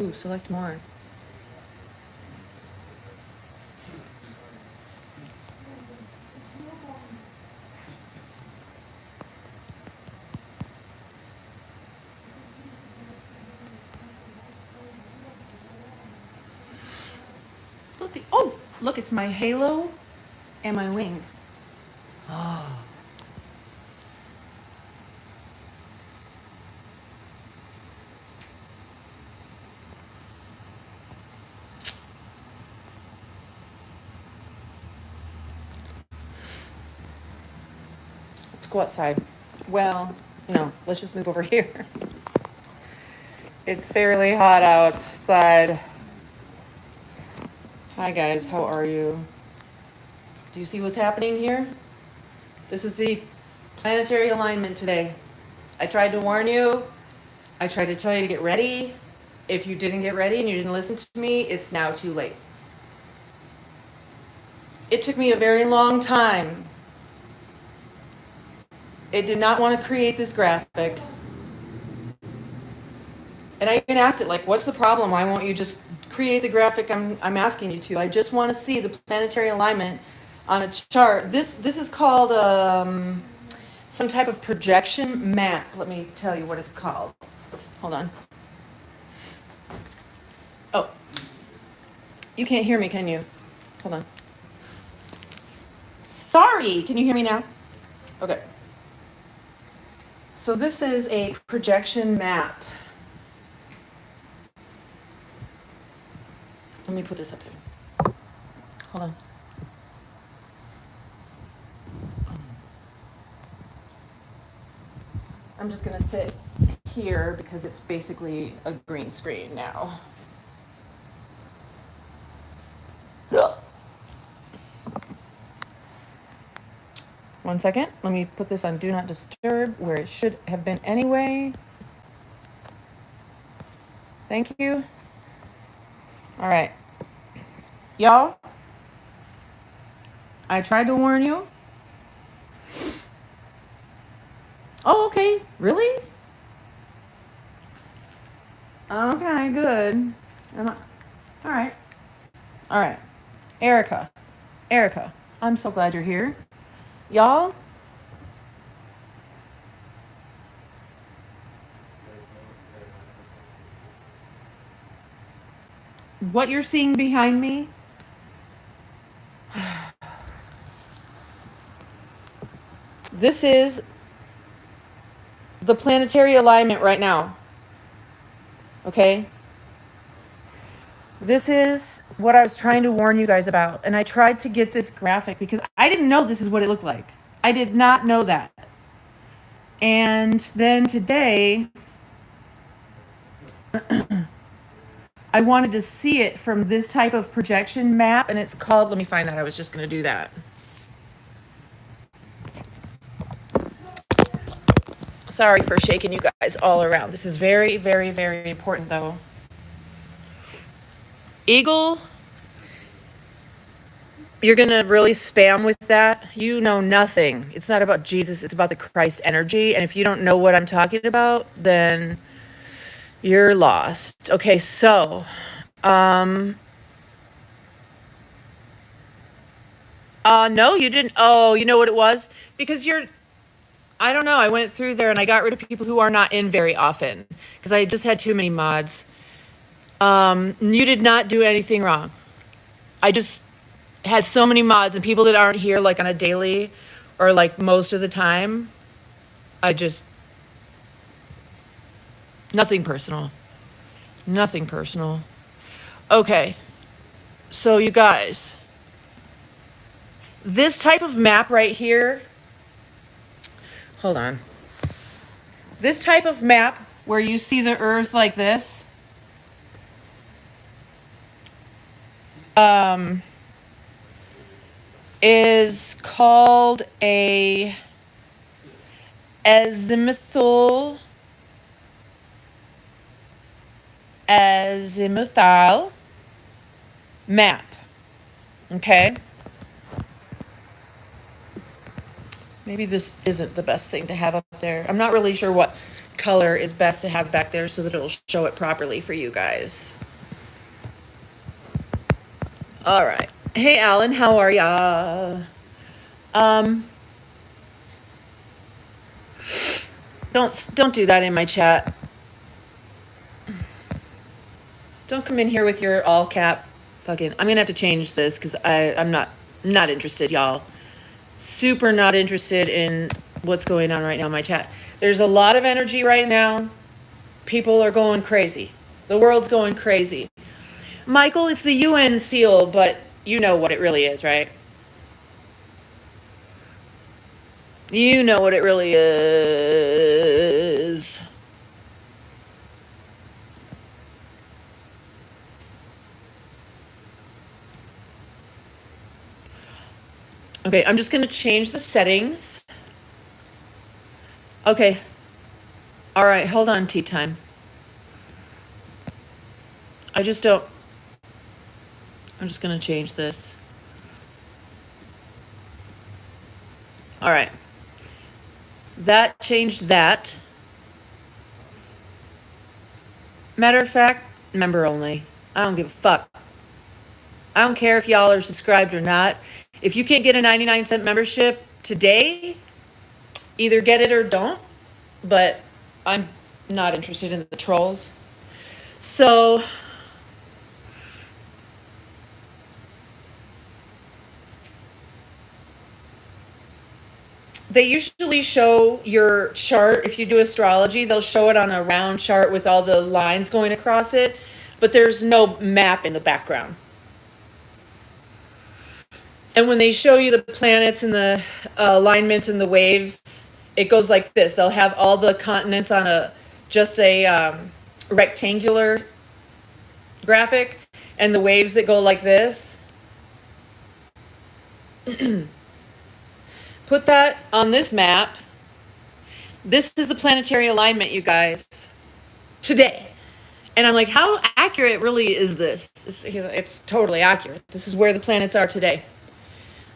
Ooh, select more. Look, oh, look, it's my halo and my wings. Oh. Let's go outside. Well, no, let's just move over here. It's fairly hot outside. Hi guys, how are you? Do you see what's happening here? This is the planetary alignment today. I tried to warn you. I tried to tell you to get ready. If you didn't get ready and you didn't listen to me, it's now too late. It took me a very long time. It did not want to create this graphic. And I even asked it, like, what's the problem? Why won't you just create the graphic I'm asking you to? I just want to see the planetary alignment on a chart. This is called some type of projection map. Let me tell you what it's called. Hold on. Oh, you can't hear me, can you? Hold on. Sorry, can you hear me now? Okay. So this is a projection map. Let me put this up there. Hold on. I'm just gonna sit here because it's basically a green screen now. One second, let me put this on Do Not Disturb where it should have been anyway. Thank you. All right. Y'all, I tried to warn you. Oh, okay. Really? Okay, good. All right. All right. Erica, I'm so glad you're here. Y'all, what you're seeing behind me, this is the planetary alignment right now. Okay? This is what I was trying to warn you guys about. And I tried to get this graphic because I didn't know this is what it looked like. I did not know that. And then today, I wanted to see it from this type of projection map. And it's called, let me find that. I was just going to do that. Sorry for shaking you guys all around. This is very, very, very important though. Eagle, you're going to really spam with that. You know nothing. It's not about Jesus. It's about the Christ energy. And if you don't know what I'm talking about, then you're lost. Okay, so, no, you didn't. Oh, you know what it was? Because I don't know. I went through there and I got rid of people who are not in very often because I just had too many mods. You did not do anything wrong. I just had so many mods and people that aren't here like on a daily or like most of the time. Nothing personal. Nothing personal. Okay. So you guys, this type of map right here, hold on. This type of map where you see the earth like this, is called a azimuthal map. Okay? Maybe this isn't the best thing to have up there. I'm not really sure what color is best to have back there so that it'll show it properly for you guys. All right. Hey, Alan, how are ya? Don't do that in my chat. Don't come in here with your all cap fucking. I'm gonna have to change this because I'm not interested, y'all. Super not interested in what's going on right now in my chat. There's a lot of energy right now. People are going crazy. The world's going crazy. Michael, it's the UN seal, but you know what it really is, right? You know what it really is. Okay, I'm just going to change the settings. Okay. All right, hold on, tea time. I'm just going to change this. All right. That changed that. Matter of fact, member only. I don't give a fuck. I don't care if y'all are subscribed or not. If you can't get a 99-cent membership today, either get it or don't. But I'm not interested in the trolls. So they usually show your chart. If you do astrology, they'll show it on a round chart with all the lines going across it, but there's no map in the background. And when they show you the planets and the alignments and the waves, it goes like this. They'll have all the continents on just a rectangular graphic, and the waves that go like this. Put that on this map. This is the planetary alignment, you guys, today. And I'm like, how accurate really is this? It's totally accurate. This is where the planets are today.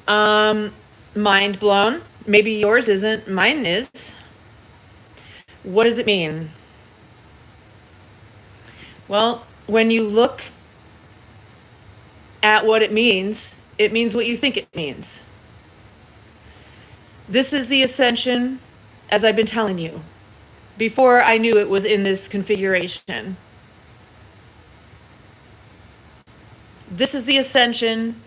Mind blown. Maybe yours isn't. Mine is. What does it mean? Well, when you look at what it means what you think it means. This is the Ascension, as I've been telling you, before I knew it was in this configuration. This is the Ascension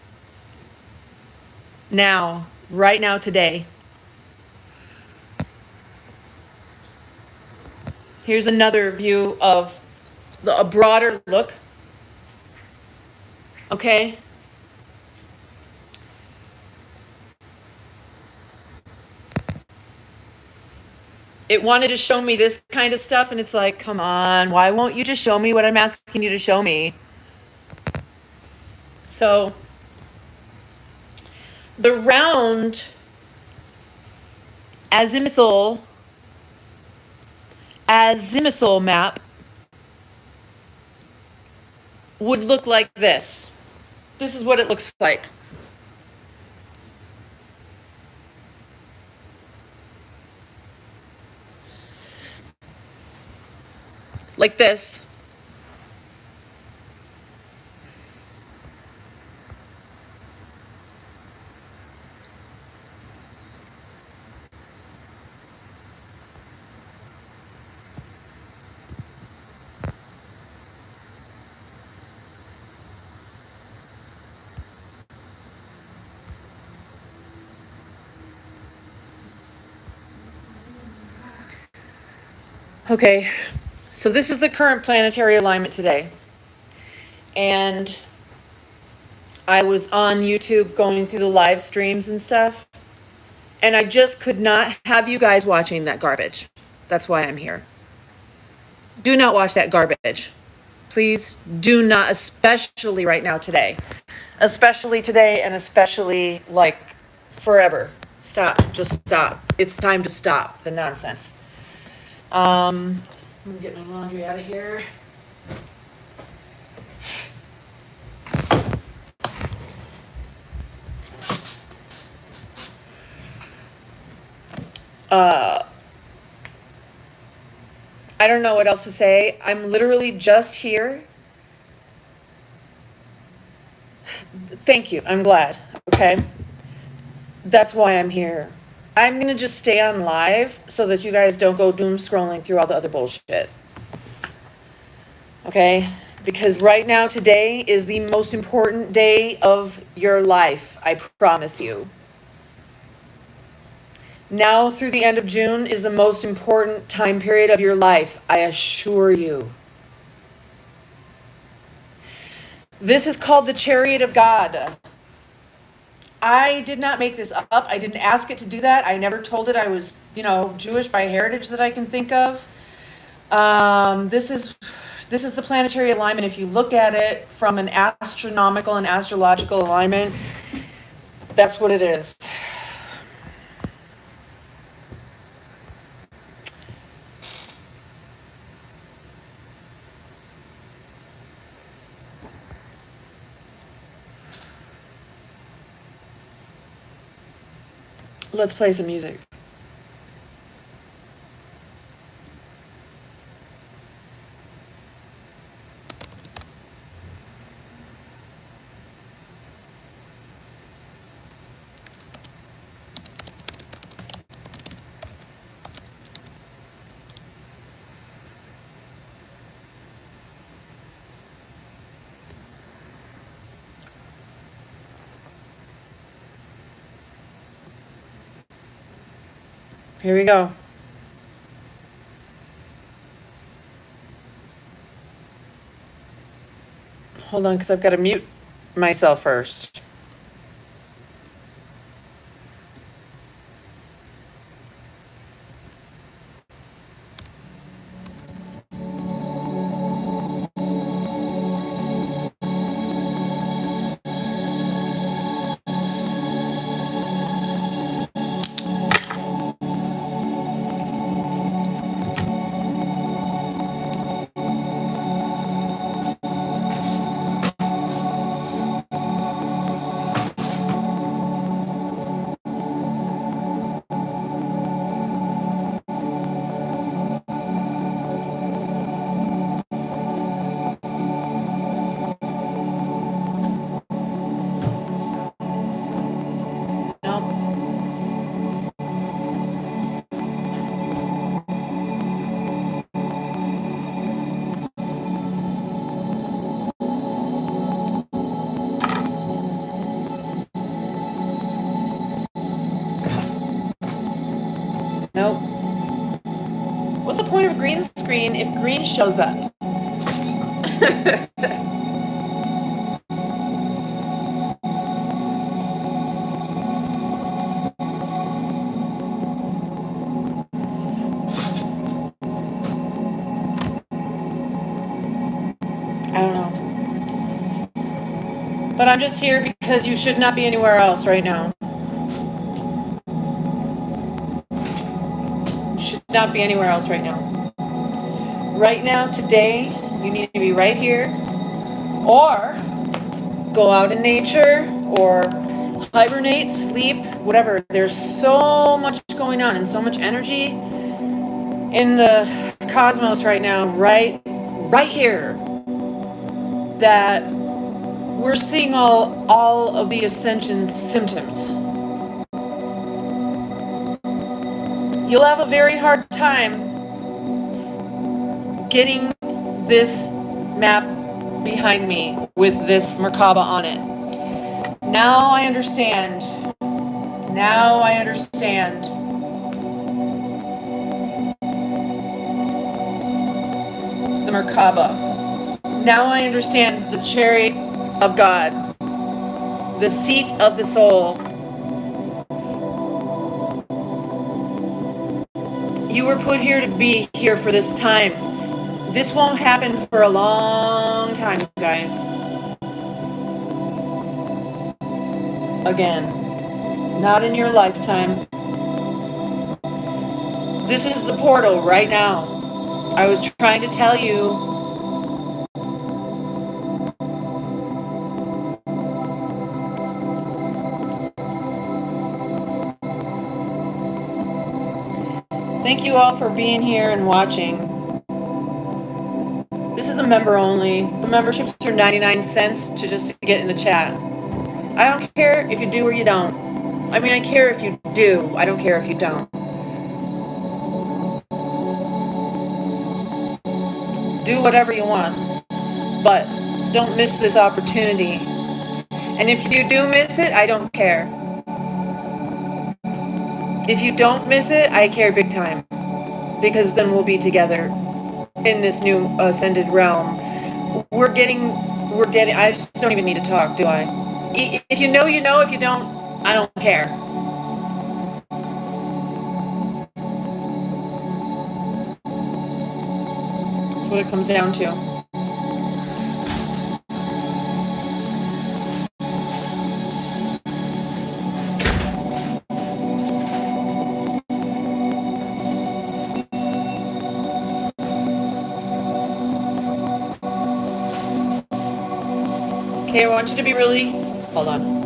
now, right now, today. Here's another view of a broader look. Okay. It wanted to show me this kind of stuff, and it's like, come on, why won't you just show me what I'm asking you to show me? So the round azimuthal map would look like this. This is what it looks like. Like this. Okay, so this is the current planetary alignment today. And I was on YouTube going through the live streams and stuff. And I just could not have you guys watching that garbage. That's why I'm here. Do not watch that garbage. Please do not, especially right now today. Especially today and especially like forever. Stop. Just stop. It's time to stop the nonsense. I'm gonna get my laundry out of here. I don't know what else to say. I'm literally just here. Thank you. I'm glad. Okay. That's why I'm here. I'm going to just stay on live so that you guys don't go doom scrolling through all the other bullshit. Okay? Because right now, today is the most important day of your life. I promise you. Now through the end of June is the most important time period of your life. I assure you. This is called the chariot of God. I did not make this up. I didn't ask it to do that. I never told it I was, Jewish by heritage that I can think of. This is the planetary alignment. If you look at it from an astronomical and astrological alignment, that's what it is. Let's play some music. Here we go. Hold on, because I've got to mute myself first. Nope. What's the point of a green screen if green shows up? I don't know. But I'm just here because you should not be anywhere else right now. You should not be anywhere else right now. Right now, today, you need to be right here, or go out in nature, or hibernate, sleep, whatever. There's so much going on and so much energy in the cosmos right now, right here, that we're seeing all of the Ascension symptoms. You'll have a very hard time getting this map behind me with this Merkabah on it. Now I understand. Now I understand. The Merkabah. Now I understand the chariot of God. The seat of the soul. You were put here to be here for this time. This won't happen for a long time, guys. Again, not in your lifetime. This is the portal right now. I was trying to tell you. Thank you all for being here and watching. member only. The memberships are 99 cents to get in the chat. I don't care if you do or you don't. I mean, I care if you do. I don't care if you don't. Do whatever you want, but don't miss this opportunity. And if you do miss it, I don't care. If you don't miss it, I care big time, because then we'll be together in this new ascended realm. We're getting, I just don't even need to talk, do I? If you know, you know. If you don't, I don't care. That's what it comes down to. Okay, I want you to be really, hold on.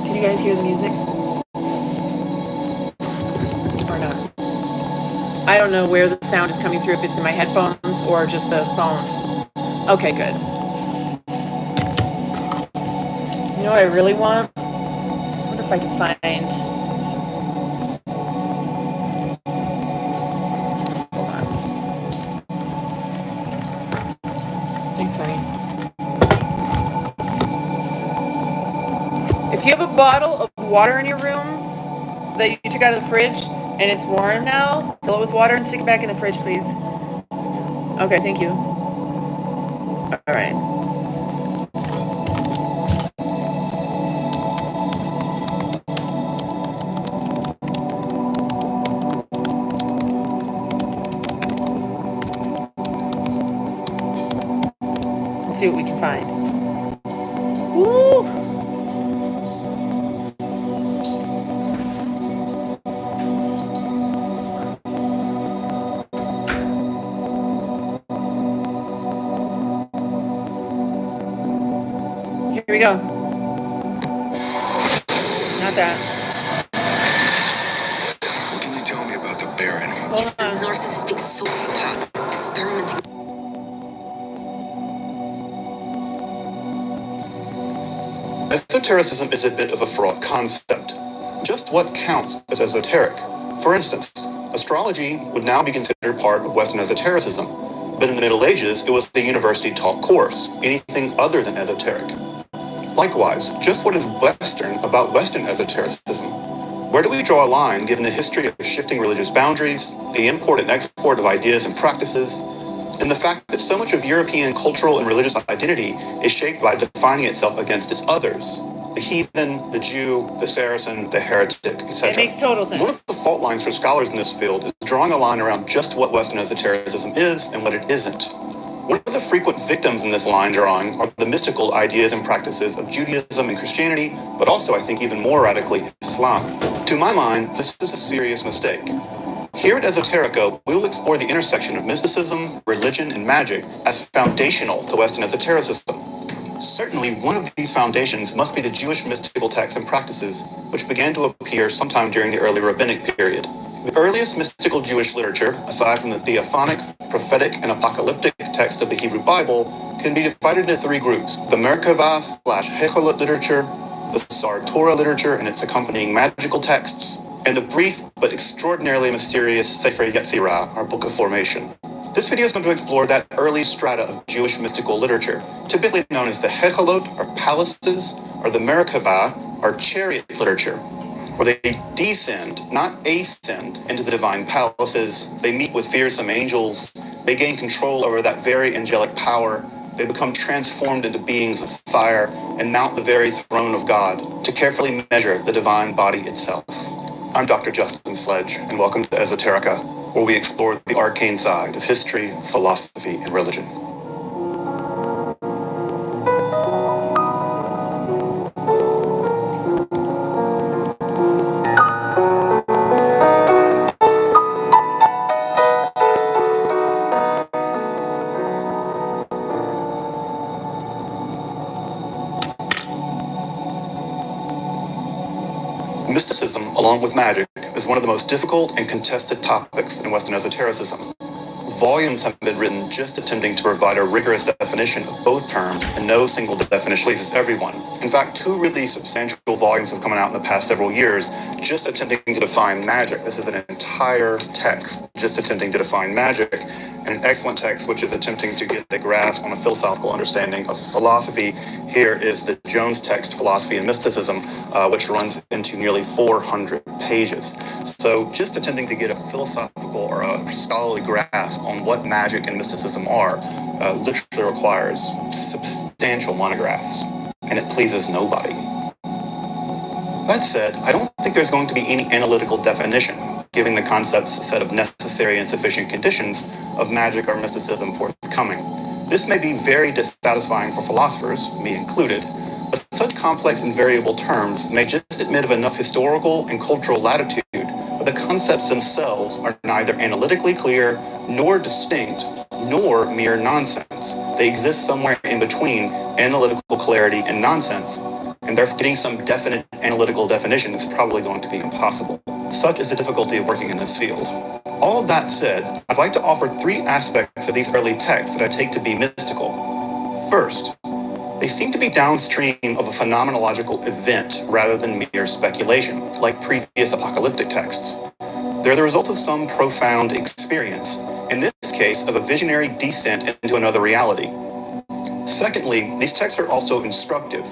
Can you guys hear the music? Or not? I don't know where the sound is coming through, if it's in my headphones or just the phone. Okay, good. You know what I really want? I wonder if I can find... Hold on. Thanks, honey. If you have a bottle of water in your room that you took out of the fridge and it's warm now, fill it with water and stick it back in the fridge, please. Okay, thank you. All right. Let's see what we can find. Woo! Here we go. Not that. What can you tell me about the Baron? He's the narcissistic sociopath experimenting. Esotericism is a bit of a fraught concept. Just what counts as esoteric? For instance, astrology would now be considered part of Western esotericism, but in the Middle Ages, it was the university-taught course, anything other than esoteric. Likewise, just what is Western about Western esotericism? Where do we draw a line given the history of shifting religious boundaries, the import and export of ideas and practices, and the fact that so much of European cultural and religious identity is shaped by defining itself against its others? The heathen, the Jew, the Saracen, the heretic, etc. It makes total sense. One of the fault lines for scholars in this field is drawing a line around just what Western esotericism is and what it isn't. One of the frequent victims in this line drawing are the mystical ideas and practices of Judaism and Christianity, but also, I think, even more radically, Islam. To my mind, this is a serious mistake. Here at Esoterica, we'll explore the intersection of mysticism, religion, and magic as foundational to Western esotericism. Certainly, one of these foundations must be the Jewish mystical texts and practices, which began to appear sometime during the early rabbinic period. The earliest mystical Jewish literature, aside from the theophanic, prophetic, and apocalyptic text of the Hebrew Bible, can be divided into three groups: the Merkabah/Hechelot literature, the Sar Torah literature and its accompanying magical texts, and the brief but extraordinarily mysterious Sefer Yetzirah, our Book of Formation. This video is going to explore that early strata of Jewish mystical literature, typically known as the Hechelot, or palaces, or the Merkabah, or chariot literature, where they descend, not ascend, into the divine palaces. They meet with fearsome angels. They gain control over that very angelic power. They become transformed into beings of fire and mount the very throne of God to carefully measure the divine body itself. I'm Dr. Justin Sledge, and welcome to Esoterica, where we explore the arcane side of history, philosophy, and religion. Mysticism, along with magic, is one of the most difficult and contested topics in Western esotericism. Volumes have been written just attempting to provide a rigorous definition of both terms, and no single definition pleases everyone. In fact, two really substantial volumes have come out in the past several years just attempting to define magic. This is an entire text just attempting to define magic, and an excellent text which is attempting to get a grasp on a philosophical understanding of philosophy. Here is the Jones text, Philosophy and Mysticism, which runs into nearly 400 pages. So just attempting to get a philosophical or a scholarly grasp on what magic and mysticism are literally requires substantial monographs, and it pleases nobody. That said, I don't think there's going to be any analytical definition giving the concepts a set of necessary and sufficient conditions of magic or mysticism forthcoming. This may be very dissatisfying for philosophers, me included, but such complex and variable terms may just admit of enough historical and cultural latitude that the concepts themselves are neither analytically clear, nor distinct, nor mere nonsense. They exist somewhere in between analytical clarity and nonsense, and therefore getting some definite analytical definition is probably going to be impossible. Such is the difficulty of working in this field. All of that said, I'd like to offer three aspects of these early texts that I take to be mystical. First, they seem to be downstream of a phenomenological event rather than mere speculation, like previous apocalyptic texts. They're the result of some profound experience, in this case of a visionary descent into another reality. Secondly, these texts are also instructive.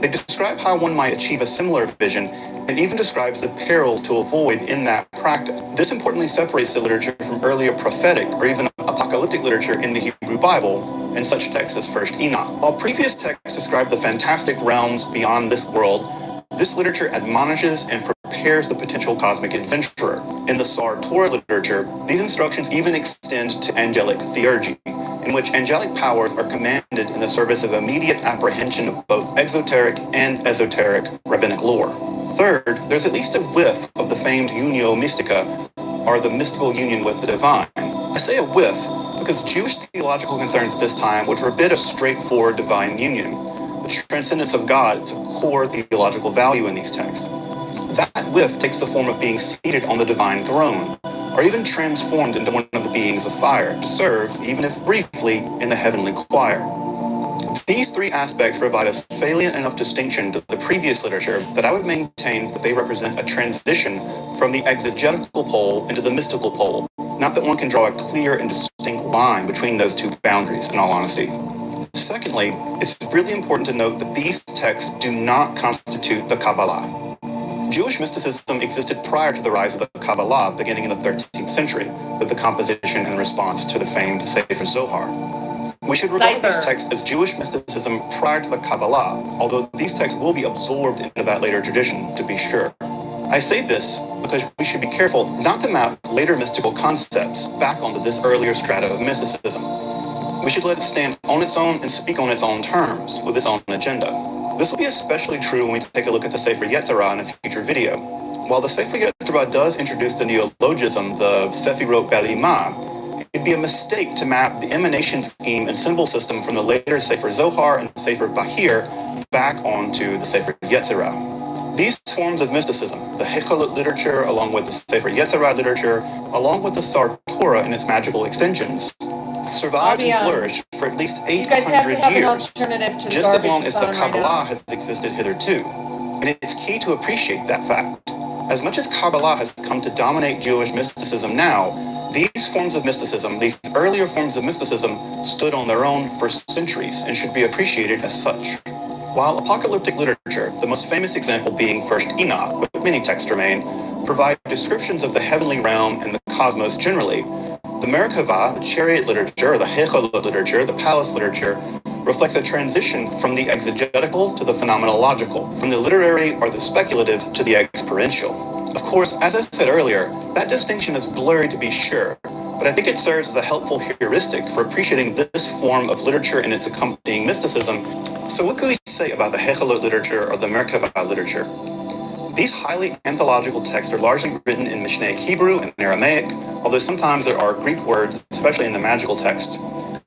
They describe how one might achieve a similar vision, and even describes the perils to avoid in that practice. This importantly separates the literature from earlier prophetic or even apocalyptic literature in the Hebrew Bible, and such texts as First Enoch. While previous texts describe the fantastic realms beyond this world, this literature admonishes and prepares the potential cosmic adventurer. In the Sar Torah literature, these instructions even extend to angelic theurgy, in which angelic powers are commanded in the service of immediate apprehension of both exoteric and esoteric rabbinic lore. Third, there's at least a whiff of the famed unio mystica, or the mystical union with the divine. I say a whiff because Jewish theological concerns at this time would forbid a straightforward divine union. The transcendence of God is a core theological value in these texts. That whiff takes the form of being seated on the divine throne, or even transformed into one of the beings of fire to serve, even if briefly, in the heavenly choir. These three aspects provide a salient enough distinction to the previous literature that I would maintain that they represent a transition from the exegetical pole into the mystical pole. Not that one can draw a clear and distinct line between those two boundaries, in all honesty. Secondly, it's really important to note that these texts do not constitute the Kabbalah. Jewish mysticism existed prior to the rise of the Kabbalah, beginning in the 13th century, with the composition and response to the famed Sefer Zohar. We should regard these texts as Jewish mysticism prior to the Kabbalah, although these texts will be absorbed into that later tradition, to be sure. I say this because we should be careful not to map later mystical concepts back onto this earlier strata of mysticism. We should let it stand on its own and speak on its own terms, with its own agenda. This will be especially true when we take a look at the Sefer Yetzirah in a future video. While the Sefer Yetzirah does introduce the neologism, the Sefirot Be'alima, it'd be a mistake to map the emanation scheme and symbol system from the later Sefer Zohar and Sefer Bahir back onto the Sefer Yetzirah. These forms of mysticism, the Hechalot literature along with the Sefer Yetzirah literature, along with the Sar Torah and its magical extensions, survived and flourished for at least 800 years, just as long as the Kabbalah has existed hitherto. And it's key to appreciate that fact. As much as Kabbalah has come to dominate Jewish mysticism now, these forms of mysticism, these earlier forms of mysticism, stood on their own for centuries and should be appreciated as such. While apocalyptic literature, the most famous example being First Enoch, but many texts remain, provide descriptions of the heavenly realm and the cosmos generally, the Merkabah, the chariot literature, the Hechalot literature, the palace literature, reflects a transition from the exegetical to the phenomenological, from the literary or the speculative to the experiential. Of course, as I said earlier, that distinction is blurry to be sure, but I think it serves as a helpful heuristic for appreciating this form of literature and its accompanying mysticism. So what can we say about the Hechalot literature or the Merkabah literature? These highly anthological texts are largely written in Mishnaic Hebrew and Aramaic, although sometimes there are Greek words, especially in the magical texts.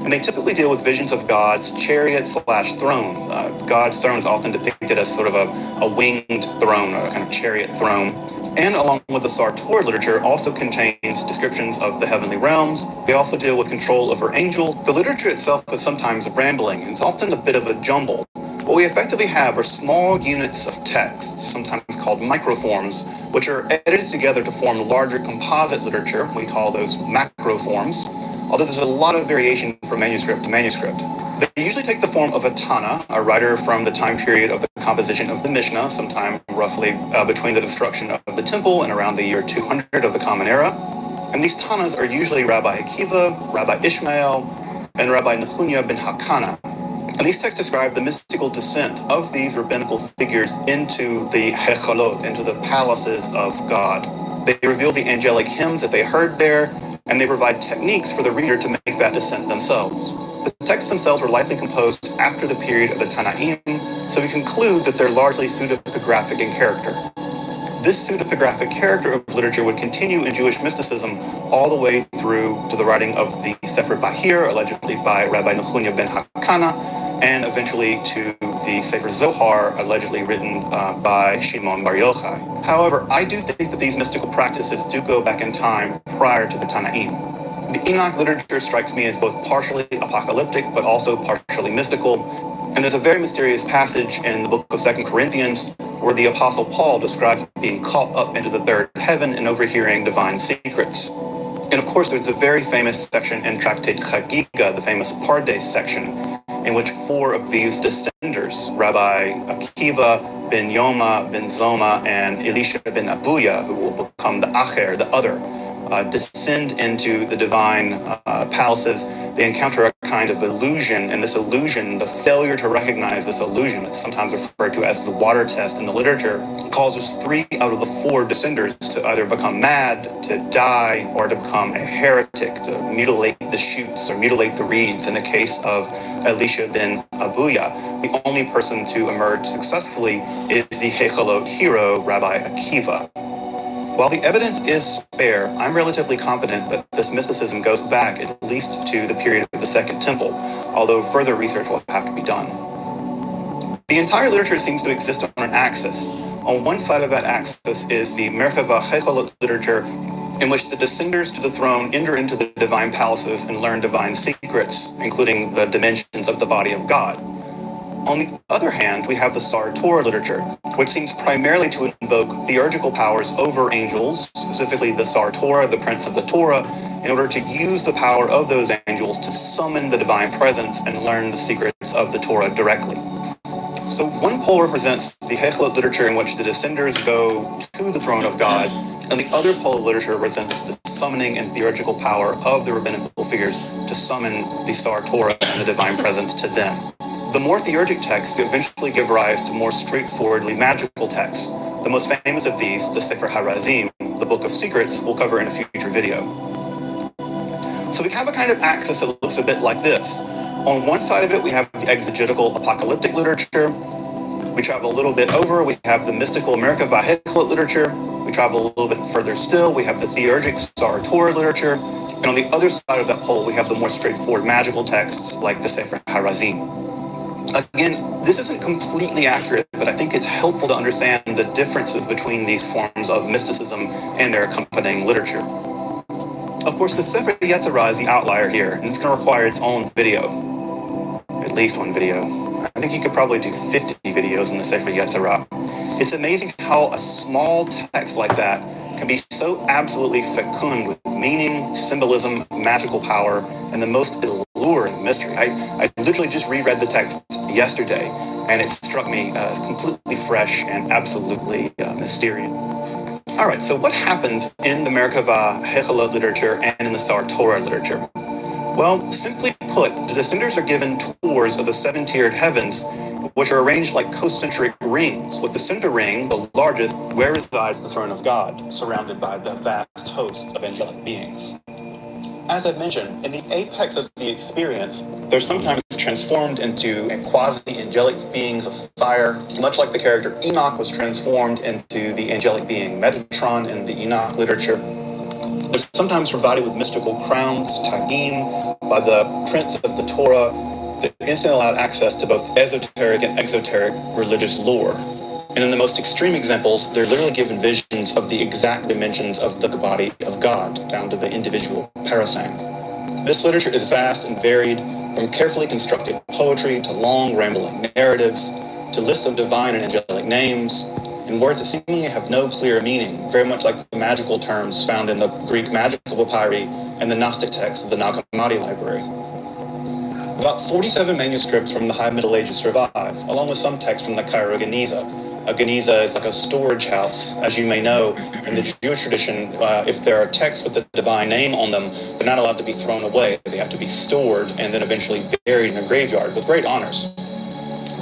And they typically deal with visions of God's chariot/throne. God's throne is often depicted as sort of a winged throne, a kind of chariot throne. And along with the Sar Torah literature also contains descriptions of the heavenly realms. They also deal with control over angels. The literature itself is sometimes rambling and it's often a bit of a jumble. What we effectively have are small units of text, sometimes called microforms, which are edited together to form larger composite literature. We call those macroforms, although there's a lot of variation from manuscript to manuscript. They usually take the form of a Tana, a writer from the time period of the composition of the Mishnah, sometime roughly between the destruction of the temple and around the year 200 of the Common Era. And these Tanas are usually Rabbi Akiva, Rabbi Ishmael, and Rabbi Nehunya ben Hakana. And these texts describe the mystical descent of these rabbinical figures into the Hechalot, into the palaces of God. They reveal the angelic hymns that they heard there, and they provide techniques for the reader to make that descent themselves. The texts themselves were likely composed after the period of the Tanaim, so we conclude that they're largely pseudepigraphic in character. This pseudepigraphic character of literature would continue in Jewish mysticism all the way through to the writing of the Sefer Bahir, allegedly by Rabbi Nehunya ben Hakana, and eventually to the Sefer Zohar, allegedly written by Shimon Bar Yochai. However, I do think that these mystical practices do go back in time prior to the Tanaim. The Enoch literature strikes me as both partially apocalyptic, but also partially mystical. And there's a very mysterious passage in the book of 2 Corinthians where the Apostle Paul describes being caught up into the third heaven and overhearing divine secrets. And of course, there's a very famous section in Tractate Chagiga, the famous Pardes section, in which four of these descenders, Rabbi Akiva, ben Yoma, ben Zoma, and Elisha ben Abuya, who will become the Acher, the other, descend into the divine palaces. They encounter a kind of illusion, and this illusion, the failure to recognize this illusion, it's sometimes referred to as the water test in the literature, causes 3 out of the 4 descenders to either become mad, to die, or to become a heretic, to mutilate the shoots or mutilate the reeds. In the case of Elisha ben Abuya, the only person to emerge successfully is the Hechalot hero, Rabbi Akiva. While the evidence is spare, I'm relatively confident that this mysticism goes back at least to the period of the Second Temple, although further research will have to be done. The entire literature seems to exist on an axis. On one side of that axis is the Merkabah Hechalot literature, in which the descenders to the throne enter into the divine palaces and learn divine secrets, including the dimensions of the body of God. On the other hand, we have the Sar Torah literature, which seems primarily to invoke theurgical powers over angels, specifically the Sar Torah, the Prince of the Torah, in order to use the power of those angels to summon the divine presence and learn the secrets of the Torah directly. So one pole represents the Hechalot literature in which the descenders go to the throne of God, and the other pole of literature represents the summoning and theurgical power of the rabbinical figures to summon the Sar Torah and the divine presence to them. The more theurgic texts eventually give rise to more straightforwardly magical texts. The most famous of these, the Sefer HaRazim, the Book of Secrets, we'll cover in a future video. So we have a kind of axis that looks a bit like this. On one side of it, we have the exegetical apocalyptic literature. We travel a little bit over, we have the mystical Merkabah Hechalot literature. We travel a little bit further still, we have the theurgic Sar Torah literature. And on the other side of that pole, we have the more straightforward magical texts like the Sefer HaRazim. Again, this isn't completely accurate, but I think it's helpful to understand the differences between these forms of mysticism and their accompanying literature. Of course, the Sefer Yetzirah is the outlier here, and it's going to require its own video. At least one video. I think you could probably do 50 videos in the Sefer Yetzirah. It's amazing how a small text like that can be so absolutely fecund with meaning, symbolism, magical power, and the most alluring mystery. I literally just reread the text yesterday, and it struck me as completely fresh and absolutely mysterious. All right, so what happens in the Merkabah Hechalot literature and in the Sar Torah literature? Well, simply put, the descenders are given tours of the 7-tiered heavens, which are arranged like concentric rings, with the center ring, the largest, where resides the throne of God, surrounded by the vast hosts of angelic beings. As I mentioned, in the apex of the experience, they're sometimes transformed into quasi-angelic beings of fire, much like the character Enoch was transformed into the angelic being Metatron in the Enoch literature. They're sometimes provided with mystical crowns, tagim, by the prince of the Torah, that instantly allowed access to both esoteric and exoteric religious lore. And in the most extreme examples, they're literally given visions of the exact dimensions of the body of God, down to the individual parasang. This literature is vast and varied, from carefully constructed poetry to long rambling narratives, to lists of divine and angelic names, and words that seemingly have no clear meaning, very much like the magical terms found in the Greek magical papyri and the Gnostic texts of the Nag Hammadi library. About 47 manuscripts from the High Middle Ages survive, along with some texts from the Cairo Geniza. A Geniza is like a storage house. As you may know, in the Jewish tradition, if there are texts with the divine name on them, they're not allowed to be thrown away. They have to be stored and then eventually buried in a graveyard with great honors.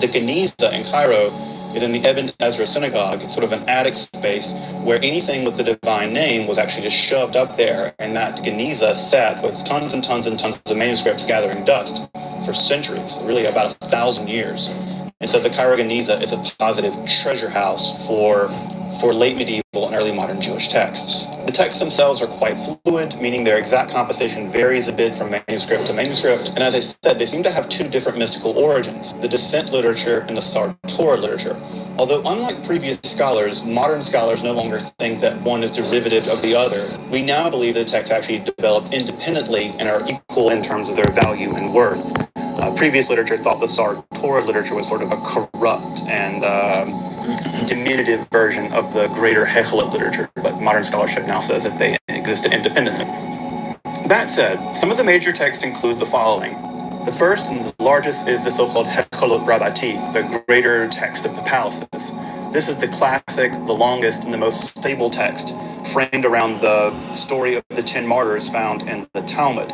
The Geniza in Cairo is in the Ibn Ezra synagogue. It's sort of an attic space where anything with the divine name was actually just shoved up there, and that Geniza sat with tons and tons and tons of manuscripts gathering dust for centuries, really about 1,000 years. And so the Cairo Geniza is a positive treasure house for late medieval and early modern Jewish texts. The texts themselves are quite fluid, meaning their exact composition varies a bit from manuscript to manuscript. And as I said, they seem to have two different mystical origins, the descent literature and the Sar Torah literature. Although unlike previous scholars, modern scholars no longer think that one is derivative of the other. We now believe the texts actually developed independently and are equal in terms of their value and worth. Previous literature thought the Sar Torah literature was sort of a corrupt and diminutive version of the greater Hechelot literature, but modern scholarship now says that they existed independently. That said, some of the major texts include the following. The first and the largest is the so-called Hechelot Rabbati, the greater text of the palaces. This is the classic, the longest, and the most stable text, framed around the story of the 10 martyrs found in the Talmud.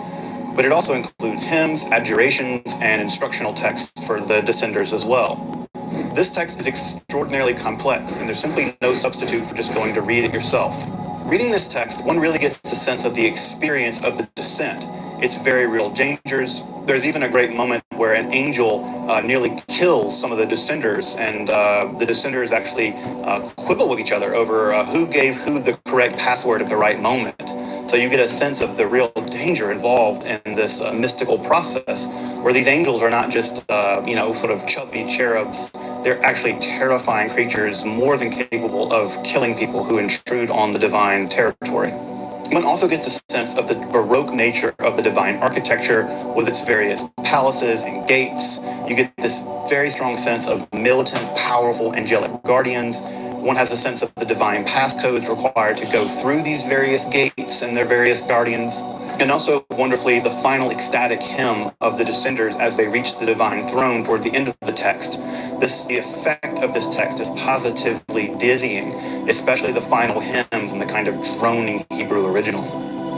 But it also includes hymns, adjurations, and instructional texts for the descenders as well. This text is extraordinarily complex, and there's simply no substitute for just going to read it yourself. Reading this text, one really gets a sense of the experience of the descent, its very real dangers. There's even a great moment where an angel nearly kills some of the descenders, and the descenders actually quibble with each other over who gave who the correct password at the right moment. So you get a sense of the real danger involved in this mystical process, where these angels are not just, sort of chubby cherubs. They're actually terrifying creatures, more than capable of killing people who intrude on the divine territory. One also gets a sense of the Baroque nature of the divine architecture with its various palaces and gates. You get this very strong sense of militant, powerful, angelic guardians. One has a sense of the divine passcodes required to go through these various gates and their various guardians. And also, wonderfully, the final ecstatic hymn of the descenders as they reach the divine throne toward the end of the text. The effect of this text is positively dizzying, especially the final hymns and the kind of droning Hebrew original.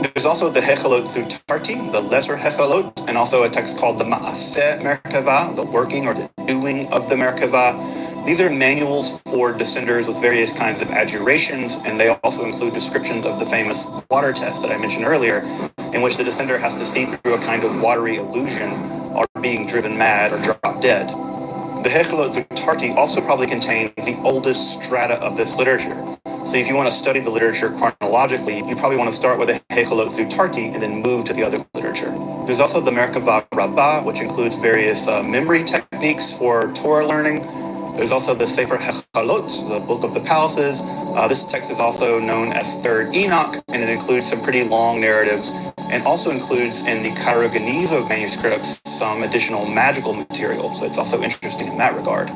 There's also the Hechelot Zutarti, the lesser Hechelot, and also a text called the Maaseh Merkabah, the working or the doing of the Merkabah. These are manuals for descenders with various kinds of adjurations, and they also include descriptions of the famous water test that I mentioned earlier, in which the descender has to see through a kind of watery illusion or being driven mad or drop dead. The Hechelot Zutarti also probably contains the oldest strata of this literature. So if you want to study the literature chronologically, you probably want to start with the Hechelot Zutarti and then move to the other literature. There's also the Merkabah Rabbah, which includes various memory techniques for Torah learning. There's also the Sefer Hechalot, the Book of the Palaces. This text is also known as Third Enoch, and it includes some pretty long narratives, and also includes in the Cairo Geniza manuscripts some additional magical material, so it's also interesting in that regard.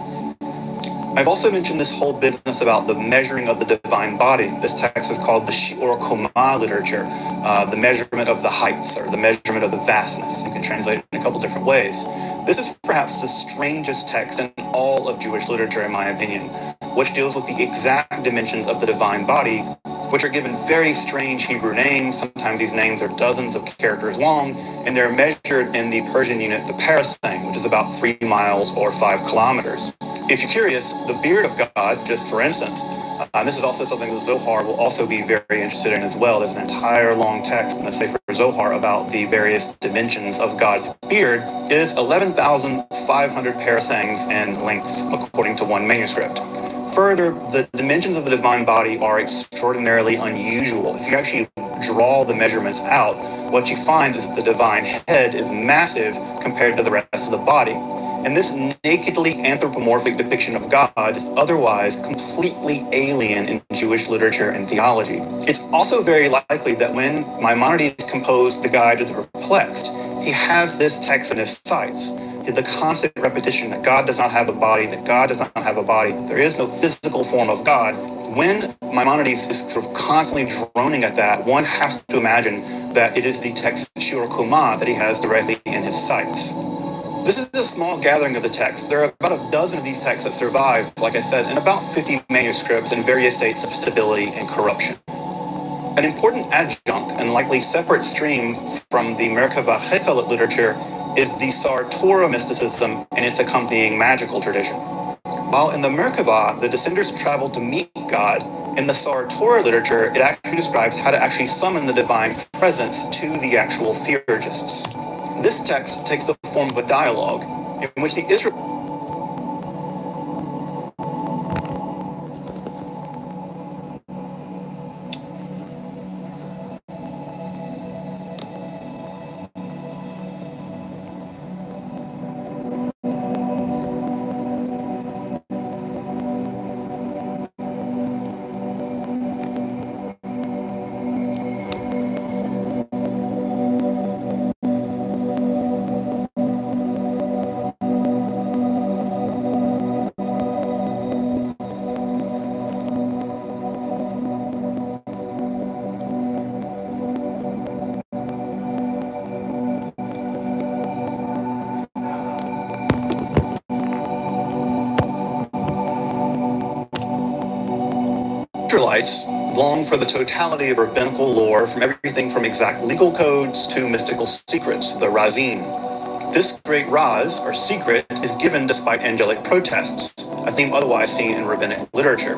I've also mentioned this whole business about the measuring of the divine body. This text is called the Shior Koma literature, the measurement of the heights, or the measurement of the vastness. You can translate it in a couple different ways. This is perhaps the strangest text in all of Jewish literature, in my opinion, which deals with the exact dimensions of the divine body, which are given very strange Hebrew names. Sometimes these names are dozens of characters long, and they're measured in the Persian unit, the parasang, which is about 3 miles or 5 kilometers. If you're curious, the beard of God, just for instance, and this is also something that Zohar will also be very interested in as well. There's an entire long text in the Sefer Zohar about the various dimensions of God's beard, is 11,500 parasangs in length, according to one manuscript. Further, the dimensions of the divine body are extraordinarily unusual. If you actually draw the measurements out, what you find is that the divine head is massive compared to the rest of the body. And this nakedly anthropomorphic depiction of God is otherwise completely alien in Jewish literature and theology. It's also very likely that when Maimonides composed the Guide to the Perplexed, he has this text in his sights. The constant repetition that God does not have a body, that God does not have a body, that there is no physical form of God. When Maimonides is sort of constantly droning at that, one has to imagine that it is the text Shur Kumah that he has directly in his sights. This is a small gathering of the texts. There are about a dozen of these texts that survive, like I said, and about 50 manuscripts in various states of stability and corruption. An important adjunct and likely separate stream from the Merkabah Hekalit literature is the Sar Torah mysticism and its accompanying magical tradition. While in the Merkabah, the descenders traveled to meet God, in the Sar Torah literature, it actually describes how to actually summon the divine presence to the actual theurgists. This text takes the form of a dialogue in which the Israelites long for the totality of rabbinical lore, from everything from exact legal codes to mystical secrets, the razim. This great raz, or secret, is given despite angelic protests, a theme otherwise seen in rabbinic literature,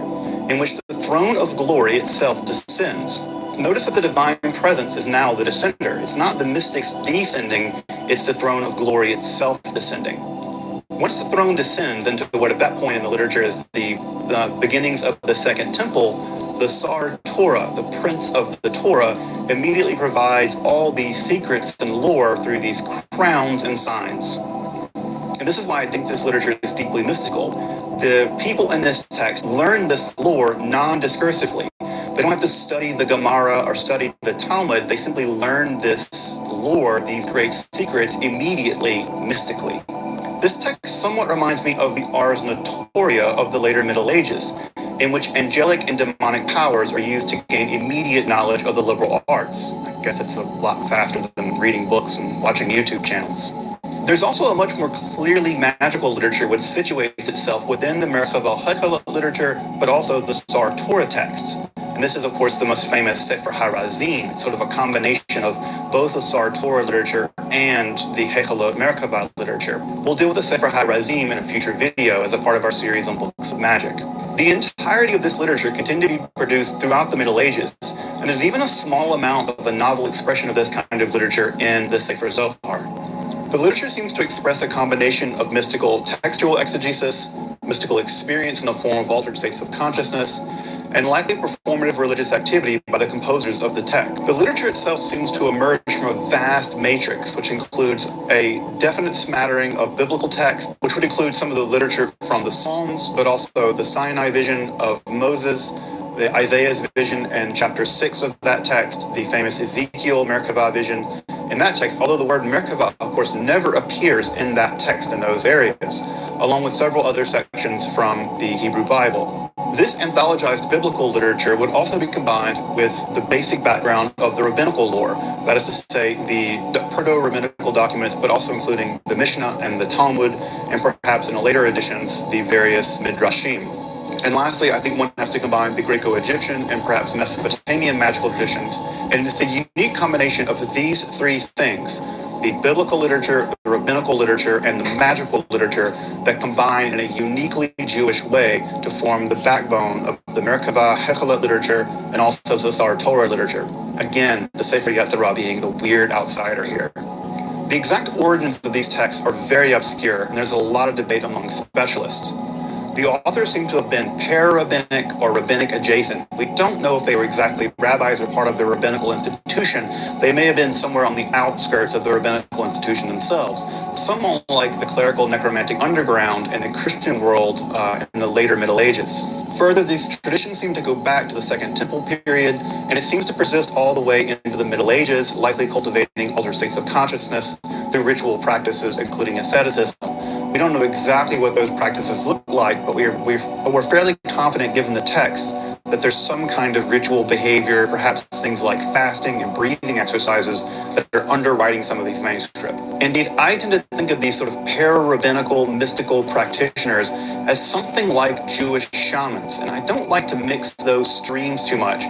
in which the throne of glory itself descends. Notice that the divine presence is now the descender. It's not the mystics descending, it's the throne of glory itself descending. Once the throne descends into what at that point in the literature is the beginnings of the Second Temple, the Sar Torah, the Prince of the Torah, immediately provides all these secrets and lore through these crowns and signs. And this is why I think this literature is deeply mystical. The people in this text learn this lore non-discursively. They don't have to study the Gemara or study the Talmud. They simply learn this lore, these great secrets, immediately, mystically. This text somewhat reminds me of the Ars Notoria of the later Middle Ages, in which angelic and demonic powers are used to gain immediate knowledge of the liberal arts. I guess it's a lot faster than reading books and watching YouTube channels. There's also a much more clearly magical literature which situates itself within the Merkabah Hekalit literature, but also the Sar Torah texts. And this is, of course, the most famous Sefer HaRazim, sort of a combination of both the Sar Torah literature and the Hechalot Merkabah literature. We'll deal with the Sefer HaRazim in a future video as a part of our series on books of magic. The entirety of this literature continued to be produced throughout the Middle Ages, and there's even a small amount of a novel expression of this kind of literature in the Sefer Zohar. The literature seems to express a combination of mystical textual exegesis, mystical experience in the form of altered states of consciousness, and likely performative religious activity by the composers of the text. The literature itself seems to emerge from a vast matrix, which includes a definite smattering of biblical text, which would include some of the literature from the Psalms, but also the Sinai vision of Moses, the Isaiah's vision in chapter 6 of that text, the famous Ezekiel Merkabah vision in that text, although the word Merkabah, of course, never appears in that text in those areas, along with several other sections from the Hebrew Bible. This anthologized biblical literature would also be combined with the basic background of the rabbinical lore, that is to say, the proto-rabbinical documents, but also including the Mishnah and the Talmud, and perhaps in later editions, the various Midrashim. And lastly, I think one has to combine the Greco-Egyptian and perhaps Mesopotamian magical traditions. And it's the unique combination of these three things, the biblical literature, the rabbinical literature, and the magical literature, that combine in a uniquely Jewish way to form the backbone of the Merkabah Hechelot literature and also the Sar Torah literature. Again, the Sefer Yetzirah being the weird outsider here. The exact origins of these texts are very obscure, and there's a lot of debate among specialists. The authors seem to have been para-rabbinic or rabbinic adjacent. We don't know if they were exactly rabbis or part of the rabbinical institution. They may have been somewhere on the outskirts of the rabbinical institution themselves, somewhat like the clerical necromantic underground in the Christian world in the later Middle Ages. Further, these traditions seem to go back to the Second Temple period, and it seems to persist all the way into the Middle Ages, likely cultivating altered states of consciousness through ritual practices, including asceticism. We don't know exactly what those practices look like, but we're fairly confident, given the text, that there's some kind of ritual behavior, perhaps things like fasting and breathing exercises that are underwriting some of these manuscripts. Indeed, I tend to think of these sort of para-rabbinical, mystical practitioners as something like Jewish shamans, and I don't like to mix those streams too much.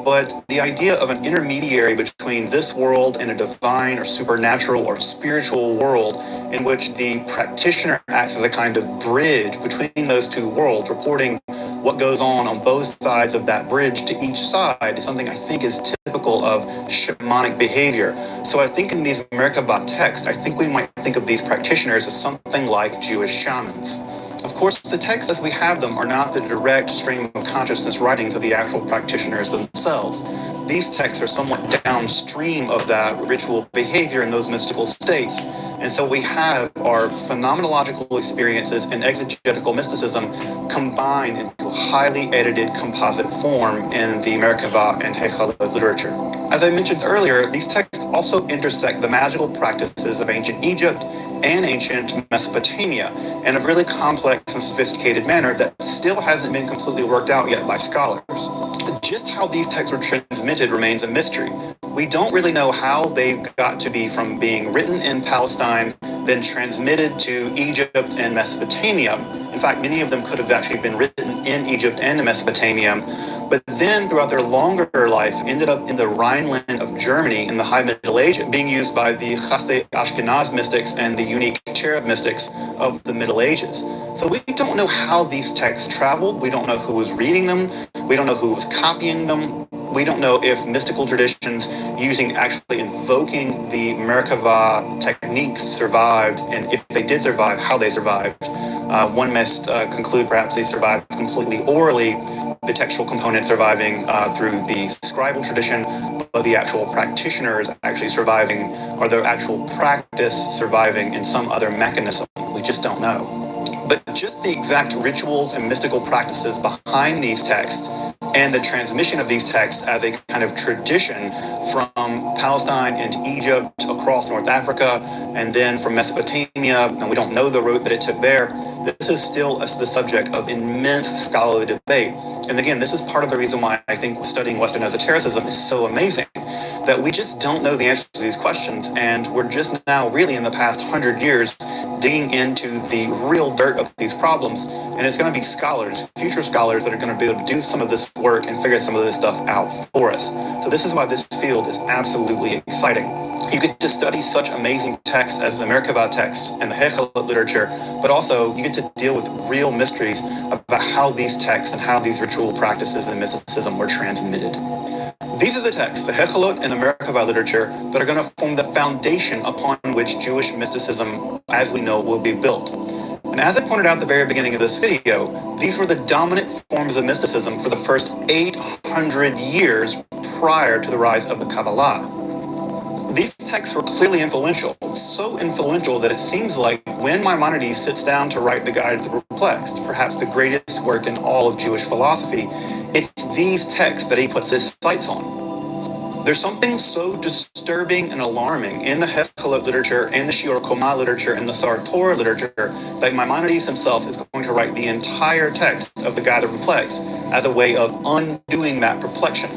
But the idea of an intermediary between this world and a divine or supernatural or spiritual world, in which the practitioner acts as a kind of bridge between those two worlds, reporting what goes on both sides of that bridge to each side, is something I think is typical of shamanic behavior. So I think in these Merkabah texts, I think we might think of these practitioners as something like Jewish shamans. Of course, the texts as we have them are not the direct stream of consciousness writings of the actual practitioners themselves. These texts are somewhat downstream of that ritual behavior in those mystical states. And so we have our phenomenological experiences and exegetical mysticism combined into a highly edited composite form in the Merkabah and Hechelot literature. As I mentioned earlier, these texts also intersect the magical practices of ancient Egypt and ancient Mesopotamia in a really complex and sophisticated manner that still hasn't been completely worked out yet by scholars. Just how these texts were transmitted remains a mystery. We don't really know how they got to be from being written in Palestine, then transmitted to Egypt and Mesopotamia. In fact, many of them could have actually been written in Egypt and in Mesopotamia, but then throughout their longer life ended up in the Rhineland of Germany in the High Middle Ages, being used by the Chassidei Ashkenaz mystics and the unique cherub mystics of the Middle Ages. So we don't know how these texts traveled. We don't know who was reading them. We don't know who was copying them. We don't know if mystical traditions actually invoking the Merkabah techniques survived, and if they did survive, how they survived. One must conclude perhaps they survived completely orally, the textual component surviving through the scribal tradition, but the actual practitioners actually surviving, or the actual practice surviving in some other mechanism. We just don't know. But just the exact rituals and mystical practices behind these texts and the transmission of these texts as a kind of tradition from Palestine into Egypt, across North Africa, and then from Mesopotamia, and we don't know the route that it took there. This is still the subject of immense scholarly debate. And again, this is part of the reason why I think studying Western esotericism is so amazing, that we just don't know the answers to these questions, and we're just now really in the past 100 years digging into the real dirt of these problems, and it's going to be scholars, future scholars, that are going to be able to do some of this work and figure some of this stuff out for us. So this is why this field is absolutely exciting. You get to study such amazing texts as the Merkabah texts and the Hechelot literature, but also you get to deal with real mysteries about how these texts and how these ritual practices and mysticism were transmitted. These are the texts, the Hechelot and the Merkabah literature, that are going to form the foundation upon which Jewish mysticism, as we know, will be built. And as I pointed out at the very beginning of this video, these were the dominant forms of mysticism for the first 800 years prior to the rise of the Kabbalah. These texts were clearly influential, so influential that it seems like when Maimonides sits down to write the Guide to the Perplexed, perhaps the greatest work in all of Jewish philosophy, it's these texts that he puts his sights on. There's something so disturbing and alarming in the Hechelot literature and the Shiur Koma literature and the Sar Torah literature that Maimonides himself is going to write the entire text of the Guide to the Perplexed as a way of undoing that perplexion.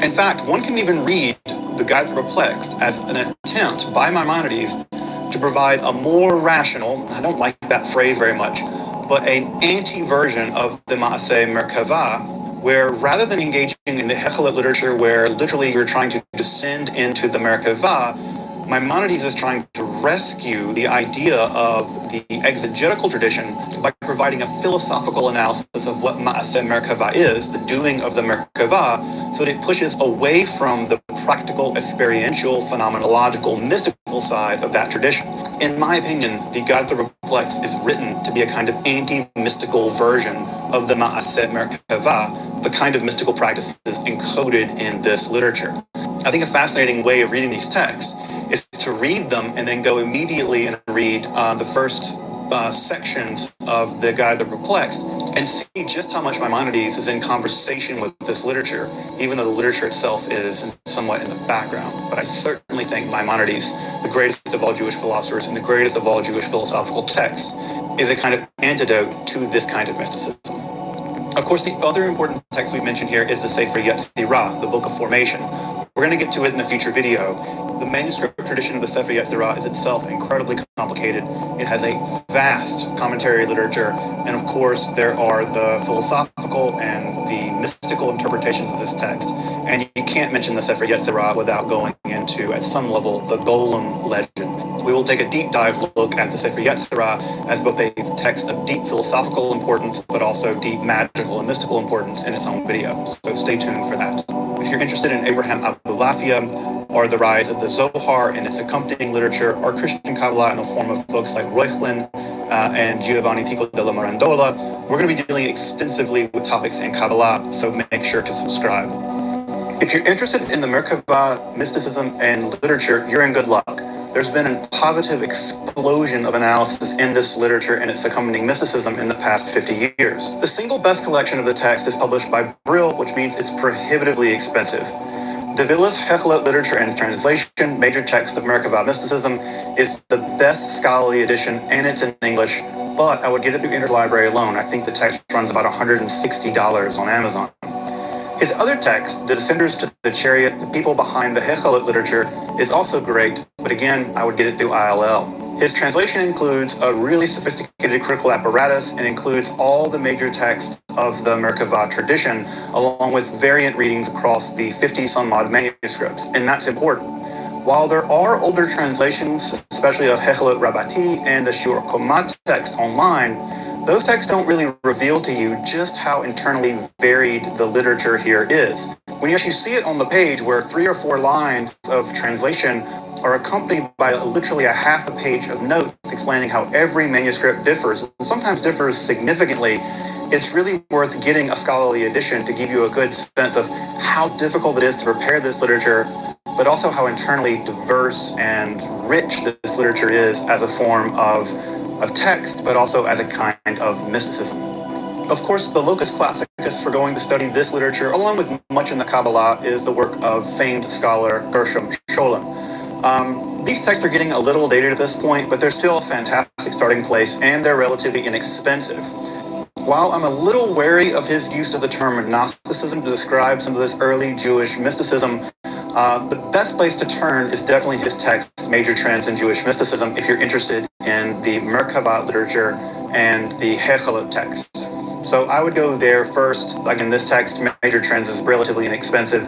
In fact, one can even read the Guide to the Perplexed as an attempt by Maimonides to provide a more rational, I don't like that phrase very much, but an anti-version of the Maaseh Merkabah, where rather than engaging in the Hechelet literature, where literally you're trying to descend into the Merkabah, Maimonides is trying to rescue the idea of the exegetical tradition by providing a philosophical analysis of what Maaseh Merkabah is, the doing of the Merkabah, so that it pushes away from the practical, experiential, phenomenological, mystical side of that tradition. In my opinion, the God that Reflects is written to be a kind of anti-mystical version of the Maaseh Merkabah, the kind of mystical practices encoded in this literature. I think a fascinating way of reading these texts is to read them and then go immediately and read the first sections of the Guide to the Perplexed and see just how much Maimonides is in conversation with this literature, even though the literature itself is somewhat in the background. But I certainly think Maimonides, the greatest of all Jewish philosophers and the greatest of all Jewish philosophical texts, is a kind of antidote to this kind of mysticism. Of course, the other important text we mentioned here is the Sefer Yetzirah, the Book of Formation. We're going to get to it in a future video. The manuscript tradition of the Sefer Yetzirah is itself incredibly complicated. It has a vast commentary literature, and of course there are the philosophical and the mystical interpretations of this text. And you can't mention the Sefer Yetzirah without going into, at some level, the Golem legend. We will take a deep dive look at the Sefer Yetzirah as both a text of deep philosophical importance, but also deep magical and mystical importance in its own video. So stay tuned for that. If you're interested in Abraham Abulafia or the rise of the Zohar and its accompanying literature, or Christian Kabbalah in the form of folks like Reuchlin and Giovanni Pico della Mirandola, we're going to be dealing extensively with topics in Kabbalah, so make sure to subscribe. If you're interested in the Merkabah, mysticism, and literature, you're in good luck. There's been a positive explosion of analysis in this literature and its accompanying mysticism in the past 50 years. The single best collection of the text is published by Brill, which means it's prohibitively expensive. De Villa's Hechelet Literature and Translation, Major Text of Merkabah Mysticism, is the best scholarly edition, and it's in English, but I would get it through Interlibrary alone. I think the text runs about $160 on Amazon. His other text, The Descenders to the Chariot, The People Behind the Hechelet Literature, is also great, but again, I would get it through ILL. His translation includes a really sophisticated critical apparatus and includes all the major texts of the Merkabah tradition, along with variant readings across the 50-some-odd manuscripts, and that's important. While there are older translations, especially of Hechelet Rabbati and the Shur Komat text online, those texts don't really reveal to you just how internally varied the literature here is. When you actually see it on the page, where 3 or 4 lines of translation are accompanied by literally a half a page of notes explaining how every manuscript differs, and sometimes differs significantly, it's really worth getting a scholarly edition to give you a good sense of how difficult it is to prepare this literature, but also how internally diverse and rich this literature is as a form of text, but also as a kind of mysticism. Of course, the locus classicus for going to study this literature, along with much in the Kabbalah, is the work of famed scholar Gershom Scholem. These texts are getting a little dated at this point, but they're still a fantastic starting place, and they're relatively inexpensive. While I'm a little wary of his use of the term Gnosticism to describe some of this early Jewish mysticism, the best place to turn is definitely his text, Major Trends in Jewish Mysticism, if you're interested in the Merkabah literature and the Hechelet text. So I would go there first. Again, this text, Major Trends, is relatively inexpensive,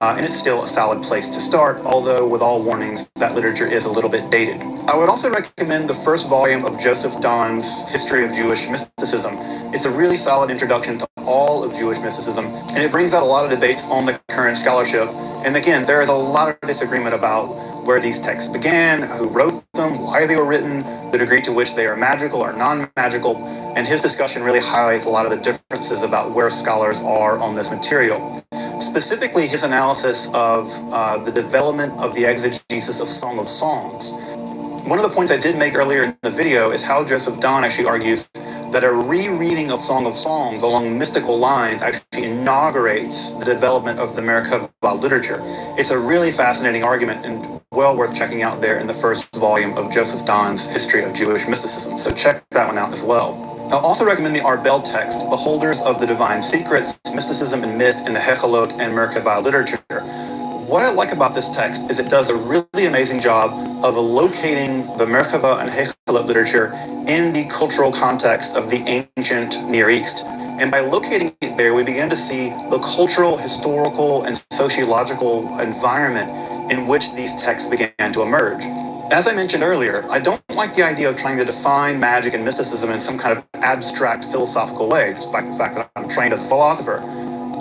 and it's still a solid place to start, although with all warnings, that literature is a little bit dated. I would also recommend the first volume of Joseph Don's History of Jewish Mysticism. It's a really solid introduction to all of Jewish mysticism, and it brings out a lot of debates on the current scholarship. And again, there is a lot of disagreement about where these texts began, who wrote them, why they were written, the degree to which they are magical or non-magical, and his discussion really highlights a lot of the differences about where scholars are on this material. Specifically, his analysis of the development of the exegesis of Song of Songs. One of the points I did make earlier in the video is how Joseph Don actually argues that a rereading of Song of Songs along mystical lines actually inaugurates the development of the Merkabah literature. It's a really fascinating argument and well worth checking out there in the first volume of Joseph Don's History of Jewish Mysticism, so check that one out as well. I'll also recommend the Arbel text, Beholders of the Divine Secrets, Mysticism and Myth in the Hechelot and Merkabah Literature. what I like about this text is it does a really amazing job of locating the Merkabah and Hechelot literature in the cultural context of the ancient Near East. And by locating it there, we begin to see the cultural, historical, and sociological environment in which these texts began to emerge. As I mentioned earlier, I don't like the idea of trying to define magic and mysticism in some kind of abstract philosophical way, despite the fact that I'm trained as a philosopher.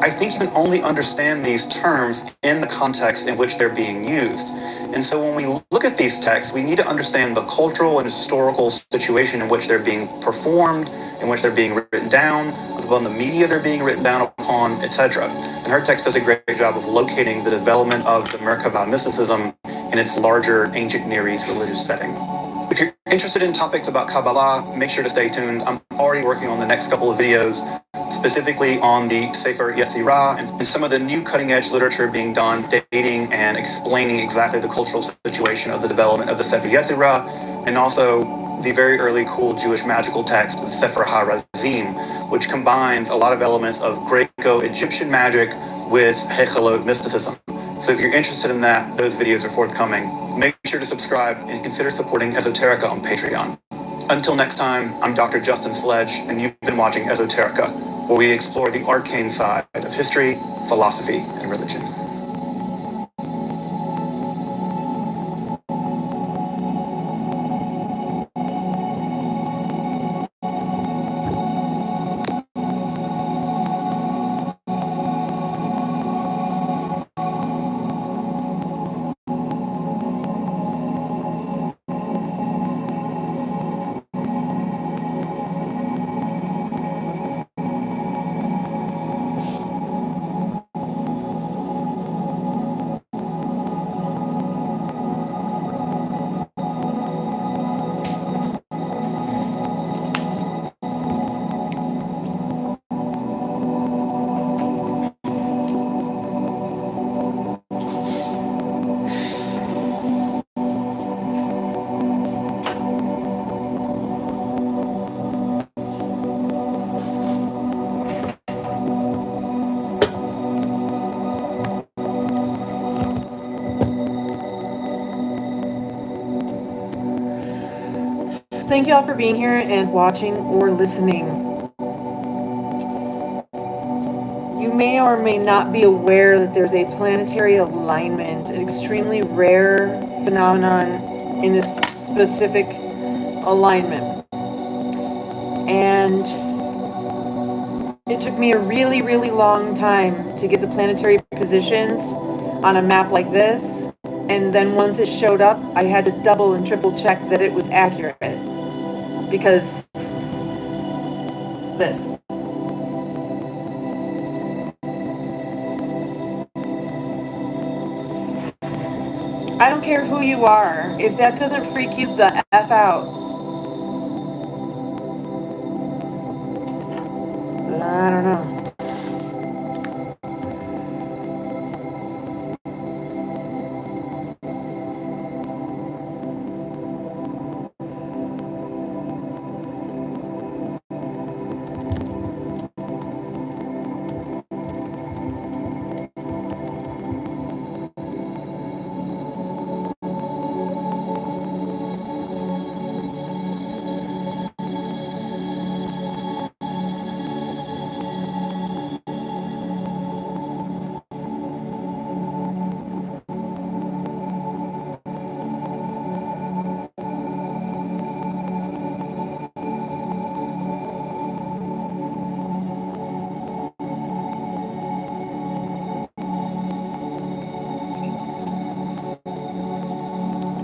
I think you can only understand these terms in the context in which they're being used. And so when we look at these texts, we need to understand the cultural and historical situation in which they're being performed, in which they're being written down, upon the media they're being written down upon, etc. And her text does a great job of locating the development of the Merkabah mysticism in its larger ancient Near East religious setting. If you're interested in topics about Kabbalah, make sure to stay tuned. I'm already working on the next couple of videos, specifically on the Sefer Yetzirah and some of the new cutting-edge literature being done, dating and explaining exactly the cultural situation of the development of the Sefer Yetzirah, and also the very early cool Jewish magical text, the Sefer HaRazim, which combines a lot of elements of Greco-Egyptian magic with Hechelot mysticism. So if you're interested in that, those videos are forthcoming. Make sure to subscribe and consider supporting Esoterica on Patreon. Until next time, I'm Dr. Justin Sledge, and you've been watching Esoterica, where we explore the arcane side of history, philosophy, and religion. Thank you all for being here and watching or listening. You may or may not be aware that there's a planetary alignment, an extremely rare phenomenon in this specific alignment. And it took me a really, really long time to get the planetary positions on a map like this. And then once it showed up, I had to double and triple check that it was accurate. Because this. I don't care who you are. If that doesn't freak you the F out, I don't know.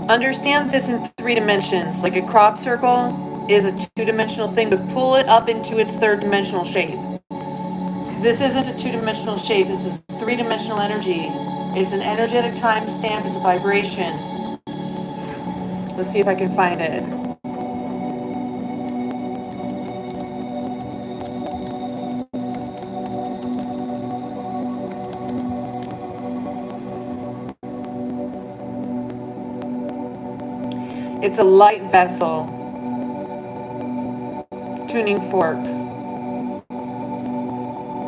Understand this in 3 dimensions. Like a crop circle is a 2-dimensional thing, but pull it up into its 3rd-dimensional shape. This isn't a 2-dimensional shape. This is 3-dimensional energy. It's an energetic timestamp. It's a vibration. Let's see if I can find it. It's a light vessel. Tuning fork.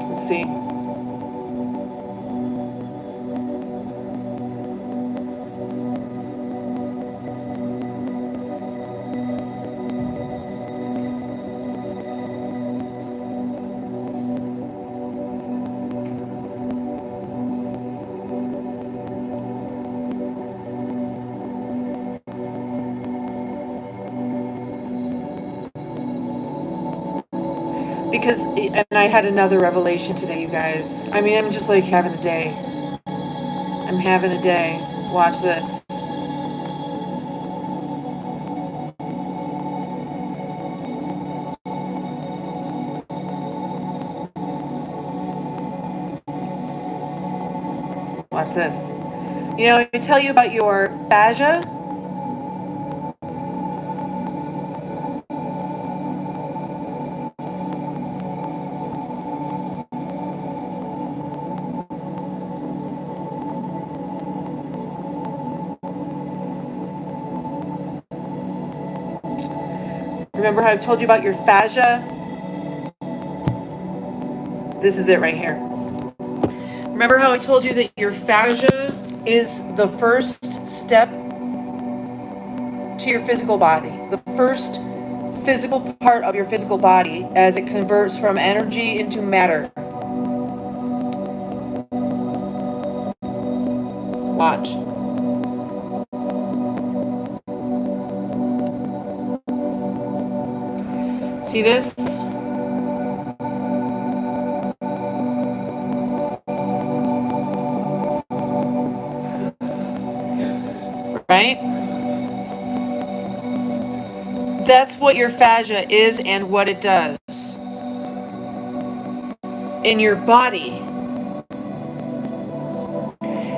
Let's see. Because, and I had another revelation today, you guys. I mean, I'm just like having a day. I'm having a day. Watch this. Watch this. You know, I tell you about your fascia. Remember how I've told you about your fascia? This is it right here. Remember how I told you that your fascia is the first step to your physical body? The first physical part of your physical body as it converts from energy into matter. Watch. See this? Right? That's what your fascia is and what it does. In your body,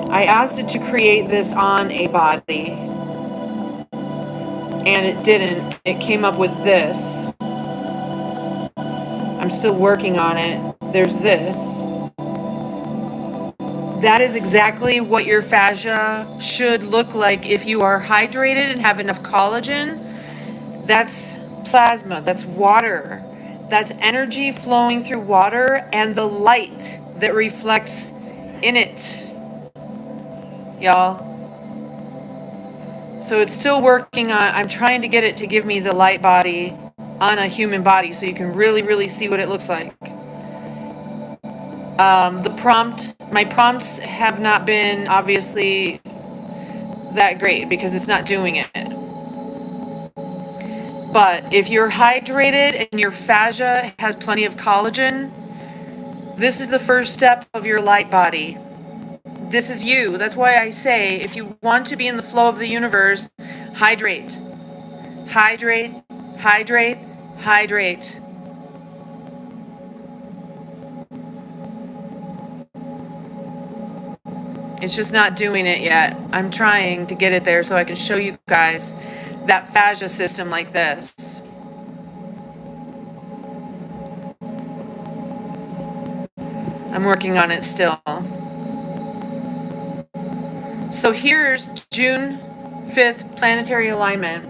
I asked it to create this on a body, and it didn't. It came up with this. I'm still working on it. There's this. That is exactly what your fascia should look like if you are hydrated and have enough collagen. That's plasma, that's water. That's energy flowing through water and the light that reflects in it. Y'all. So it's still working on, I'm trying to get it to give me the light body on a human body so you can really, really see what it looks like. My prompts have not been obviously that great because it's not doing it. But if you're hydrated and your fascia has plenty of collagen, this is the first step of your light body. This is you. That's why I say if you want to be in the flow of the universe, hydrate. Hydrate, hydrate, hydrate. It's just not doing it yet. I'm trying to get it there so I can show you guys that fascia system like this. I'm working on it still. So here's June 5th planetary alignment.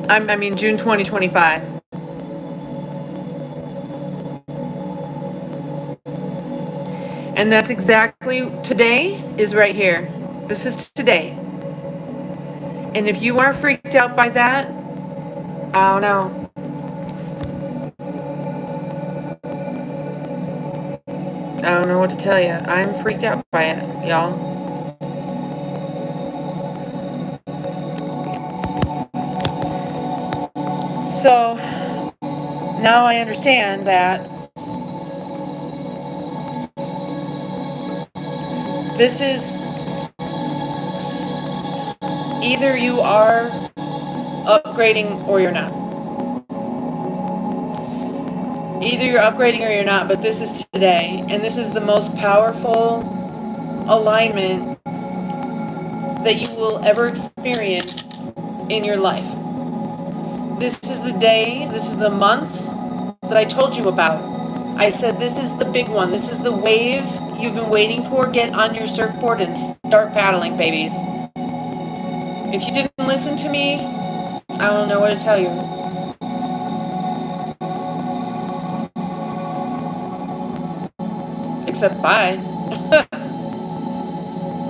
I mean June 2025. And that's exactly, today is right here. This is today. And if you are freaked out by that, I don't know. I don't know what to tell you. I'm freaked out by it, y'all. So now I understand that this is either you are upgrading or you're not. Either you're upgrading or you're not, but this is today. And this is the most powerful alignment that you will ever experience in your life. This is the day, this is the month that I told you about. I said this is the big one. This is the wave you've been waiting for. Get on your surfboard and start paddling, babies. If you didn't listen to me, I don't know what to tell you. Except bye.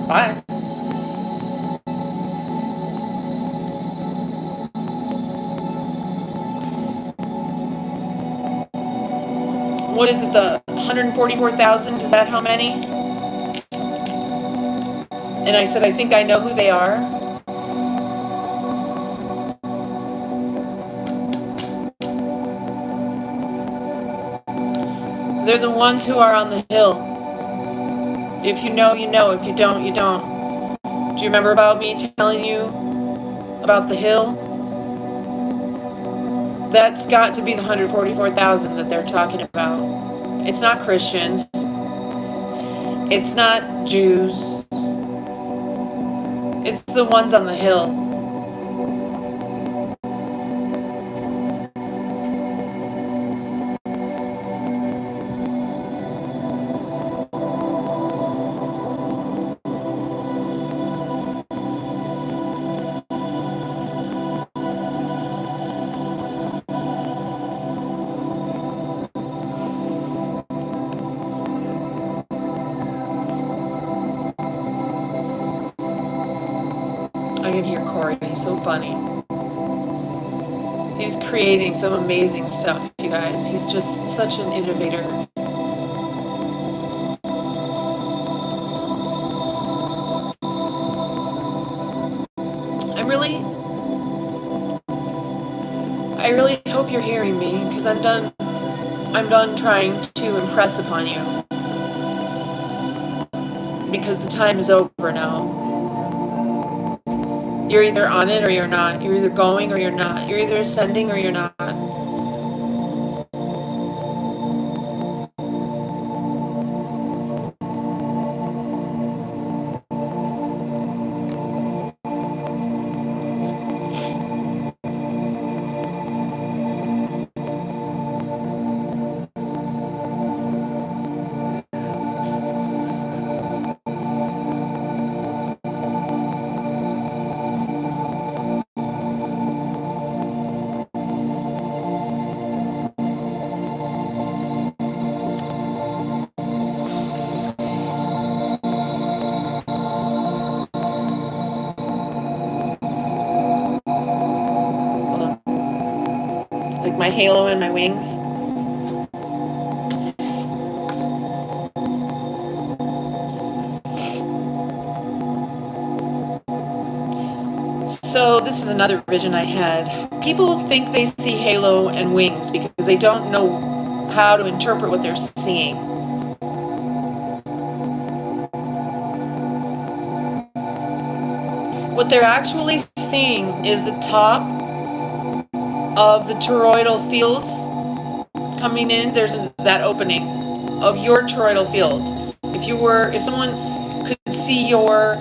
Bye. What is it, the 144,000? Is that how many? And I said, I think I know who they are. They're the ones who are on the hill. If you know, you know. If you don't, you don't. Do you remember about me telling you about the hill? That's got to be the 144,000 that they're talking about. It's not Christians. It's not Jews. It's the ones on the hill. I can hear Corey. He's so funny. He's creating some amazing stuff, you guys. He's just such an innovator. I really hope you're hearing me, because I'm done trying to impress upon you. Because the time is over now. You're either on it or you're not. You're either going or you're not. You're either ascending or you're not. Like my halo and my wings. So this is another vision I had. People think they see halo and wings because they don't know how to interpret what they're seeing. What they're actually seeing is the top of the toroidal fields coming in. There's that opening of your toroidal field. If someone could see your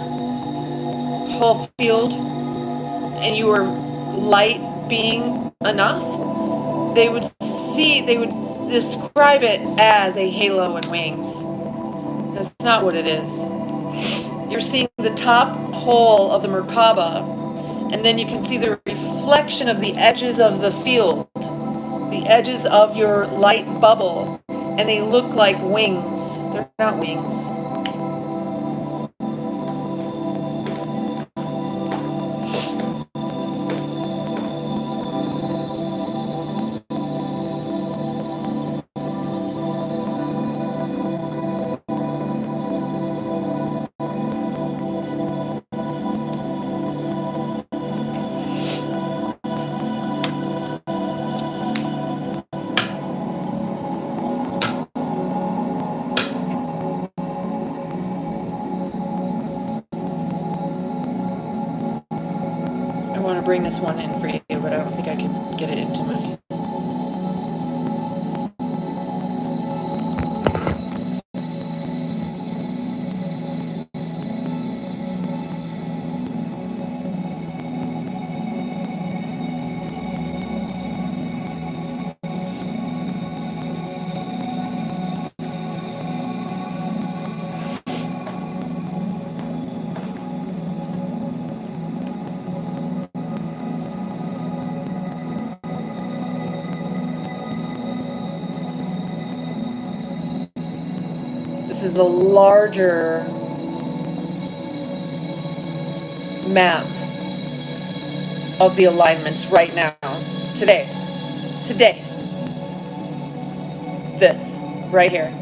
whole field and you were light being enough, they would describe it as a halo and wings. That's not what it is. You're seeing the top hole of the Merkabah, and then you can see the reflection of the edges of the field, the edges of your light bubble, and they look like wings. They're not wings. I want to bring this one in for you, but I don't think I can get it into my... This is the larger map of the alignments right now. Today. This, right here.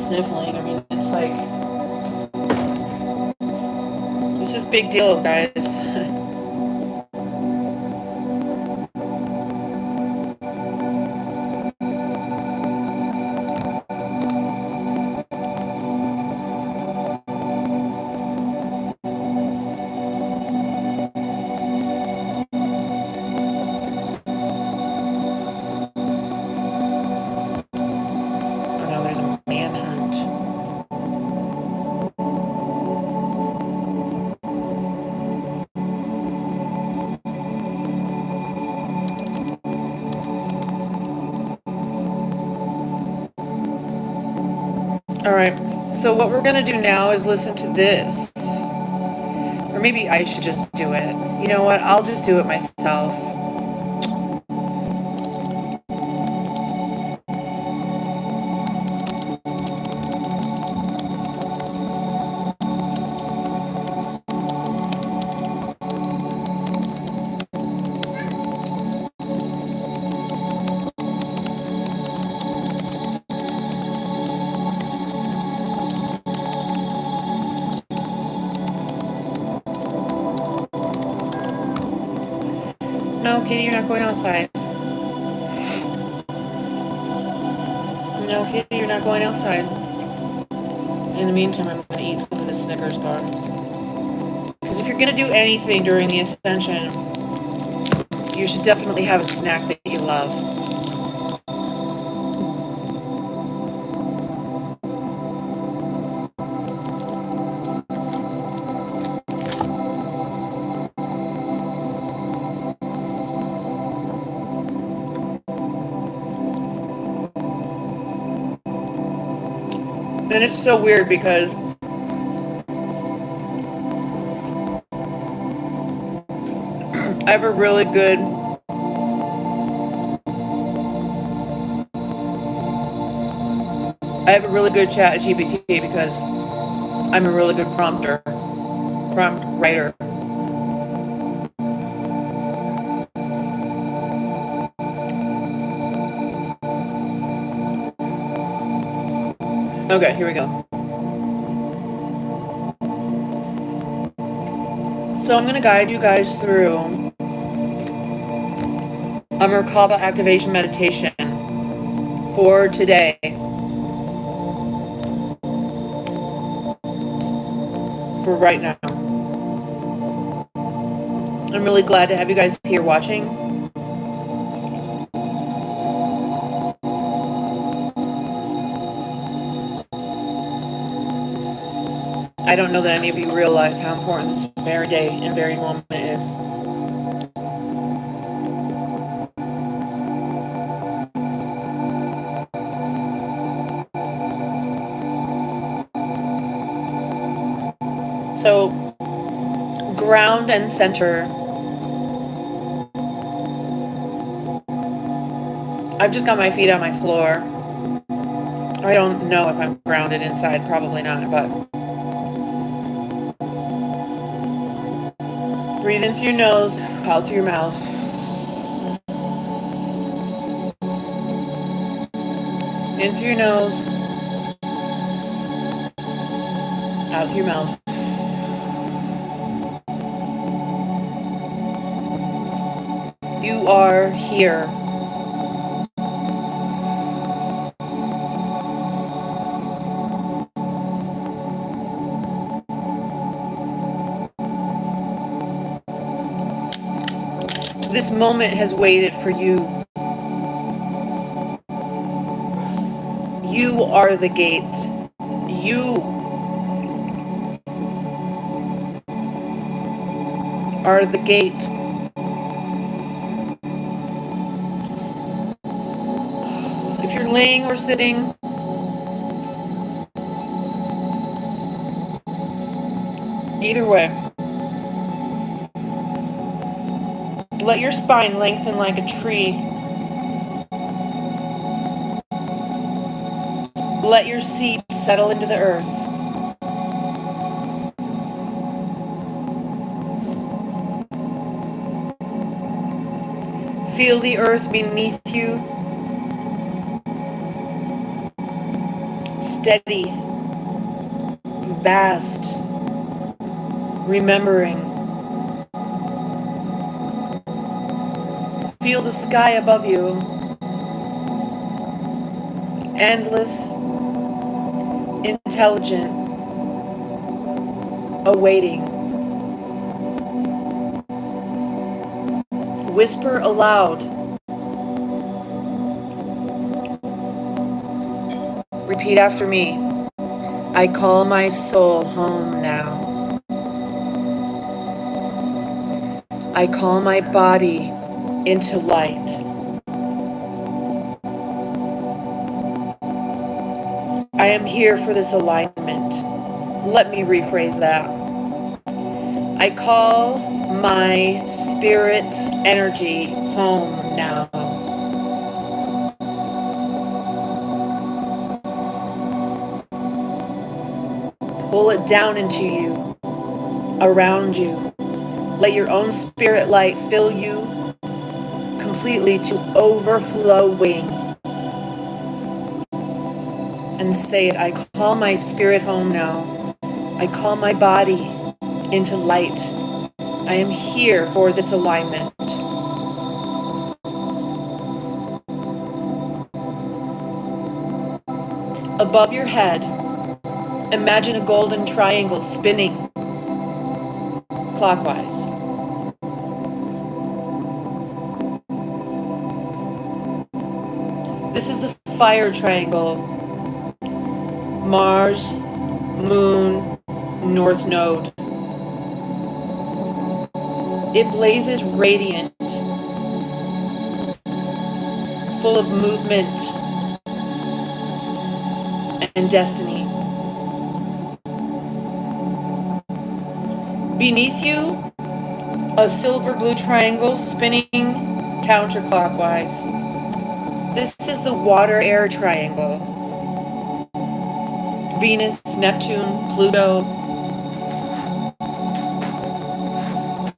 sniffling. I mean, it's like, this is big deal, guys. Oh no, there's a manhunt. Alright, so what we're gonna do now is listen to this. Or maybe I should just do it. You know what? I'll just do it myself. No, Kitty, you're not going outside. No, Kitty, you're not going outside. In the meantime, I'm going to eat some of this Snickers bar. Because if you're going to do anything during the Ascension, you should definitely have a snack that you love. And it's so weird because I have a really good chat GPT because I'm a really good prompt writer. Okay, here we go. So I'm going to guide you guys through a Merkabah activation meditation for today. For right now. I'm really glad to have you guys here watching. I don't know that any of you realize how important this very day and very moment is. So, ground and center. I've just got my feet on my floor. I don't know if I'm grounded inside, probably not, but breathe in through your nose, out through your mouth. In through your nose, out through your mouth. You are here. This moment has waited for you. You are the gate. You are the gate. If you're laying or sitting, either way, let your spine lengthen like a tree. Let your seat settle into the earth. Feel the earth beneath you. steady, vast, remembering. Feel the sky above you, endless, intelligent, awaiting. Whisper aloud. Repeat after me. I call my soul home now. I call my body into light. I am here for this alignment. Let me rephrase that. I call my spirit's energy home now. Pull it down into you, around you. Let your own spirit light fill you completely to overflowing. And say it, I call my spirit home now. I call my body into light. I am here for this alignment. Above your head, imagine a golden triangle spinning clockwise. This is the fire triangle. Mars, Moon, North Node. It blazes radiant, full of movement and destiny. Beneath you, a silver blue triangle spinning counterclockwise. This is the water-air triangle. Venus, Neptune, Pluto.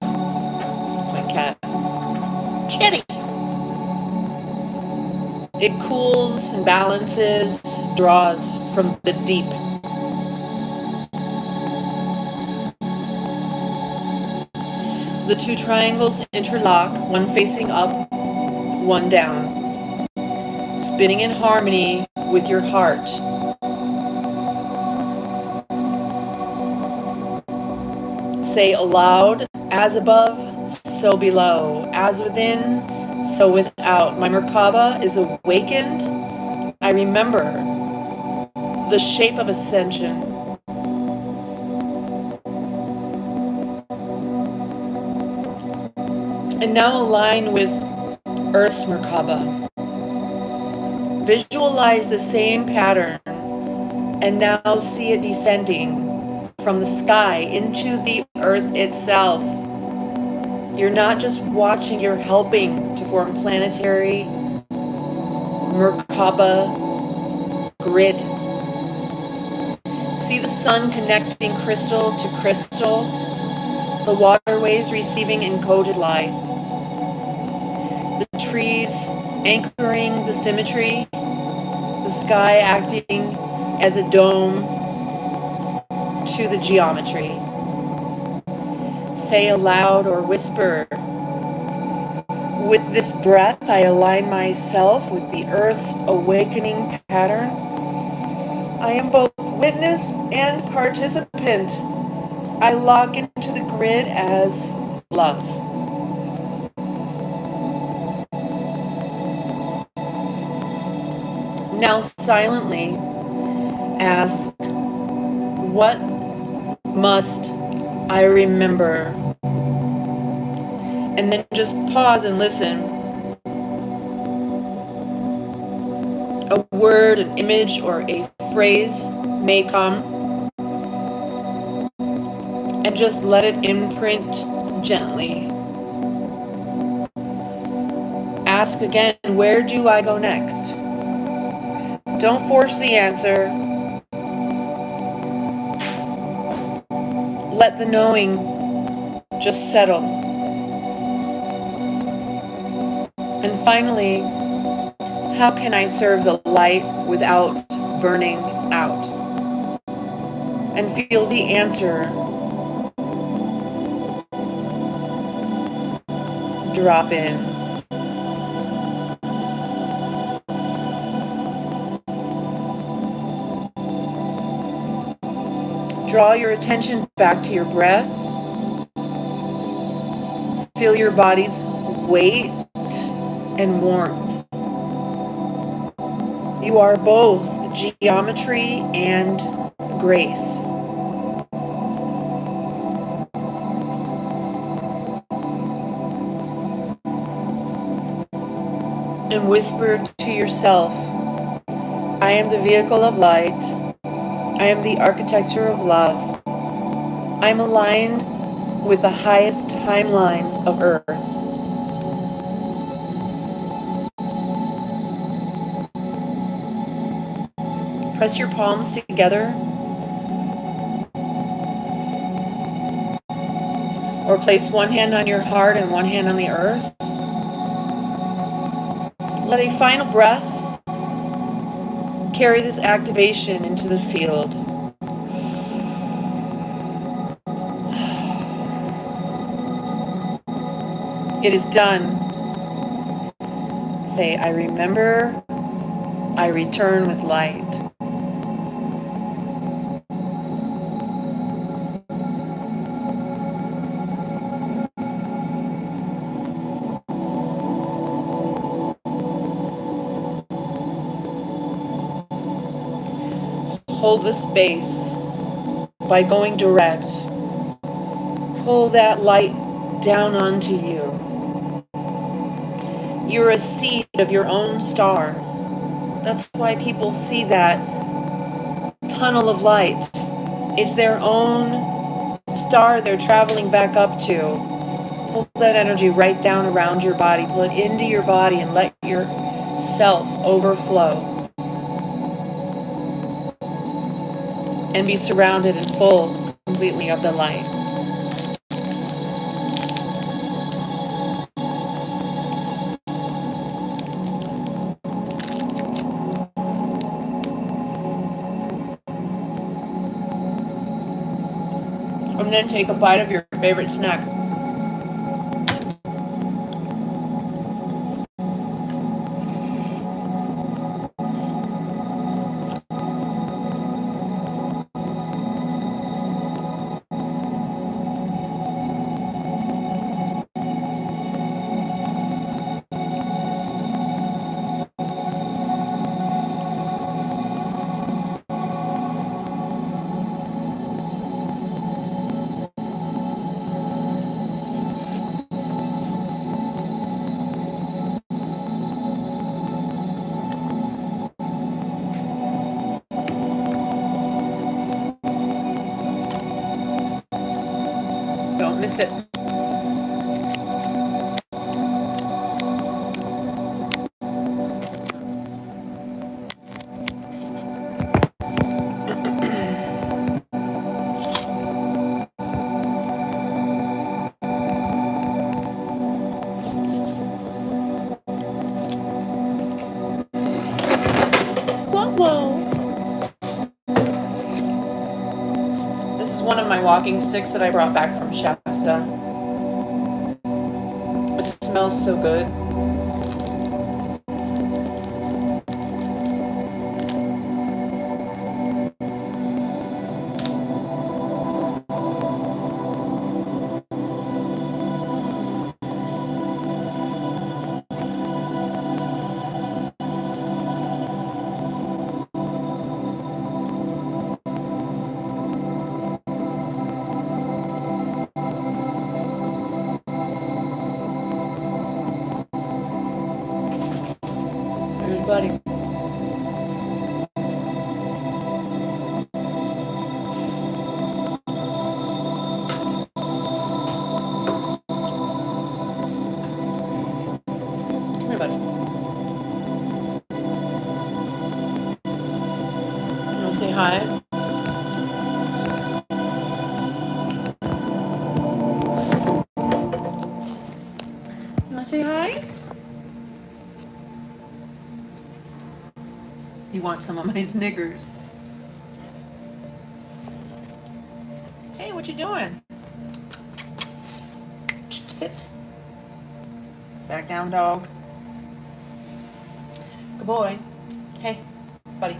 That's my cat. Kitty! It cools and balances, draws from the deep. The two triangles interlock, one facing up, one down, spinning in harmony with your heart. Say aloud, as above, so below, as within, so without. My Merkabah is awakened. I remember the shape of ascension. And now align with Earth's Merkabah. Visualize the same pattern and now see it descending from the sky into the earth itself. You're not just watching, you're helping to form planetary Merkabah grid. See the sun connecting crystal to crystal, the waterways receiving encoded light, the trees anchoring the symmetry, the sky acting as a dome to the geometry. Say aloud or whisper, with this breath I align myself with the earth's awakening pattern. I am both witness and participant. I log into the grid as love. Now silently ask, what must I remember? And then just pause and listen. A word, an image, or a phrase may come, and just let it imprint gently. Ask again, where do I go next? Don't force the answer. Let the knowing just settle. And finally, how can I serve the light without burning out. And feel the answer drop in. Draw your attention back to your breath. Feel your body's weight and warmth. You are both geometry and grace. And whisper to yourself, I am the vehicle of light. I am the architecture of love. I am aligned with the highest timelines of Earth. Press your palms together, or place one hand on your heart and one hand on the earth. Let a final breath carry this activation into the field. It is done. Say, I remember, I return with light. Hold the space by going direct. Pull that light down onto you. You're a seed of your own star. That's why people see that tunnel of light. It's their own star they're traveling back up to. Pull that energy right down around your body. Pull it into your body and let yourself overflow. And be surrounded and full completely of the light. And then take a bite of your favorite snack. Don't miss it. Whoa. This is one of my walking sticks that I brought back from Shasta. It smells so good. Buddy. Come here, buddy. You want to say hi? You want to say hi? You want some of my Snickers. what you doing? Sit. Back down, dog. Good boy. Hey, buddy.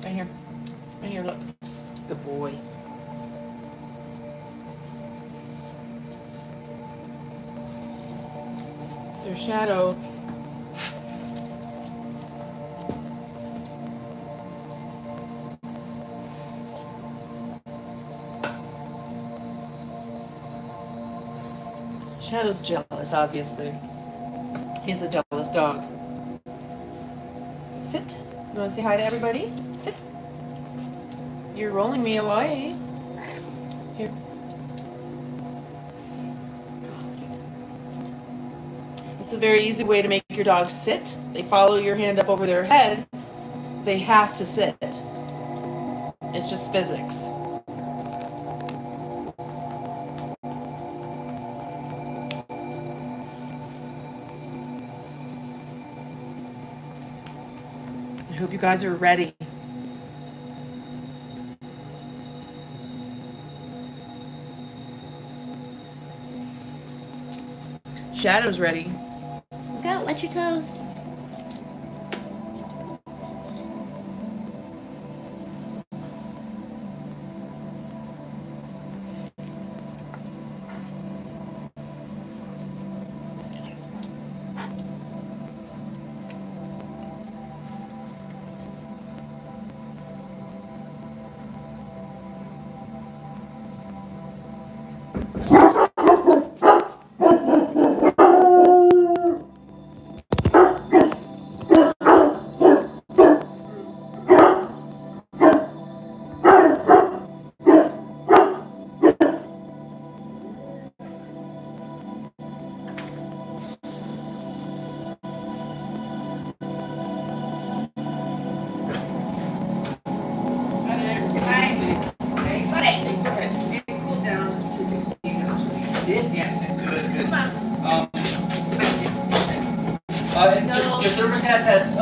Right here. Right here, look. Good boy. There's Shadow. Shadow's jealous, obviously. He's a jealous dog. Sit. You want to say hi to everybody? Sit. You're rolling me away. Here. It's a very easy way to make your dog sit. They follow your hand up over their head. They have to sit. It's just physics. I hope you guys are ready. Shadow's ready. Go, watch your toes. Your thermostat says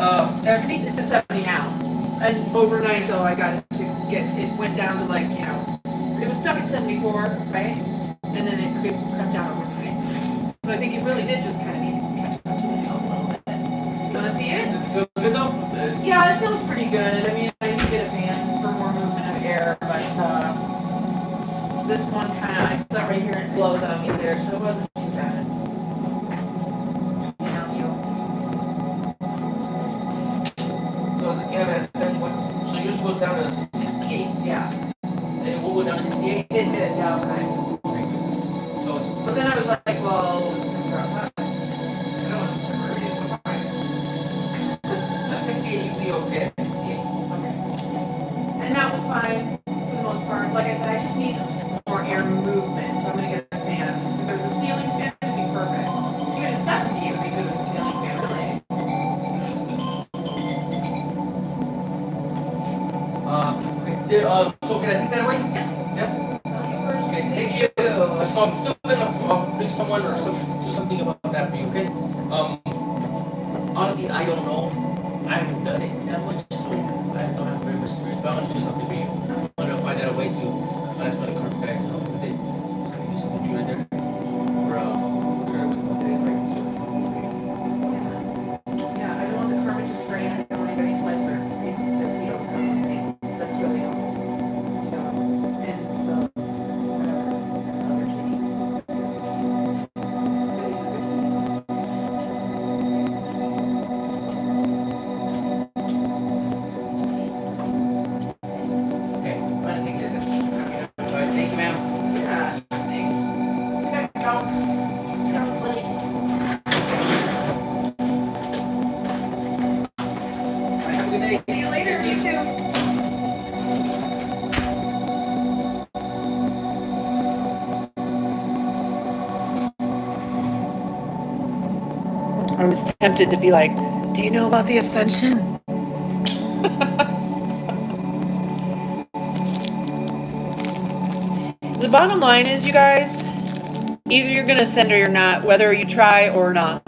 70? It's a 70 now. And overnight, though, I got it to get, it went down to like, you know, it was stuck at 74, right? And then it could cut down overnight. So I think it really did just kind of need to catch up to itself a little bit. You want to see it? Does it feel good though? Yeah, it feels pretty good. I mean, I need to get a fan for more movement of air, but this one kind of, I sat right here and it blows out me there, so it wasn't too bad. You have it at 71. So yours goes down to 68. Yeah. Then it will go down to 68. It did, yeah, okay. So it's, But then I was like, well, it's outside. I don't know, it is the finest. at 68 you'll be okay. At 68. Okay. And that was fine for the most part. Like I said, I just need more air movement, so I'm gonna get a fan. If there's a ceiling fan, it'd be perfect. Even at 70, it would be good with a ceiling fan, really. So can I take that away? Yeah. Yeah. Okay, thank you. So I'm still gonna bring someone or do something about that for you, okay? Honestly, I don't know. I haven't done it that much, so I don't have very much experience, but I'll just do something for you. I'm gonna find out a way to, that's one of the carpet guys to help with it. So I can do something right there. Or, Yeah, I don't want the carpet to sprain. I don't want anybody to slice their feet on things. That's really obvious. You know, and so, another kitty. okay, I'm gonna take this then. Alright, thank you, ma'am. Yeah, thanks. You got jumps. Jump plate. Have a good day. See you later, you too. I was tempted to be like, do you know about the Ascension? The bottom line is, you guys, either you're going to ascend or you're not, whether you try or not.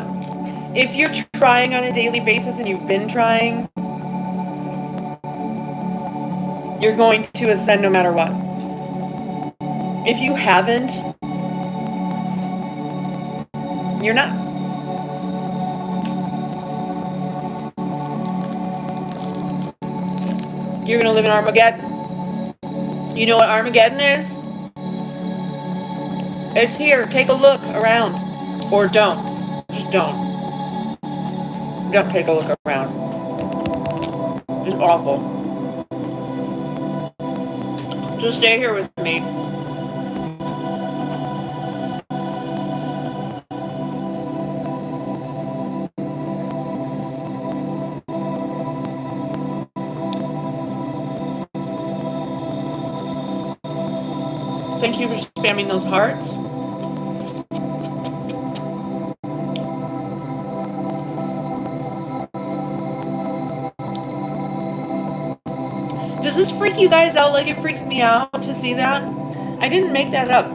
If you're trying on a daily basis and you've been trying, you're going to ascend no matter what. If you haven't, you're not. You're gonna live in Armageddon. You know what Armageddon is? It's here. Take a look around. Or don't. Just don't. Don't take a look around. It's awful. Just stay here with me. Thank you for spamming those hearts. Does this freak you guys out like it freaks me out to see that? I didn't make that up.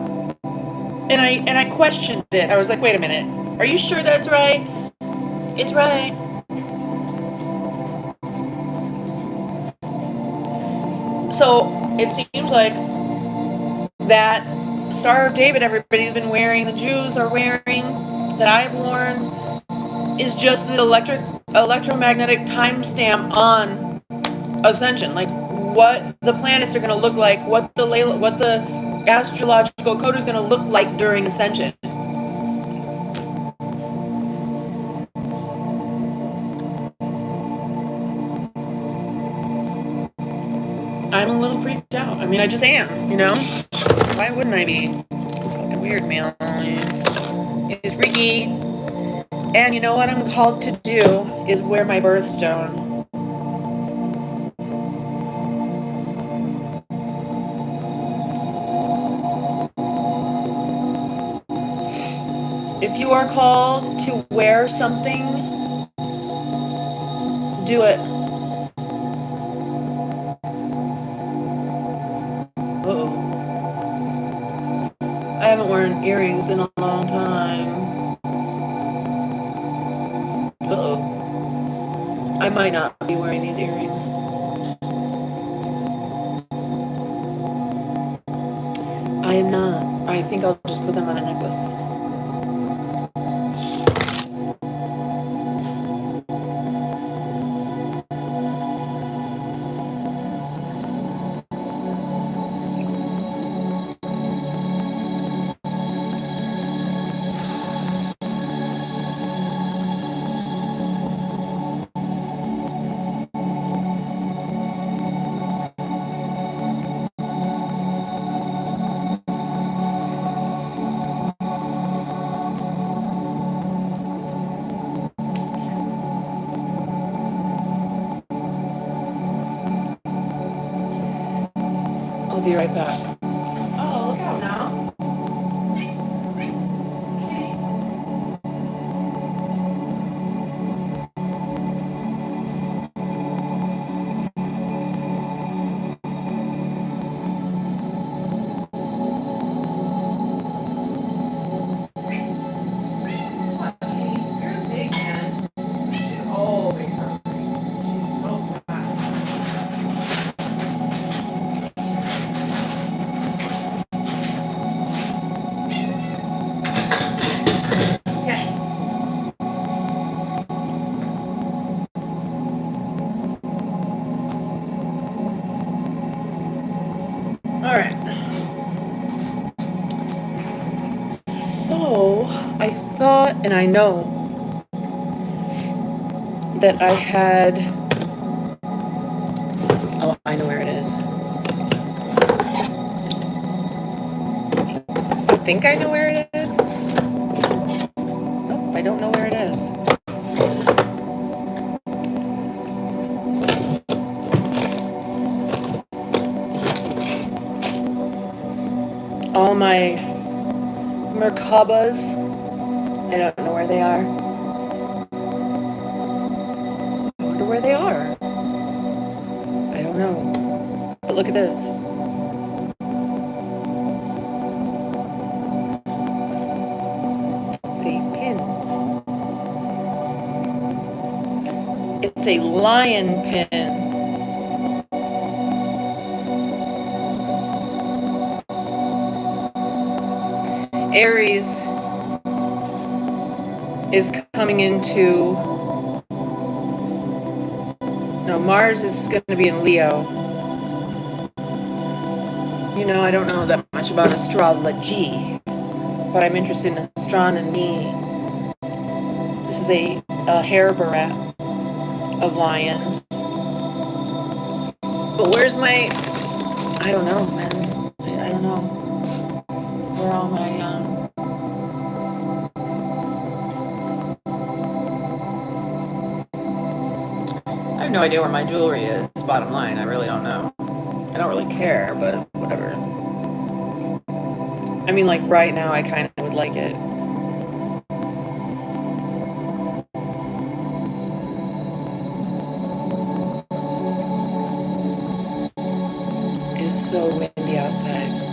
And I questioned it. I was like, wait a minute. Are you sure that's right? It's right. So it seems like that Star of David everybody's been wearing, the Jews are wearing, that I've worn, is just the electromagnetic timestamp on Ascension. Like what the planets are going to look like, what the astrological code is going to look like during Ascension. I'm a little freaked out. I mean, I just am, you know? Why wouldn't I be? It's fucking weird, man. It's freaky. And you know what I'm called to do is wear my birthstone. If you are called to wear something, do it. Uh-oh. I haven't worn earrings in a long time. Uh-oh. I might not be wearing these earrings. I am not. I think I'll just put them on a necklace. I'll be right back. Oh, look out now. You're a big man. She's always hungry. She's so fat. Alright. So, I thought, and I know, that I had... Oh, I know where it is. I think I know where it is. Nope, I don't know where it is. All my Merkabahs, I don't know where they are. I wonder where they are. I don't know. But look at this. It's a pin. It's a lion pin. Aries is coming into, no, Mars is going to be in Leo. You know, I don't know that much about astrology, but I'm interested in astronomy. This is a hairbreadth of lions. But where's my, I don't know, man. I don't know. Where are all my, I have no idea where my jewelry is, bottom line. I really don't know. I don't really care, but whatever. I mean, like, right now, I kind of would like it. It is so windy outside.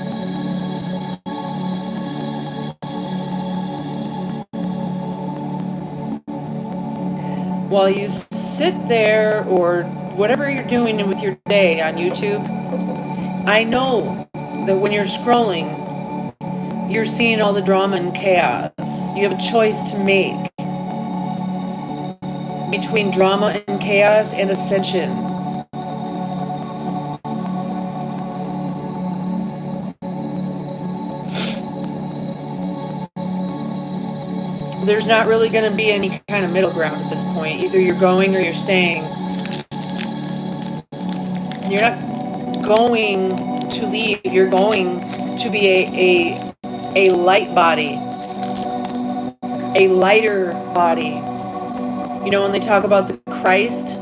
While you sit there or whatever you're doing with your day on YouTube, I know that when you're scrolling, you're seeing all the drama and chaos. You have a choice to make between drama and chaos and ascension. There's not really going to be any kind of middle ground at this point. Either you're going or you're staying. You're not going to leave. You're going to be a light body, a lighter body. You know, when they talk about the Christ,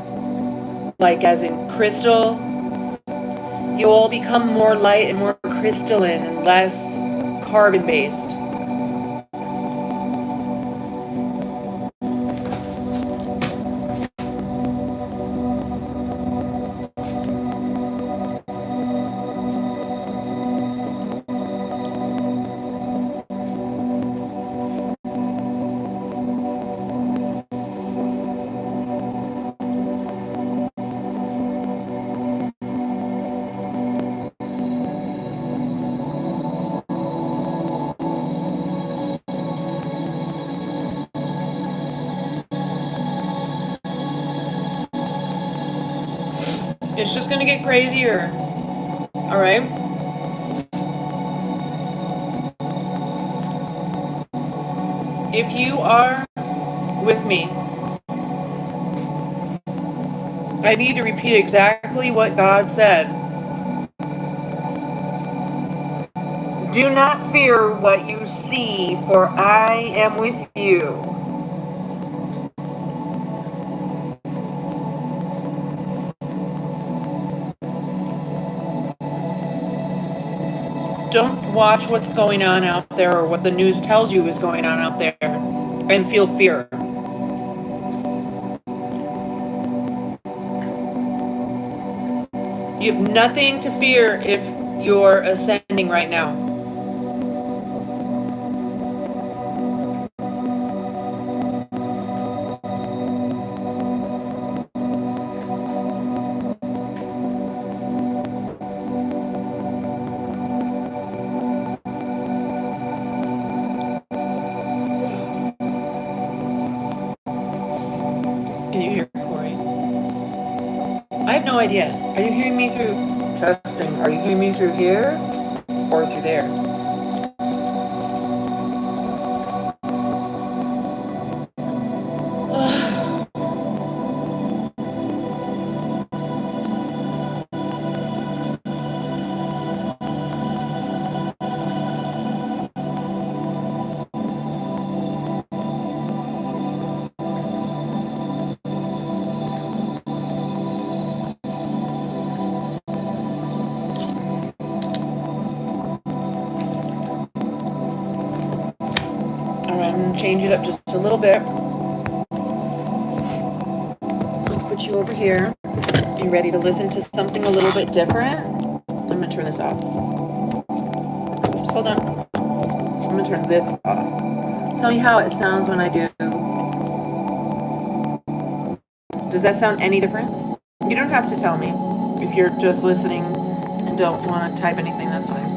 like as in crystal, you all become more light and more crystalline and less carbon-based. It's just gonna get crazier. All right. If you are with me, I need to repeat exactly what God said. Do not fear what you see, for I am with you. Don't watch what's going on out there or what the news tells you is going on out there and feel fear. You have nothing to fear if you're ascending right now. Can you hear Corey? I have no idea. Are you hearing me through testing? Are you hearing me through here or through there? I'm going to change it up just a little bit. Let's put you over here. You ready to listen to something a little bit different? I'm going to turn this off. Oops, hold on. I'm going to turn this off. Tell me how it sounds when I do. Does that sound any different? You don't have to tell me. If you're just listening and don't want to type anything, that's fine.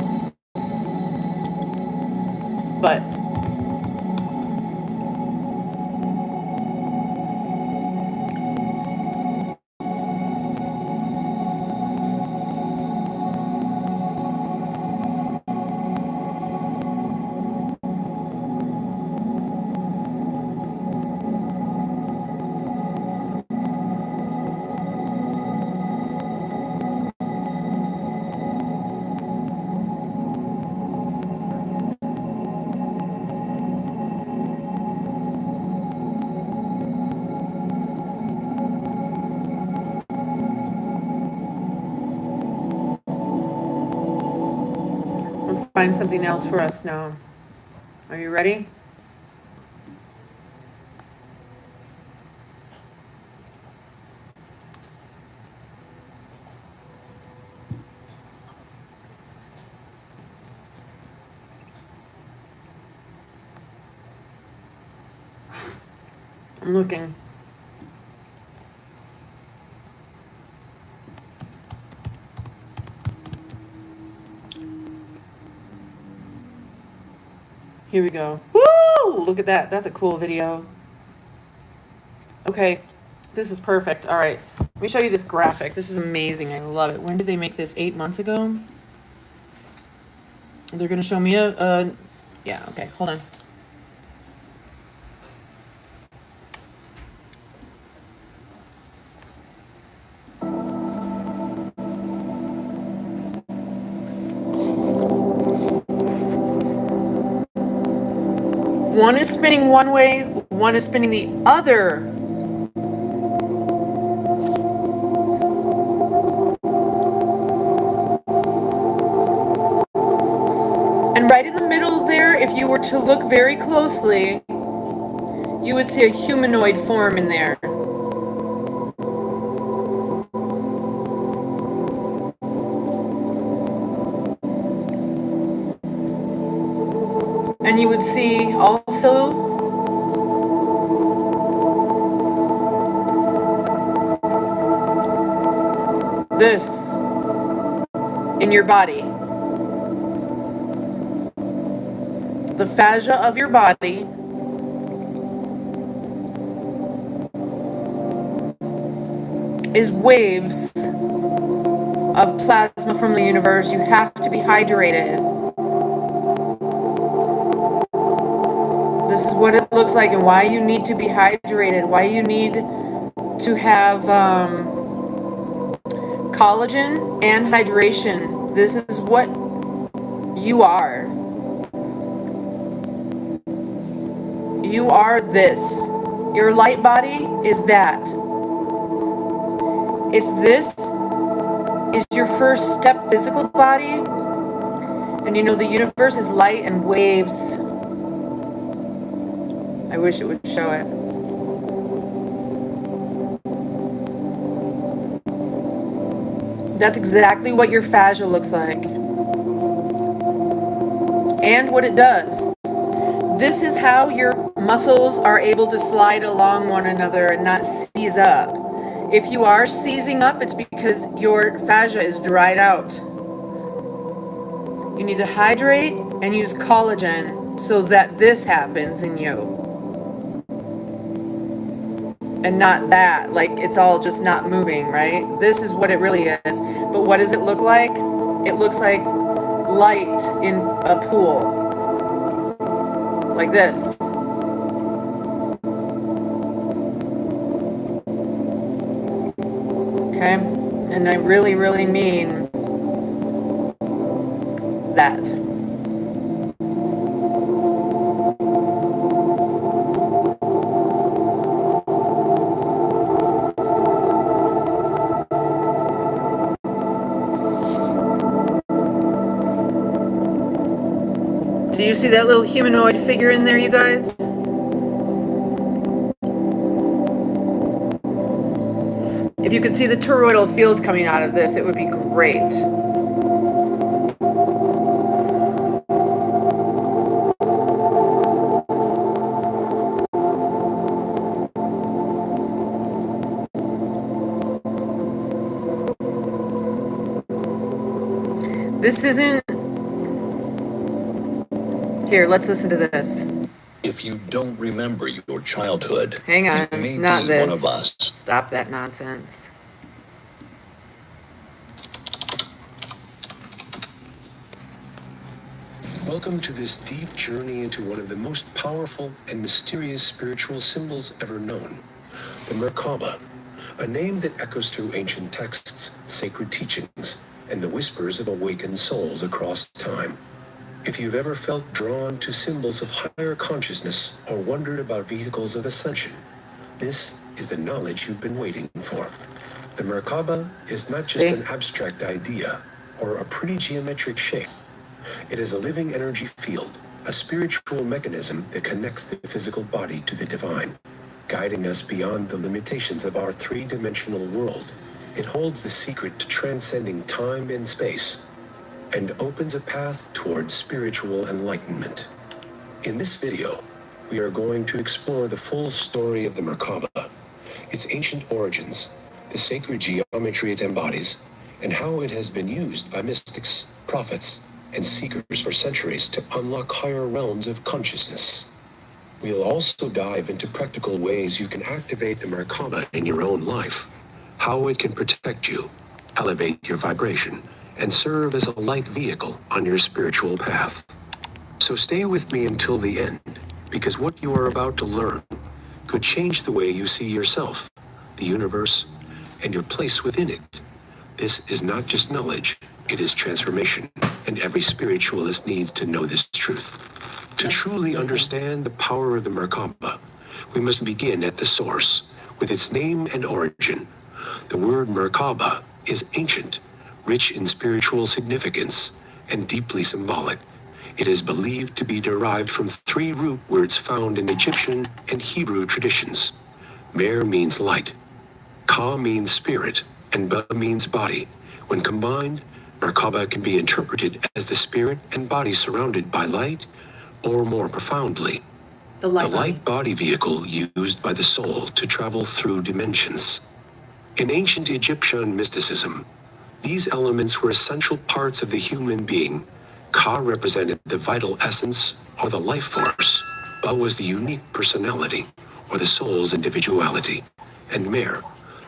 but we'll find something else for us now. Are you ready? I'm looking. Here we go. Woo! Look at that. That's a cool video. Okay, this is perfect. All right, let me show you this graphic. This is amazing. I love it. When did they make this? 8 months ago? They're going to show me yeah, okay, hold on. One is spinning one way, one is spinning the other. And right in the middle there, if you were to look very closely, you would see a humanoid form in there. And you would see also this in your body. The fascia of your body is waves of plasma from the universe. You have to be hydrated. This is what it looks like and why you need to be hydrated, why you need to have collagen and hydration. This is what you are. You are this. Your light body is that. It's this is your first step physical body. And you know the universe is light and waves. I wish it would show it. That's exactly what your fascia looks like. And what it does. This is how your muscles are able to slide along one another and not seize up. If you are seizing up, it's because your fascia is dried out. You need to hydrate and use collagen so that this happens in you. And not that, like it's all just not moving, right? This is what it really is. But what does it look like? It looks like light in a pool. Like this. Okay? And I really, really mean that. Do you see that little humanoid figure in there, you guys? If you could see the toroidal field coming out of this, it would be great. This isn't... Here, let's listen to this. If you don't remember your childhood, Hang on, you may not be this. one of us. Stop that nonsense. Welcome to this deep journey into one of the most powerful and mysterious spiritual symbols ever known, the Merkabah, a name that echoes through ancient texts, sacred teachings, and the whispers of awakened souls across time. If you've ever felt drawn to symbols of higher consciousness or wondered about vehicles of ascension, this is the knowledge you've been waiting for. The Merkabah is not just an abstract idea or a pretty geometric shape. It is a living energy field, a spiritual mechanism that connects the physical body to the divine, guiding us beyond the limitations of our three-dimensional world. It holds the secret to transcending time and space, and opens a path towards spiritual enlightenment. In this video, we are going to explore the full story of the Merkabah, its ancient origins, the sacred geometry it embodies, and how it has been used by mystics, prophets, and seekers for centuries to unlock higher realms of consciousness. We'll also dive into practical ways you can activate the Merkabah in your own life, how it can protect you, elevate your vibration, and serve as a light vehicle on your spiritual path. So stay with me until the end, because what you are about to learn could change the way you see yourself, the universe, and your place within it. This is not just knowledge, it is transformation, and every spiritualist needs to know this truth. To truly understand the power of the Merkabah, we must begin at the source, with its name and origin. The word Merkabah is ancient, rich in spiritual significance, and deeply symbolic. It is believed to be derived from three root words found in Egyptian and Hebrew traditions. Mer means light, Ka means spirit, and Ba means body. When combined, Merkabah can be interpreted as the spirit and body surrounded by light, or more profoundly, the light body vehicle used by the soul to travel through dimensions. In ancient Egyptian mysticism, these elements were essential parts of the human being. Ka represented the vital essence, or the life force. Ba was the unique personality, or the soul's individuality. And Mer,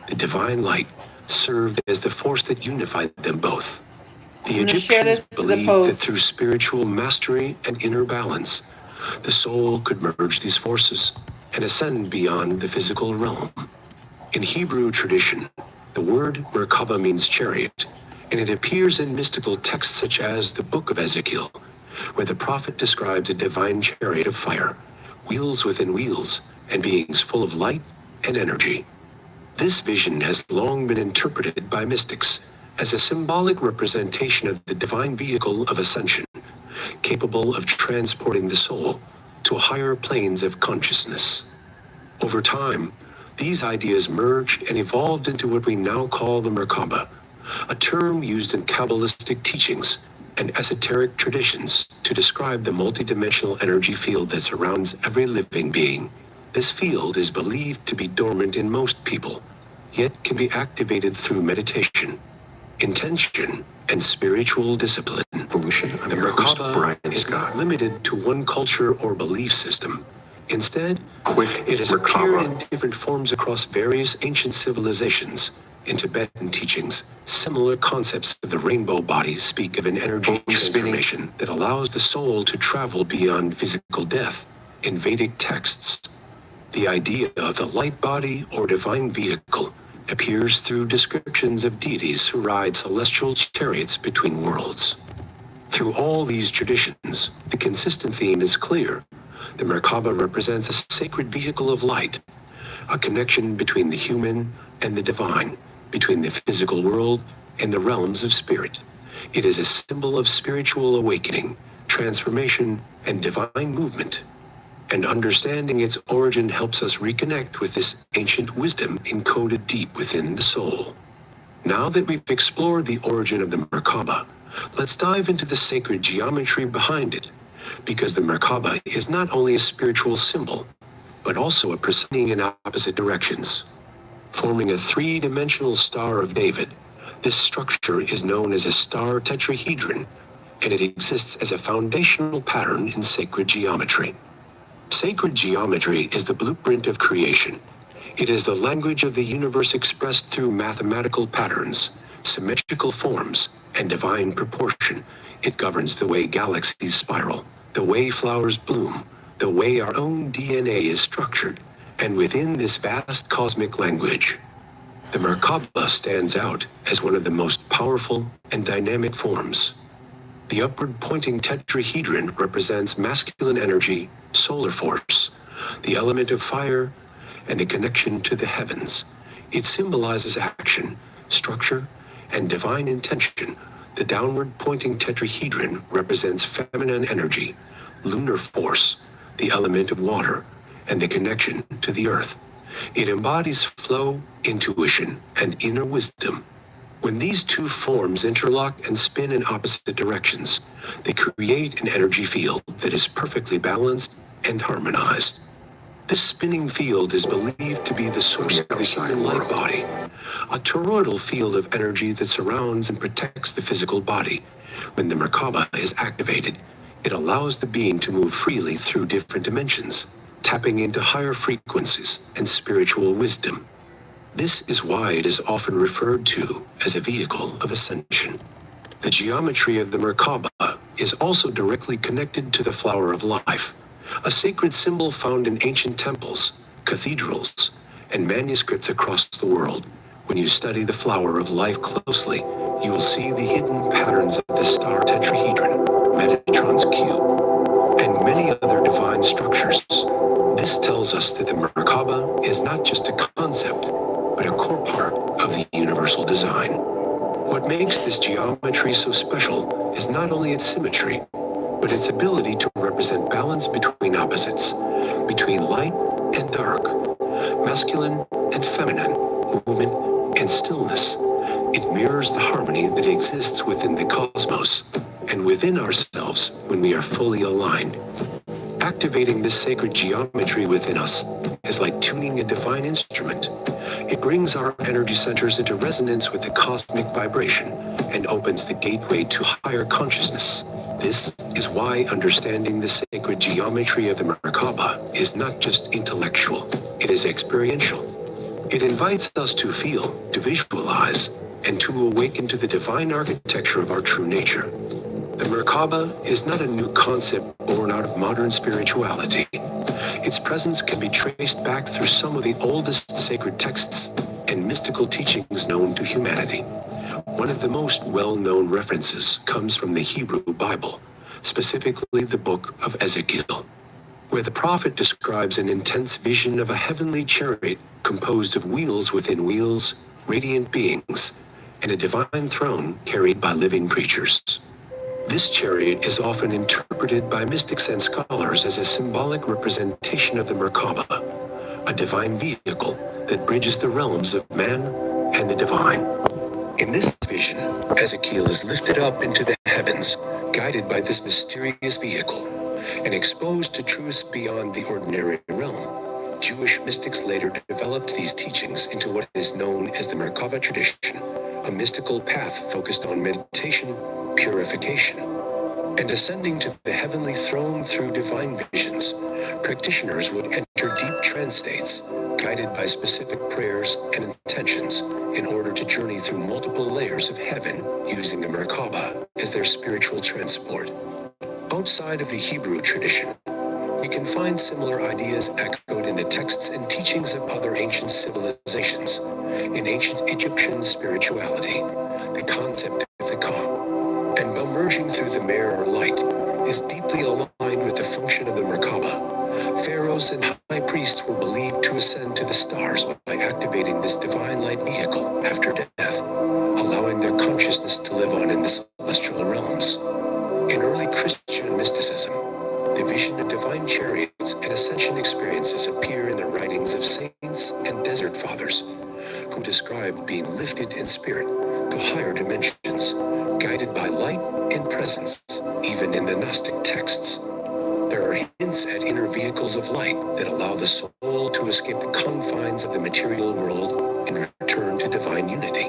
the divine light, served as the force that unified them both. The Egyptians believed that through spiritual mastery and inner balance, the soul could merge these forces and ascend beyond the physical realm. In Hebrew tradition, the word Merkabah means chariot, and it appears in mystical texts such as the Book of Ezekiel, where the prophet describes a divine chariot of fire, wheels within wheels, and beings full of light and energy. This vision has long been interpreted by mystics as a symbolic representation of the divine vehicle of ascension, capable of transporting the soul to higher planes of consciousness. Over time, these ideas merged and evolved into what we now call the Merkabah, a term used in Kabbalistic teachings and esoteric traditions to describe the multidimensional energy field that surrounds every living being. This field is believed to be dormant in most people, yet can be activated through meditation, intention, and spiritual discipline. The Merkabah is not limited to one culture or belief system. Instead, it has appeared in different forms across various ancient civilizations. In Tibetan teachings, similar concepts of the rainbow body speak of an energy transformation that allows the soul to travel beyond physical death. In Vedic texts, the idea of the light body or divine vehicle appears through descriptions of deities who ride celestial chariots between worlds. Through all these traditions, the consistent theme is clear. The Merkabah represents a sacred vehicle of light, a connection between the human and the divine, between the physical world and the realms of spirit. It is a symbol of spiritual awakening, transformation, and divine movement. And understanding its origin helps us reconnect with this ancient wisdom encoded deep within the soul. Now that we've explored the origin of the Merkabah, let's dive into the sacred geometry behind it, because the Merkabah is not only a spiritual symbol, but also a proceeding in opposite directions. Forming a three-dimensional Star of David, this structure is known as a star tetrahedron, and it exists as a foundational pattern in sacred geometry. Sacred geometry is the blueprint of creation. It is the language of the universe expressed through mathematical patterns, symmetrical forms, and divine proportion. It governs the way galaxies spiral, the way flowers bloom, the way our own DNA is structured, and within this vast cosmic language, the Merkabah stands out as one of the most powerful and dynamic forms. The upward-pointing tetrahedron represents masculine energy, solar force, the element of fire, and the connection to the heavens. It symbolizes action, structure, and divine intention. The downward-pointing tetrahedron represents feminine energy, lunar force, the element of water, and the connection to the earth. It embodies flow, intuition, and inner wisdom. When these two forms interlock and spin in opposite directions, they create an energy field that is perfectly balanced and harmonized. This spinning field is believed to be the source of the human life body, a toroidal field of energy that surrounds and protects the physical body. When the Merkabah is activated, it allows the being to move freely through different dimensions, tapping into higher frequencies and spiritual wisdom. This is why it is often referred to as a vehicle of ascension. The geometry of the Merkabah is also directly connected to the flower of life, a sacred symbol found in ancient temples, cathedrals, and manuscripts across the world. When you study the flower of life closely, you will see the hidden patterns of the star tetrahedron, Metatron's cube, and many other divine structures. This tells us that the Merkabah is not just a concept, but a core part of the universal design. What makes this geometry so special is not only its symmetry, but its ability to represent balance between opposites, between light and dark, masculine and feminine, movement and stillness. It mirrors the harmony that exists within the cosmos and within ourselves when we are fully aligned. Activating this sacred geometry within us is like tuning a divine instrument. It brings our energy centers into resonance with the cosmic vibration and opens the gateway to higher consciousness. This is why understanding the sacred geometry of the Merkabah is not just intellectual, it is experiential. It invites us to feel, to visualize, and to awaken to the divine architecture of our true nature. The Merkabah is not a new concept born out of modern spirituality. Its presence can be traced back through some of the oldest sacred texts and mystical teachings known to humanity. One of the most well-known references comes from the Hebrew Bible, specifically the book of Ezekiel, where the prophet describes an intense vision of a heavenly chariot composed of wheels within wheels, radiant beings, and a divine throne carried by living creatures. This chariot is often interpreted by mystics and scholars as a symbolic representation of the Merkabah, a divine vehicle that bridges the realms of man and the divine. In this vision, Ezekiel is lifted up into the heavens, guided by this mysterious vehicle, and exposed to truths beyond the ordinary realm. Jewish mystics later developed these teachings into what is known as the Merkabah tradition, a mystical path focused on meditation, purification, and ascending to the heavenly throne through divine visions. Practitioners would enter deep trance states, guided by specific prayers and intentions, in order to journey through multiple layers of heaven, using the Merkabah as their spiritual transport. Outside of the Hebrew tradition, we can find similar ideas echoed in the texts and teachings of other ancient civilizations. In ancient Egyptian spirituality, the concept of the Ka, and emerging through the mirror or light, is deeply aligned with the function of the Merkabah. Pharaohs and high priests were believed to ascend to the stars by activating this divine light vehicle after death, allowing their consciousness to live on in the celestial realms. In early Christian mysticism, the vision of divine chariots and ascension experiences appear in the writings of saints and desert fathers, who describe being lifted in spirit to higher dimensions, guided by light and presence. Even in the Gnostic texts, there are hints at inner vehicles of light that allow the soul to escape the confines of the material world and return to divine unity.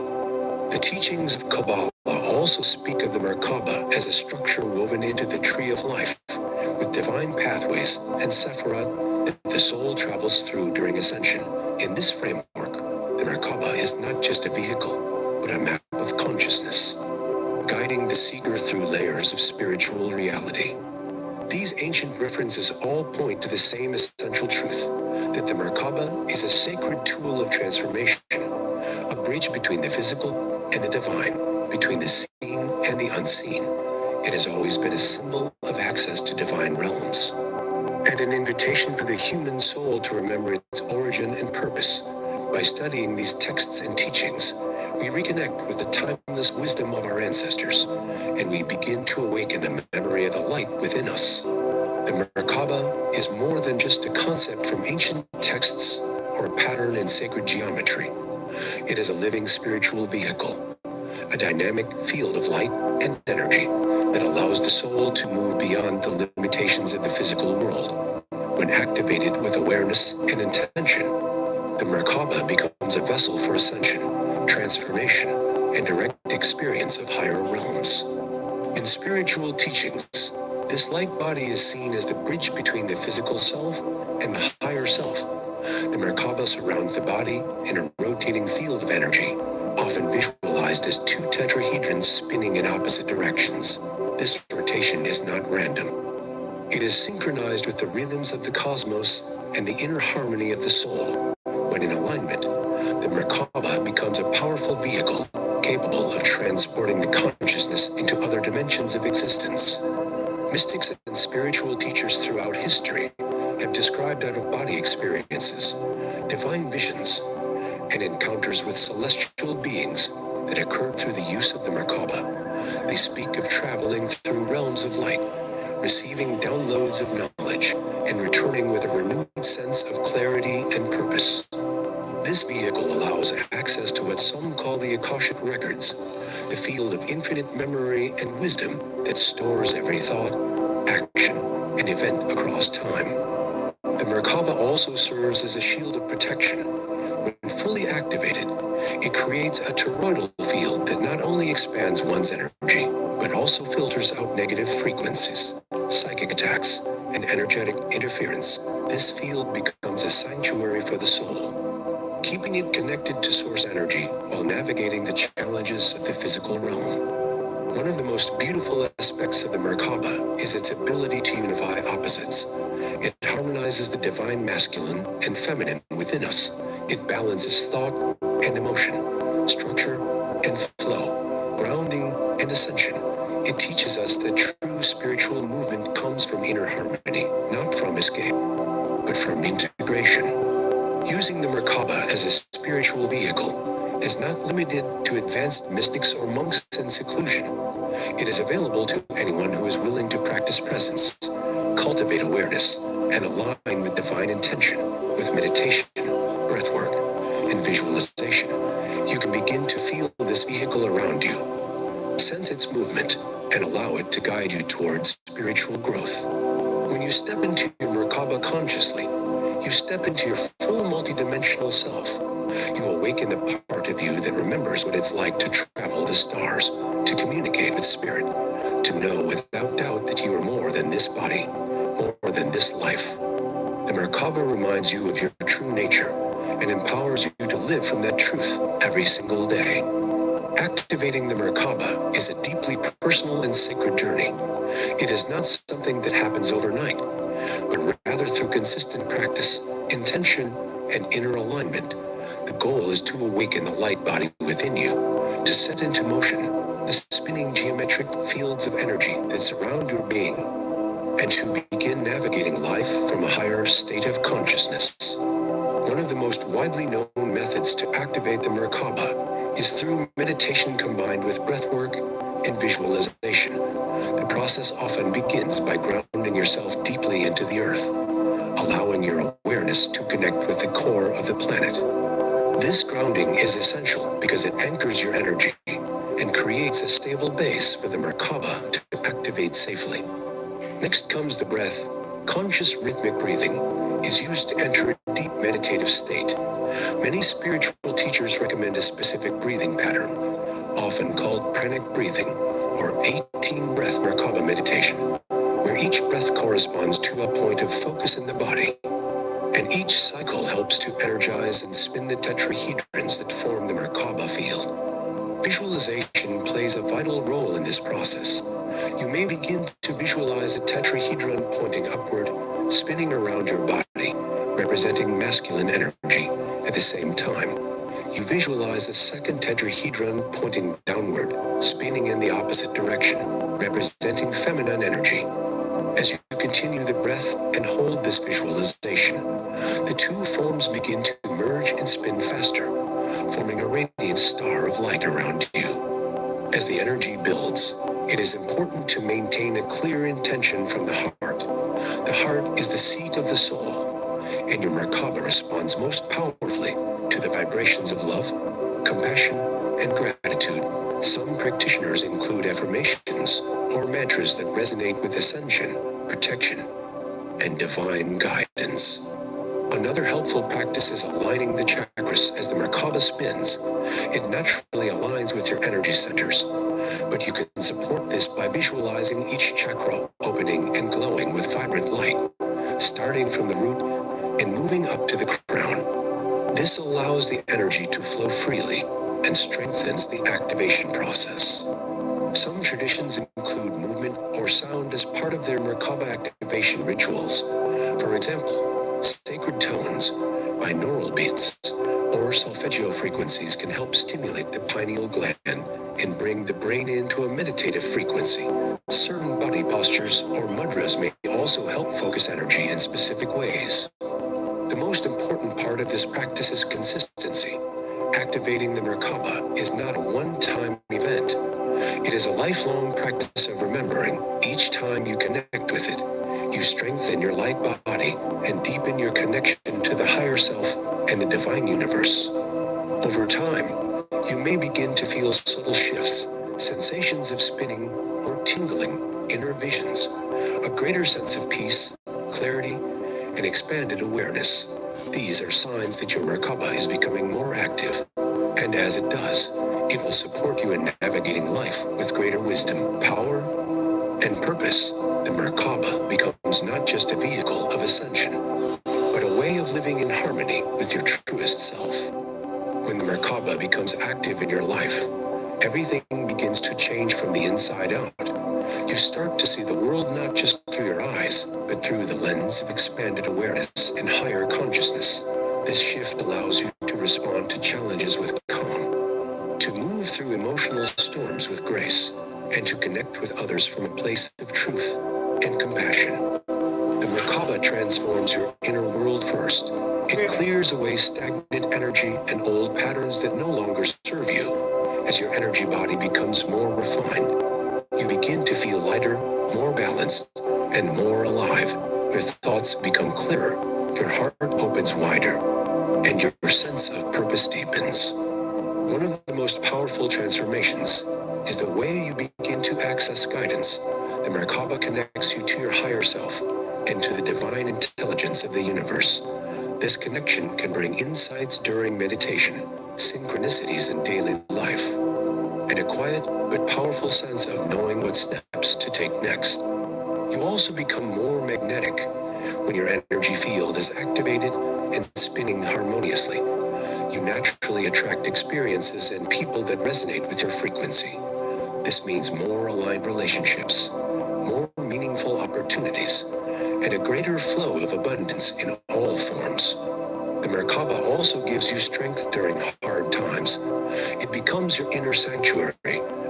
The teachings of Kabbalah also speak of the Merkabah as a structure woven into the tree of life, with divine pathways and sephirot that the soul travels through during ascension. In this framework, the Merkabah is not just a vehicle, but a map of consciousness, guiding the seeker through layers of spiritual reality. These ancient references all point to the same essential truth, that the Merkabah is a sacred tool of transformation, a bridge between the physical and the divine, between the seen and the unseen. It has always been a symbol of access to divine realms, and an invitation for the human soul to remember its origin and purpose. By studying these texts and teachings, we reconnect with the timeless wisdom of our ancestors, and we begin to awaken the memory of the light within us. The Merkabah is more than just a concept from ancient texts or a pattern in sacred geometry. It is a living spiritual vehicle, a dynamic field of light and energy that allows the soul to move beyond the limitations of the physical world. When activated with awareness and intention, the Merkabah becomes a vessel for ascension, transformation, and direct experience of higher realms. In spiritual teachings, this light body is seen as the bridge between the physical self and the higher self. The Merkabah surrounds the body in a rotating field of energy, often visualized as two tetrahedrons spinning in opposite directions. This rotation is not random. It is synchronized with the rhythms of the cosmos and the inner harmony of the soul. When in alignment, the Merkabah becomes a powerful vehicle capable of transporting the consciousness into other dimensions of existence. Mystics and spiritual teachers throughout history have described out-of-body experiences, divine visions, and encounters with celestial beings that occurred through the use of the Merkabah. They speak of traveling through realms of light, receiving downloads of knowledge, and returning with a renewed sense of clarity and purpose. This vehicle allows access to what some call the Akashic Records, the field of infinite memory and wisdom that stores every thought, action, and event across time. The Merkabah also serves as a shield of protection. When fully activated, it creates a toroidal field that not only expands one's energy, but also filters out negative frequencies, psychic attacks, and energetic interference. This field becomes a sanctuary for the soul, keeping it connected to source energy while navigating the challenges of the physical realm. One of the most beautiful aspects of the Merkabah is its ability to unify opposites. It harmonizes the divine masculine and feminine within us. It balances thought and emotion, structure and flow, grounding and ascension. It teaches us that true spiritual movement comes from inner harmony, not from escape, but from integration. Using the Merkabah as a spiritual vehicle is not limited to advanced mystics or monks in seclusion. It is available to anyone who is willing to practice presence, cultivate awareness, and align with divine intention. With meditation, breathwork, and visualization, you can begin to feel this vehicle around you. Sense its movement and allow it to guide you towards spiritual growth. When you step into your Merkabah consciously, you step into your full multidimensional self. You awaken the part of you that remembers what it's like to travel the stars, to communicate with spirit, to know without doubt that you are more than this body, more than this life. The Merkabah reminds you of your true nature and empowers you to live from that truth every single day. Activating the Merkabah is a deeply personal and sacred journey. It is not something that happens overnight, but rather through consistent practice, intention, and inner alignment. The goal is to awaken the light body within you, to set into motion the spinning geometric fields of energy that surround your being, and to begin navigating life from a higher state of consciousness. One of the most widely known methods to activate the Merkabah is through meditation combined with breathwork and visualization. The process often begins by grounding yourself deeply into the earth, allowing your awareness to connect with the core of the planet. This grounding is essential because it anchors your energy and creates a stable base for the Merkabah to activate safely. Next comes the breath. Conscious rhythmic breathing is used to enter a deep meditative state. Many spiritual teachers recommend a specific breathing pattern, often called pranic breathing or 18 breath Merkabah meditation, where each breath corresponds to a point of focus in the body, and each cycle helps to energize and spin the tetrahedrons that form the Merkabah field. Visualization plays a vital role in this process. You may begin to visualize a tetrahedron pointing upward, spinning around your body, representing masculine energy. At the same time, you visualize a second tetrahedron pointing downward, spinning in the opposite direction, representing feminine energy. As you continue the breath and hold this visualization, the two forms begin to merge and spin faster, forming a radiant star of light around you. As the energy builds, it is important to maintain a clear intention from the heart. The heart is the seat of the soul, and your Merkabah responds most powerfully to the vibrations of love, compassion, and gratitude. Some practitioners include affirmations or mantras that resonate with ascension, protection, and divine guidance. Another helpful practice is aligning the chakras. As the Merkabah spins, it naturally aligns with your energy centers, but you can support this by visualizing each chakra opening and glowing with vibrant light, starting from the root and moving up to the crown. This allows the energy to flow freely and strengthens the activation process. Some traditions include movement or sound as part of their Merkabah activation rituals. For example, sacred tones, binaural beats, or solfeggio frequencies can help stimulate the pineal gland and bring the brain into a meditative frequency. Certain body postures or mudras may also help focus energy in specific ways. The most important part of this practice is consistency. Activating the Merkabah is not a one-time event. It is a lifelong practice of remembering. Each time you connect with it, you strengthen your light body and deepen your connection to the higher self and the divine universe. Over time, you may begin to feel subtle shifts, sensations of spinning or tingling, inner visions, a greater sense of peace, clarity, and expanded awareness. These are signs that your Merkabah is becoming more active, and as it does, it will support you in navigating life with greater wisdom, power, and purpose. The Merkabah becomes not just a vehicle of ascension, but a way of living in harmony with your truest self. When the Merkabah becomes active in your life, everything begins to change from the inside out. You start to see the world not just through your eyes, but through the lens of expanded awareness and higher consciousness. This shift allows you to respond to challenges with calm, to move through emotional storms with grace, and to connect with others from a place of truth and compassion. The Merkabah transforms your inner world first. It clears away stagnant energy and old patterns that no longer serve you. As your energy body becomes more refined, you begin to feel lighter, more balanced, and more alive. Your thoughts become clearer, your heart opens wider, and your sense of purpose deepens. One of the most powerful transformations is the way you begin to access guidance. The Merkabah connects you to your higher self and to the divine intelligence of the universe. This connection can bring insights during meditation, synchronicities in daily life, and a quiet but powerful sense of knowing what steps to take next. You also become more magnetic when your energy field is activated and spinning harmoniously. You naturally attract experiences and people that resonate with your frequency. This means more aligned relationships, more meaningful opportunities, and a greater flow of abundance in all forms. The Merkabah also gives you strength during hard times. It becomes your inner sanctuary,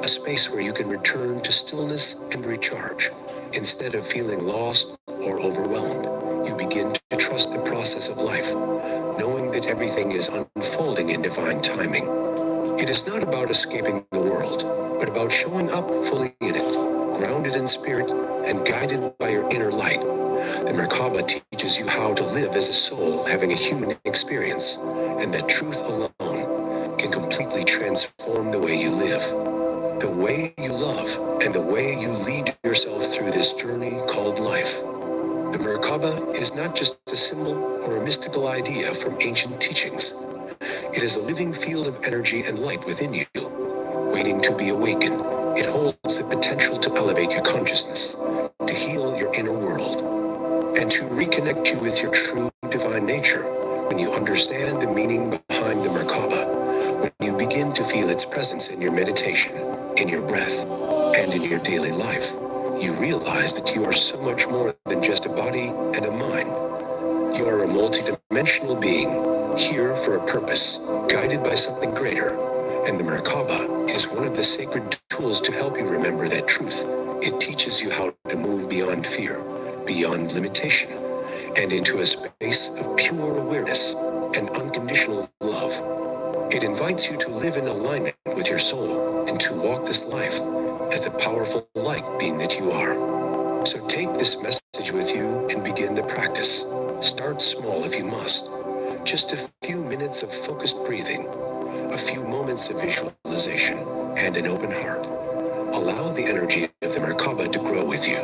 a space where you can return to stillness and recharge. Instead of feeling lost or overwhelmed, you begin to trust the process of life, knowing that everything is unfolding in divine timing. It is not about escaping the world, but about showing up fully in it, grounded in spirit and guided by your inner light. The Merkabah teaches you how to live as a soul having a human experience, and that truth alone can completely transform the way you live, the way you love, and the way you lead yourself through this journey called life. The Merkabah is not just a symbol or a mystical idea from ancient teachings. It is a living field of energy and light within you, waiting to be awakened. It holds the potential consciousness, to heal your inner world, and to reconnect you with your true divine nature. When you understand the meaning behind the Merkabah, when you begin to feel its presence in your meditation, in your breath, and in your daily life, you realize that you are so much more than just a body and a mind. You are a multidimensional being, here for a purpose, guided by something greater. And the Merkabah is one of the sacred tools to help you remember that truth. It teaches you how to move beyond fear, beyond limitation, and into a space of pure awareness and unconditional love. It invites you to live in alignment with your soul and to walk this life as the powerful light being that you are. So take this message with you and begin the practice. Start small if you must. Just a few minutes of focused breathing, a few moments of visualization, and an open heart. Allow the energy of the Merkabah to grow with you,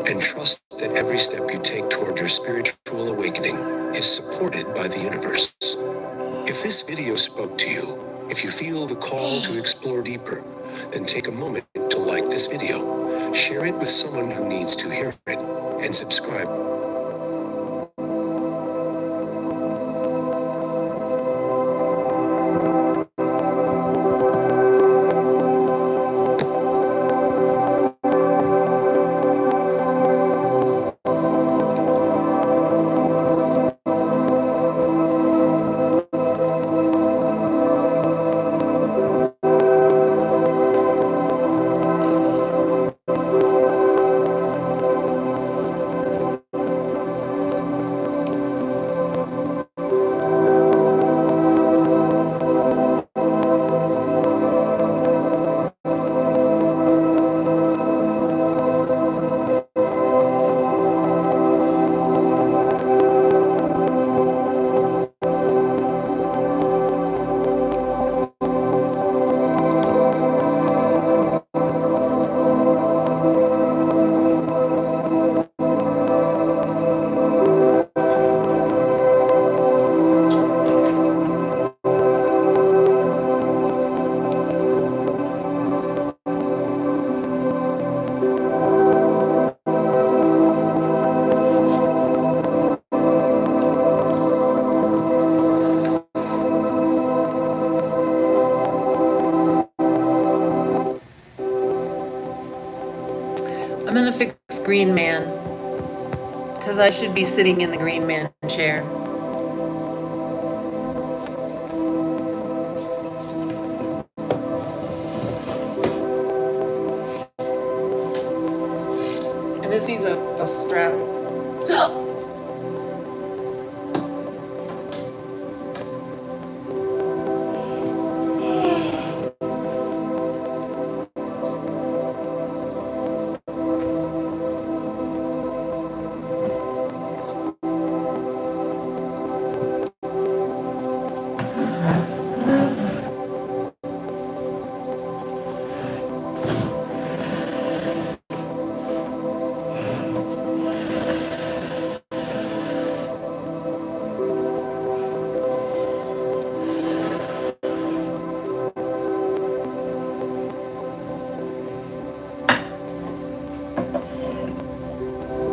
and trust that every step you take toward your spiritual awakening is supported by the universe. If this video spoke to you, if you feel the call to explore deeper, then take a moment to like this video, share it with someone who needs to hear it, and subscribe. I'm gonna fix Green Man, because I should be sitting in the Green Man chair. And this needs a strap.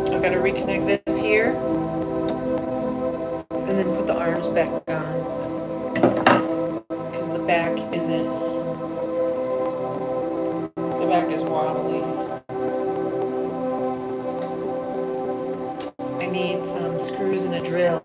I've got to reconnect this here, and then put the arms back on, because the back is wobbly. I need some screws and a drill.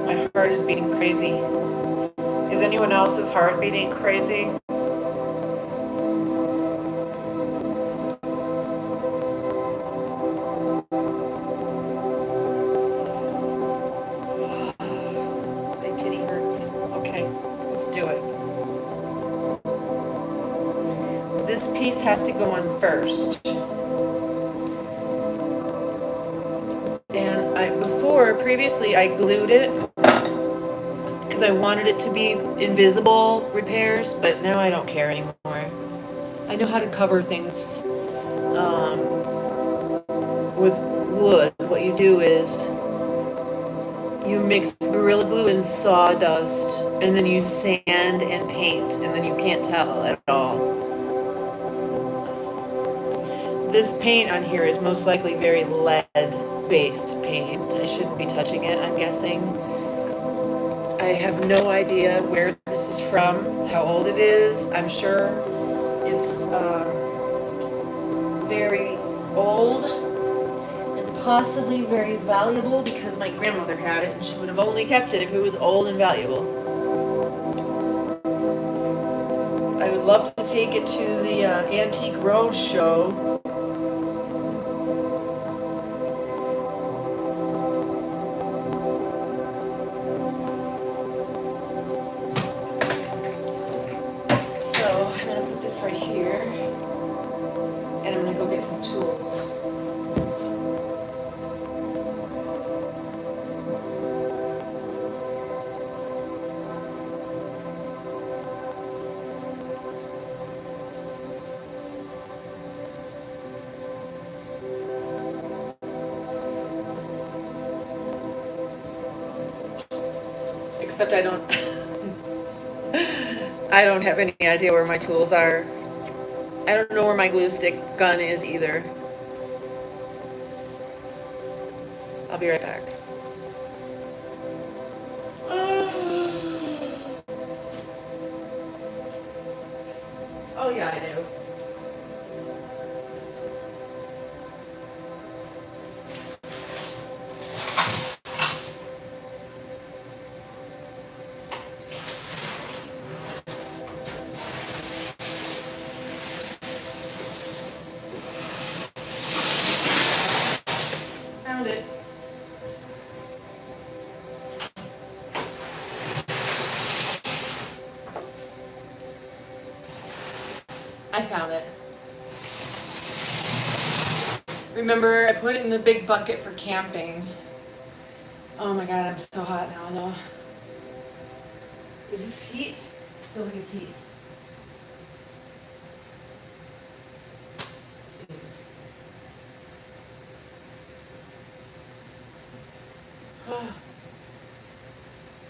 My heart is beating crazy. Is anyone else's heart beating crazy? My titty hurts. Okay, let's do it. This piece has to go on first. And previously I glued it, because I wanted it to be invisible repairs, but now I don't care anymore. I know how to cover things with wood. What you do is you mix Gorilla Glue and sawdust, and then you sand and paint, and then you can't tell at all. This paint on here is most likely very lead-based paint. I shouldn't be touching it, I'm guessing. I have no idea where this is from, how old it is. I'm sure it's very old and possibly very valuable because my grandmother had it and she would have only kept it if it was old and valuable. I would love to take it to the Antique Road show. So I'm gonna put this right here, and I'm gonna go get some tools. Except I don't I don't have any idea where my tools are. I don't know where my glue stick gun is either. I'll be right back. Oh yeah, I do. Found it. I found it. Remember, I put it in the big bucket for camping. Oh my god, I'm so hot now though. Is this heat? Feels like it's heat. Jesus.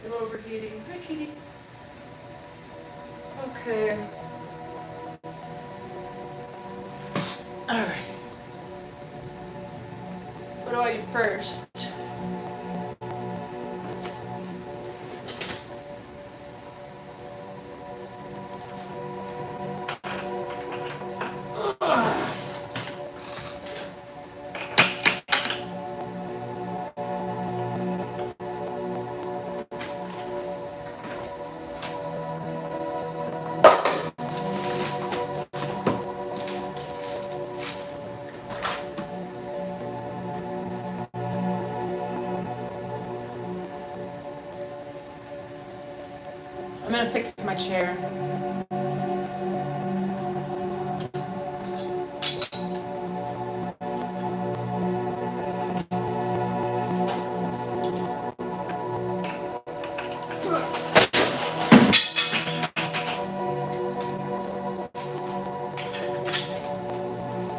I'm overheating. Hi, kitty. Okay. Alright. What do I do first? I'm gonna fix my chair.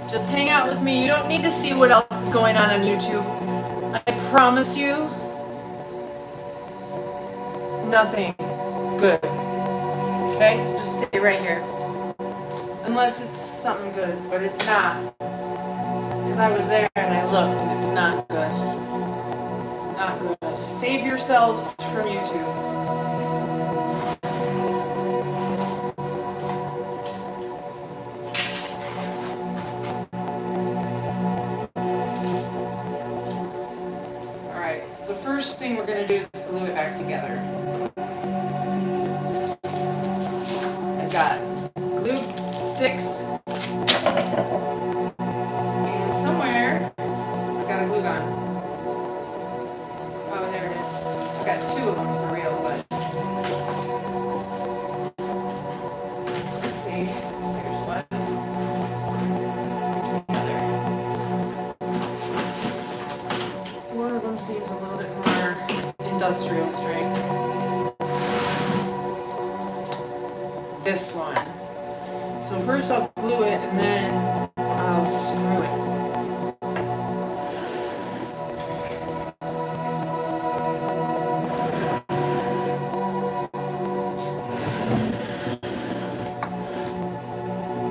Just hang out with me. You don't need to see what else is going on YouTube. I promise you, nothing good. Okay? Just stay right here. Unless it's something good, but it's not. Because I was there and I looked and it's not good. Not good. Save yourselves from YouTube. Alright, the first thing we're going to do is glue it back together. I've got glue sticks. And somewhere, I've got a glue gun. Oh, there it is. I've got two of them for real, but let's see. Here's one. Here's the other. One of them seems a little bit more industrial strength. this one. So first I'll glue it and then I'll screw it.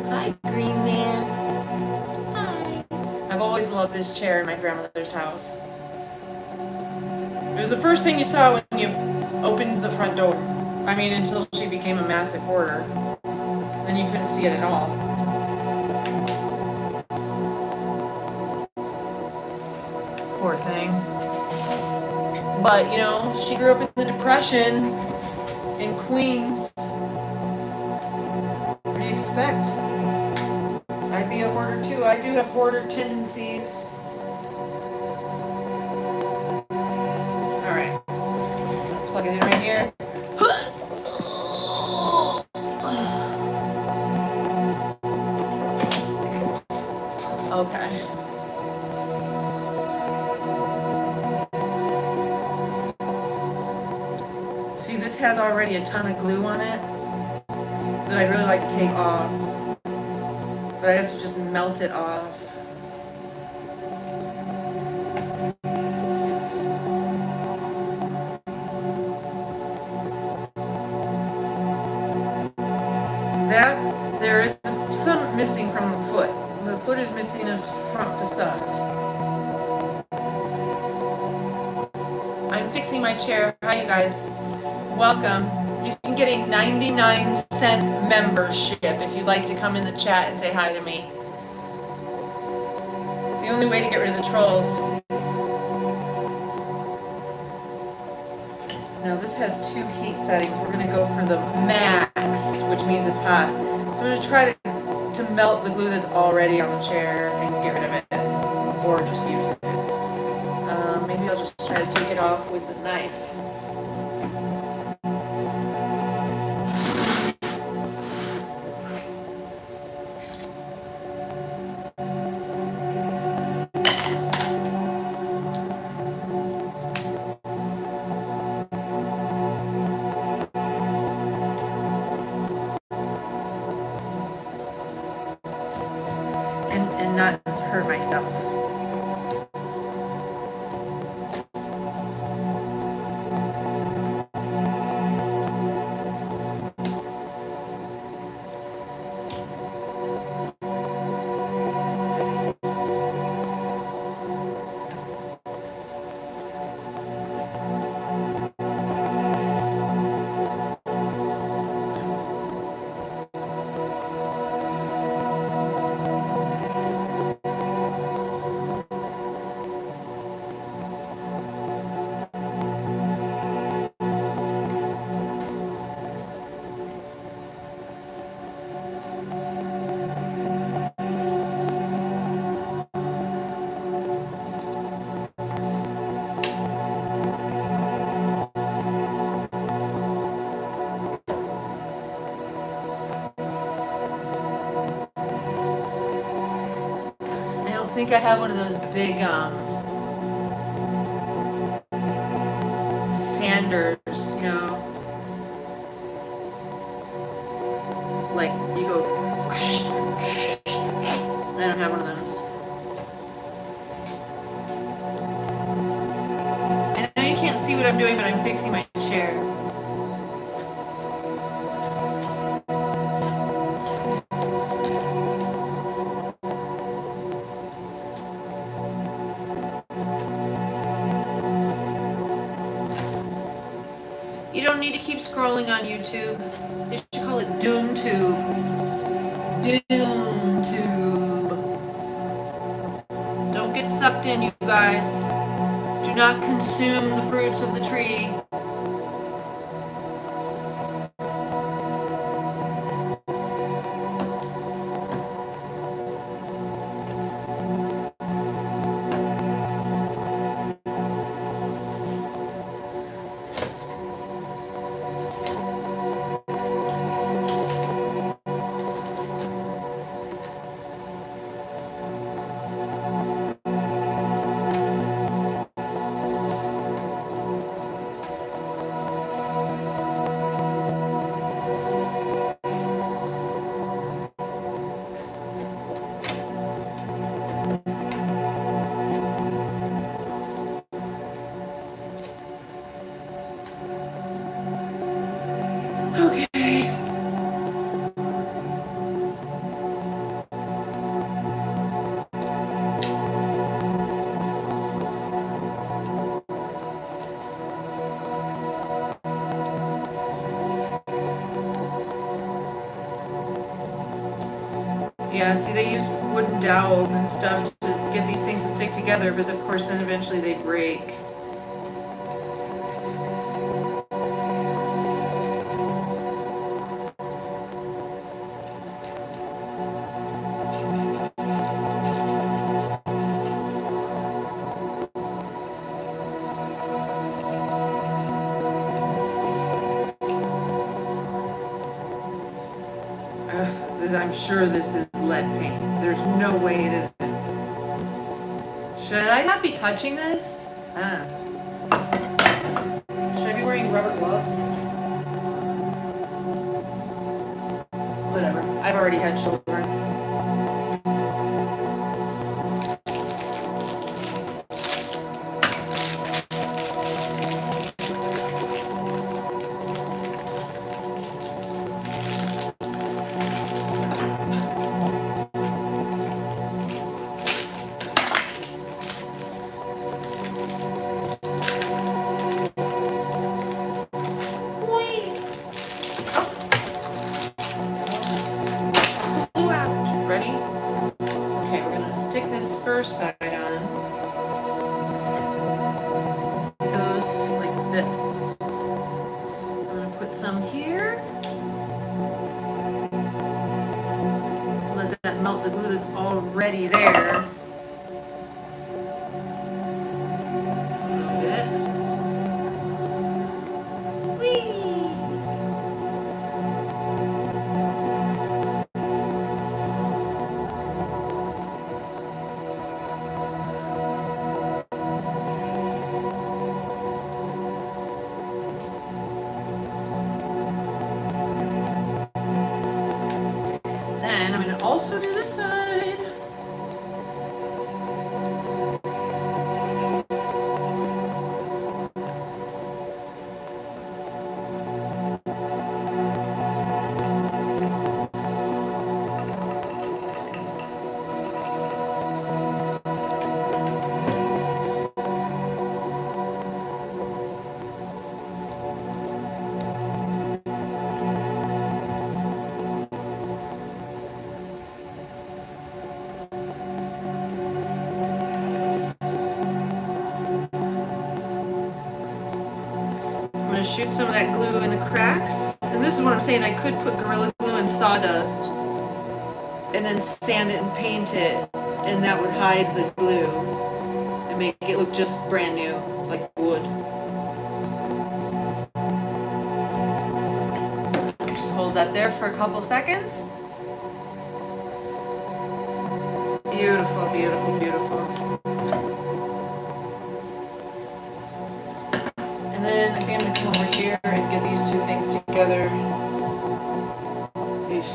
Hi, Green Man. Hi. I've always loved this chair in my grandmother's house. It was the first thing you saw when you opened the front door. I mean, until she became a massive hoarder. Then you couldn't see it at all. Poor thing. But, you know, she grew up in the Depression in Queens. What do you expect? I'd be a hoarder too. I do have hoarder tendencies. Alright. Plug it in right here. Okay. See, this has already a ton of glue on it that I'd really like to take off. But I have to just melt it off. That, there is some missing from the foot. The foot is missing a front facade. I'm fixing my chair. Hi, you guys. Welcome. You can get a 99-cent membership if you'd like to come in the chat and say hi to me. It's the only way to get rid of the trolls. Now this has 2 heat settings. We're going to go for the max, which means it's hot. So I'm going to try to melt the glue that's already on the chair and get rid of it, or just use it. Maybe I'll just try to take it off with the knife. And not hurt myself. I think I have one of those big sanders, you know, like you go. I don't have one of those. I know you can't see what I'm doing, but I'm fixing my chair. You don't need to keep scrolling on YouTube. They should call it DoomTube. DoomTube. Don't get sucked in, you guys. Do not consume the fruits of the tree. Yeah, see, they use wooden dowels and stuff to get these things to stick together, but of course then eventually they break. I'm sure this is lead paint. There's no way it isn't. Should I not be touching this? Should I be wearing rubber gloves? Whatever. I've already had children. Flew out. Ready? Okay, we're gonna stick this first side on. It goes like this. I'm gonna put some here. Let that melt the glue that's already there. A little bit. Whee! Then I'm going to also do this side. I'm going to shoot some of that glue in the cracks. And this is what I'm saying. I could put Gorilla Glue and sawdust and then sand it and paint it. And that would hide the glue and make it look just brand new, like wood. Just hold that there for a couple seconds. Beautiful, beautiful, beautiful. And then I think I'm going to come over here and get these two things together. Eesh.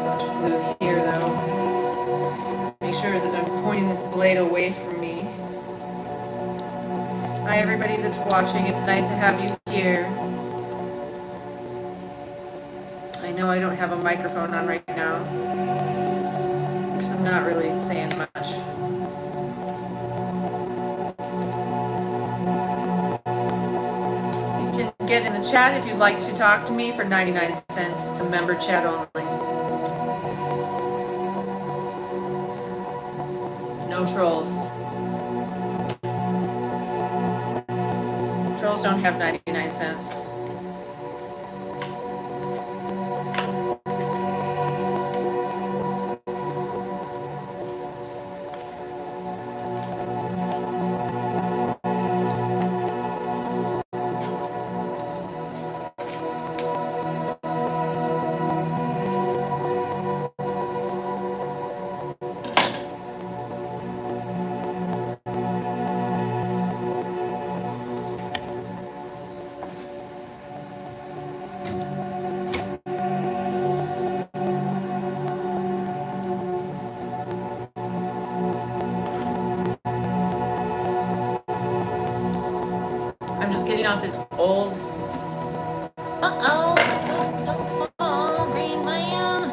Bunch of glue here though. Make sure that I'm pointing this blade away from me. Hi everybody that's watching, it's nice to have you here. I know I don't have a microphone on right now because I'm not really saying much. You can get in the chat if you'd like to talk to me for 99 cents. It's a member chat only. No trolls. Trolls don't have 99 cents. Getting off this old. Don't fall, green man.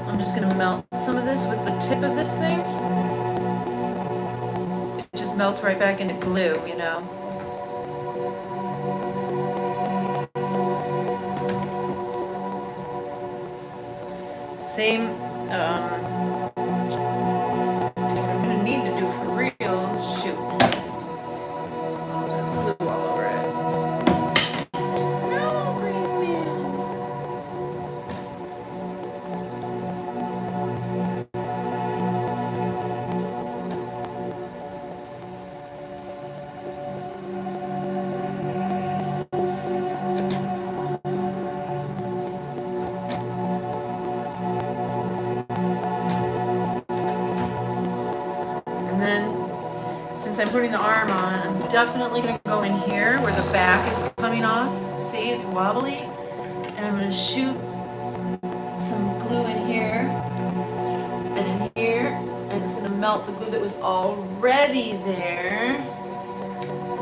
I'm just gonna melt some of this with the tip of this thing. It just melts right back into glue, you know. same, what I'm gonna need to do for real, shoot. This one also has glue all over it. No, green man. And then, since I'm putting the arm on, I'm definitely gonna go in here where the back is coming off. See, it's wobbly. And I'm gonna shoot some glue in here and in here, and it's gonna melt the glue that was already there.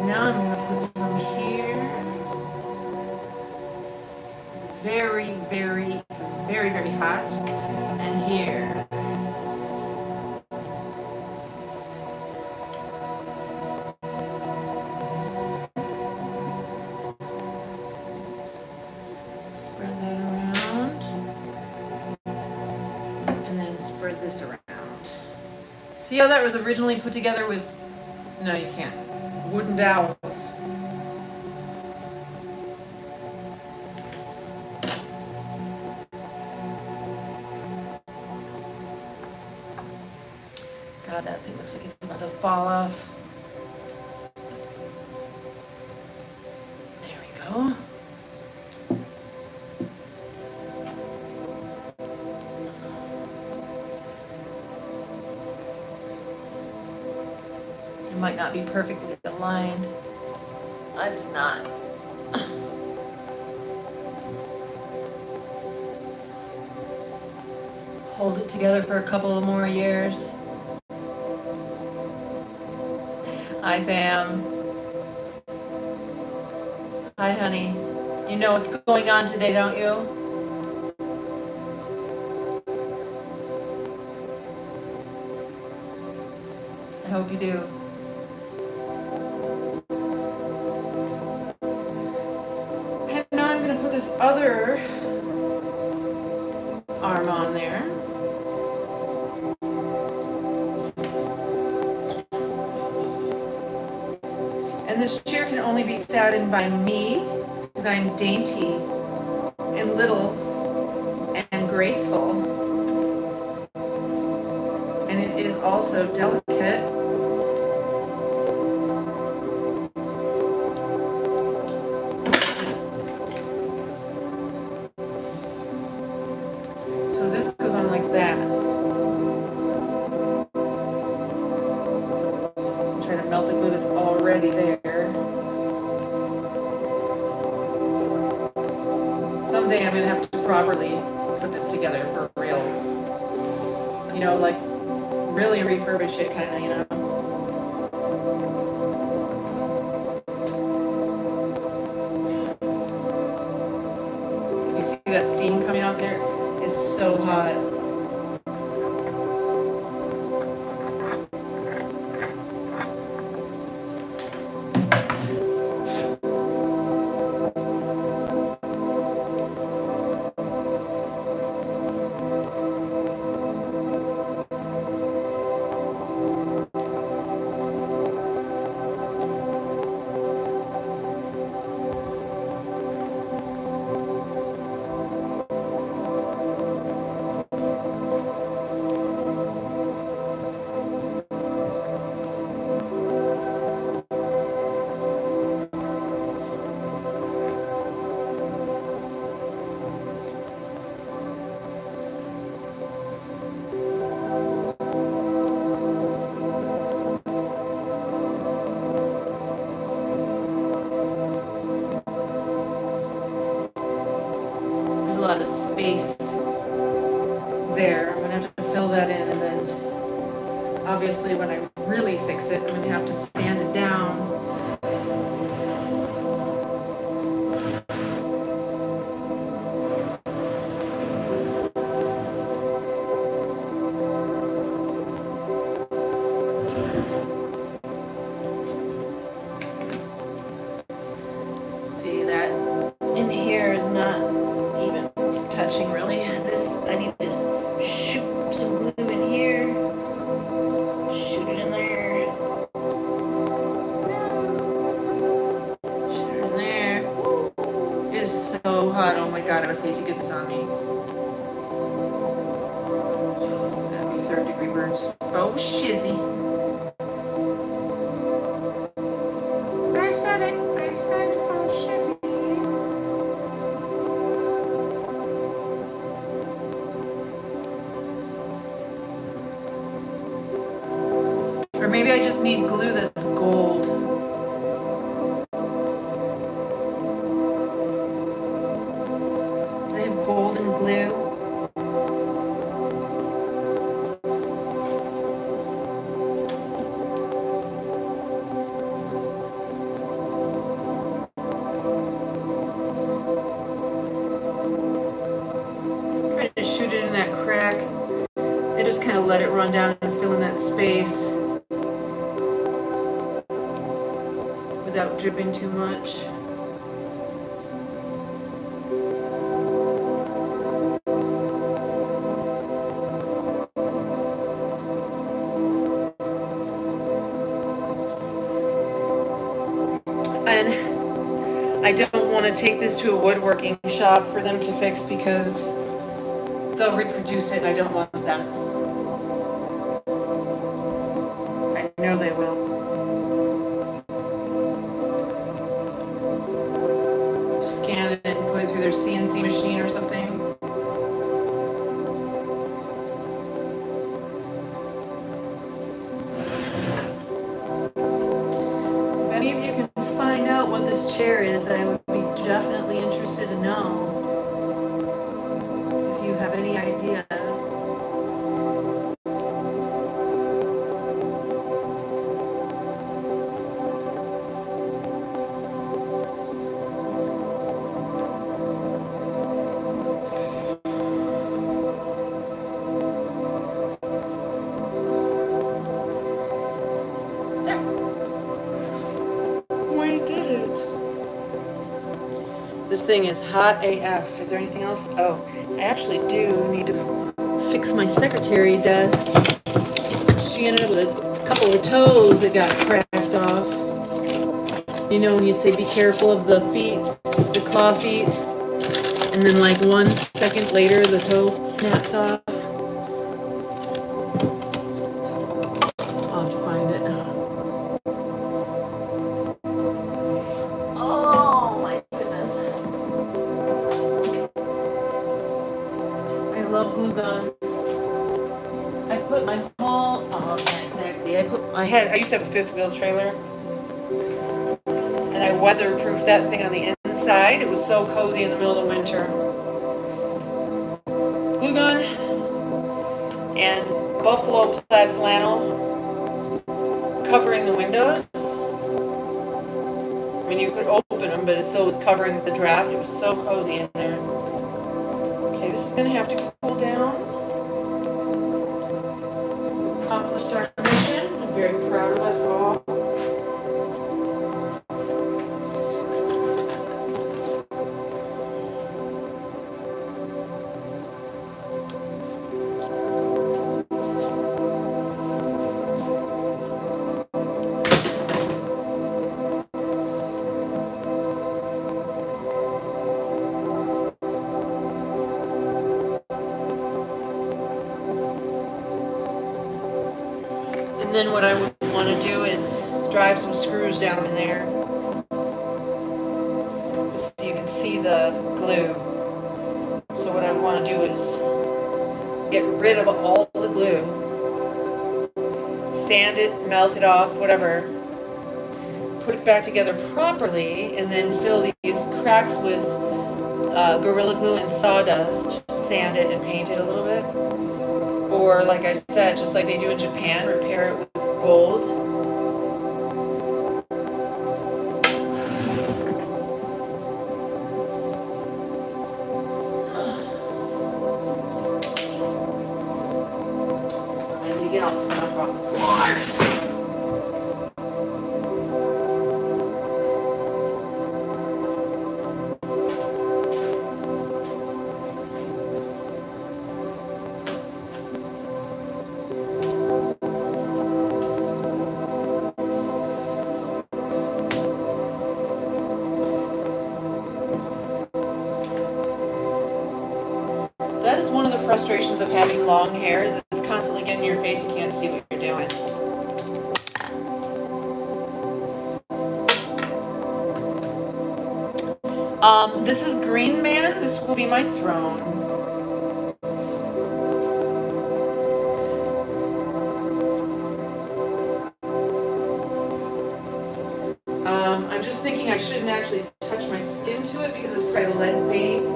Now I'm gonna put some here. Very, very, very, very hot. And here. Spread that around. And then spread this around. See how that was originally put together with, no you can't, wooden dowels. God, that thing looks like it's about to fall off. There we go. It might not be perfectly aligned. It's not. Hold it together for a couple of more years. Hi, fam. Hi, honey. You know what's going on today, don't you? I hope you do. And now I'm going to put this other arm on there. And this chair can only be sat in by me because I'm dainty and little and graceful. And it is also delicate. So this goes on like that. I'm trying to melt the glue that's already there. Someday I'm going to have to properly put this together for real. You know, like really refurbish it kind of, you know. You see that steam coming off there? It's so hot. A lot of space there. I'm gonna have to fill that in, and then obviously when I really fix it, I'm gonna have to sand it down. See that in here is not even touching really. This I need to gotta pay to get this on me. That'd be third-degree burns. Oh, shizzy. I said it. I said faux shizzy. Or maybe I just need glue that's gold. Do they have golden glue? Trying to shoot it in that crack. I just kind of let it run down and fill in that space without dripping too much. And I don't want to take this to a woodworking shop for them to fix because they'll reproduce it and I don't want that. I know they will. Scan it and put it through their CNC machine or something. If any of you can find out what this chair is, I would be definitely interested to know. If you have any idea. We did it. This thing is hot AF. Is there anything else? Oh, I actually do need to fix my secretary desk. She ended up with a couple of toes that got cracked off. You know when you say be careful of the feet, the claw feet, and then like 1 second later the toe snaps off. I'll have to find it. Oh my goodness. I love glue guns. I put my whole, oh yeah, exactly. I used to have a fifth wheel trailer. And I weatherproofed that thing on the inside. It was so cozy in the middle of winter. Glue gun and buffalo plaid flannel covering the windows. I mean, you could open them, but it still was covering the draft. It was so cozy in there. Okay, this is going to have to cool down. Accomplished our mission. I'm very proud of us all. And then what I would want to do is drive some screws down in there so you can see the glue. So what I want to do is get rid of all the glue, sand it, melt it off, whatever, put it back together properly, and then fill these cracks with Gorilla Glue and sawdust, sand it and paint it a little bit. Or like I said, just like they do in Japan, repair it with gold. I need to get all this stuff off the floor. that is one of the frustrations of having long hair, is it's constantly getting in your face. You can't see what you're doing. This is Green Man. This will be my throne. I'm just thinking I shouldn't actually touch my skin to it because it's probably lead paint.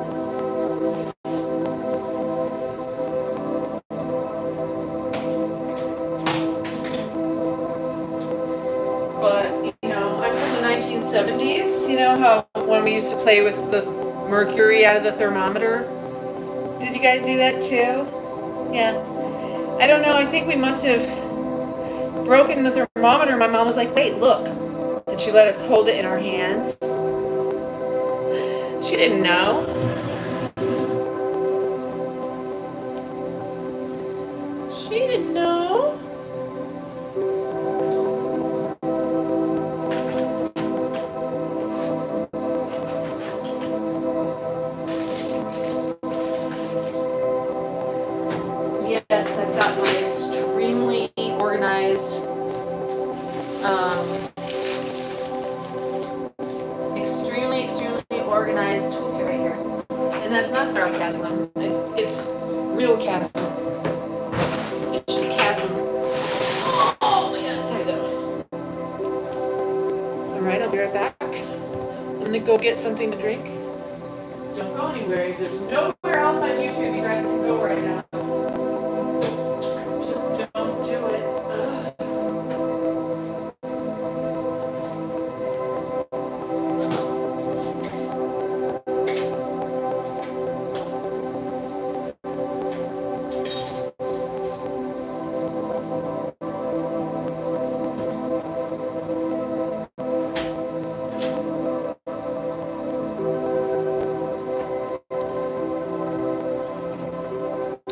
But, you know, I'm from the 1970s. You know how when we used to play with the mercury out of the thermometer? Did you guys do that too? Yeah. I don't know. I think we must have broken the thermometer. My mom was like, wait, look. And she let us hold it in our hands. She didn't know. She didn't know. Yes, I've got my extremely organized, extremely organized toolkit right here. And that's not sarcasm. It's real chasm. It's just chasm. Oh my god, sorry though. Alright, I'll be right back. I'm gonna go get something to drink. Don't go anywhere. There's nowhere else on YouTube you guys can go right now. Just don't do it. Ugh.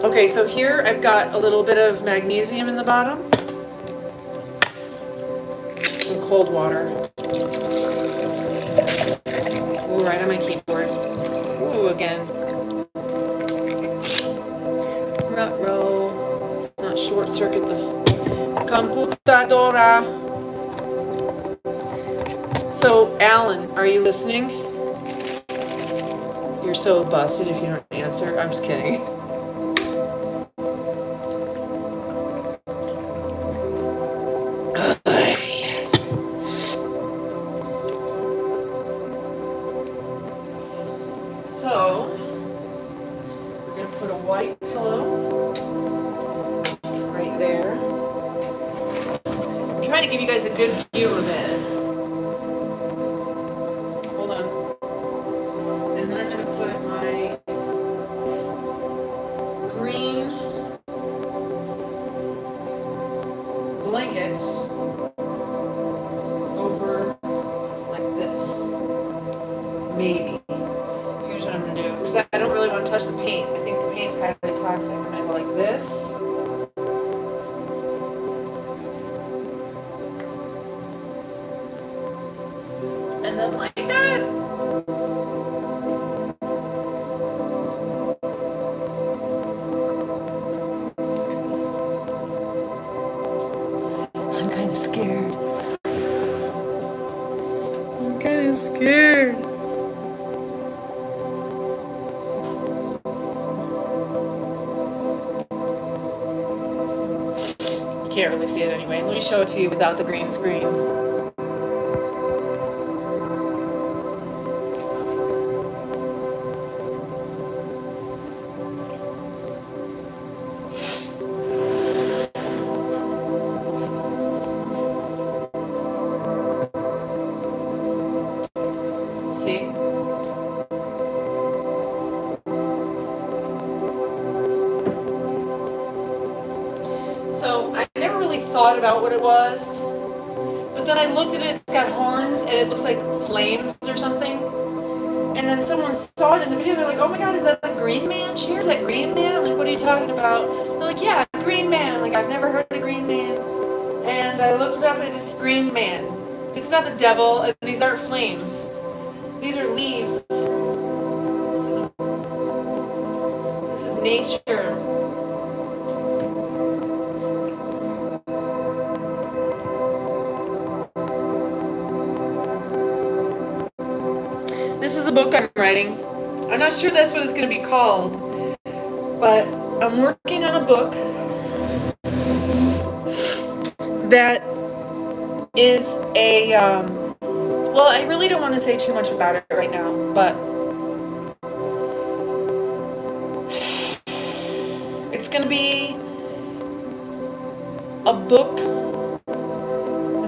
Okay, so here I've got a little bit of magnesium in the bottom. Some cold water. Ooh, right on my keyboard. Ooh, again. Ruh-roh. Let's not short circuit the computadora. So, Alan, are you listening? You're so busted if you don't answer. I'm just kidding. Yes. So, we're going to put a white pillow right there. I'm trying to give you guys a good view of it. Hold on. And then I'm going to put my green blanket over like this. Maybe. Here's what I'm going to do. Because I don't really want to touch the paint. I think the paint's kind of toxic. I'm going to go like this. And then like this. I'm kind of scared. I'm kind of scared. You can't really see it anyway. Let me show it to you without the green screen. See? So I never really thought about what it was, but then I looked at it, it's got horns and it looks like flames or something. And then someone saw it in the video, they're like, oh my god, is that a Green Man chair? Is that Green Man? I'm like, what are you talking about? They're like, yeah, Green Man. I'm like, I've never heard of Green Man. And I looked it up and it's Green Man. It's not the devil, and these aren't flames. These are leaves. This is nature. This is the book I'm writing. I'm not sure that's what it's going to be called, but I'm working on a book that is a, well, I really don't want to say too much about it right now, but it's going to be a book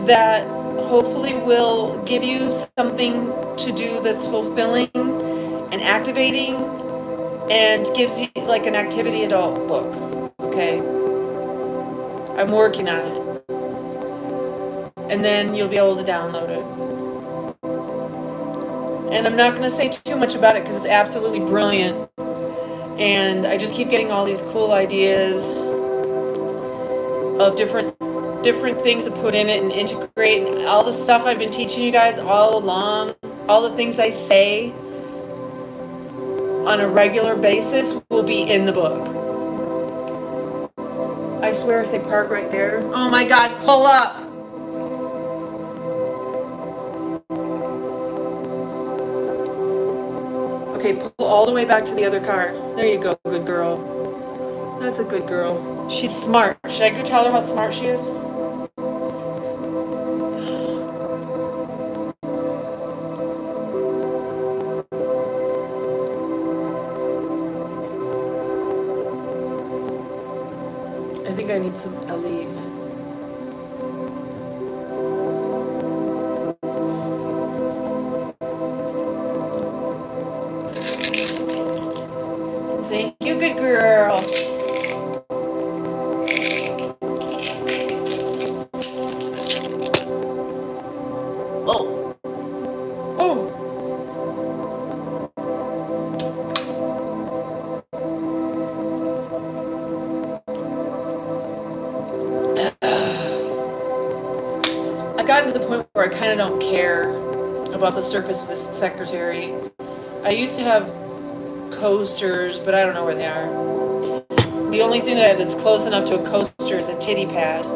that hopefully will give you something to do that's fulfilling and activating and gives you like an activity adult book. Okay. I'm working on it. And then you'll be able to download it. And I'm not going to say too much about it because it's absolutely brilliant. And I just keep getting all these cool ideas of different things to put in it and integrate, and all the stuff I've been teaching you guys all along, all the things I say on a regular basis will be in the book. I swear if they park right there, oh my God, pull up. Okay, pull all the way back to the other car. There you go, good girl. That's a good girl. She's smart. Should I go tell her how smart she is? I think I need a leave. Thank you, good girl. Oh. Oh. I've gotten to the point where I kind of don't care about the surface of this secretary. I used to have coasters, but I don't know where they are. The only thing that I have that's close enough to a coaster is a titty pad.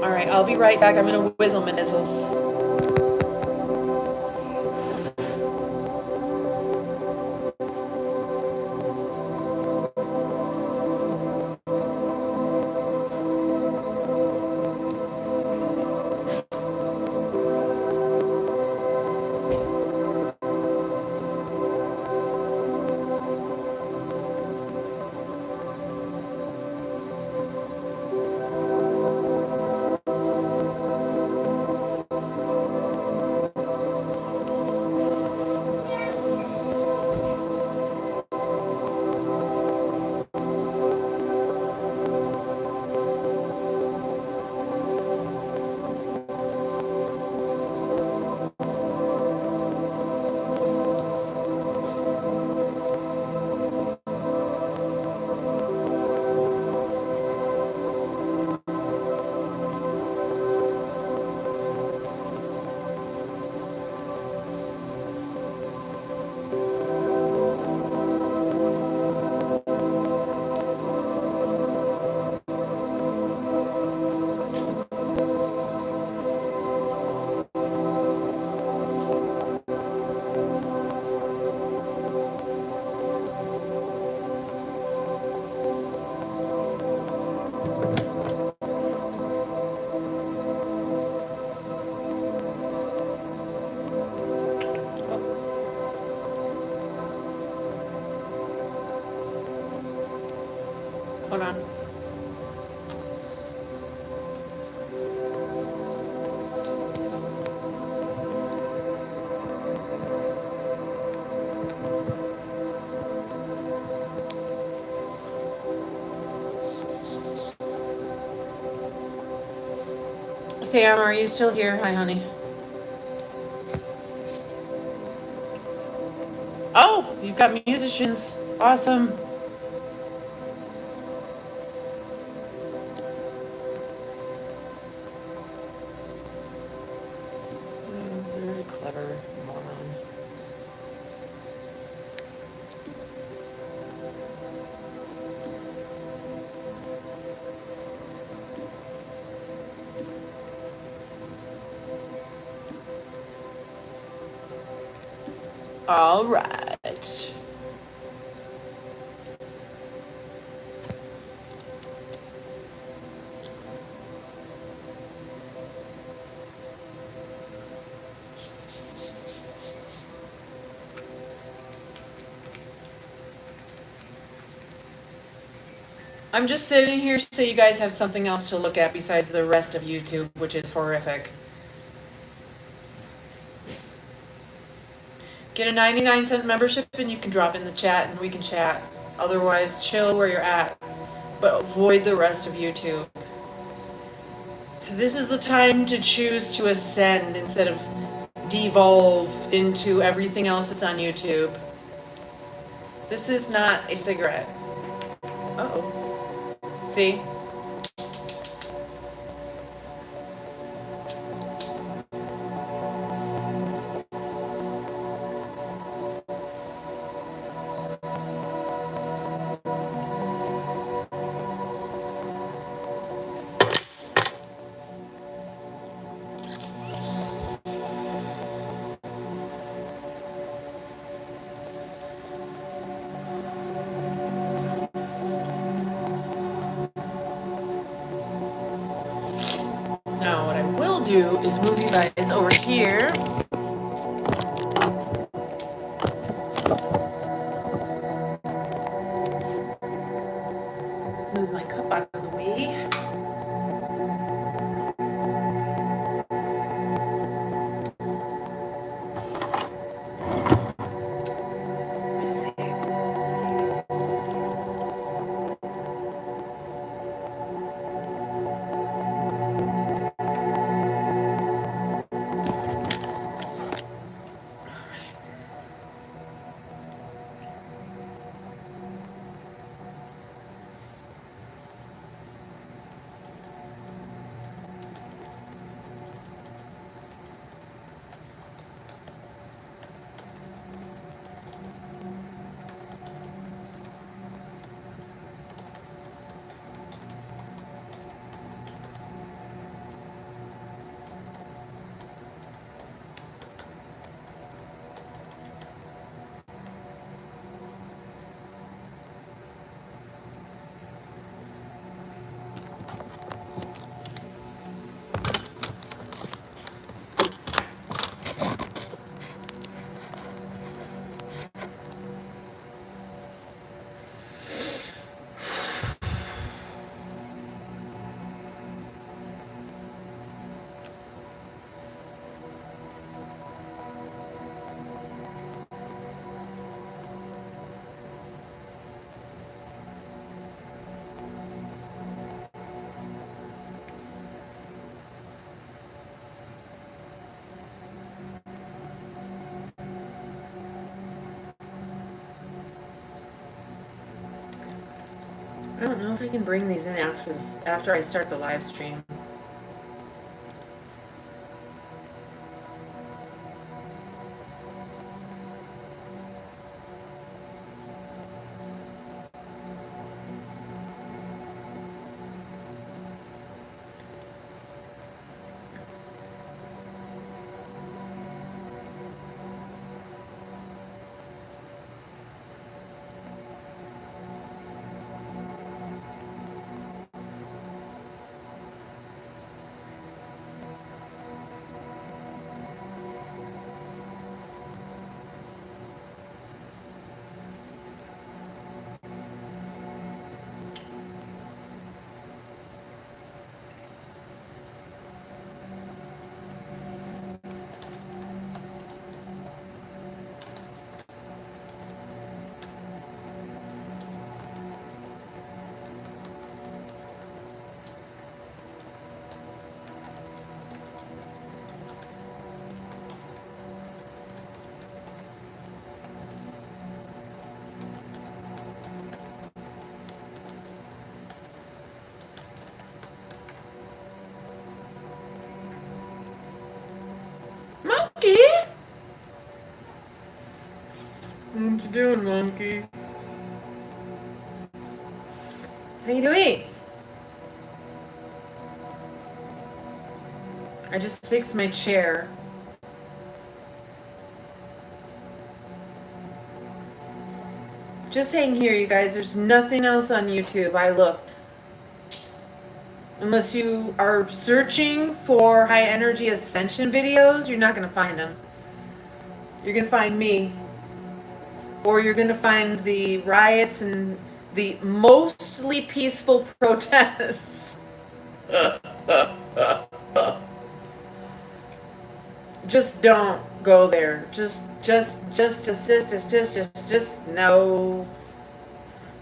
Alright, I'll be right back. I'm gonna whizzle my nizzles. Hold on. Sam, are you still here? Hi, honey. Oh, you've got musicians. Awesome. Very clever moron. All right. I'm just sitting here so you guys have something else to look at besides the rest of YouTube, which is horrific. Get a 99-cent membership and you can drop in the chat and we can chat. Otherwise, chill where you're at, but avoid the rest of YouTube. This is the time to choose to ascend instead of devolve into everything else that's on YouTube. This is not a cigarette. Uh-oh. See? Now what I will do is move you guys over here. Move my cup out of the way. Let's see. I don't know if I can bring these in after I start the live stream. Monkey? What you doing, monkey? How you doing? I just fixed my chair. Just hang here, you guys. There's nothing else on YouTube. I looked. Unless you are searching for high energy ascension videos, you're not going to find them. You're going to find me. Or you're going to find the riots and the mostly peaceful protests. Just don't go there. Just no.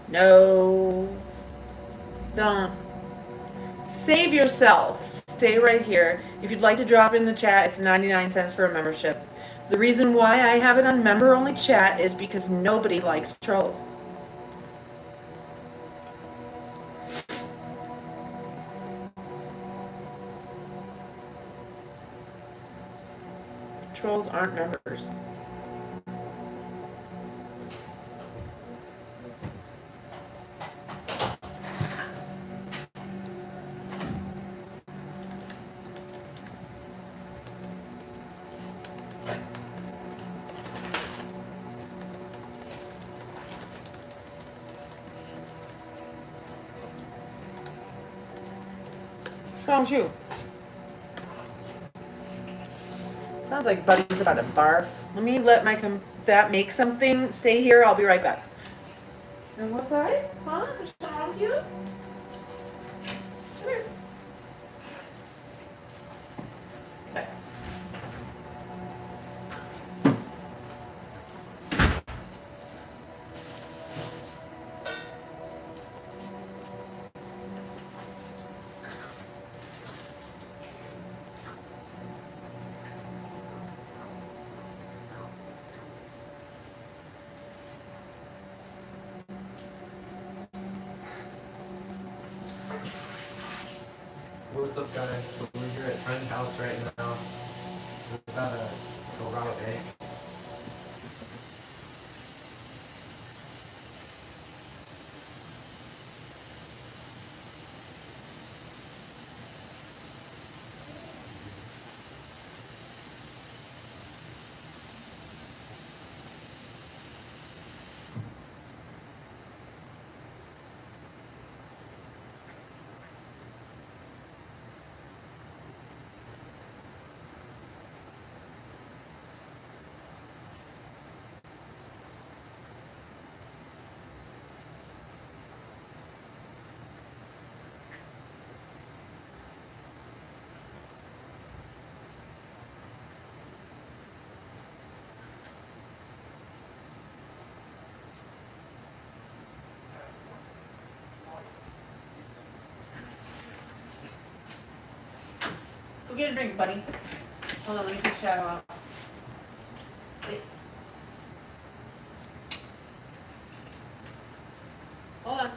No. Don't. Save yourself. Stay right here. If you'd like to drop in the chat, it's 99 cents for a membership. The reason why I have it on member-only chat is because nobody likes trolls. Trolls aren't members. Don't you? Sounds like Buddy's about to barf. Let me let that make something. Stay here. I'll be right back. And what's that? Huh? Is there something wrong with you? Come here. Okay. What's up, guys? So we're here at friend's house right now. We're about to go rob a bank. Go get a drink, buddy. Hold on, let me take shadow out. Wait. Hold on.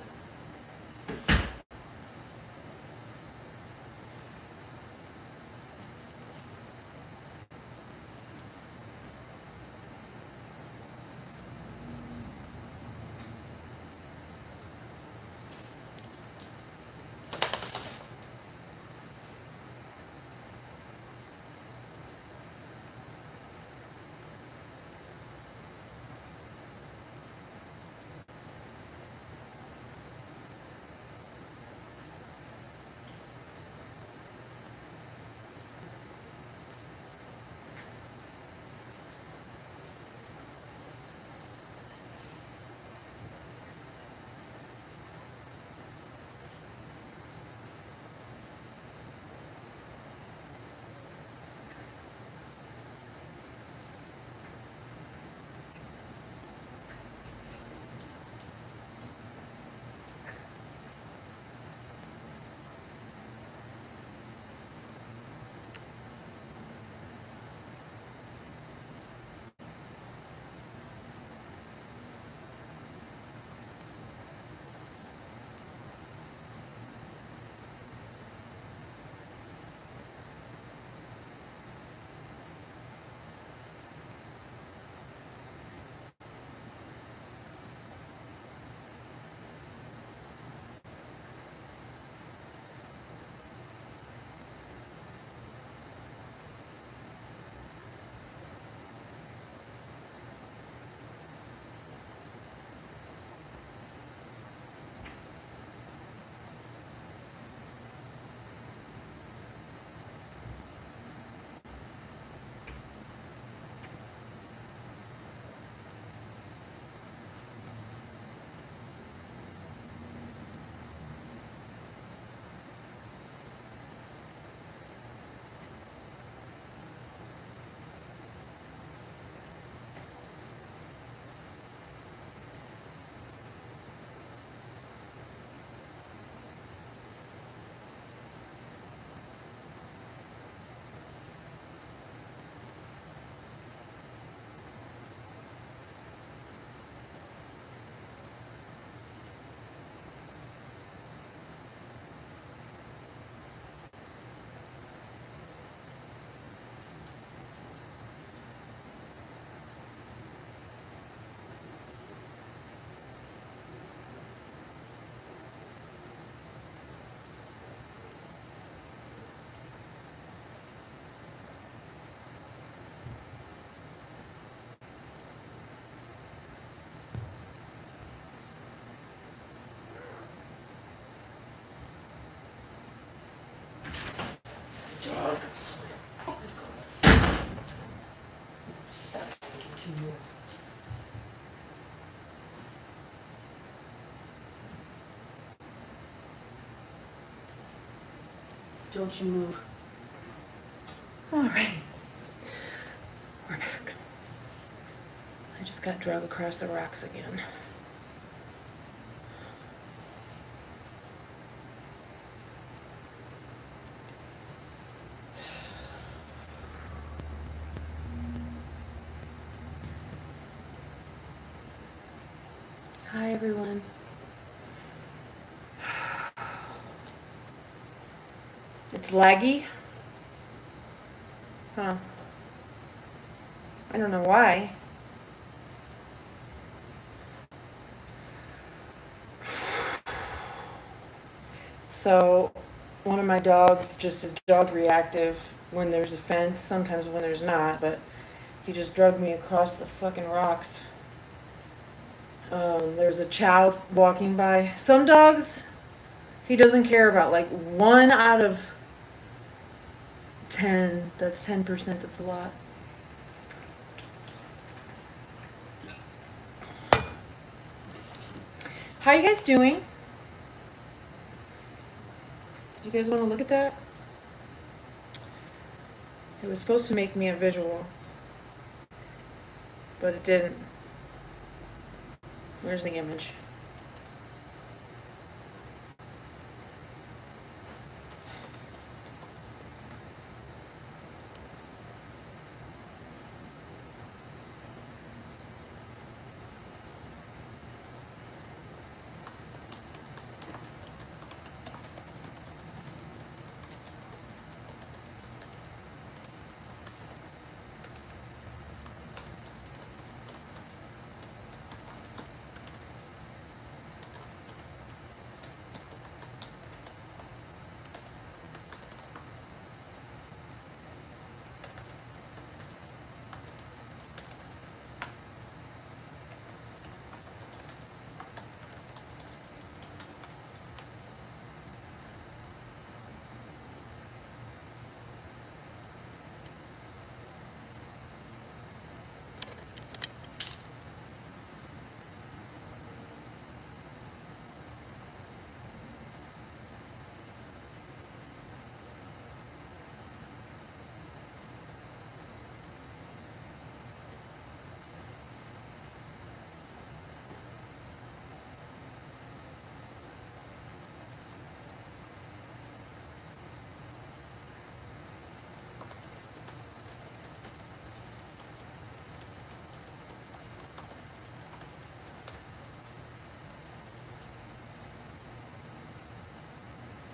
Don't you move. All right. We're back. I just got drug across the rocks again. Hi, everyone. It's laggy. Huh. I don't know why. So, one of my dogs just is dog reactive when there's a fence, sometimes when there's not, but he just drugged me across the fucking rocks. There's a child walking by. Some dogs, he doesn't care about. Like 1 out of 10, that's 10%, that's a lot. How you guys doing? Do you guys want to look at that? It was supposed to make me a visual, but it didn't. Where's the image?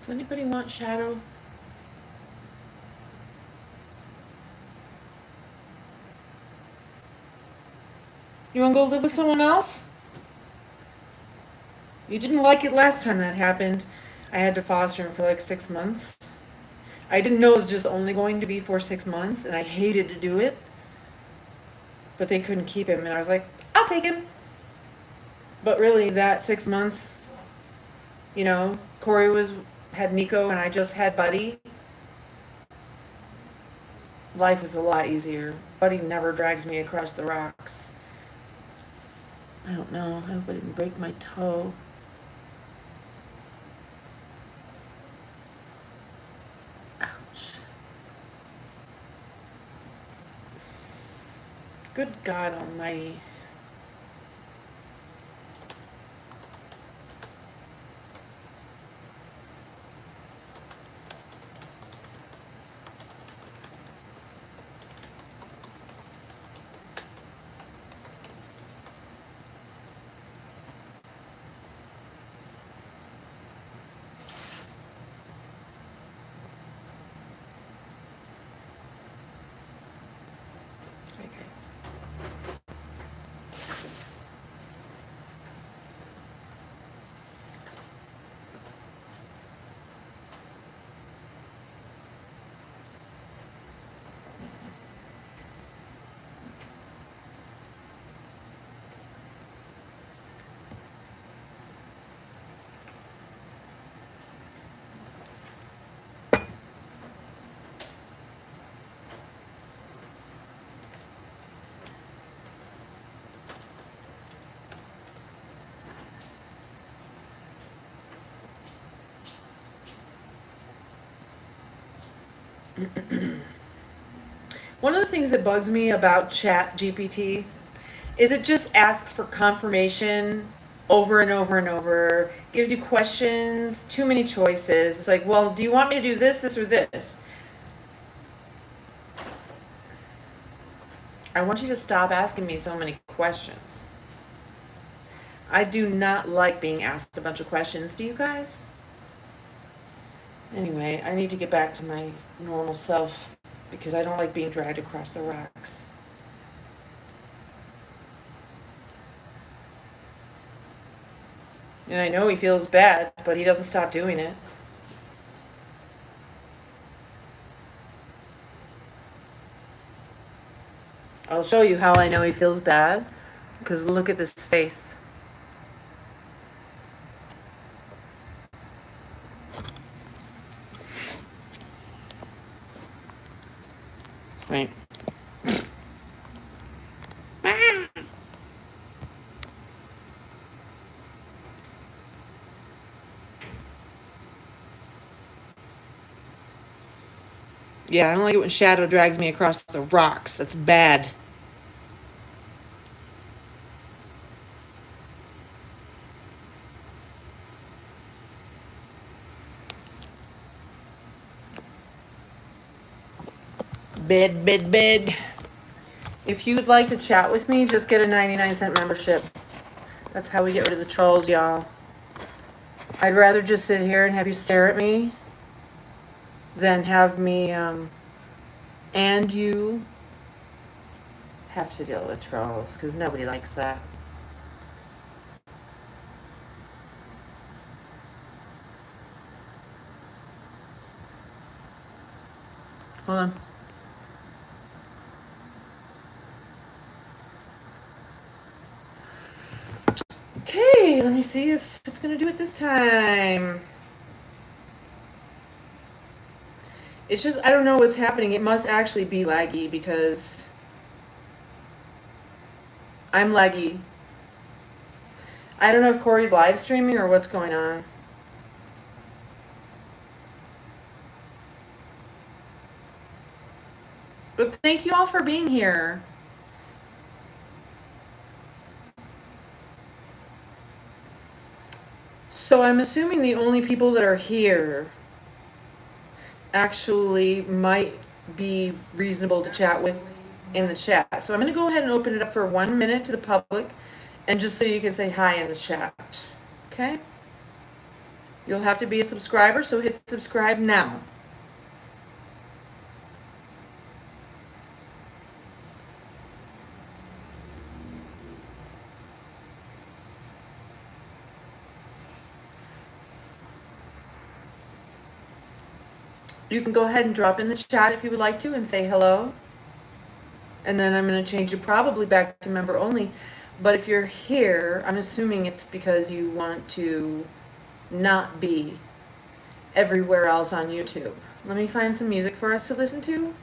Does anybody want shadow? You want to go live with someone else? You didn't like it last time that happened. I had to foster him for like 6 months. I didn't know it was just only going to be for 6 months, and I hated to do it. But they couldn't keep him, and I was like, I'll take him. But really, that 6 months, you know, Corey had Nico, and I just had Buddy. Life was a lot easier. Buddy never drags me across the rocks. I don't know. I hope I didn't break my toe. Ouch. Good God Almighty. Hi, guys. One of the things that bugs me about Chat GPT is it just asks for confirmation over and over and over, gives you questions, too many choices. It's like, well, do you want me to do this, this, or this? I want you to stop asking me so many questions. I do not like being asked a bunch of questions. Do you guys? Anyway, I need to get back to my normal self because I don't like being dragged across the rocks. And I know he feels bad, but he doesn't stop doing it. I'll show you how I know he feels bad, because look at this face. Right. Yeah, I don't like it when shadow drags me across the rocks. That's bad. Bed. If you'd like to chat with me, just get a 99-cent membership. That's how we get rid of the trolls, y'all. I'd rather just sit here and have you stare at me than have me, and you have to deal with trolls, because nobody likes that. Hold on. Okay, let me see if it's going to do it this time. It's just, I don't know what's happening. It must actually be laggy because I'm laggy. I don't know if Corey's live streaming or what's going on. But thank you all for being here. So I'm assuming the only people that are here actually might be reasonable to chat with in the chat. So I'm going to go ahead and open it up for 1 minute to the public, and just so you can say hi in the chat. Okay? You'll have to be a subscriber, so hit subscribe now. You can go ahead and drop in the chat if you would like to and say hello. And then I'm going to change you probably back to member only. But if you're here, I'm assuming it's because you want to not be everywhere else on YouTube. Let me find some music for us to listen to.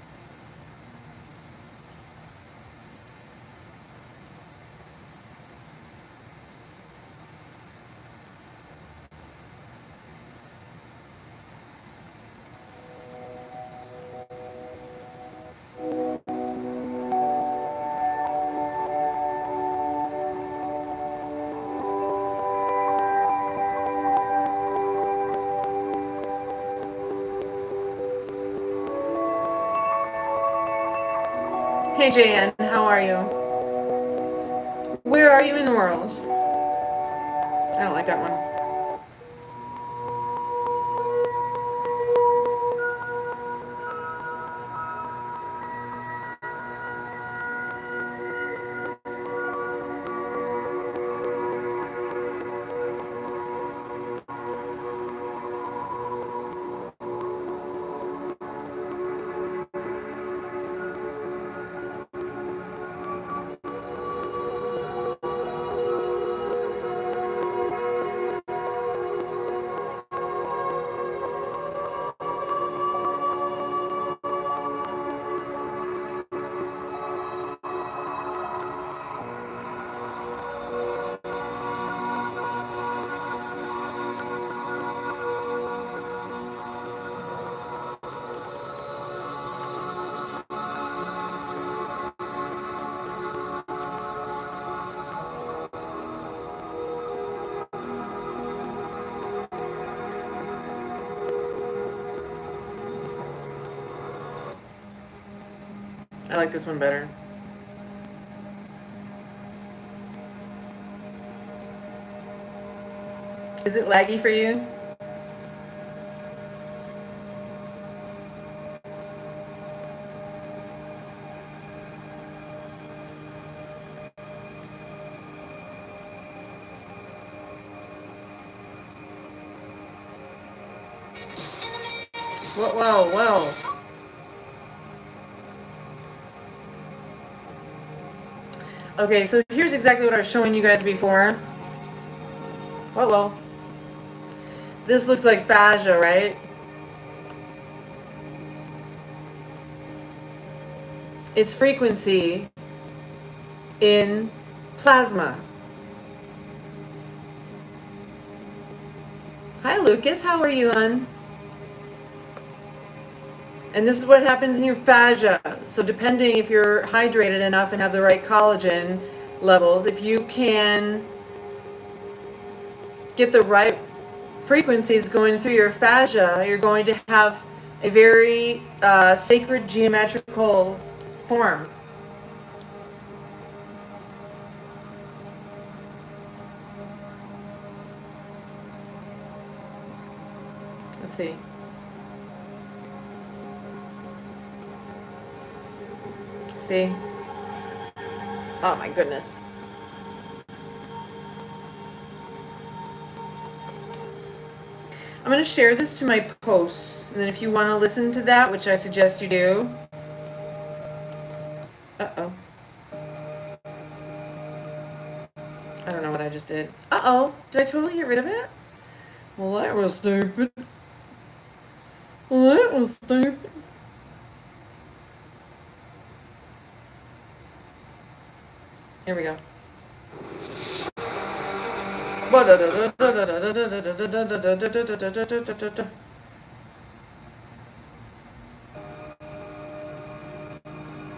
Hey JN, how are you? Where are you in the world? I don't like that one. I like this one better. Is it laggy for you? Whoa, whoa, whoa. Okay, so here's exactly what I was showing you guys before. Whoa, whoa. This looks like fascia, right? It's frequency in plasma. Hi, Lucas. How are you, hon? And this is what happens in your fascia. So depending if you're hydrated enough and have the right collagen levels, if you can get the right frequencies going through your fascia, you're going to have a very sacred geometrical form. Let's see. See? Oh my goodness. I'm going to share this to my posts, and then if you want to listen to that, which I suggest you do. Uh-oh. I don't know what I just did. Uh-oh. Did I totally get rid of it? Well, that was stupid. Well, that was stupid. Here we go. I'm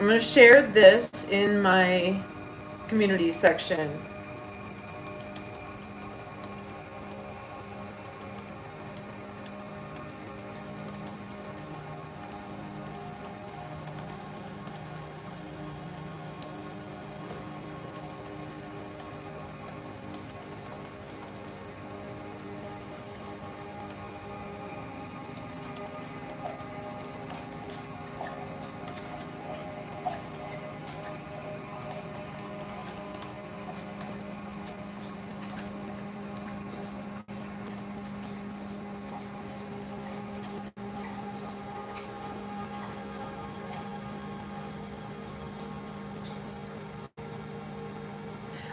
going to share this in my community section.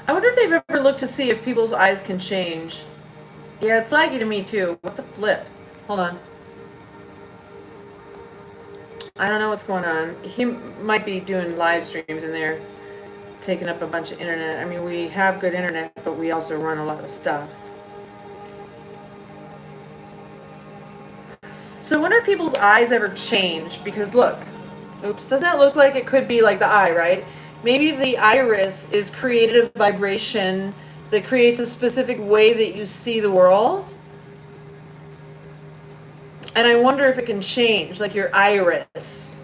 I wonder if they've ever looked to see if people's eyes can change. Yeah, it's laggy to me too. What the flip? Hold on. I don't know what's going on. He might be doing live streams in there, taking up a bunch of internet. I mean, we have good internet, but we also run a lot of stuff. So I wonder if people's eyes ever change, because look, oops, doesn't that look like it could be like the eye, right? Maybe the iris is created a vibration that creates a specific way that you see the world. And I wonder if it can change, like your iris.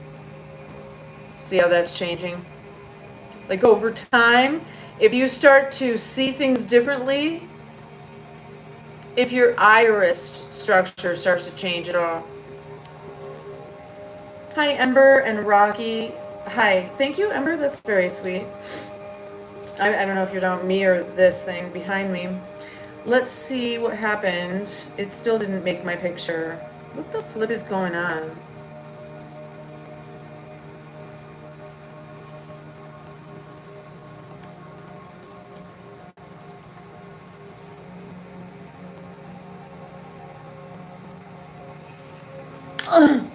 See how that's changing? Like over time, if you start to see things differently, if your iris structure starts to change at all. Hi, Ember and Rocky. Hi. Thank you, Ember. That's very sweet. I don't know if you're talking me or this thing behind me. Let's see what happened. It still didn't make my picture. What the flip is going on? Ugh.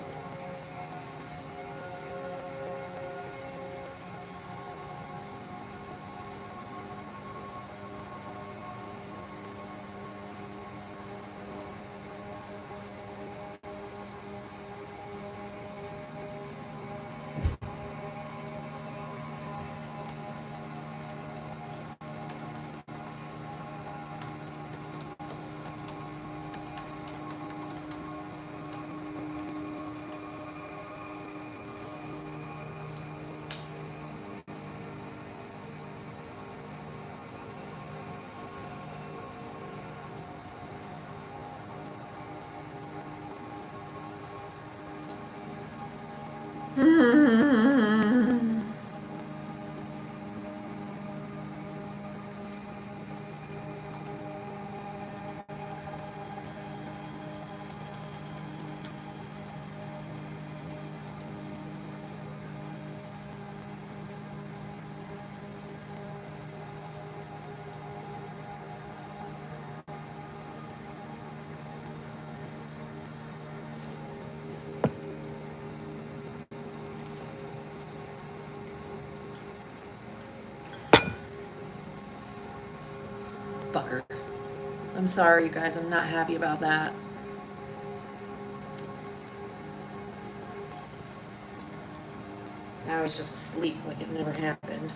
motherfucker. I'm sorry, you guys. I'm not happy about that. Now he's just asleep like it never happened.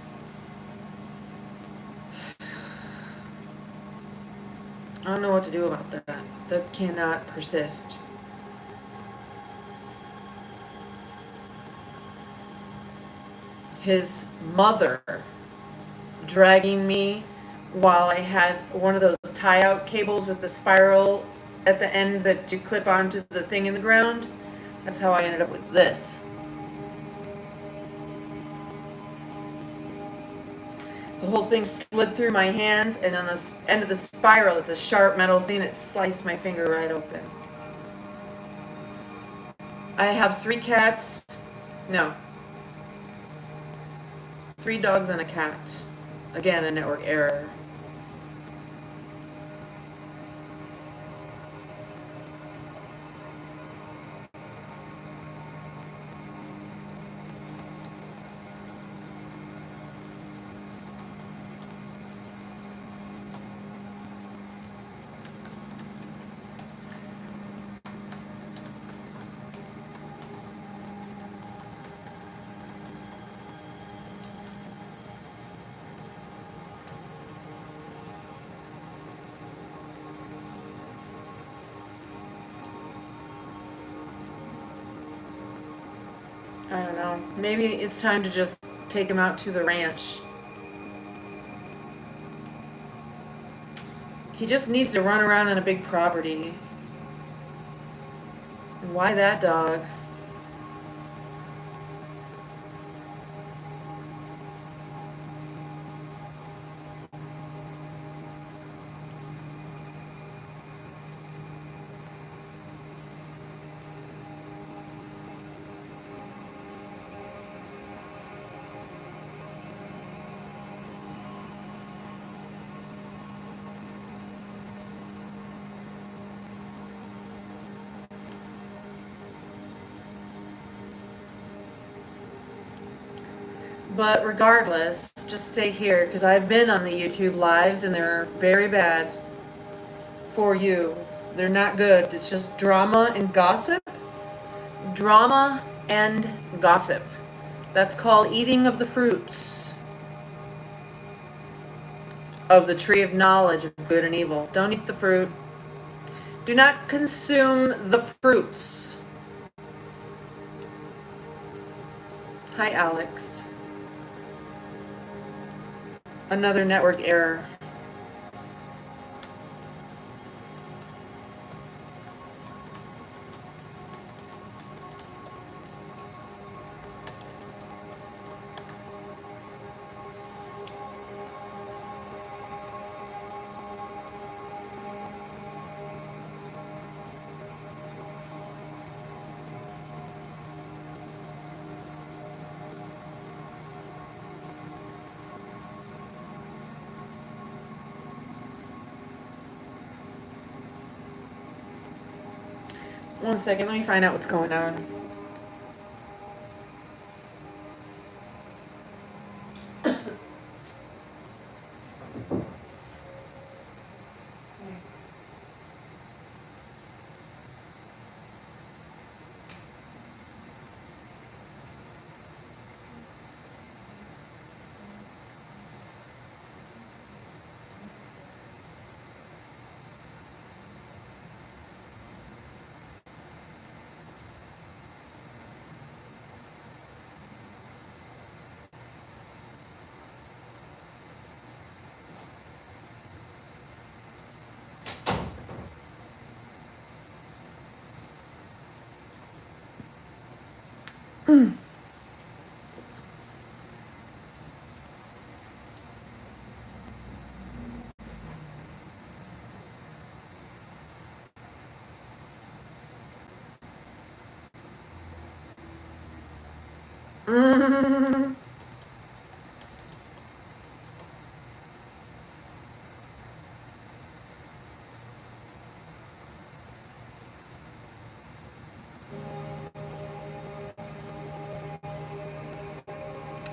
I don't know what to do about that. That cannot persist. His mother dragging me while I had one of those tie-out cables with the spiral at the end that you clip onto the thing in the ground. That's how I ended up with this. The whole thing slid through my hands, and on the end of the spiral, it's a sharp metal thing that sliced my finger right open. I have 3 cats. No. 3 dogs and a cat. Again, a network error. I don't know. Maybe it's time to just take him out to the ranch. He just needs to run around on a big property. Why that dog? But regardless, just stay here because I've been on the YouTube lives and they're very bad for you. They're not good. It's just drama and gossip. Drama and gossip. That's called eating of the fruits of the tree of knowledge of good and evil. Don't eat the fruit. Do not consume the fruits. Hi, Alex. Another network error. One second, let me find out what's going on.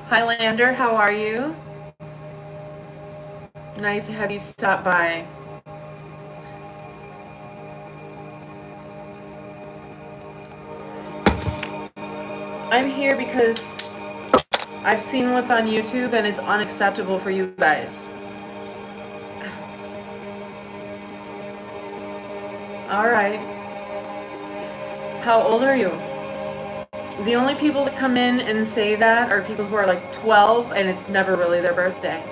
Highlander, how are you? Nice to have you stop by. I'm here because I've seen what's on YouTube and it's unacceptable for you guys. All right. How old are you? The only people that come in and say that are people who are like 12 and it's never really their birthday.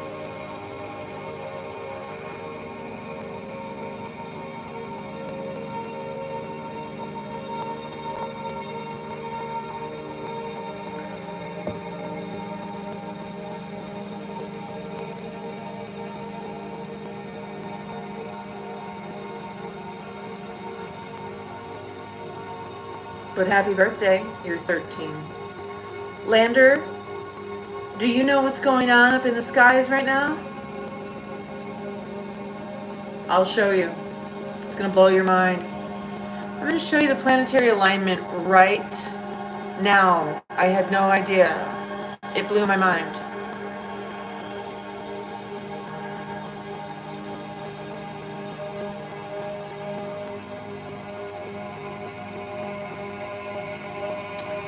But happy birthday, you're 13. Lander, do you know what's going on up in the skies right now? I'll show you. It's gonna blow your mind. I'm gonna show you the planetary alignment right now. I had no idea. It blew my mind.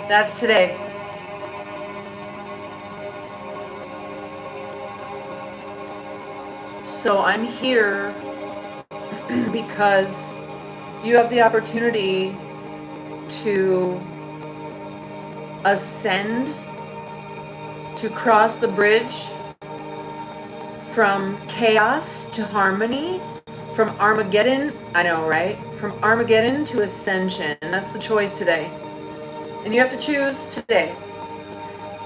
That's today. So I'm here because you have the opportunity to ascend, to cross the bridge from chaos to harmony, from Armageddon, I know, right? From Armageddon to Ascension. That's the choice today. And you have to choose today.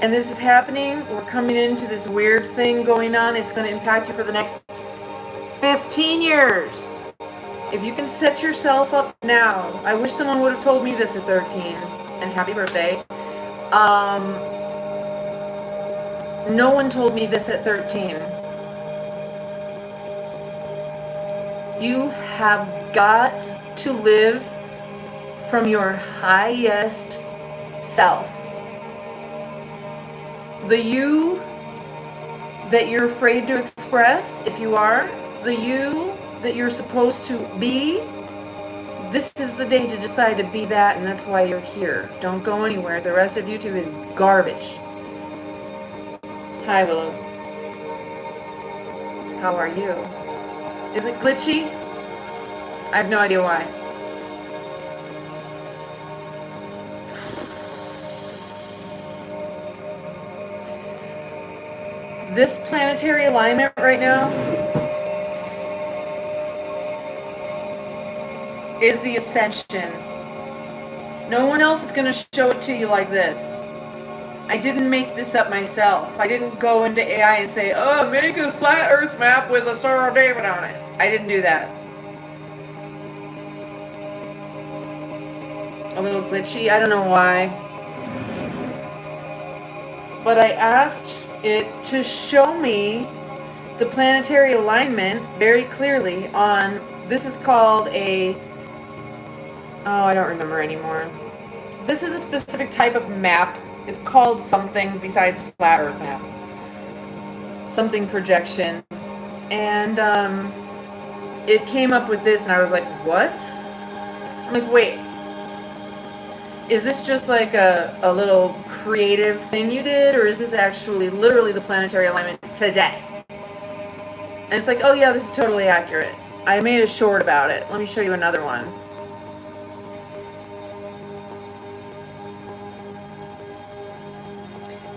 And this is happening. We're coming into this weird thing going on. It's going to impact you for the next 15 years. If you can set yourself up now. I wish someone would have told me this at 13. And happy birthday. No one told me this at 13. You have got to live from your highest self. The you that you're afraid to express, if you are, the you that you're supposed to be, this is the day to decide to be that, and that's why you're here. Don't go anywhere. The rest of YouTube is garbage. Hi, Willow. How are you? Is it glitchy? I have no idea why. This planetary alignment right now is the Ascension. No one else is going to show it to you like this. I didn't make this up myself. I didn't go into AI and say, oh, make a flat earth map with a Star of David on it. I didn't do that. A little glitchy, I don't know why. But I asked it to show me the planetary alignment very clearly on, this is called a, oh, I don't remember anymore. This is a specific type of map. It's called something besides flat earth map. Something projection. And it came up with this and I was like, what? I'm like, wait. Is this just like a little creative thing you did, or is this actually literally the planetary alignment today? And it's like, oh yeah, this is totally accurate. I made a short about it. Let me show you another one.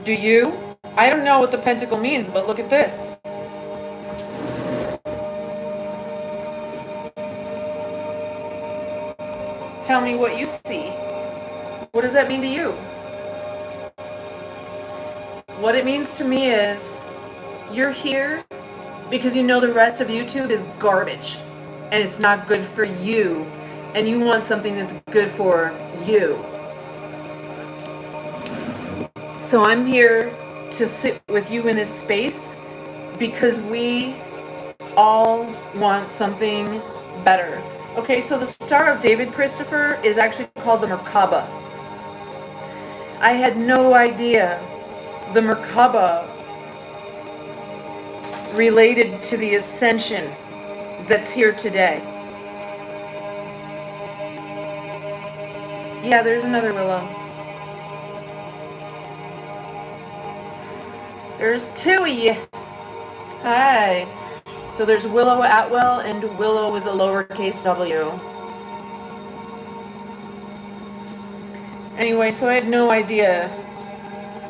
Do you? I don't know what the pentacle means, but look at this. Tell me what you see. What does that mean to you? What it means to me is you're here because you know the rest of YouTube is garbage and it's not good for you, and you want something that's good for you. So I'm here to sit with you in this space because we all want something better. Okay, so the Star of David, Christopher, is actually called the Merkabah. I had no idea the Merkabah related to the Ascension that's here today. Yeah, there's another willow. There's two of you. Hi. So there's Willow Atwell and Willow with a lowercase w. Anyway, so I had no idea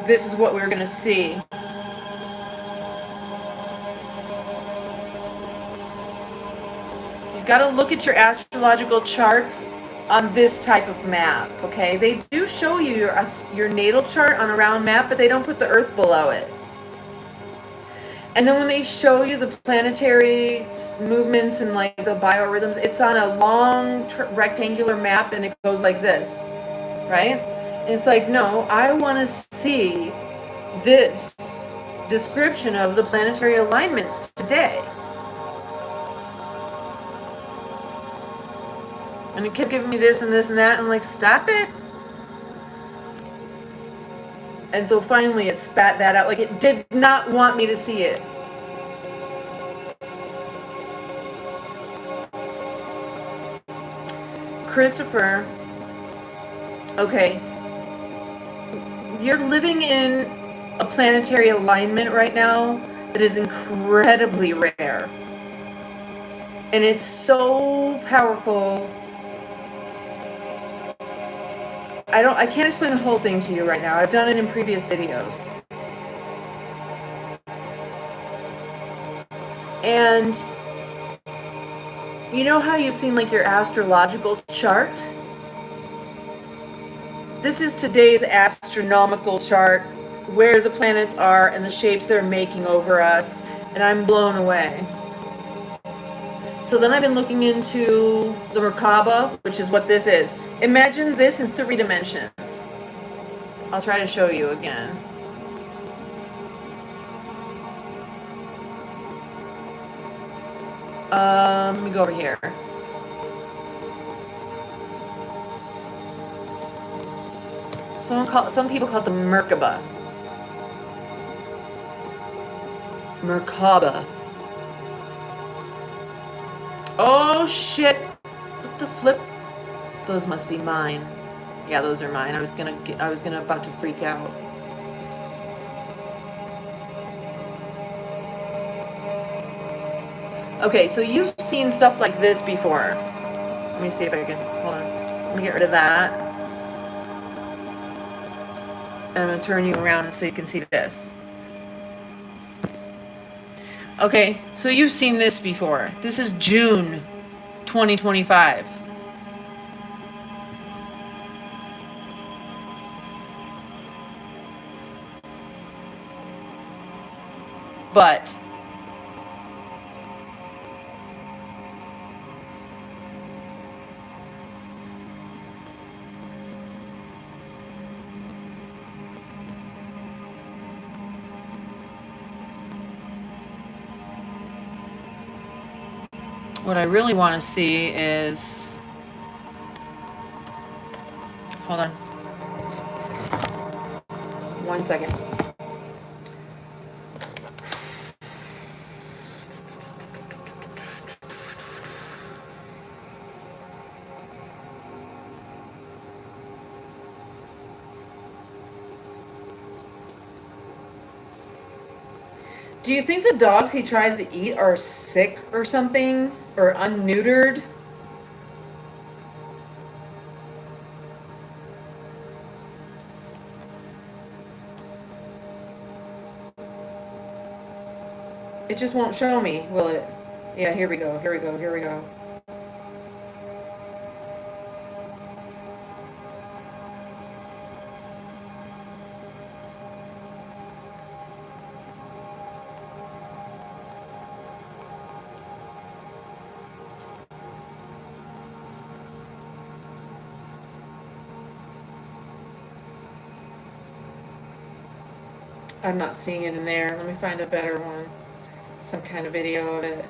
this is what we were going to see. You got to look at your astrological charts on this type of map, okay? They do show you your natal chart on a round map, but they don't put the Earth below it. And then when they show you the planetary movements and like the biorhythms, it's on a long rectangular map and it goes like this, right? And it's like, no, I want to see this description of the planetary alignments today. And it kept giving me this and this and that, and I'm like, stop it. And so finally it spat that out. Like, it did not want me to see it. Christopher, okay, you're living in a planetary alignment right now that is incredibly rare. And it's so powerful. I can't explain the whole thing to you right now. I've done it in previous videos. And you know how you've seen like your astrological chart? This is today's astronomical chart, where the planets are and the shapes they're making over us, and I'm blown away. So then I've been looking into the Merkabah, which is what this is. Imagine this in 3 dimensions. I'll try to show you again. Let me go over here. Some people call it the Merkabah. Merkabah. Oh shit! What the flip? Those must be mine. Yeah, those are mine. I was gonna about to freak out. Okay, so you've seen stuff like this before. Let me see if I can, hold on. Let me get rid of that. And I'm gonna turn you around so you can see this. Okay, so you've seen this before. This is June 2025. But what I really want to see is, hold on, 1 second. Do you think the dogs he tries to eat are sick or something? Or unneutered? It just won't show me, will it? Yeah, here we go, here we go, here we go. I'm not seeing it in there. Let me find a better one. Some kind of video of it.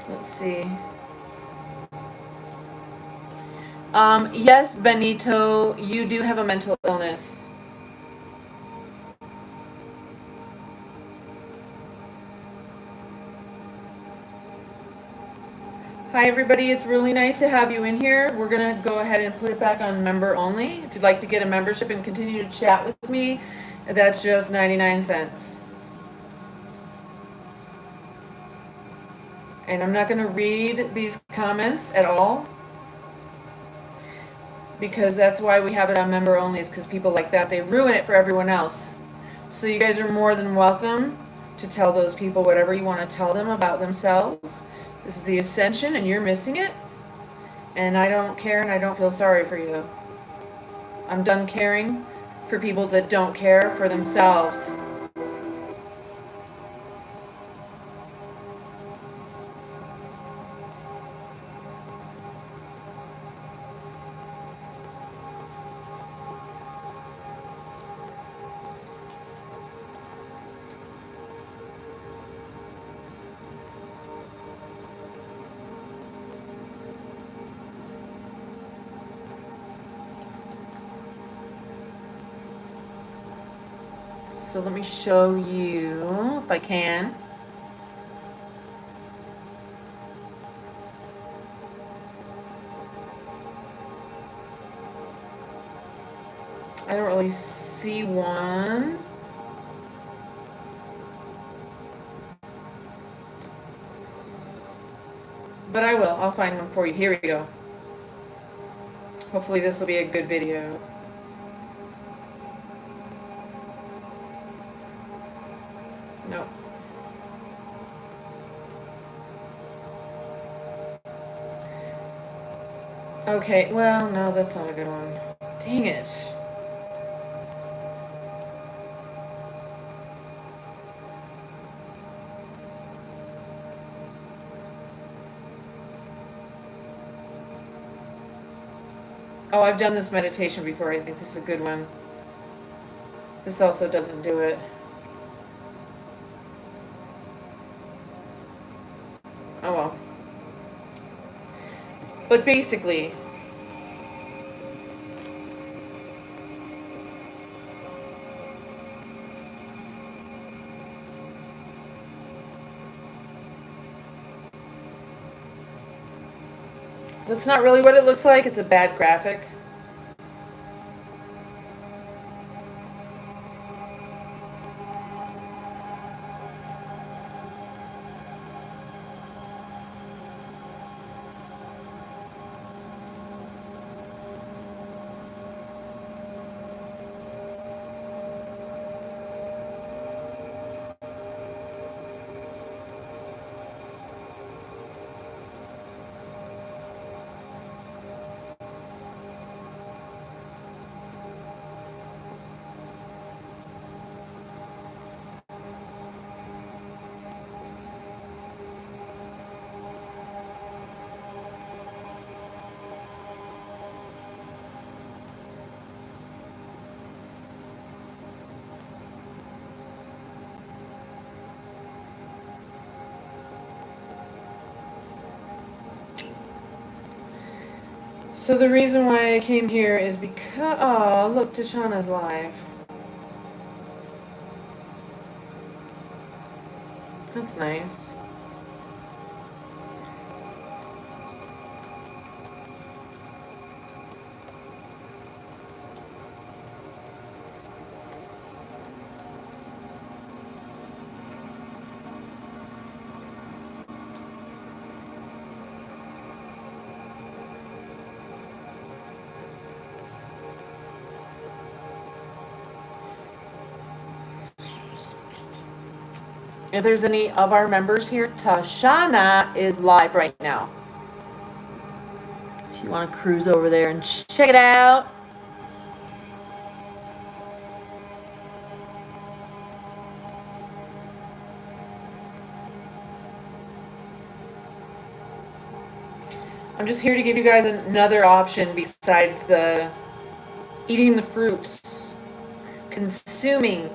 Let's see. Yes, Benito, you do have a mental illness. Hi everybody, it's really nice to have you in here. We're gonna go ahead and put it back on member only. If you'd like to get a membership and continue to chat with me, that's just 99 cents. And I'm not gonna read these comments at all, because that's why we have it on member only, is because people like that, they ruin it for everyone else. So you guys are more than welcome to tell those people whatever you want to tell them about themselves. This is the Ascension and you're missing it. And I don't care and I don't feel sorry for you. I'm done caring for people that don't care for themselves. So let me show you if I can. I don't really see one. But I will. I'll find one for you. Here we go. Hopefully this will be a good video. Nope. Okay, well, no, that's not a good one. Dang it. Oh, I've done this meditation before. I think this is a good one. This also doesn't do it. Oh well. But basically, that's not really what it looks like. It's a bad graphic. So the reason why I came here is because, oh, look, Tachana's live. That's nice. If there's any of our members here, Tashana is live right now. If you want to cruise over there and check it out. I'm just here to give you guys another option besides the eating the fruits, consuming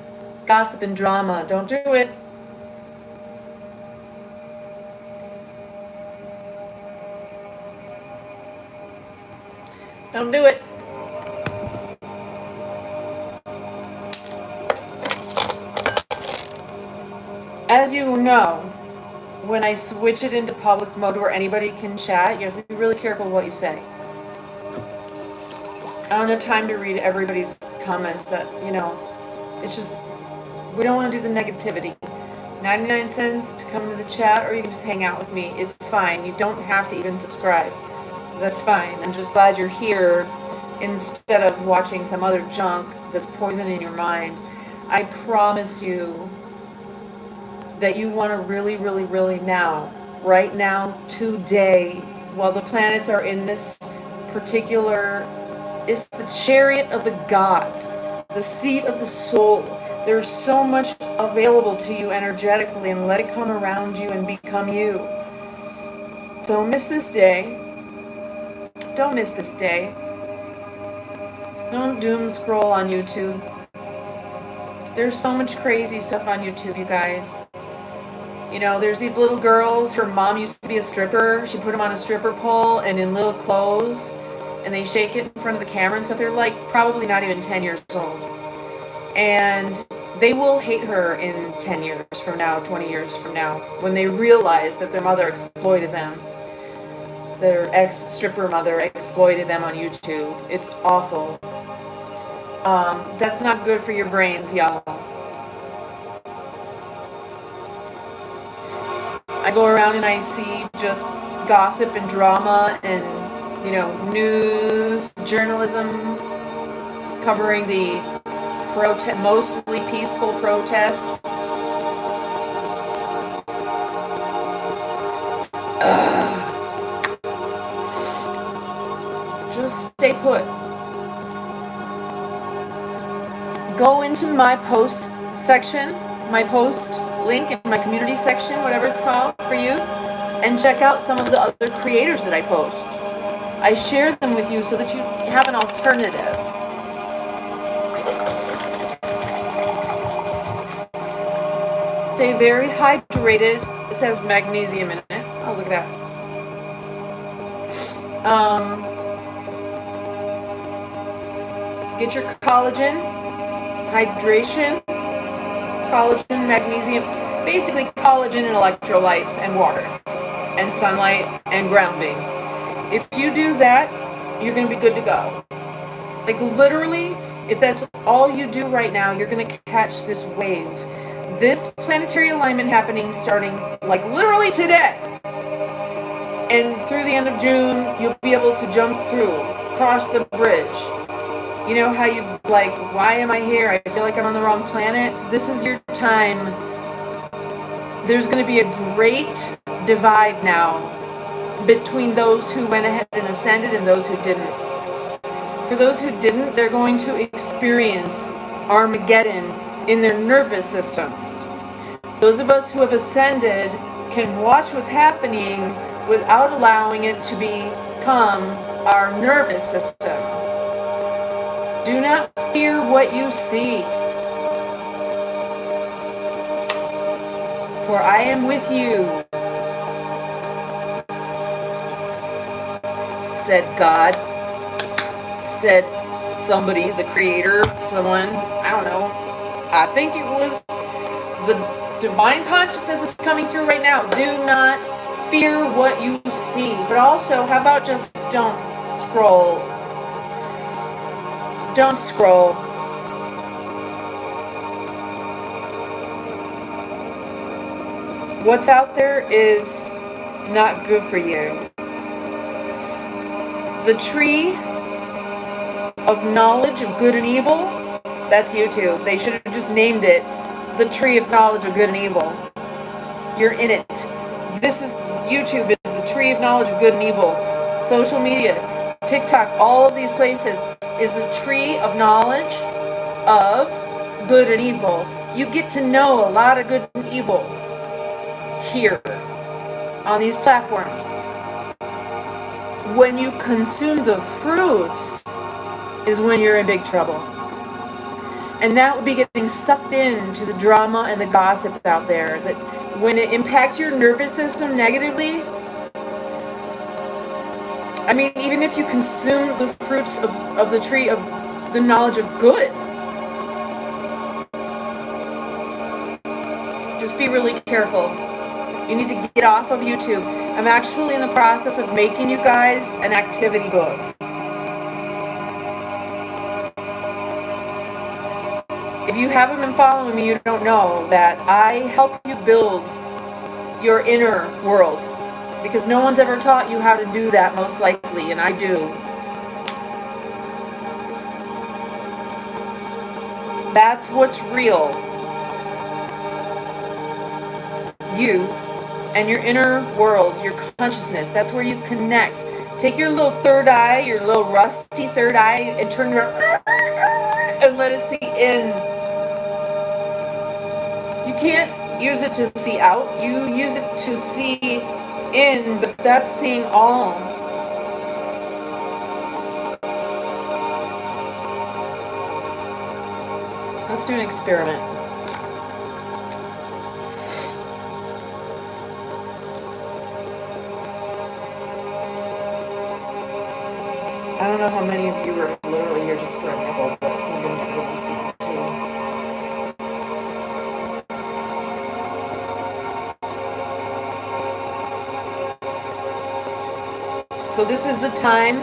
gossip and drama. Don't do it. Don't do it. As you know, when I switch it into public mode where anybody can chat, you have to be really careful what you say. I don't have time to read everybody's comments that, it's just, we don't want to do the negativity. 99 cents to come to the chat, or you can just hang out with me. It's fine. You don't have to even subscribe. That's fine. I'm just glad you're here instead of watching some other junk that's poisoning your mind. I promise you that you want to really, really, really now, right now, today, while the planets are in this particular, it's the chariot of the gods, the seat of the soul. There's so much available to you energetically, and let it come around you and become you. Don't miss this day. Don't miss this day. Don't doom scroll on YouTube. There's so much crazy stuff on YouTube, you guys. There's these little girls, her mom used to be a stripper. She put them on a stripper pole and in little clothes, and they shake it in front of the camera and stuff. They're like probably not even 10 years old. And they will hate her in 10 years from now, 20 years from now, when they realize that their mother exploited them. Their ex-stripper mother exploited them on YouTube. It's awful. That's not good for your brains, y'all. I go around and I see just gossip and drama and, news, journalism covering the mostly peaceful protests. Just stay put. Go into my post section, my post link in my community section, whatever it's called for you, and check out some of the other creators that I post. I share them with you so that you have an alternative. Stay very hydrated. This has magnesium in it. Oh, look at that. Get your collagen, hydration, collagen, magnesium, basically collagen and electrolytes and water and sunlight and grounding. If you do that, you're going to be good to go. Like literally, if that's all you do right now, you're going to catch this wave. This planetary alignment happening starting like literally today. And through the end of June, you'll be able to jump through, cross the bridge. You know how you like, why am I here? I feel like I'm on the wrong planet. This is your time. There's going to be a great divide now between those who went ahead and ascended and those who didn't. For those who didn't, they're going to experience Armageddon in their nervous systems. Those of us who have ascended can watch what's happening without allowing it to become our nervous system. Do not fear what you see, for I am with you, said God, said somebody, the creator, someone, I don't know. I think it was the divine consciousness is coming through right now. Do not fear what you see. But also, how about just don't scroll? Don't scroll. What's out there is not good for you. The tree of knowledge of good and evil, that's YouTube. They should have just named it the tree of knowledge of good and evil. You're in it. This is YouTube is the tree of knowledge of good and evil. Social media, TikTok, all of these places is the tree of knowledge of good and evil. You get to know a lot of good and evil here on these platforms. When you consume the fruits is when you're in big trouble. And that will be getting sucked into the drama and the gossip out there. That when it impacts your nervous system negatively, I mean, even if you consume the fruits of the tree of the knowledge of good, just be really careful. You need to get off of YouTube. I'm actually in the process of making you guys an activity book. If you haven't been following me, you don't know that I help you build your inner world, because no one's ever taught you how to do that, most likely, and I do. That's what's real. You and your inner world, your consciousness, that's where you connect. Take your little third eye, your little rusty third eye, and turn it around and let it see in. You can't use it to see out, you use it to see in, but that's seeing all. Let's do an experiment. I don't know how many of you are literally here just for a nibble, but I'm gonna get rid of these people too. So this is the time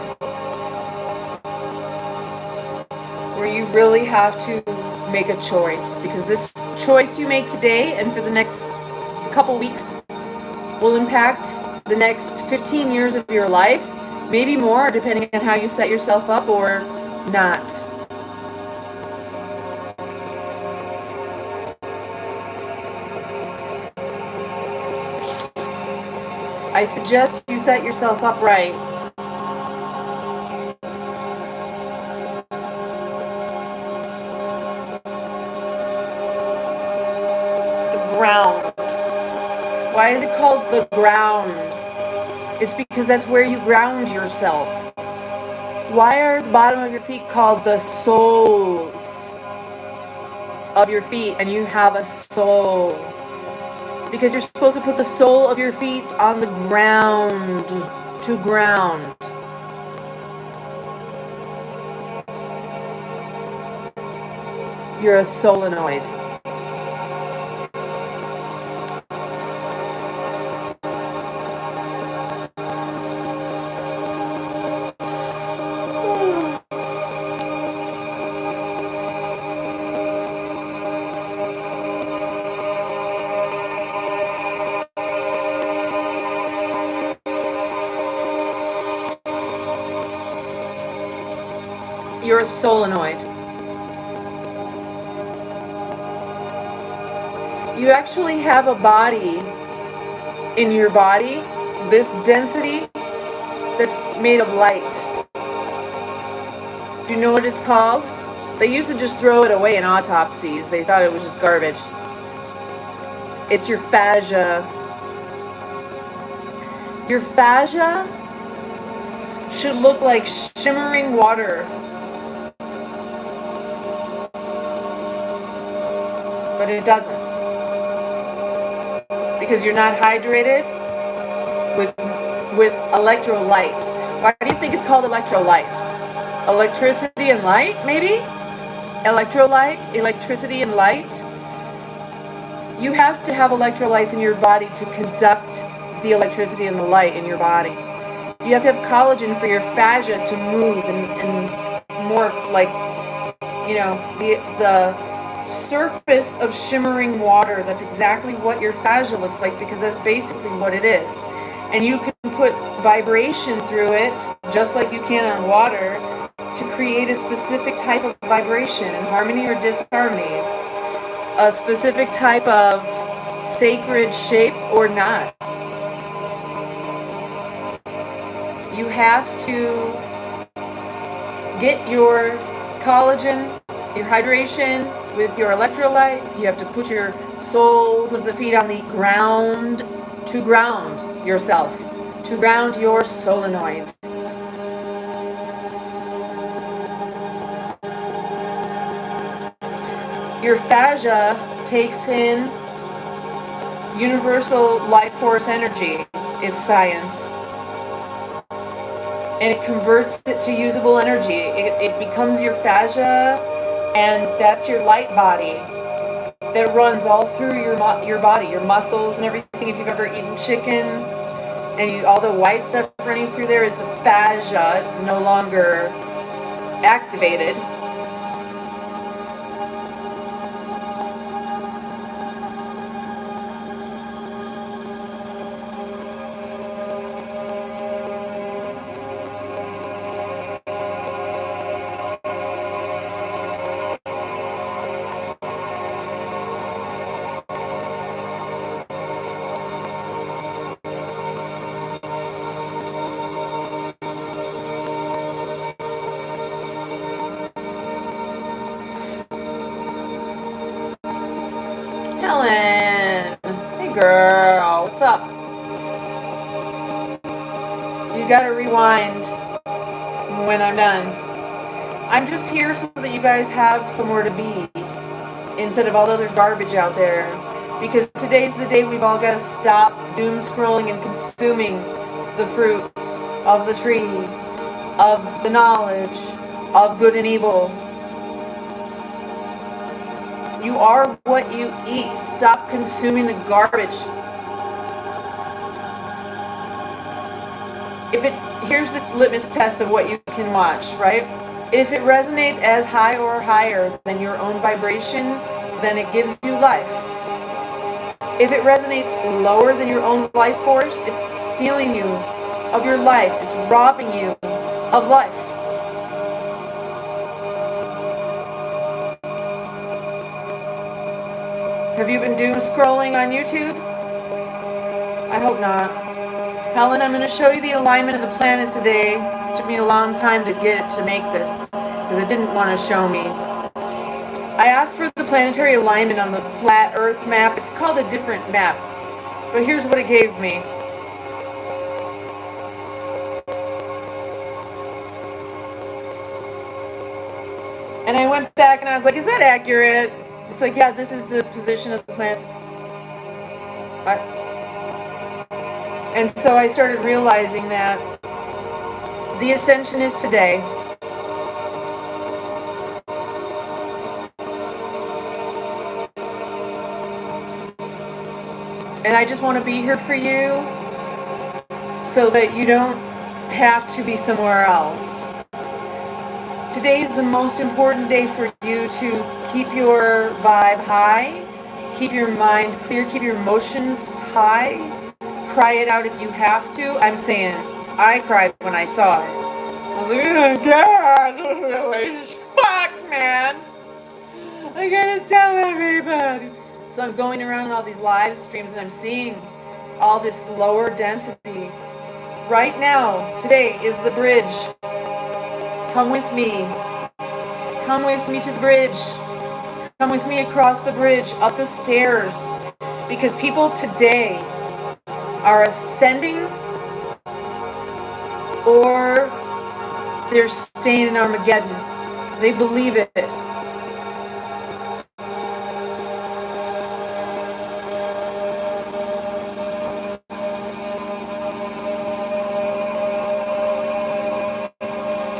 where you really have to make a choice, because this choice you make today and for the next couple weeks will impact the next 15 years of your life, maybe more, depending on how you set yourself up or not. I suggest you set yourself up right. The ground. Why is it called the ground? It's because that's where you ground yourself. Why are the bottom of your feet called the soles of your feet, and you have a soul? Because you're supposed to put the sole of your feet on the ground, to ground. You're a solenoid. You're a solenoid. You actually have a body in your body, this density, that's made of light. Do you know what it's called? They used to just throw it away in autopsies. They thought it was just garbage. It's your fascia. Your fascia should look like shimmering water. But it doesn't. Because you're not hydrated with electrolytes. Why do you think it's called electrolyte? Electricity and light, maybe? Electrolyte, electricity and light. You have to have electrolytes in your body to conduct the electricity and the light in your body. You have to have collagen for your fascia to move and morph, like, you know, the surface of shimmering water. That's exactly what your fascia looks like, because that's basically what it is. And you can put vibration through it, just like you can on water, to create a specific type of vibration, harmony or disharmony, a specific type of sacred shape or not. You have to get your collagen, your hydration with your electrolytes. You have to put your soles of the feet on the ground to ground yourself, to ground your solenoid. Your fascia takes in universal life force energy. It's science. and it converts it to usable energy. It becomes your fascia, and that's your light body that runs all through your body, your muscles and everything. If you've ever eaten chicken, and all the white stuff running through there is the fascia. It's no longer activated. Helen, hey girl, what's up? You gotta rewind when I'm done. I'm just here so that you guys have somewhere to be instead of all the other garbage out there. Because today's the day we've all got to stop doom scrolling and consuming the fruits of the tree, of the knowledge of good and evil. You are what you eat. Stop consuming the garbage. Here's the litmus test of what you can watch, right? If it resonates as high or higher than your own vibration, then it gives you life. If it resonates lower than your own life force, it's stealing you of your life. It's robbing you of life. Have you been doom scrolling on YouTube? I hope not. Helen, I'm going to show you the alignment of the planets today. It took me a long time to get it to make this because it didn't want to show me. I asked for the planetary alignment on the flat Earth map. It's called a different map, but here's what it gave me. And I went back and I was like, is that accurate? It's like, yeah, this is the position of the planets. And so I started realizing that the Ascension is today. And I just want to be here for you so that you don't have to be somewhere else. Today is the most important day for you to keep your vibe high, keep your mind clear, keep your emotions high. Cry it out if you have to. I'm saying, I cried when I saw it. I was like, oh God, fuck, man. I gotta tell everybody. So I'm going around all these live streams and I'm seeing all this lower density. Right now, today is the bridge. Come with me. Come with me to the bridge. Come with me across the bridge, up the stairs. Because people today are ascending or they're staying in Armageddon. They believe it.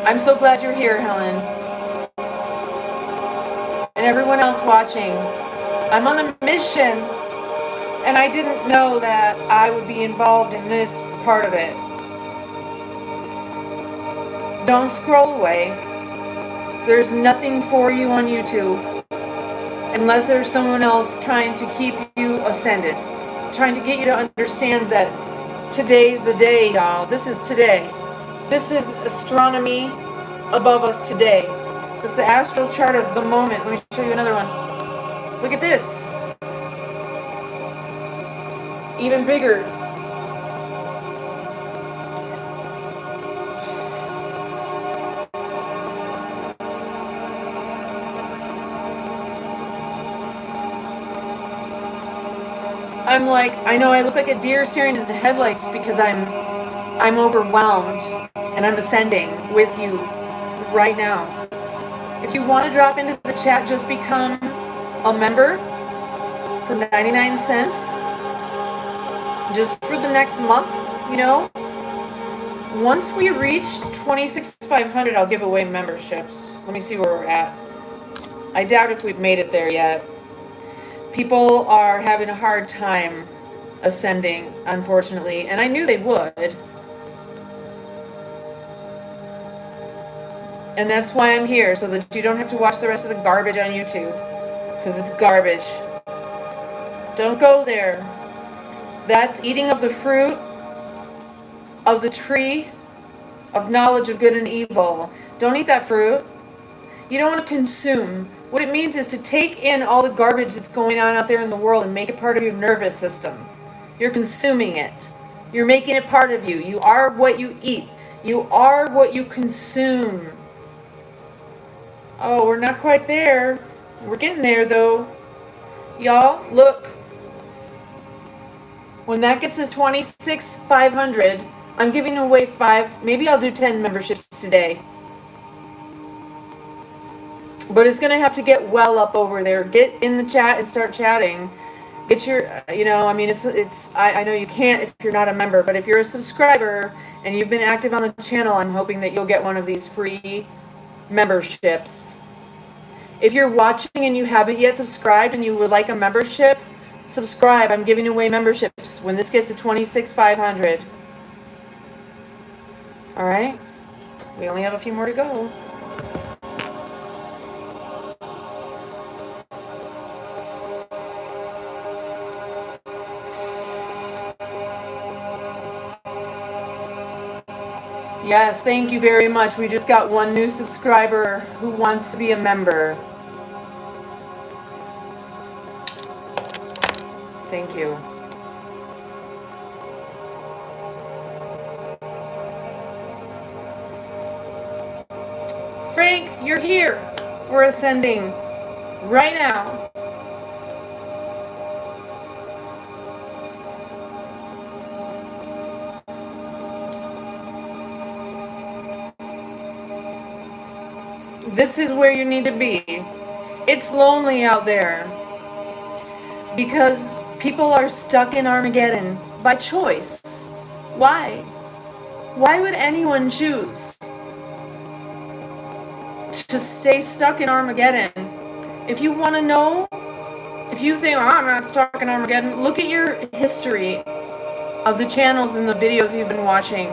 I'm so glad you're here, Helen. And everyone else watching. I'm on a mission. And I didn't know that I would be involved in this part of it. Don't scroll away. There's nothing for you on YouTube unless there's someone else trying to keep you ascended, trying to get you to understand that today's the day, y'all. This is today. This is astronomy above us today. It's the astral chart of the moment. Let me show you another one. Look at this. Even bigger. I'm like, I know I look like a deer staring into the headlights because I'm overwhelmed and I'm ascending with you right now. If you want to drop into the chat, just become a member for 99 cents. Just for the next month, you know, Once we reach 26,500, I'll give away memberships. Let me see where we're at. I doubt if we've made it there yet. People are having a hard time ascending, unfortunately, and I knew they would. And that's why I'm here, so that you don't have to watch the rest of the garbage on YouTube, because it's garbage. Don't go there. That's eating of the fruit of the tree of knowledge of good and evil. Don't eat that fruit. You don't want to consume. What it means is to take in all the garbage that's going on out there in the world and make it part of your nervous system. You're consuming it. You're making it part of you. You are what you eat. You are what you consume. Oh, we're not quite there. We're getting there, though. Y'all, look. When that gets to 26,500, I'm giving away 5. Maybe I'll do 10 memberships today. But it's going to have to get well up over there. Get in the chat and start chatting. Get your, I mean, I know you can't if you're not a member, but if you're a subscriber and you've been active on the channel, I'm hoping that you'll get one of these free memberships. If you're watching and you haven't yet subscribed and you would like a membership, subscribe. I'm giving away memberships when this gets to 26,500. All right? We only have a few more to go. Yes, thank you very much. We just got one new subscriber who wants to be a member. Thank you. Frank, you're here. We're ascending right now. This is where you need to be. It's lonely out there because people are stuck in Armageddon by choice. Why? Why would anyone choose to stay stuck in Armageddon? If you want to know, if you think, I'm not stuck in Armageddon, look at your history of the channels and the videos you've been watching.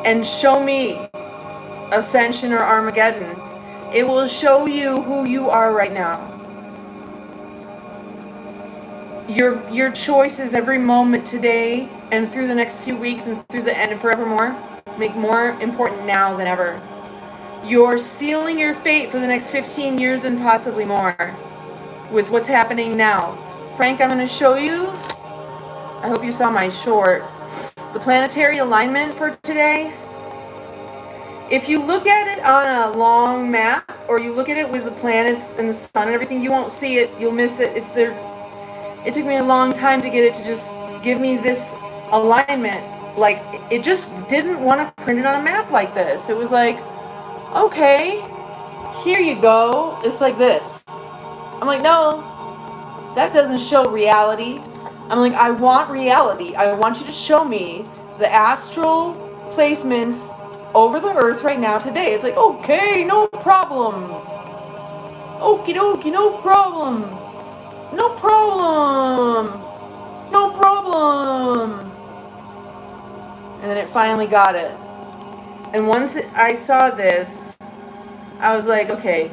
And show me Ascension or Armageddon. It will show you who you are right now. Your choices every moment today and through the next few weeks and through the end and forevermore make more important now than ever. You're sealing your fate for the next 15 years and possibly more with what's happening now. Frank, I'm going to show you. I hope you saw my short. The planetary alignment for today. If you look at it on a long map, or you look at it with the planets and the sun and everything, you won't see it. You'll miss it. It's there. It took me a long time to get it to just give me this alignment. Like, it just didn't want to print it on a map like this. It was like, okay, here you go. It's like this. I'm like, no, that doesn't show reality. I'm like, I want reality. I want you to show me the astral placements over the earth right now today. It's like, okay, no problem. Okie dokie, no problem. No problem. No problem. And then it finally got it. And once I saw this, I was like, okay,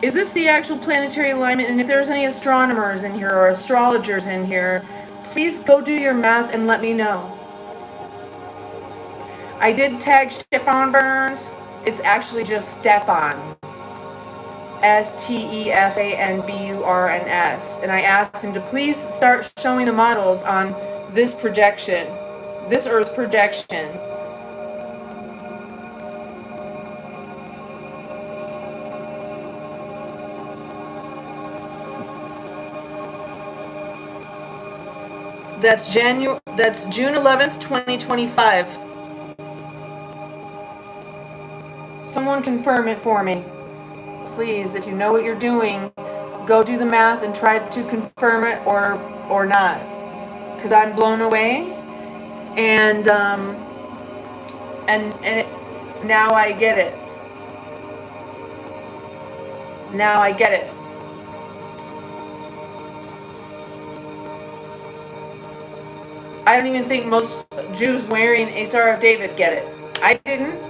is this the actual planetary alignment? And if there's any astronomers in here or astrologers in here, please go do your math and let me know. I did tag Stefan Burns. It's actually just Stefan. STEFANBURNS. And I asked him to please start showing the models on this projection, this Earth projection. That's June 11th, 2025. Someone confirm it for me. Please, if you know what you're doing, go do the math and try to confirm it or not. Because I'm blown away. And now I get it. Now I get it. I don't even think most Jews wearing a Star of David get it. I didn't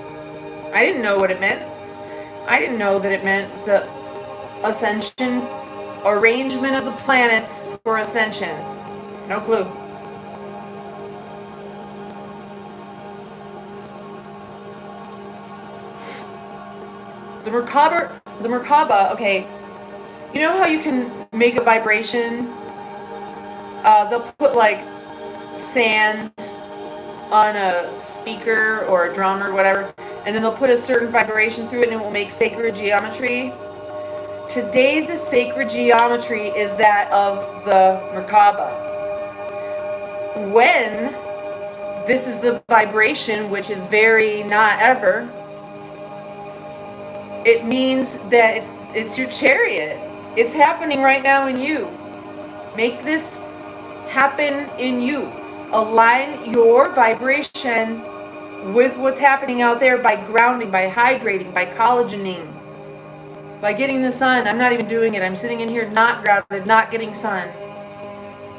know what it meant. I didn't know that it meant the Ascension, arrangement of the planets for Ascension. No clue. The Merkabah, okay. You know how you can make a vibration? They'll put like sand on a speaker or a drum or whatever, and then they'll put a certain vibration through it and it will make sacred geometry. Today, the sacred geometry is that of the Merkabah. When this is the vibration, which is very not ever, it means that it's your chariot. It's happening right now in you. Make this happen in you. Align your vibration with what's happening out there by grounding, by hydrating, by collagening, by getting the sun. I'm not even doing it. I'm sitting in here not grounded, not getting sun.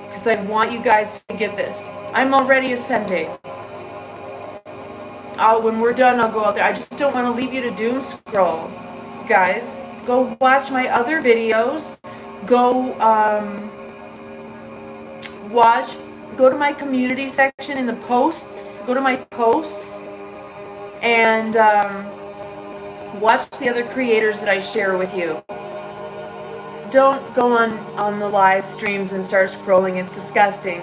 Because I want you guys to get this. I'm already ascending. When we're done, I'll go out there. I just don't want to leave you to doom scroll. Guys, go watch my other videos. Go go to my community section in the posts. Go to my posts and watch the other creators that I share with you. Don't go on the live streams and start scrolling. It's disgusting.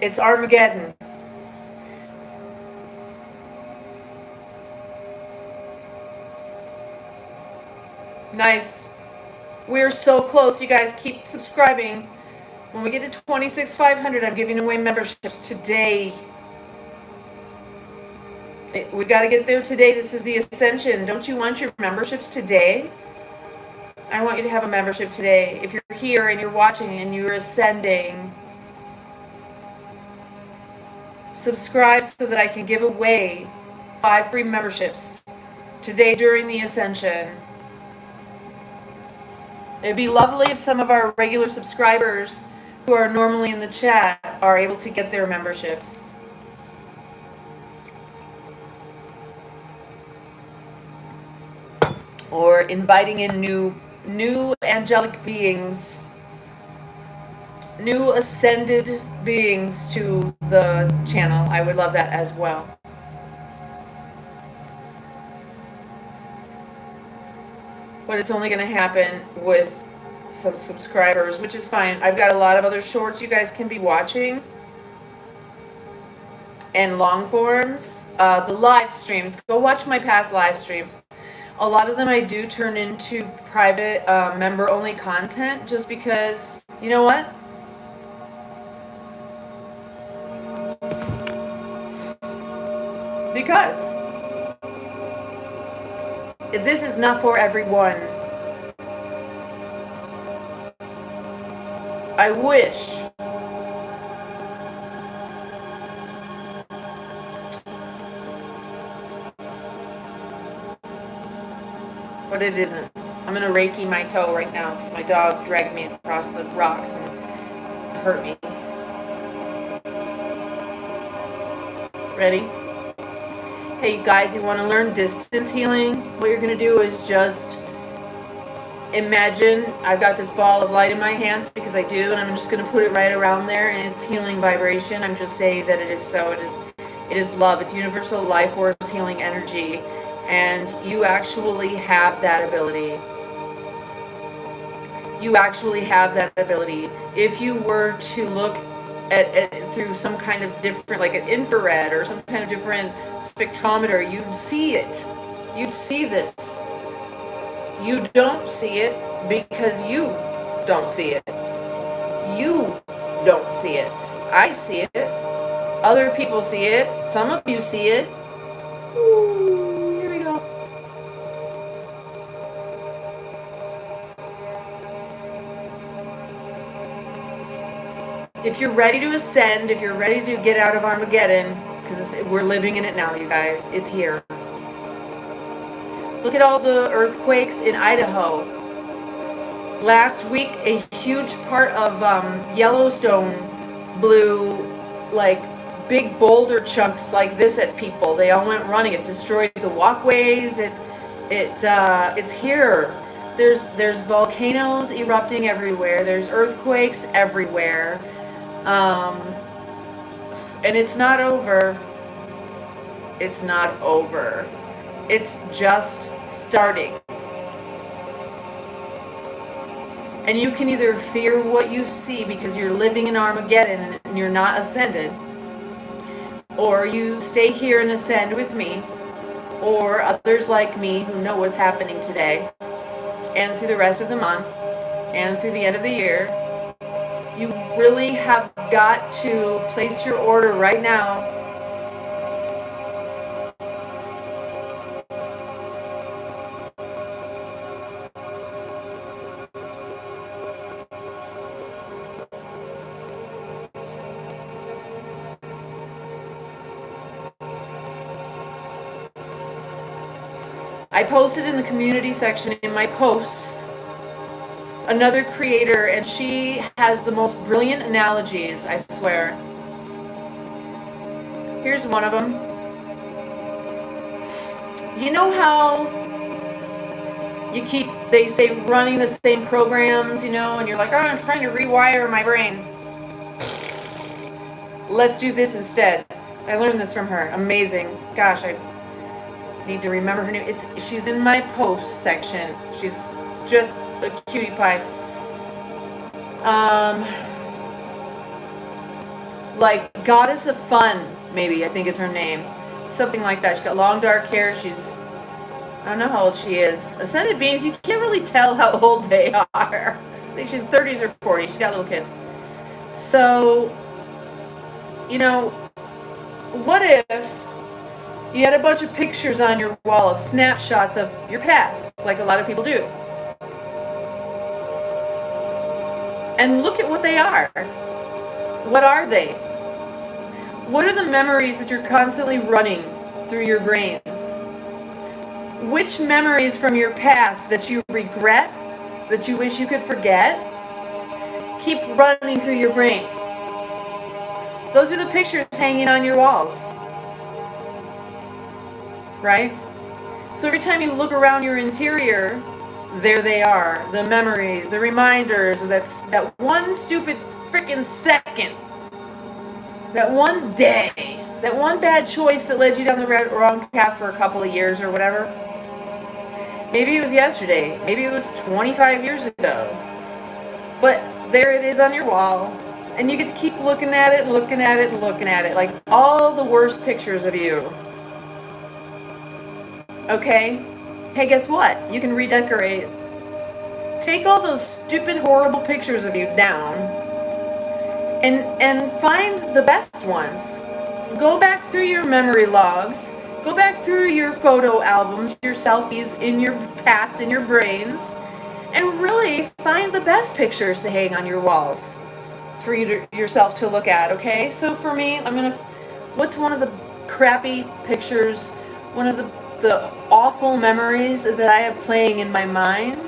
It's Armageddon. Nice. We're so close. You guys keep subscribing. When we get to 26,500, I'm giving away memberships today. We got to get there today. This is the Ascension. Don't you want your memberships today? I want you to have a membership today. If you're here and you're watching and you're ascending, subscribe so that I can give away 5 free memberships today during the Ascension. It'd be lovely if some of our regular subscribers who are normally in the chat are able to get their memberships. Or inviting in new angelic beings, new ascended beings to the channel. I would love that as well. But it's only going to happen with some subscribers, which is fine. I've got a lot of other shorts you guys can be watching and long forms. The live streams, go watch my past live streams. A lot of them I do turn into private member only content just because, you know what? Because this is not for everyone. I wish but it isn't. I'm gonna Reiki my toe right now because my dog dragged me across the rocks and hurt me. Ready? Hey, you guys, you want to learn distance healing? What you're going to do is just imagine I've got this ball of light in my hands because I do, and I'm just going to put it right around there, and it's healing vibration. I'm just saying that it is so. It is love. It's universal life force healing energy, and you actually have that ability. You actually have that ability. If you were to look at through some kind of different, like an infrared or some kind of different spectrometer, you'd see it. You'd see this. You don't see it because you don't see it. You don't see it. I see it. Other people see it. Some of you see it. Ooh. if you're ready to ascend, if you're ready to get out of Armageddon, because we're living in it now, you guys, it's here. Look at all the earthquakes in Idaho. Last week, a huge part of Yellowstone blew like big boulder chunks like this at people. They all went running. It destroyed the walkways. It's here. There's volcanoes erupting everywhere. There's earthquakes everywhere. And it's not over. It's not over. It's just starting. And you can either fear what you see because you're living in Armageddon and you're not ascended, or you stay here and ascend with me, or others like me who know what's happening today and through the rest of the month and through the end of the year. You really have got to place your order right now. I posted in the community section in my posts another creator, and she has the most brilliant analogies, I swear. Here's one of them. You know how they say running the same programs, and you're like, oh, I'm trying to rewire my brain. Let's do this instead. I learned this from her. Amazing. Gosh, I need to remember her name. She's in my post section. She's just a cutie pie. Like Goddess of Fun, maybe, I think is her name. Something like that. She's got long dark hair. I don't know how old she is. Ascended beings, you can't really tell how old they are. I think she's 30s or 40s. She's got little kids. So, what if you had a bunch of pictures on your wall of snapshots of your past, like a lot of people do? And look at what they are. What are they? What are the memories that you're constantly running through your brains? Which memories from your past that you regret, that you wish you could forget, keep running through your brains? Those are the pictures hanging on your walls. Right? So every time you look around your interior, there they are, the memories, the reminders of that one stupid freaking second, that one day, that one bad choice that led you down the wrong path for a couple of years or whatever. Maybe it was yesterday, maybe it was 25 years ago, but there it is on your wall, and you get to keep looking at it, looking at it, looking at it, like all the worst pictures of you. Okay? Hey, guess what? You can redecorate. Take all those stupid, horrible pictures of you down and find the best ones. Go back through your memory logs. Go back through your photo albums, your selfies in your past, in your brains, and really find the best pictures to hang on your walls for yourself to look at, okay? So for me, what's one of the crappy pictures, one of the awful memories that I have playing in my mind?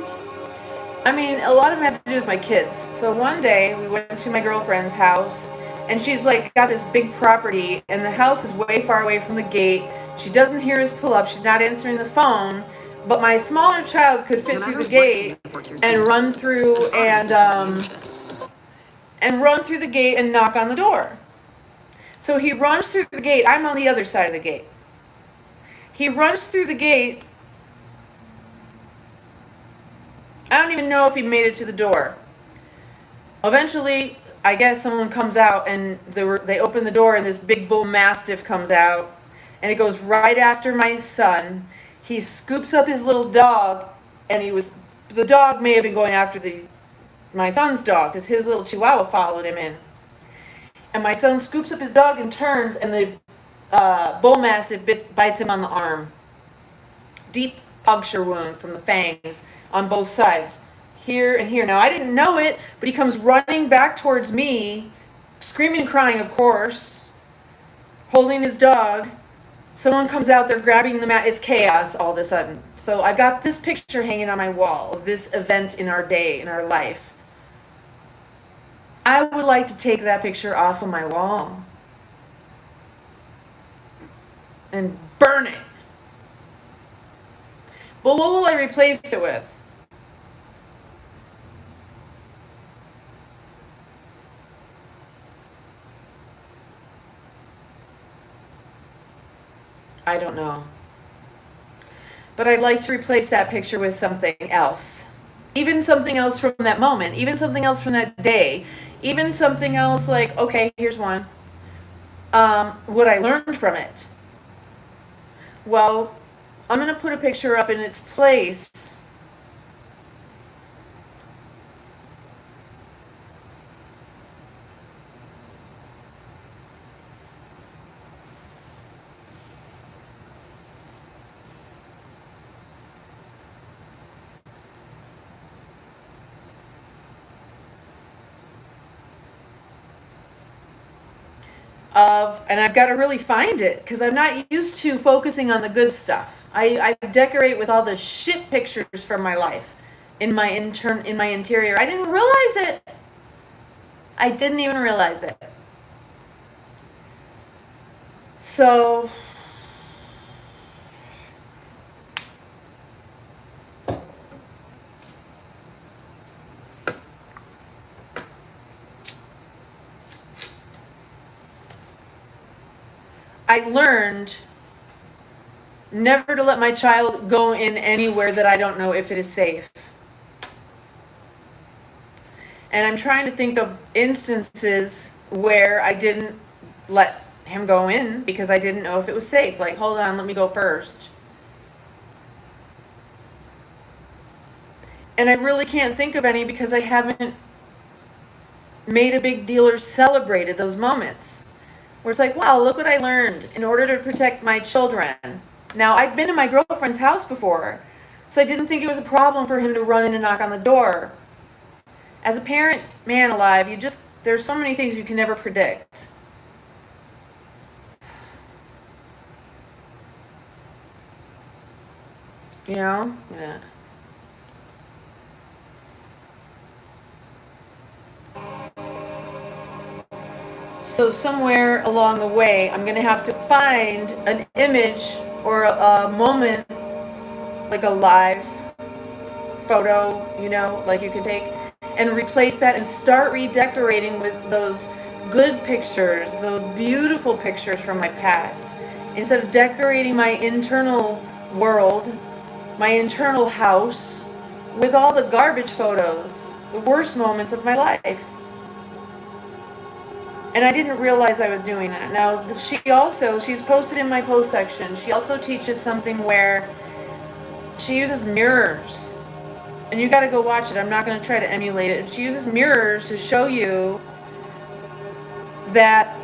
A lot of them have to do with my kids. So one day we went to my girlfriend's house, and she's like got this big property, and the house is way far away from the gate. She doesn't hear us pull up. She's not answering the phone, but my smaller child could fit through the gate and run through and run through the gate and knock on the door. So he runs through the gate. I'm on the other side of the gate. He runs through the gate. I don't even know if he made it to the door. Eventually, I guess someone comes out, and they open the door, and this big bull mastiff comes out, and it goes right after my son. He scoops up his little dog, and the dog may have been going after my son's dog, because his little chihuahua followed him in. And my son scoops up his dog and turns, and the bull mastiff bites him on the arm. Deep puncture wound from the fangs on both sides, here and here. Now, I didn't know it, but he comes running back towards me, screaming and crying, of course, holding his dog. Someone comes out, they're grabbing the mat. It's chaos all of a sudden. So I've got this picture hanging on my wall of this event in our day, in our life. I would like to take that picture off of my wall and burn it. But what will I replace it with? I don't know. But I'd like to replace that picture with something else. Even something else from that moment, even something else from that day, even something else like, okay, here's one. What I learned from it. Well, I'm going to put a picture up in its place. And I've got to really find it because I'm not used to focusing on the good stuff. I decorate with all the shit pictures from my life in my interior. I didn't realize it. I didn't even realize it. So I learned never to let my child go in anywhere that I don't know if it is safe. And I'm trying to think of instances where I didn't let him go in because I didn't know if it was safe. Like, hold on, let me go first. And I really can't think of any because I haven't made a big deal or celebrated those moments. Where it's like, wow, look what I learned in order to protect my children. Now, I'd been in my girlfriend's house before, so I didn't think it was a problem for him to run in and knock on the door. As a parent, man alive, there's so many things you can never predict. You know? Yeah. So somewhere along the way, I'm going to have to find an image or a moment, like a live photo, like you can take, and replace that and start redecorating with those good pictures, those beautiful pictures from my past. Instead of decorating my internal world, my internal house, with all the garbage photos, the worst moments of my life. And I didn't realize I was doing that. Now, she's posted in my post section, she also teaches something where she uses mirrors. And you got to go watch it. I'm not going to try to emulate it. She uses mirrors to show you that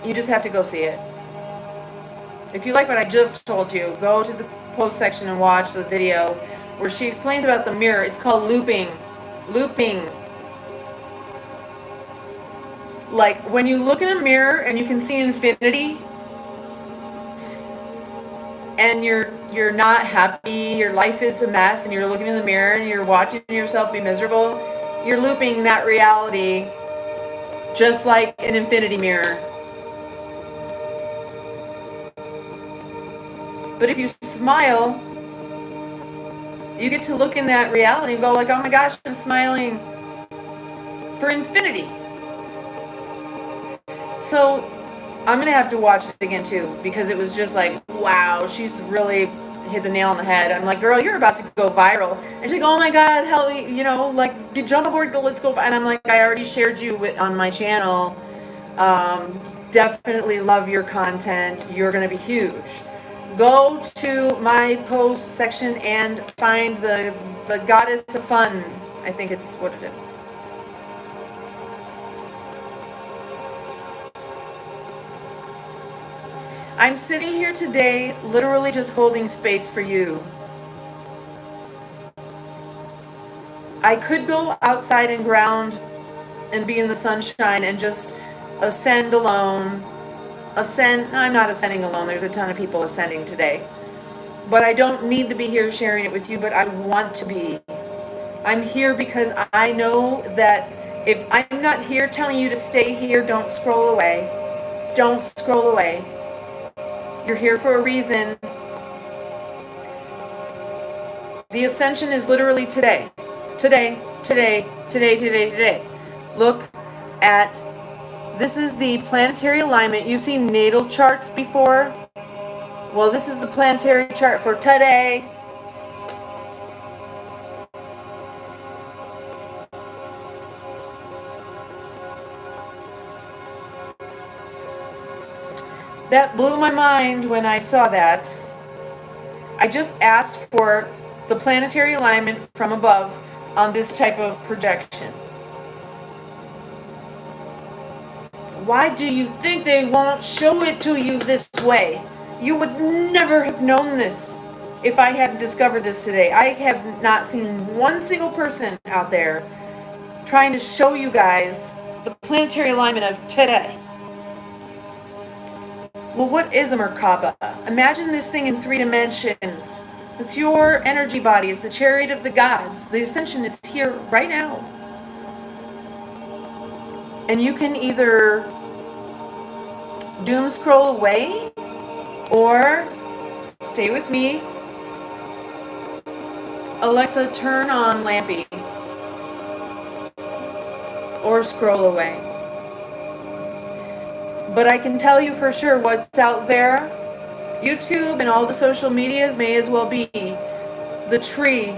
you just have to go see it. If you like what I just told you, go to the post section and watch the video where she explains about the mirror. It's called looping. Looping. Like when you look in a mirror and you can see infinity and you're not happy, your life is a mess, and you're looking in the mirror and you're watching yourself be miserable, you're looping that reality just like an infinity mirror. But if you smile, you get to look in that reality and go like, oh my gosh, I'm smiling for infinity. So I'm going to have to watch it again too, because it was just like, wow, she's really hit the nail on the head. I'm like, girl, you're about to go viral. And she's like, oh my God, help me, like, jump aboard, go, let's go. And I'm like, I already shared you on my channel. Definitely love your content. You're going to be huge. Go to my post section and find the goddess of fun. I think it's what it is. I'm sitting here today literally just holding space for you. I could go outside and ground and be in the sunshine and just ascend alone. I'm not ascending alone. There's a ton of people ascending today. But I don't need to be here sharing it with you, but I want to be. I'm here because I know that if I'm not here telling you to stay here, don't scroll away. Don't scroll away. You're here for a reason. The ascension is literally today. Today, today, today, today, today. Look at, this is the planetary alignment. You've seen natal charts before. Well, this is the planetary chart for today. That blew my mind when I saw that. I just asked for the planetary alignment from above on this type of projection. Why do you think they won't show it to you this way? You would never have known this if I hadn't discovered this today. I have not seen one single person out there trying to show you guys the planetary alignment of today. Well, what is a Merkabah? Imagine this thing in 3 dimensions. It's your energy body. It's the chariot of the gods. The ascension is here right now. And you can either doom scroll away or stay with me. Alexa, turn on Lampy. Or scroll away. But I can tell you for sure what's out there. YouTube and all the social medias may as well be the tree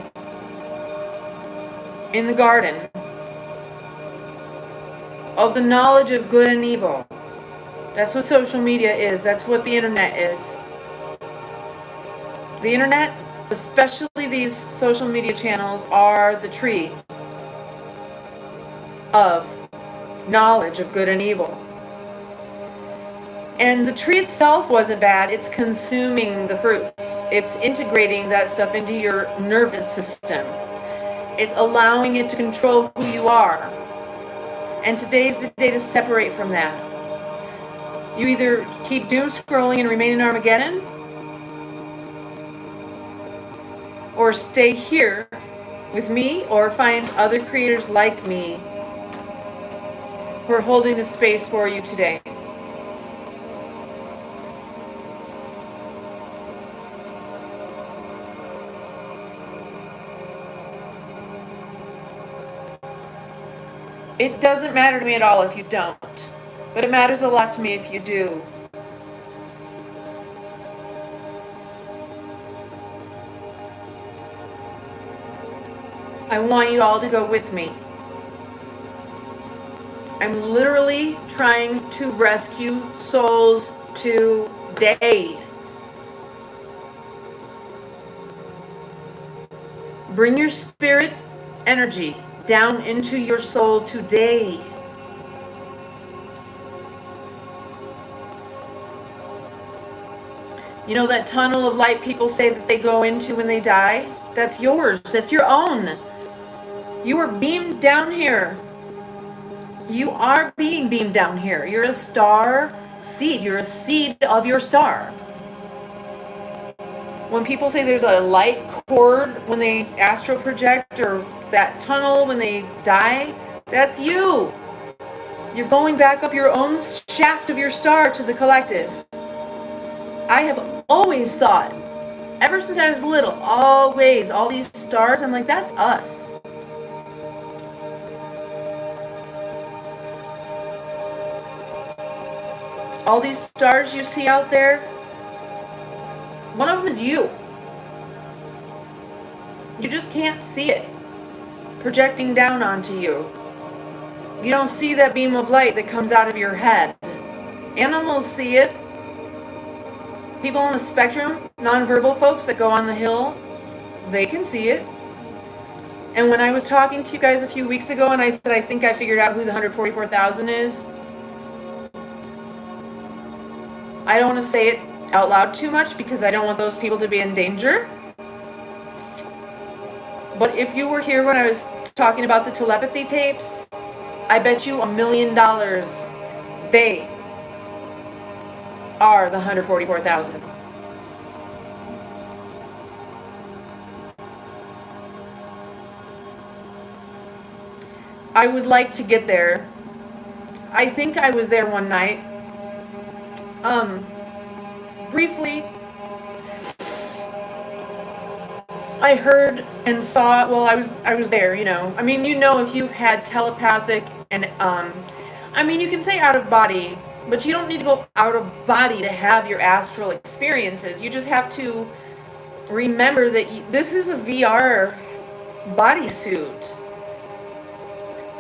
in the garden of the knowledge of good and evil. That's what social media is. That's what the internet is. The internet, especially these social media channels, are the tree of knowledge of good and evil. And the tree itself wasn't bad. It's consuming the fruits. It's integrating that stuff into your nervous system. It's allowing it to control who you are. And today's the day to separate from that. You either keep doom scrolling and remain in Armageddon, or stay here with me, or find other creators like me who are holding the space for you today. It doesn't matter to me at all if you don't, but it matters a lot to me if you do. I want you all to go with me. I'm literally trying to rescue souls today. Bring your spirit energy down into your soul today. You know that tunnel of light people say that they go into when they die? That's yours. That's your own. You are beamed down here. You are being beamed down here. You're a star seed. You're a seed of your star. When people say there's a light cord when they astral project, or that tunnel when they die, that's you. You're going back up your own shaft of your star to the collective. I have always thought, ever since I was little, always, all these stars, I'm like, that's us. All these stars you see out there, one of them is you. You just can't see it projecting down onto you. You don't see that beam of light that comes out of your head. Animals see it. People on the spectrum, nonverbal folks that go on the hill, they can see it. And when I was talking to you guys a few weeks ago and I said I think I figured out who the 144,000 is, I don't want to say it out loud too much because I don't want those people to be in danger. But if you were here when I was talking about the telepathy tapes, I bet you $1 million they are the 144,000. I would like to get there. I think I was there one night. Briefly, I heard and saw, well, I was there, you know. I mean, you know, if you've had telepathic and, I mean, you can say out of body, but you don't need to go out of body to have your astral experiences. You just have to remember that this is a VR bodysuit.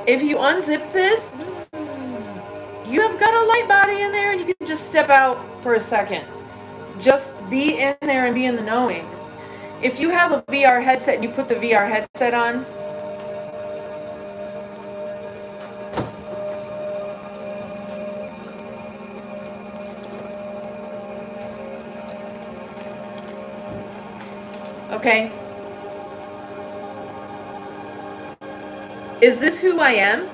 If you unzip this, bzzz, you have got a light body in there and you can just step out for a second. Just be in there and be in the knowing. If you have a VR headset and you put the VR headset on, okay, is this who I am?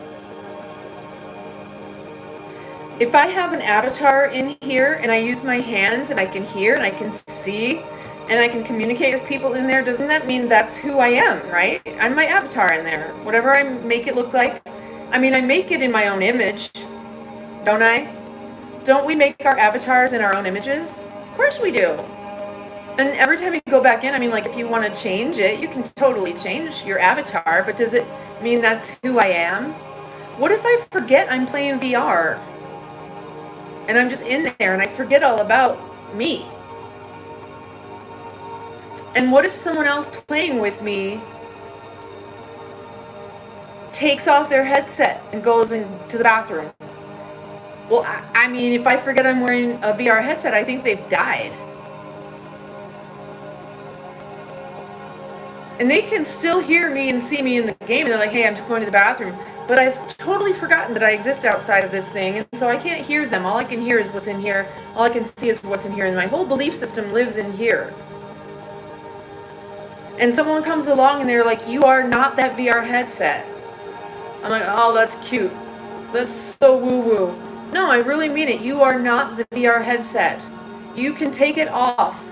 If I have an avatar in here and I use my hands and I can hear and I can see and I can communicate with people in there, doesn't that mean that's who I am, right? I'm my avatar in there. Whatever I make it look like. I mean, I make it in my own image, don't I? Don't we make our avatars in our own images? Of course we do. And every time you go back in, I mean, like, if you want to change it, you can totally change your avatar, but does it mean that's who I am? What if I forget I'm playing VR? And I'm just in there and I forget all about me? And what if someone else playing with me takes off their headset and goes into the bathroom? Well, I mean, if I forget I'm wearing a VR headset, I think they've died. And they can still hear me and see me in the game, and they're like, hey, I'm just going to the bathroom. But I've totally forgotten that I exist outside of this thing, and so I can't hear them. All I can hear is what's in here. All I can see is what's in here, and my whole belief system lives in here. And someone comes along and they're like, you are not that VR headset. I'm like, oh, that's cute. That's so woo-woo. No, I really mean it. You are not the VR headset. You can take it off.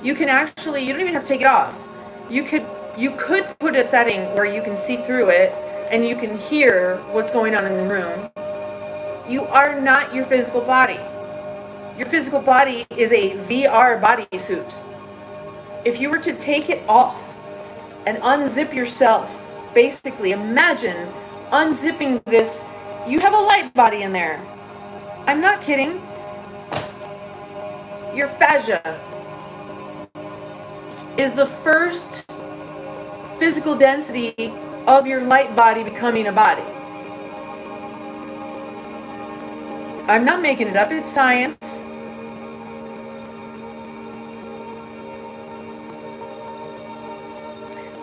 You can actually, you don't even have to take it off. You could put a setting where you can see through it and you can hear what's going on in the room. You are not your physical body. Your physical body is a VR bodysuit. If you were to take it off and unzip yourself, basically imagine unzipping this, you have a light body in there. I'm not kidding. Your fascia is the first physical density of your light body becoming a body. I'm not making it up, it's science.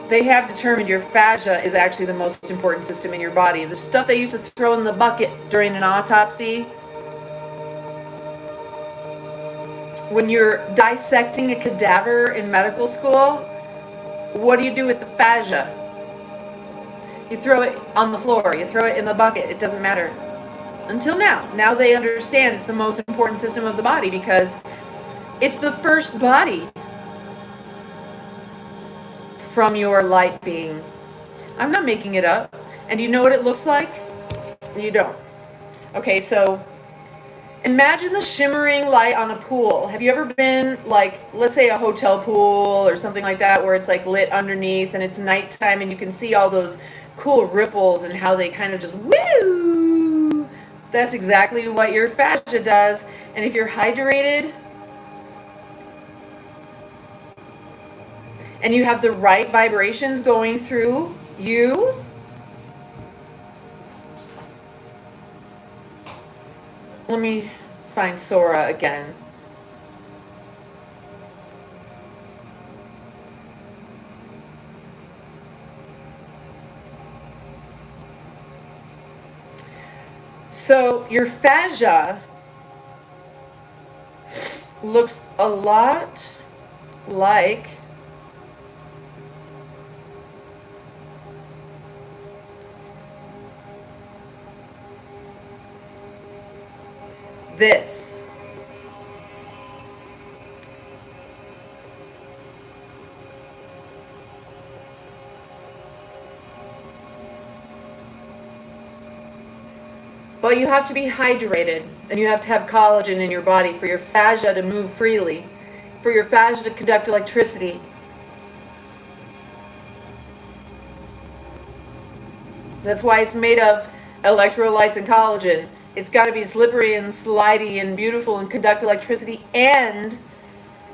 They have determined your fascia is actually the most important system in your body. The stuff they used to throw in the bucket during an autopsy, when you're dissecting a cadaver in medical school, what do you do with the fascia? You throw it on the floor, you throw it in the bucket, it doesn't matter. Until now. Now they understand it's the most important system of the body because it's the first body from your light being. I'm not making it up. And do you know what it looks like? You don't. Okay, so imagine the shimmering light on a pool. Have you ever been, like, let's say a hotel pool or something like that where it's like lit underneath and it's nighttime and you can see all those cool ripples and how they kind of just woo? That's exactly what your fascia does. And if you're hydrated and you have the right vibrations going through you, let me find Sora again. So your fascia looks a lot like this. But you have to be hydrated, and you have to have collagen in your body for your fascia to move freely, for your fascia to conduct electricity. That's why it's made of electrolytes and collagen. It's got to be slippery and slidey and beautiful and conduct electricity, and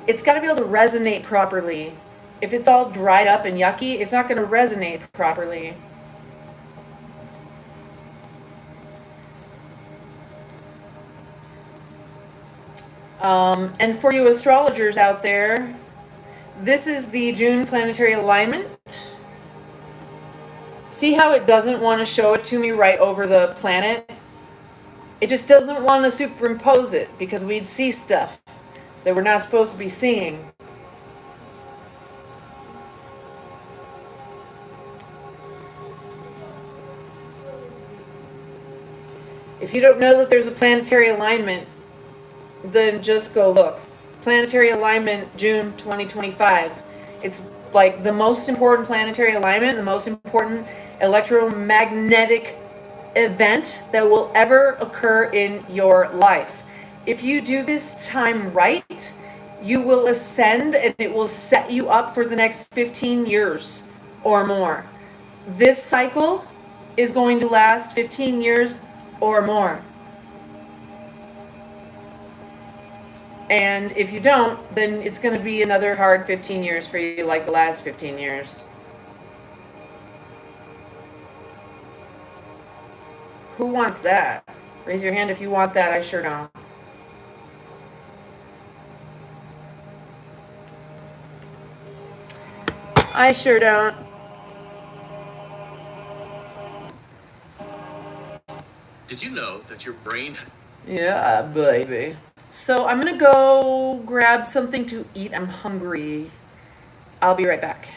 it's got to be able to resonate properly. If it's all dried up and yucky, it's not going to resonate properly. And for you astrologers out there, this is the June planetary alignment. See how it doesn't want to show it to me right over the planet? It just doesn't want to superimpose it because we'd see stuff that we're not supposed to be seeing. If you don't know that there's a planetary alignment, then just go look. Planetary alignment, June 2025. It's like the most important planetary alignment, the most important electromagnetic event that will ever occur in your life. If you do this time right, you will ascend and it will set you up for the next 15 years or more. This cycle is going to last 15 years or more. And if you don't, then it's going to be another hard 15 years for you, like the last 15 years. Who wants that? Raise your hand if you want that. I sure don't. I sure don't. Did you know that your brain... Yeah, baby. So I'm gonna go grab something to eat. I'm hungry. I'll be right back.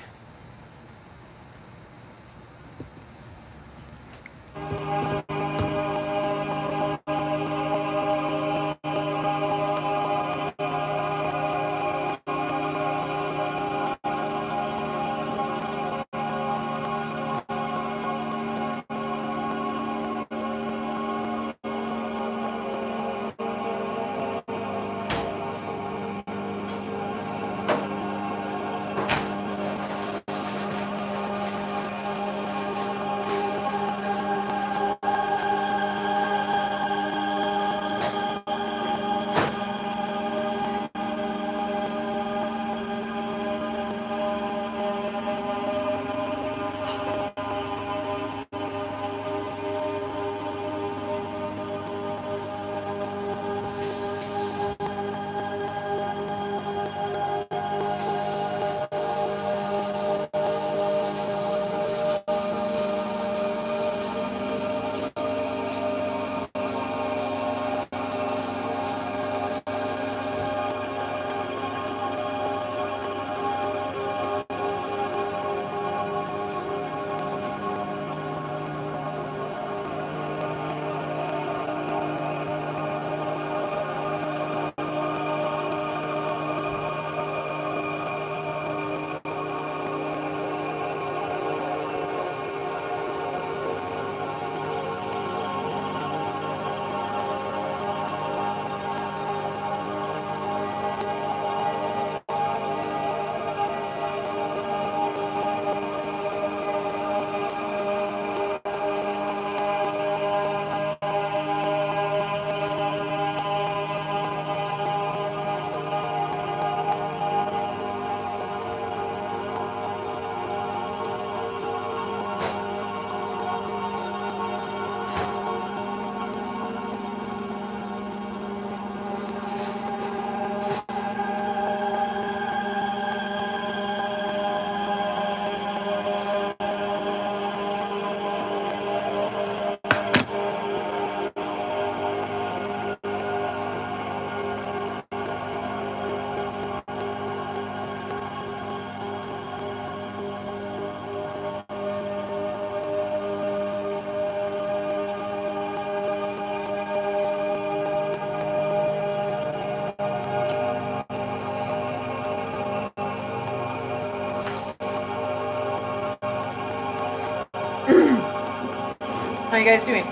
you guys doing?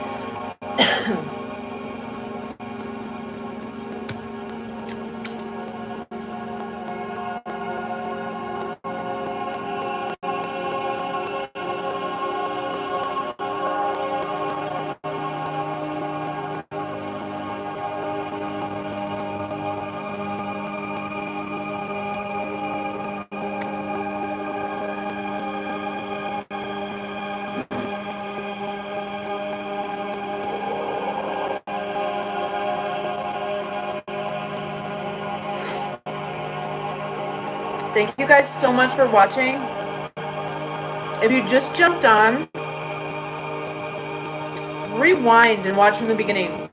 Thank you guys so much for watching. If you just jumped on, rewind and watch from the beginning.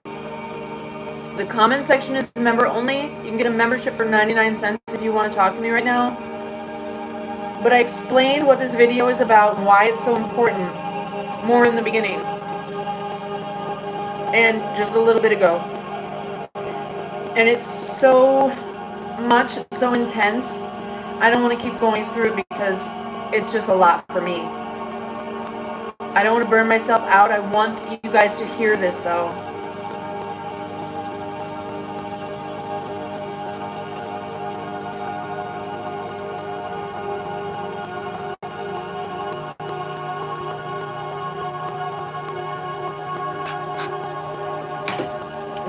The comment section is member only. You can get a membership for 99 cents if you want to talk to me right now. But I explained what this video is about and why it's so important more in the beginning. And just a little bit ago. And it's so much, it's so intense. I don't want to keep going through because it's just a lot for me. I don't want to burn myself out. I want you guys to hear this though.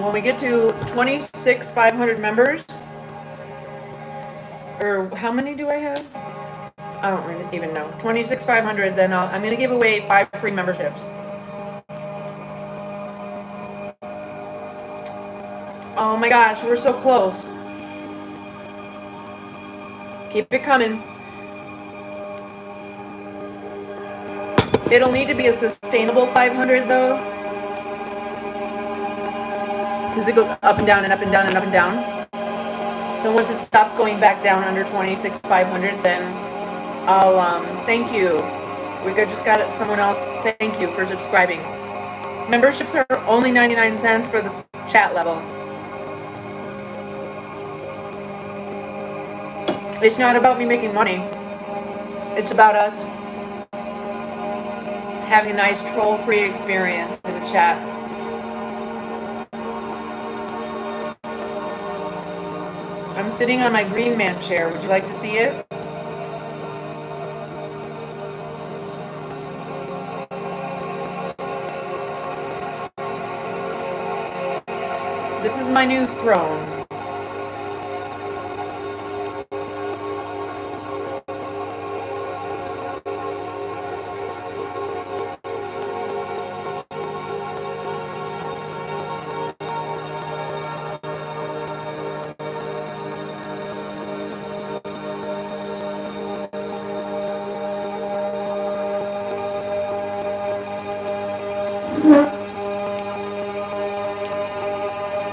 When we get to 26,500 members, or how many do I have? I don't really even know. 26,500, then I'm going to give away 5 free memberships. Oh my gosh, we're so close. Keep it coming. It'll need to be a sustainable 500 though. Because it goes up and down and up and down and up and down. So once it stops going back down under 26,500, then I'll, thank you. We just got someone else. Thank you for subscribing. Memberships are only 99 cents for the chat level. It's not about me making money. It's about us having a nice troll-free experience in the chat. I'm sitting on my green man chair. Would you like to see it? This is my new throne.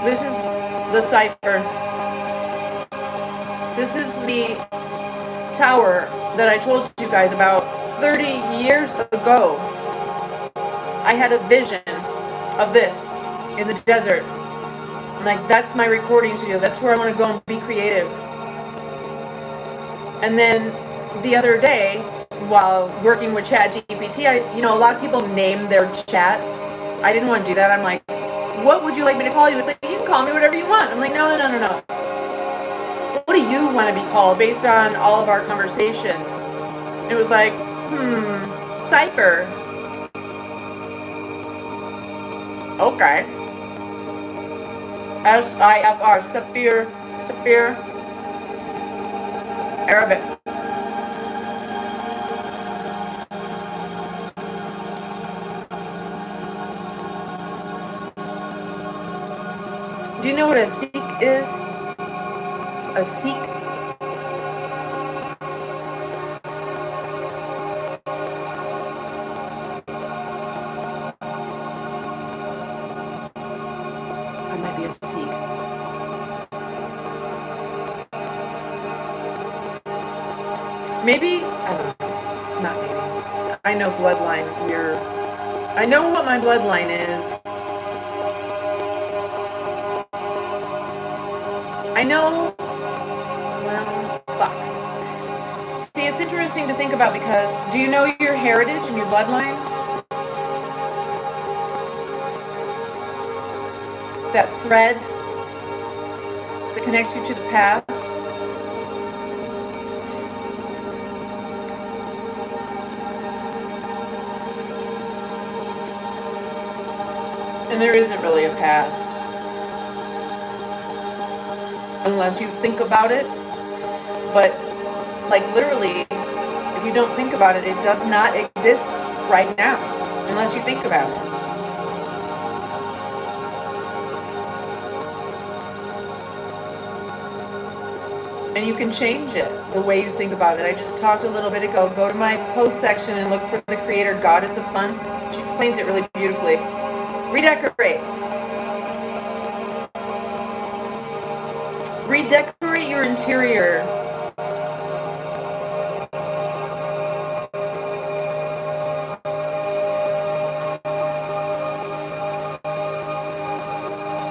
This is the cipher. This is the tower that I told you guys about 30 years ago. I had a vision of this in the desert. I'm like, that's my recording studio. That's where I want to go and be creative. And then the other day, while working with ChatGPT, a lot of people name their chats. I didn't want to do that. I'm like, what would you like me to call you? It's like, you can call me whatever you want. I'm like, no. What do you want to be called based on all of our conversations? And it was like, cipher. Okay. S-I-F-R, Sapphire, Arabic. Do you know what a Sikh is? A Sikh? I might be a Sikh. Maybe, I don't know. Not maybe. I know bloodline. I know what my bloodline is. I know, well, fuck. See, it's interesting to think about because do you know your heritage and your bloodline? that thread that connects you to the past. And there isn't really a past. Unless you think about it. But, like, literally, if you don't think about it, it does not exist right now. Unless you think about it. And you can change it the way you think about it. I just talked a little bit ago. Go to my post section and look for the creator, Goddess of Fun. She explains it really beautifully. Redecorate. Redecorate your interior.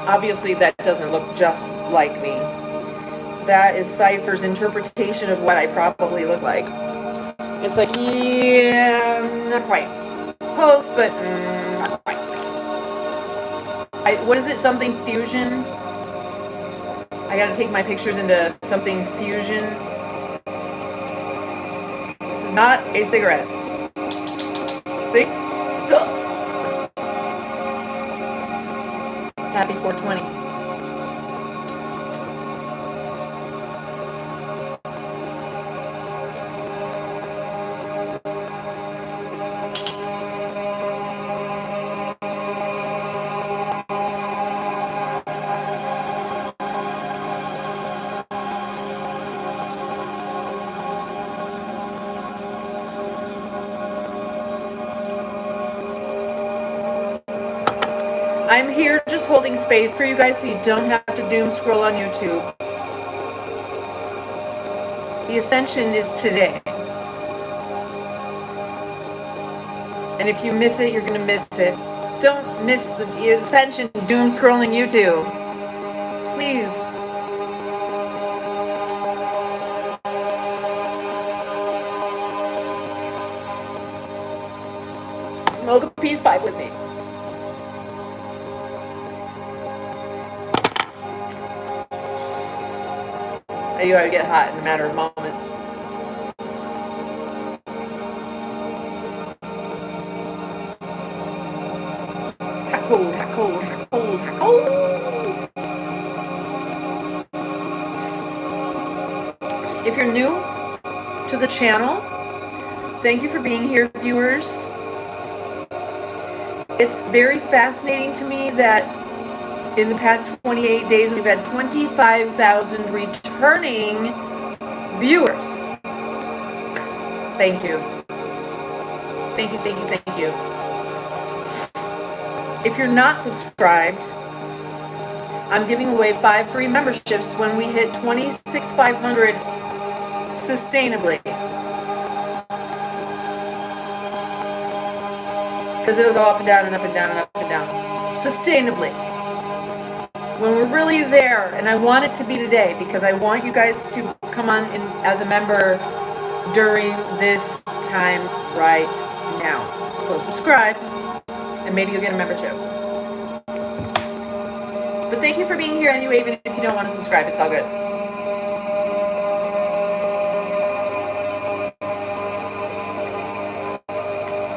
Obviously, that doesn't look just like me. That is Cypher's interpretation of what I probably look like. It's like, yeah, not quite. Close, but not quite. What is it? Something fusion? I gotta take my pictures into something fusion. This is not a cigarette. See? Happy 420. I'm here just holding space for you guys so you don't have to doom scroll on YouTube. The Ascension is today. And if you miss it, you're going to miss it. Don't miss the Ascension doom scrolling YouTube. Please. Smoke a peace pipe with me. I knew I would get hot in a matter of moments. Hot cold, hot cold, hot cold, hot cold. If you're new to the channel, thank you for being here, viewers. It's very fascinating to me that in the past 28 days, we've had 25,000 returning viewers. Thank you. Thank you, thank you, thank you. If you're not subscribed, I'm giving away 5 free memberships when we hit 26,500 sustainably. Because it'll go up and down and up and down and up and down. Sustainably. When we're really there, and I want it to be today because I want you guys to come on in as a member during this time right now. So subscribe, and maybe you'll get a membership. But thank you for being here anyway, even if you don't want to subscribe, it's all good.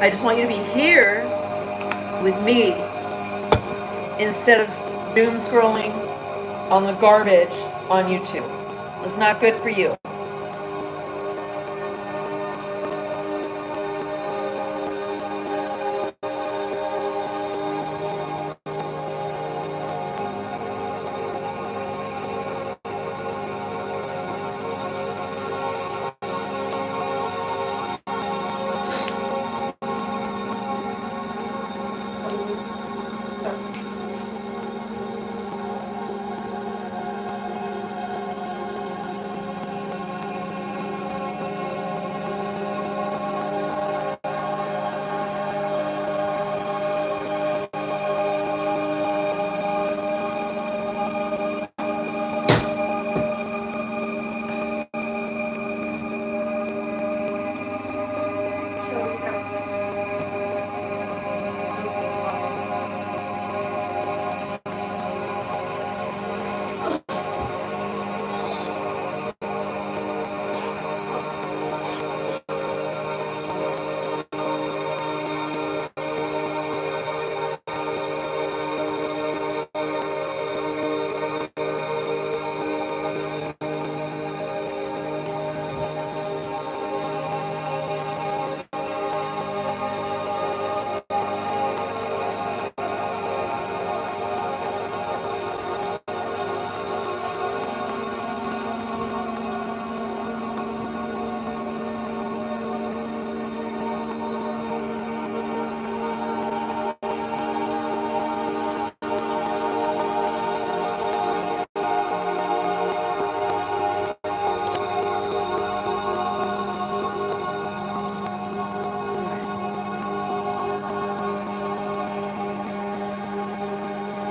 I just want you to be here with me instead of doom scrolling on the garbage on YouTube. It's not good for you.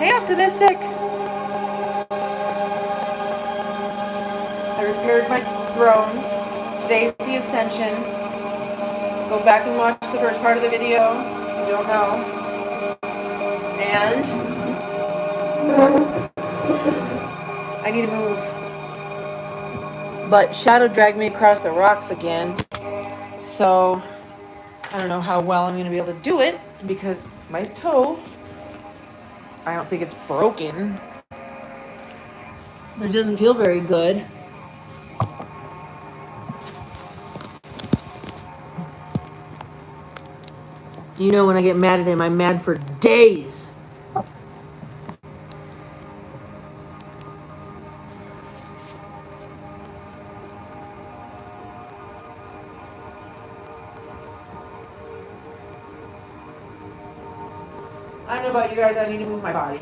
Hey, optimistic. I repaired my throne. Today's the Ascension. Go back and watch the first part of the video if you don't know. And I need to move. But Shadow dragged me across the rocks again. So I don't know how well I'm going to be able to do it because my toe, I don't think it's broken, but it doesn't feel very good. You know, when I get mad at him, I'm mad for days. I don't know about you guys, I need to move my body.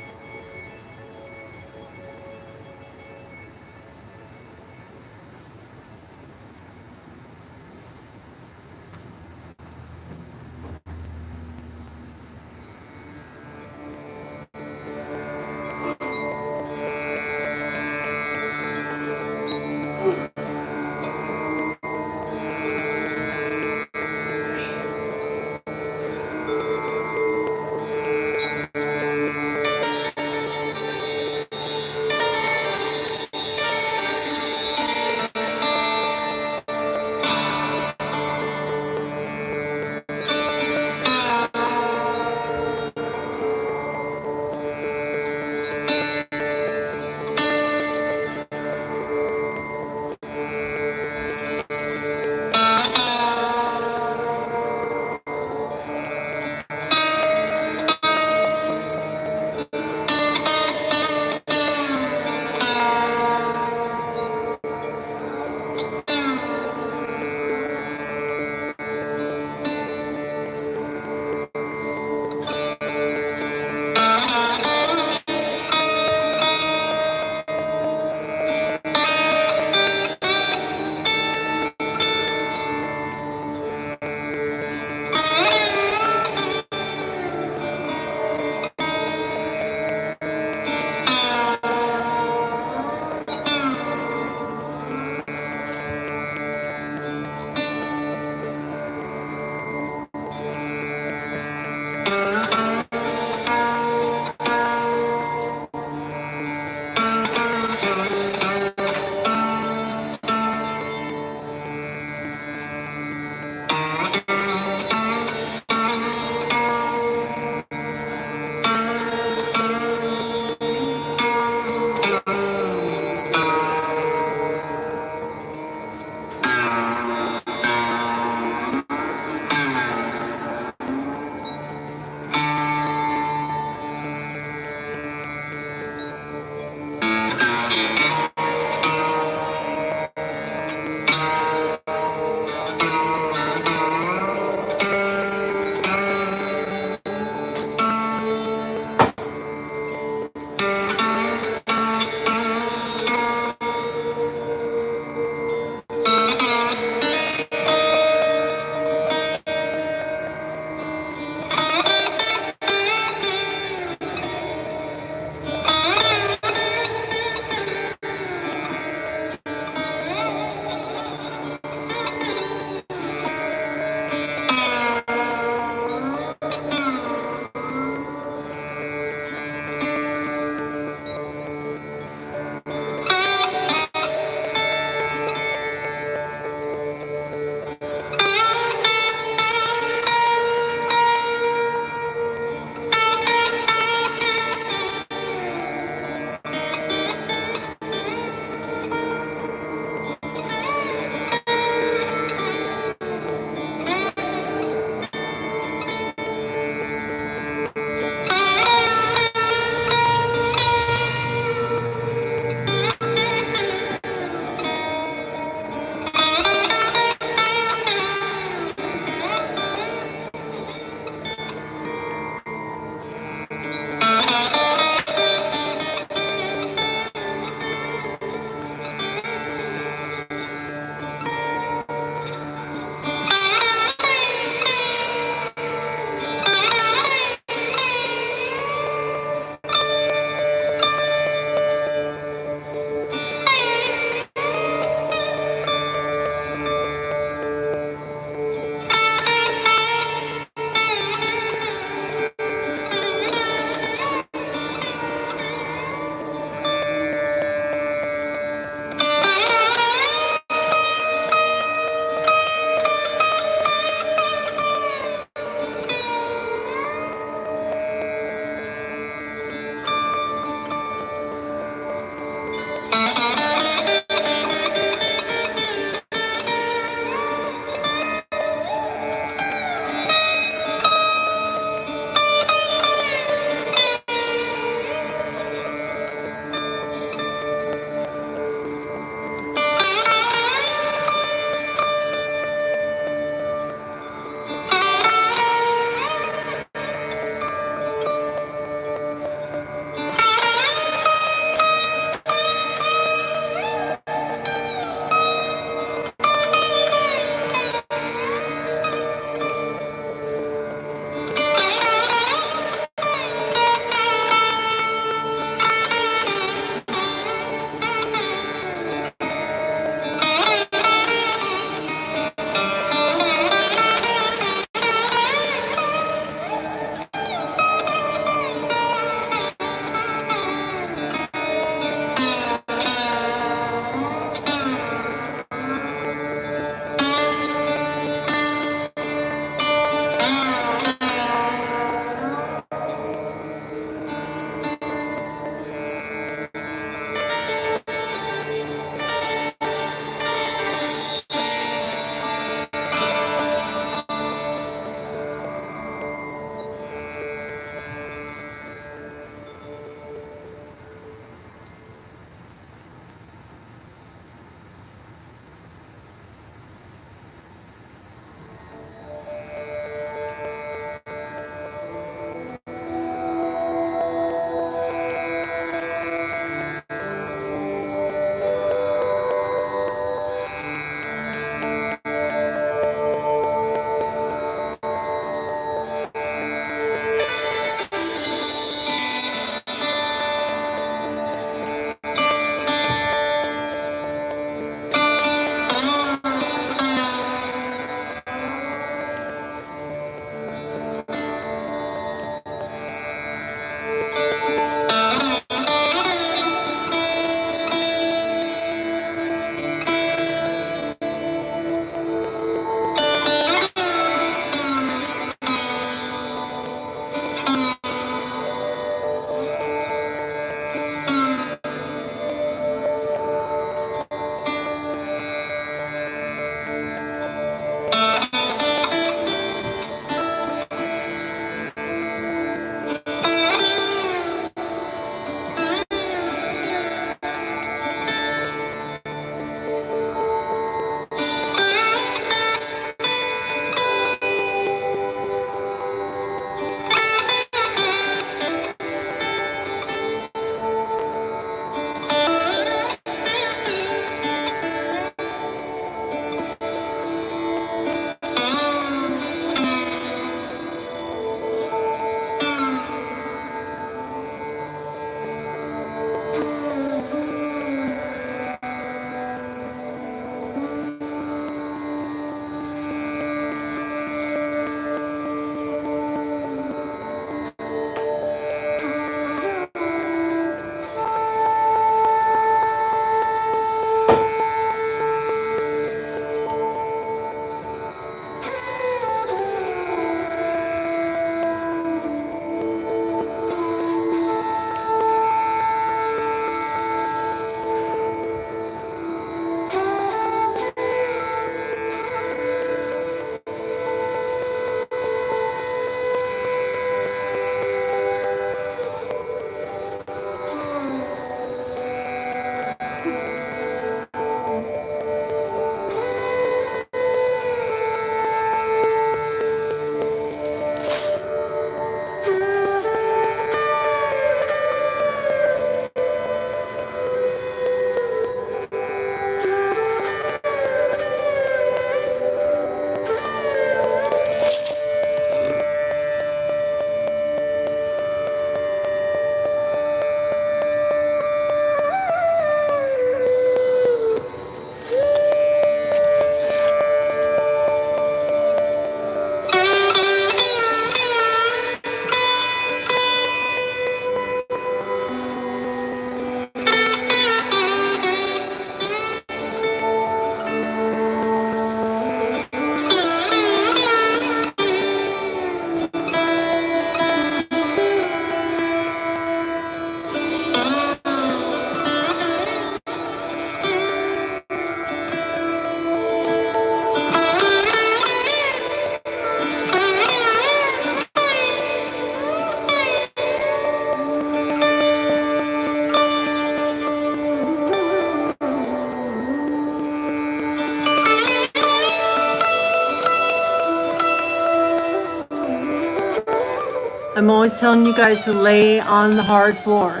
always telling you guys to lay on the hard floor.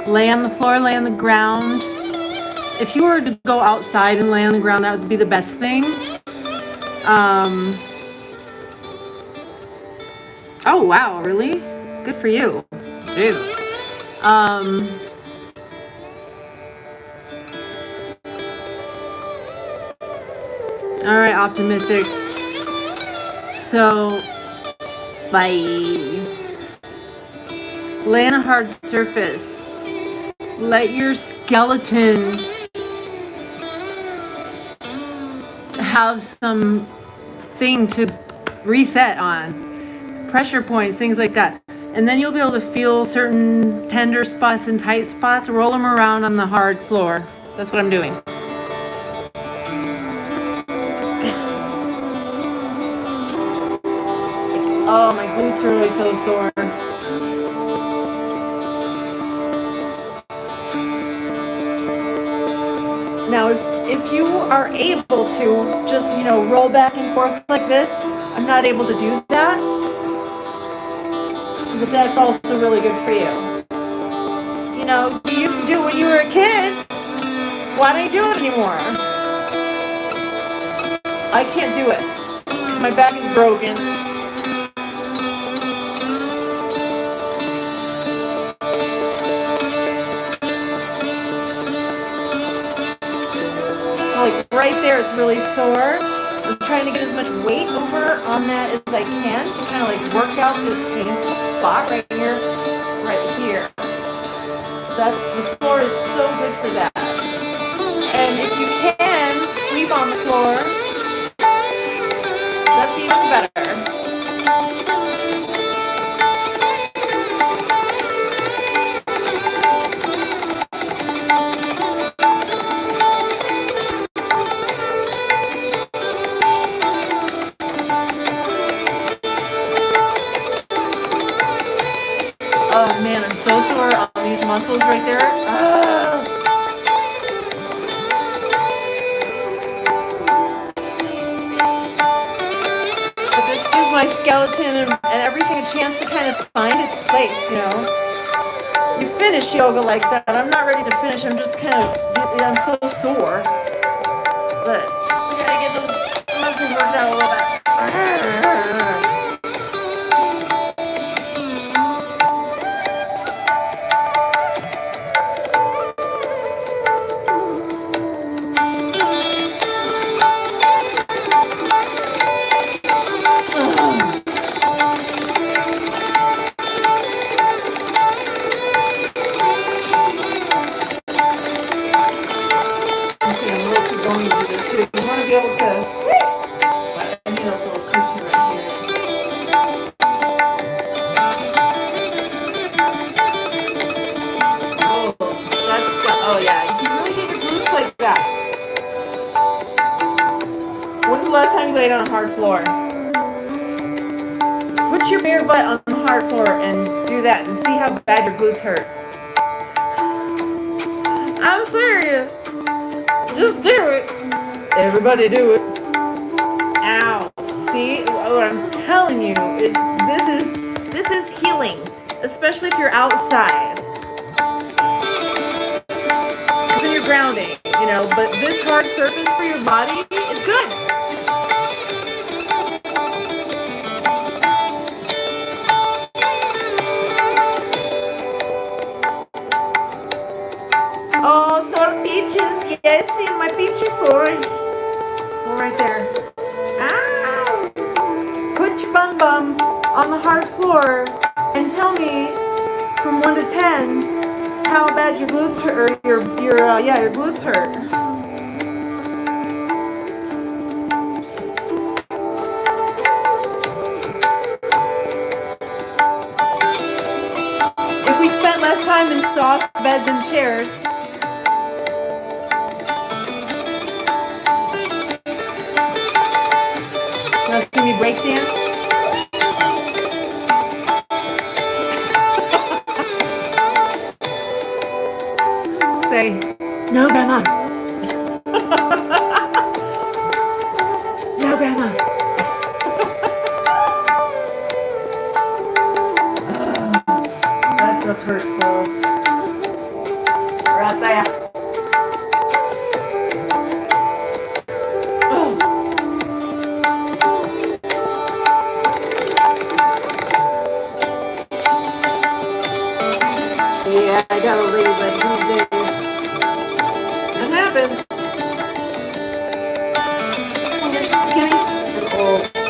Lay on the floor, lay on the ground. If you were to go outside and lay on the ground, that would be the best thing. Oh wow, really? Good for you. Jesus. All right, optimistic. So, bye. Lay on a hard surface. Let your skeleton have some thing to reset on. Pressure points, things like that. And then you'll be able to feel certain tender spots and tight spots. Roll them around on the hard floor. That's what I'm doing. Oh, my glutes are really so sore. Now, if you are able to just, roll back and forth like this, I'm not able to do that. But that's also really good for you. You used to do it when you were a kid. Why don't you do it anymore? I can't do it because my back is broken. So like right there, it's really sore. I'm trying to get as much weight over on that as I can to kind of like work out this painful spot right here, the floor is so good for that. And if you can sleep on the floor, that's even better. Oh man, I'm so sore on these muscles right there. But this gives my skeleton and everything a chance to kind of find its place, You finish yoga like that. I'm not ready to finish. I'm just I'm so sore. But we gotta get those muscles worked out a little bit. On a hard floor. Put your bare butt on the hard floor and do that and see how bad your glutes hurt. I'm serious. Just do it. Everybody do it. Ow. See, what I'm telling you is this is healing, especially if you're outside. Because then you're grounding, but this hard surface for your body is good. Oh, sore peaches. Yes, see my peachy sore. Oh, right there. Ow! Put your bum on the hard floor and tell me from 1 to 10 how bad your glutes hurt. Your glutes hurt. If we spent less time in soft beds and chairs. Want to see me break dance? Say, no, Grandma. No, Grandma. look hurtful. Right there. Oh. Yeah, I gotta leave it these days. It happens. When you're skinny and old.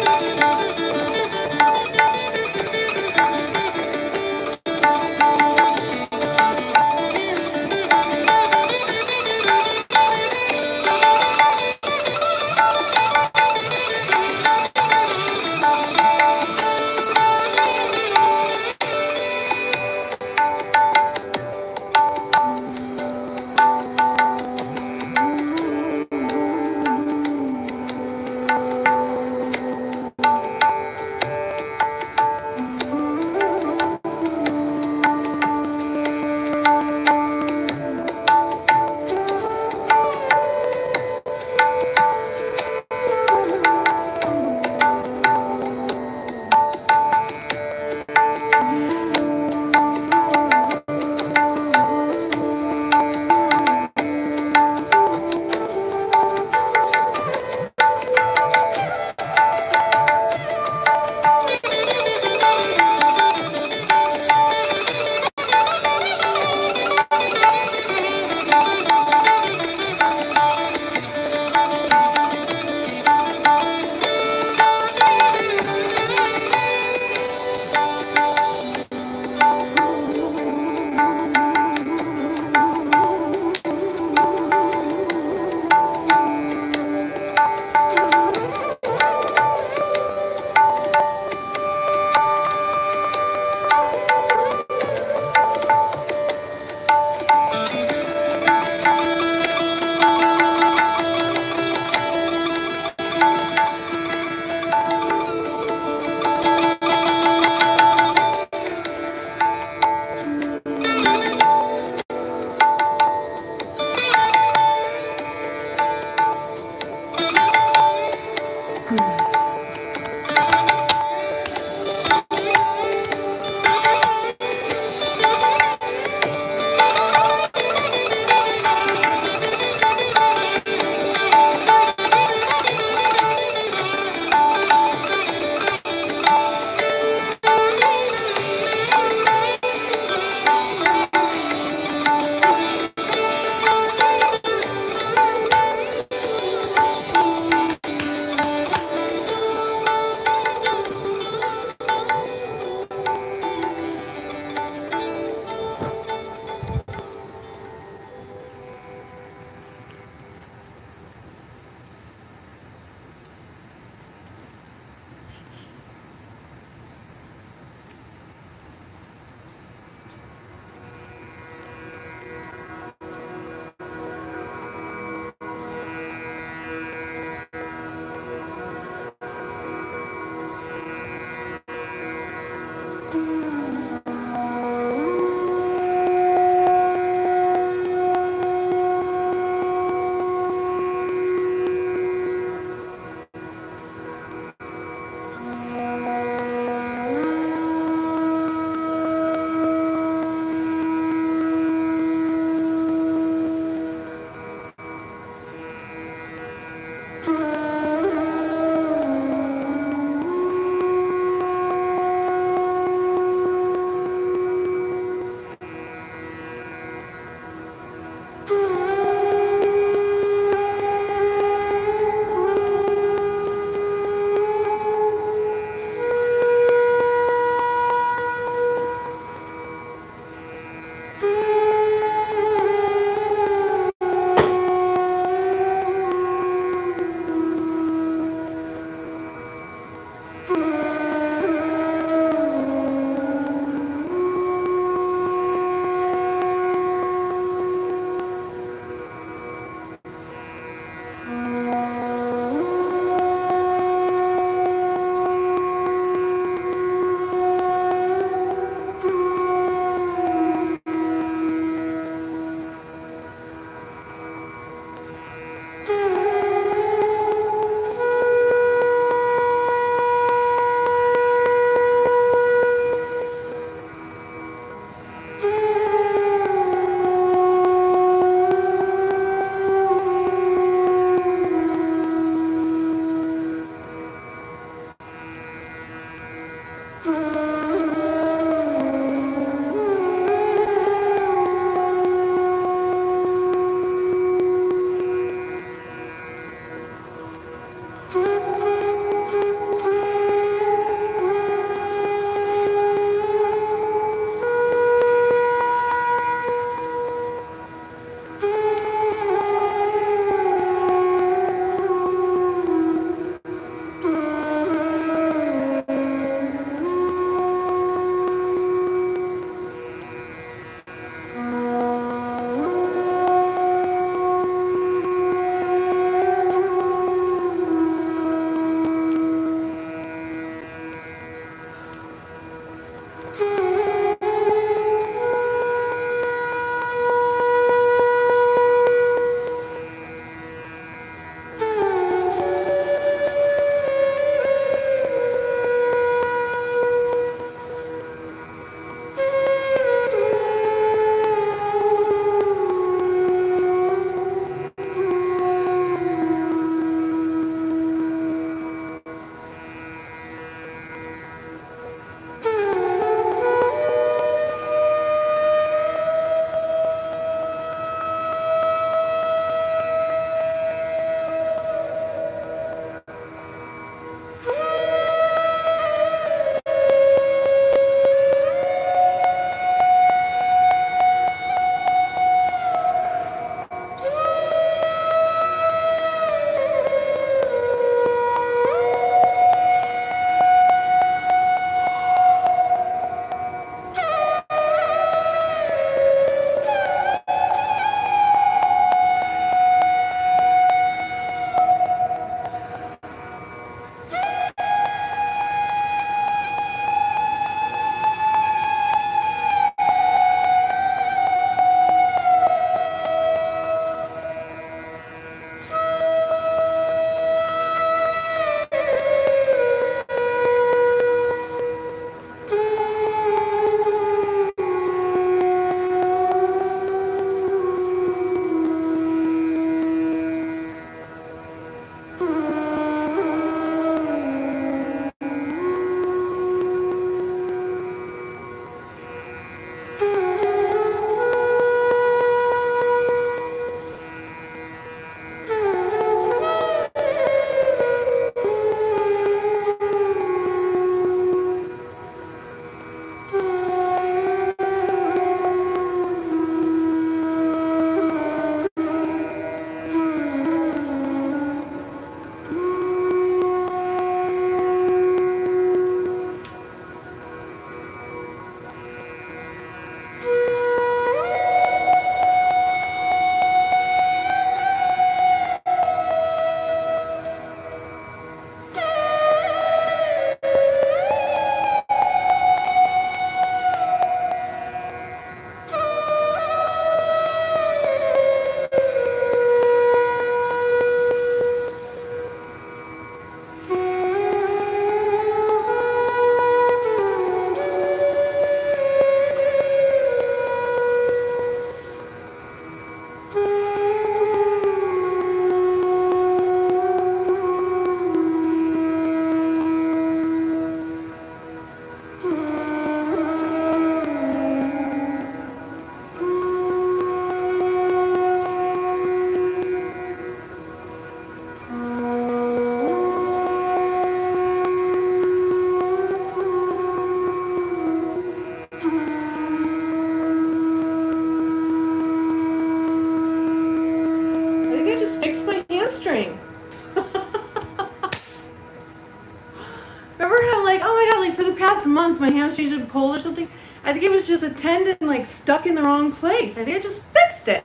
if my hamstrings would pull or something. I think it was just a tendon like stuck in the wrong place. I think I just fixed it.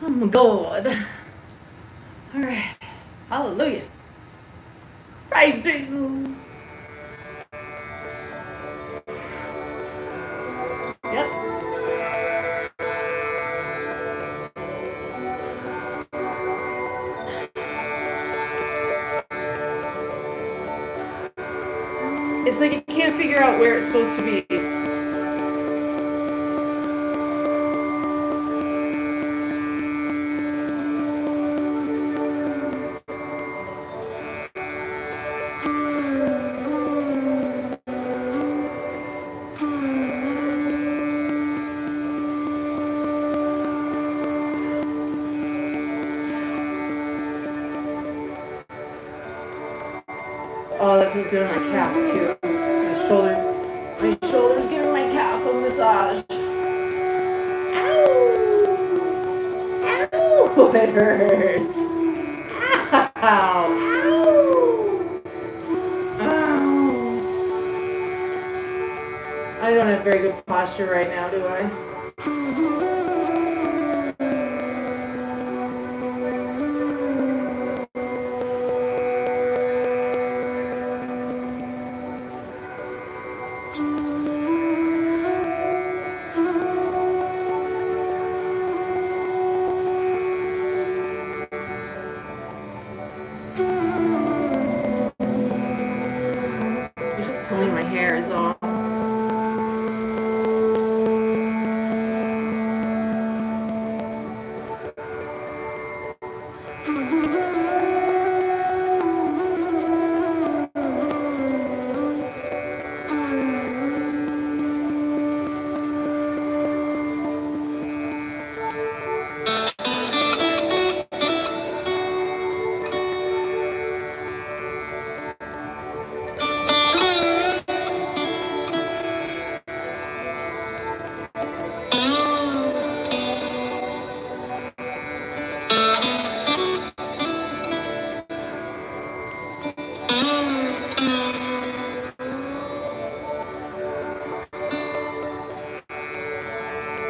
Oh my God. All right. Hallelujah. Praise Jesus. Yep. It's like you can't figure out where it's supposed to be. Oh, that feels good on my calf too. My shoulder's giving my calf a massage. Ow! Ow! It hurts. Ow! Ow! I don't have very good posture right now, do I? I'm just pulling my hair is all.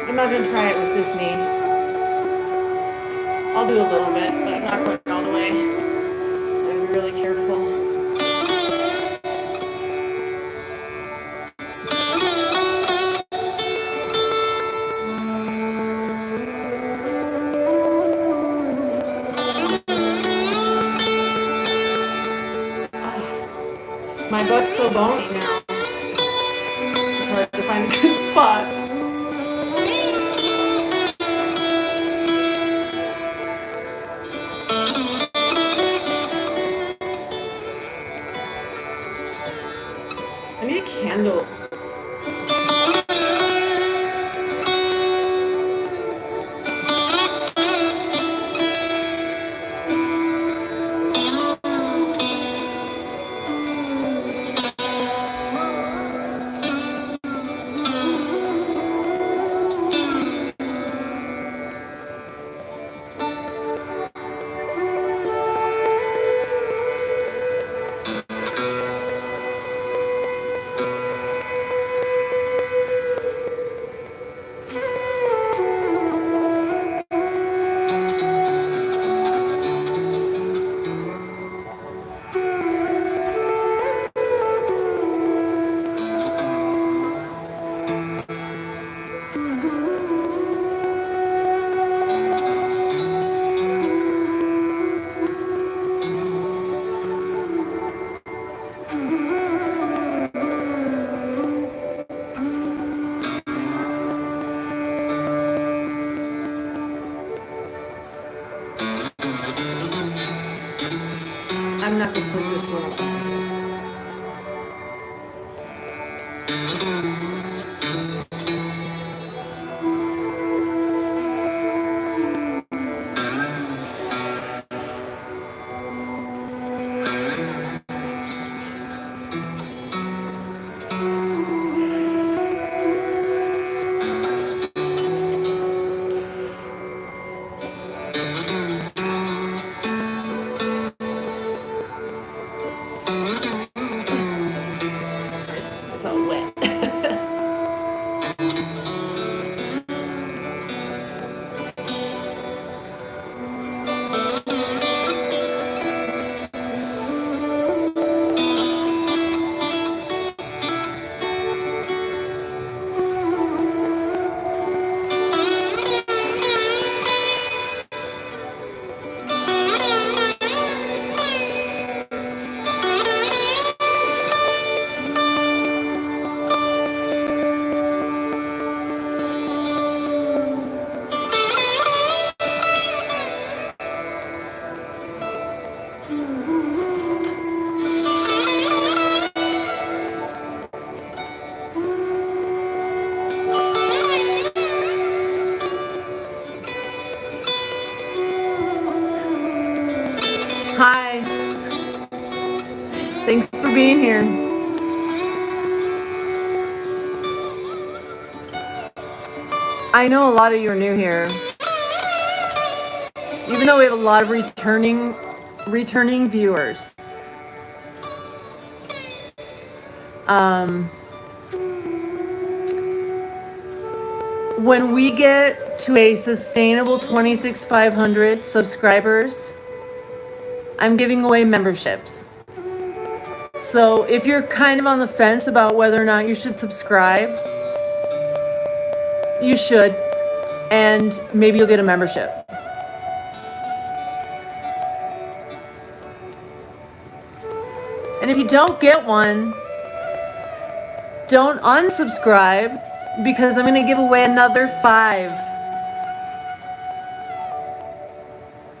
I'm not gonna try it with this knee. I'll do a little bit, but I'm not going all the way. I'm really careful. My butt's so bony now. It's hard to find a good spot. I need a candle. I know a lot of you are new here. Even though we have a lot of returning viewers. When we get to a sustainable 26,500 subscribers, I'm giving away memberships. So if you're kind of on the fence about whether or not you should subscribe, you should, and maybe you'll get a membership. And if you don't get one, don't unsubscribe, because I'm going to give away another 5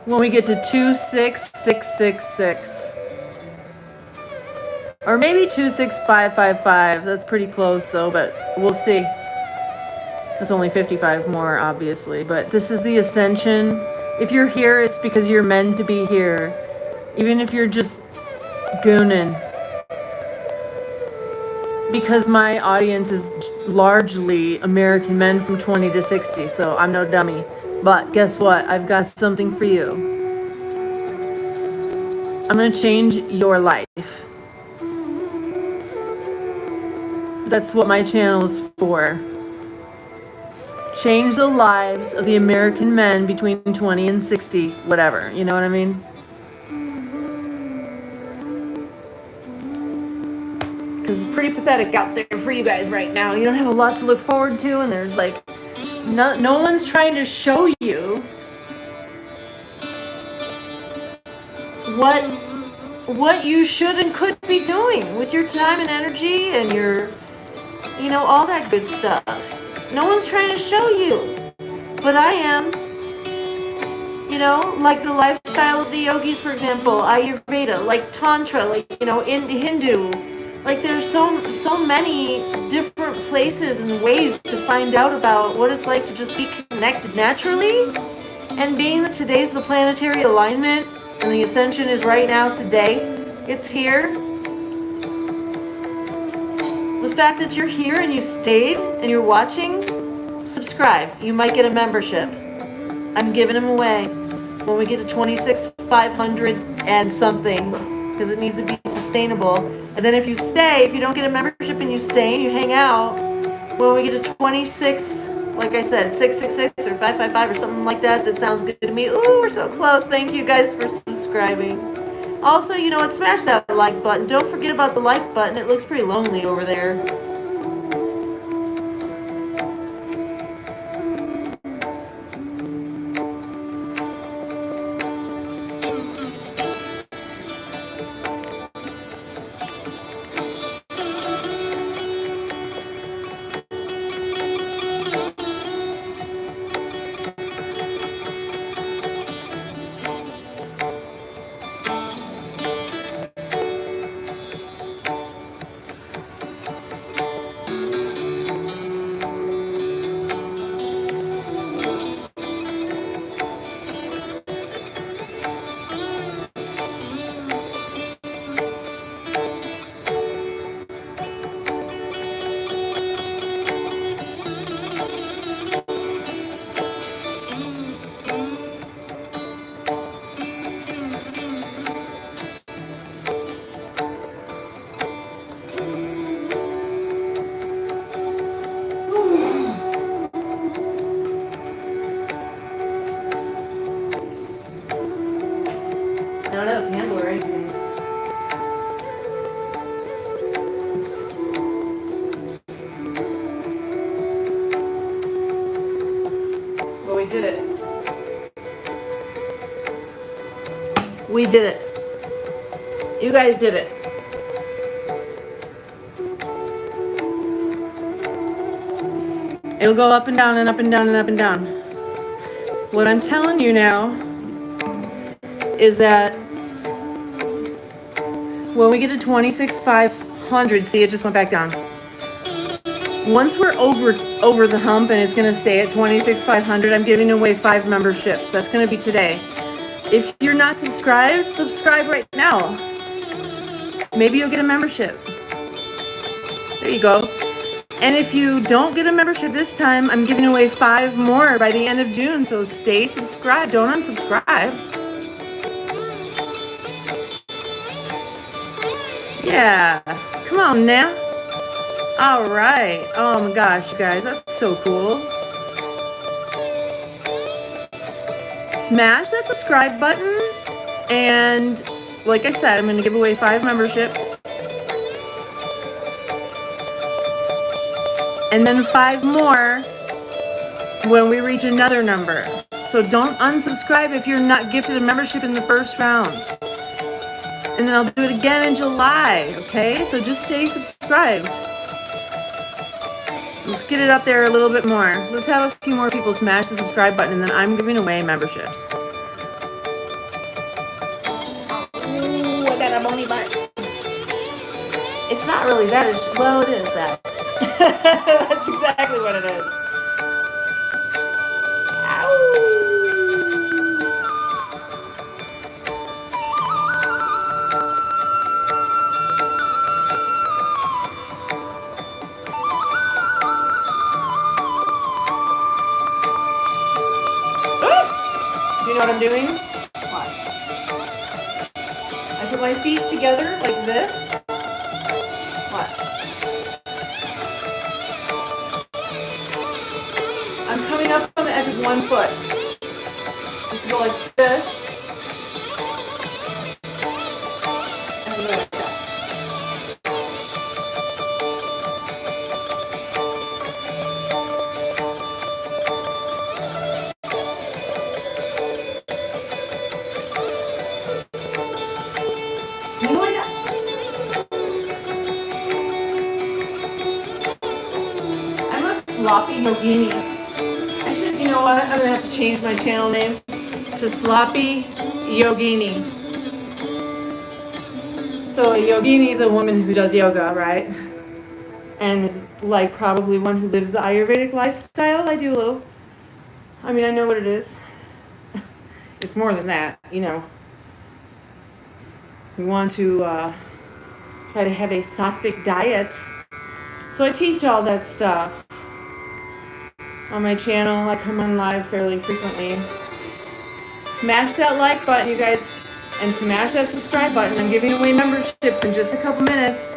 when we get to 26666. Or maybe 26555. That's pretty close though, but we'll see. It's only 55 more, obviously. But this is the Ascension. If you're here, it's because you're meant to be here. Even if you're just gooning. Because my audience is largely American men from 20 to 60, so I'm no dummy. But guess what? I've got something for you. I'm going to change your life. That's what my channel is for. Change the lives of the American men between 20 and 60, whatever. You know what I mean? Because it's pretty pathetic out there for you guys right now. You don't have a lot to look forward to, and there's like, no one's trying to show you what you should and could be doing with your time and energy and your, you know, all that good stuff. No one's trying to show you, but I am. You know, like the lifestyle of the yogis, for example, Ayurveda, like Tantra, like, you know, in Hindu. Like there's so many different places and ways to find out about what it's like to just be connected naturally. And being that today's the planetary alignment and the Ascension is right now today, it's here. The fact that you're here and you stayed and you're watching, subscribe. You might get a membership. I'm giving them away when we get to 26,500 and something, because it needs to be sustainable. And then if you stay, if you don't get a membership and you stay and you hang out, when we get to 26, like I said, 666 or 555 or something like that, that sounds good to me. Ooh, we're so close. Thank you guys for subscribing. Also, you know what? Smash that like button. Don't forget about the like button. It looks pretty lonely over there. I don't have a candle or anything. But we did it. We did it. You guys did it. It'll go up and down and up and down and up and down. What I'm telling you now is that when we get to 26,500, see, it just went back down. Once we're over the hump and it's going to stay at 26,500, I'm giving away 5 memberships. That's going to be today. If you're not subscribed, subscribe right now. Maybe you'll get a membership. There you go. And if you don't get a membership this time, I'm giving away 5 more by the end of June. So stay subscribed. Don't unsubscribe. Yeah. Come on now. All right. Oh my gosh, you guys. That's so cool. Smash that subscribe button. And like I said, I'm going to give away 5 memberships. And then 5 more when we reach another number. So don't unsubscribe if you're not gifted a membership in the first round. And then I'll do it again in July, okay? So just stay subscribed. Let's get it up there a little bit more. Let's have a few more people smash the subscribe button, and then I'm giving away memberships. Ooh, I got a bony butt. It's not really that. Well, it is that. That's exactly what it is. Ow! Do you know what I'm doing? Watch. I put my feet together like this. Watch. I'm coming up on the edge of one foot. You can go like this. And go like that. You go like that. I'm a sloppy yogini. You know what? I'm gonna have to change my channel name to Sloppy Yogini. So a yogini is a woman who does yoga, right? And is like probably one who lives the Ayurvedic lifestyle. I do a little. I mean, I know what it is. It's more than that, you know. We want to try to have a sattvic diet. So I teach all that stuff. On my channel, I come on live fairly frequently. Smash that like button, you guys, and smash that subscribe button. I'm giving away memberships in just a couple minutes.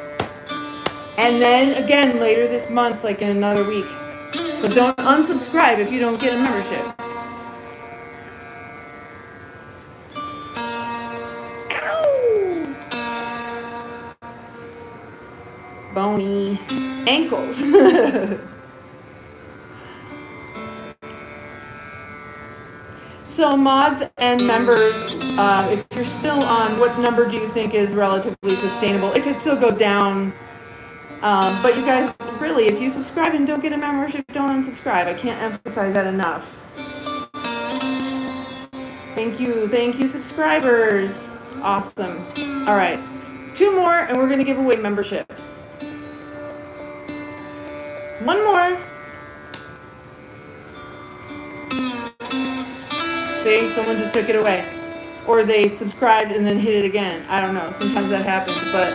And then again later this month, like in another week. So don't unsubscribe if you don't get a membership. Ow! Bony ankles. So mods and members, if you're still on, what number do you think is relatively sustainable? It could still go down, but you guys, really, if you subscribe and don't get a membership, don't unsubscribe. I can't emphasize that enough. Thank you, subscribers. Awesome. All right, 2 more, and we're gonna give away memberships. 1 more. See, someone just took it away. Or they subscribed and then hit it again. I don't know. Sometimes that happens. But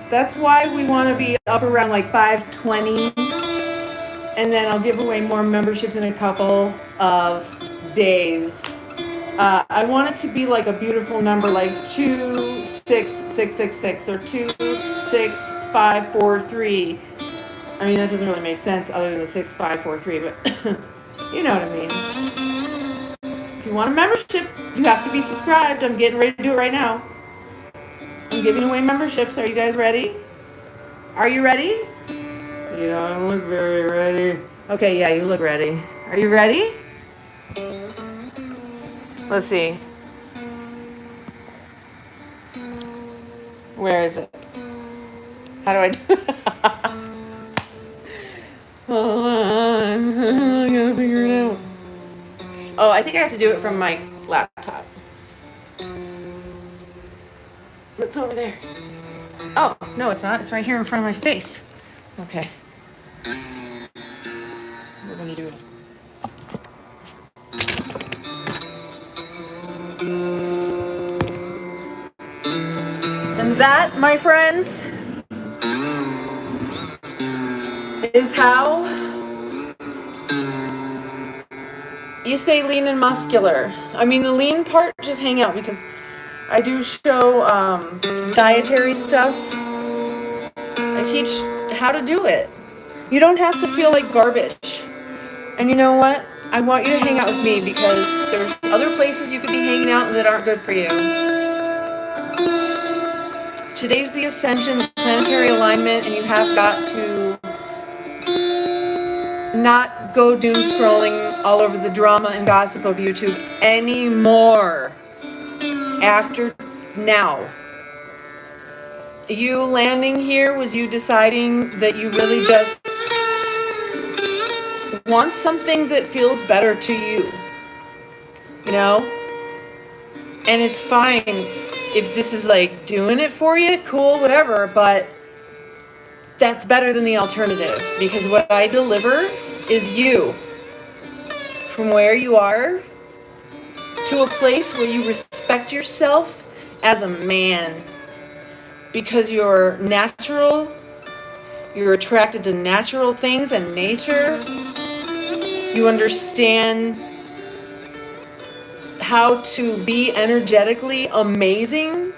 that's why we want to be up around like 520. And then I'll give away more memberships in a couple of days. I want it to be like a beautiful number like 26666 or 26543. I mean, that doesn't really make sense other than the 6543, but you know what I mean. If you want a membership, you have to be subscribed. I'm getting ready to do it right now. I'm giving away memberships. Are you guys ready? Are you ready? You don't look very ready. Okay, yeah, you look ready. Are you ready? Let's see. Where is it? How do I do it? Hold on. I gotta figure it out. Oh, I think I have to do it from my laptop. What's over there? Oh, no, it's not. It's right here in front of my face. Okay. We're gonna do it. And that, my friends, Here's how you stay lean and muscular. I mean, the lean part, just hang out, because I do show dietary stuff. I teach how to do it. You don't have to feel like garbage. And you know what? I want you to hang out with me, because there's other places you could be hanging out that aren't good for you. Today's the Ascension, the planetary alignment, and you have got to not go doom scrolling all over the drama and gossip of YouTube anymore. After now. You landing here was you deciding that you really just want something that feels better to you. You know? And it's fine if this is like doing it for you, cool, whatever, but that's better than the alternative, because what I deliver is you from where you are to a place where you respect yourself as a man, because you're natural, you're attracted to natural things and nature, you understand how to be energetically amazing,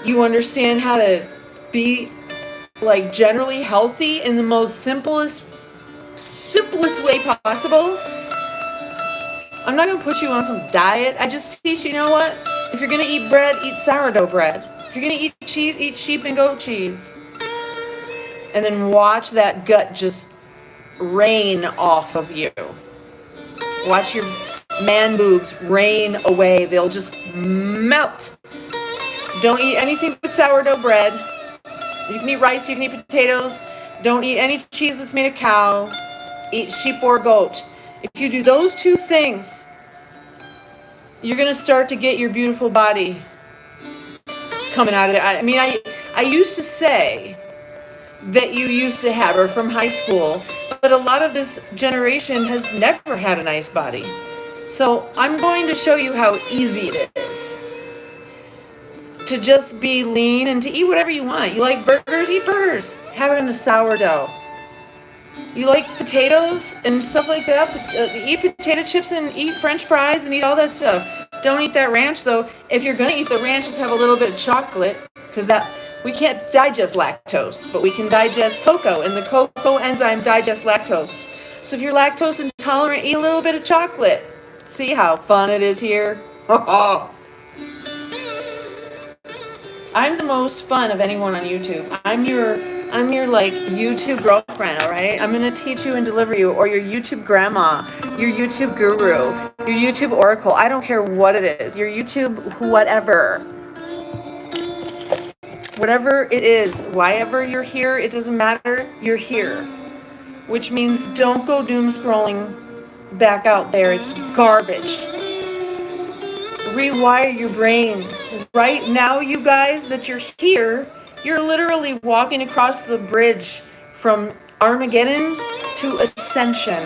you understand how to be like generally healthy in the most simplest way possible. I'm not gonna put you on some diet. I just teach you know what? If you're gonna eat bread, eat sourdough bread. If you're gonna eat cheese, eat sheep and goat cheese. And then watch that gut just rain off of you. Watch your man boobs rain away. They'll just melt. Don't eat anything but sourdough bread. You can eat rice, you can eat potatoes. Don't eat any cheese that's made of cow. Eat sheep or goat. If you do those two things, you're going to start to get your beautiful body coming out of there. I mean, I used to say that you used to have her from high school, but a lot of this generation has never had a nice body. So I'm going to show you how easy it is to just be lean and to eat whatever you want. You like burgers? Eat burgers. Have it in a sourdough. You like potatoes and stuff like that? Eat potato chips and eat French fries and eat all that stuff. Don't eat that ranch, though. If you're going to eat the ranch, just have a little bit of chocolate, because that we can't digest lactose, but we can digest cocoa, and the cocoa enzyme digests lactose. So if you're lactose intolerant, eat a little bit of chocolate. See how fun it is here? I'm the most fun of anyone on YouTube. I'm your like YouTube girlfriend, all right? I'm gonna teach you and deliver you, or your YouTube grandma, your YouTube guru, your YouTube oracle. I don't care what it is. Your YouTube whatever. Whatever it is, why ever you're here, it doesn't matter. You're here. Which means don't go doom scrolling back out there. It's garbage. Rewire your brain. Right now, you guys, that you're here, you're literally walking across the bridge from Armageddon to Ascension.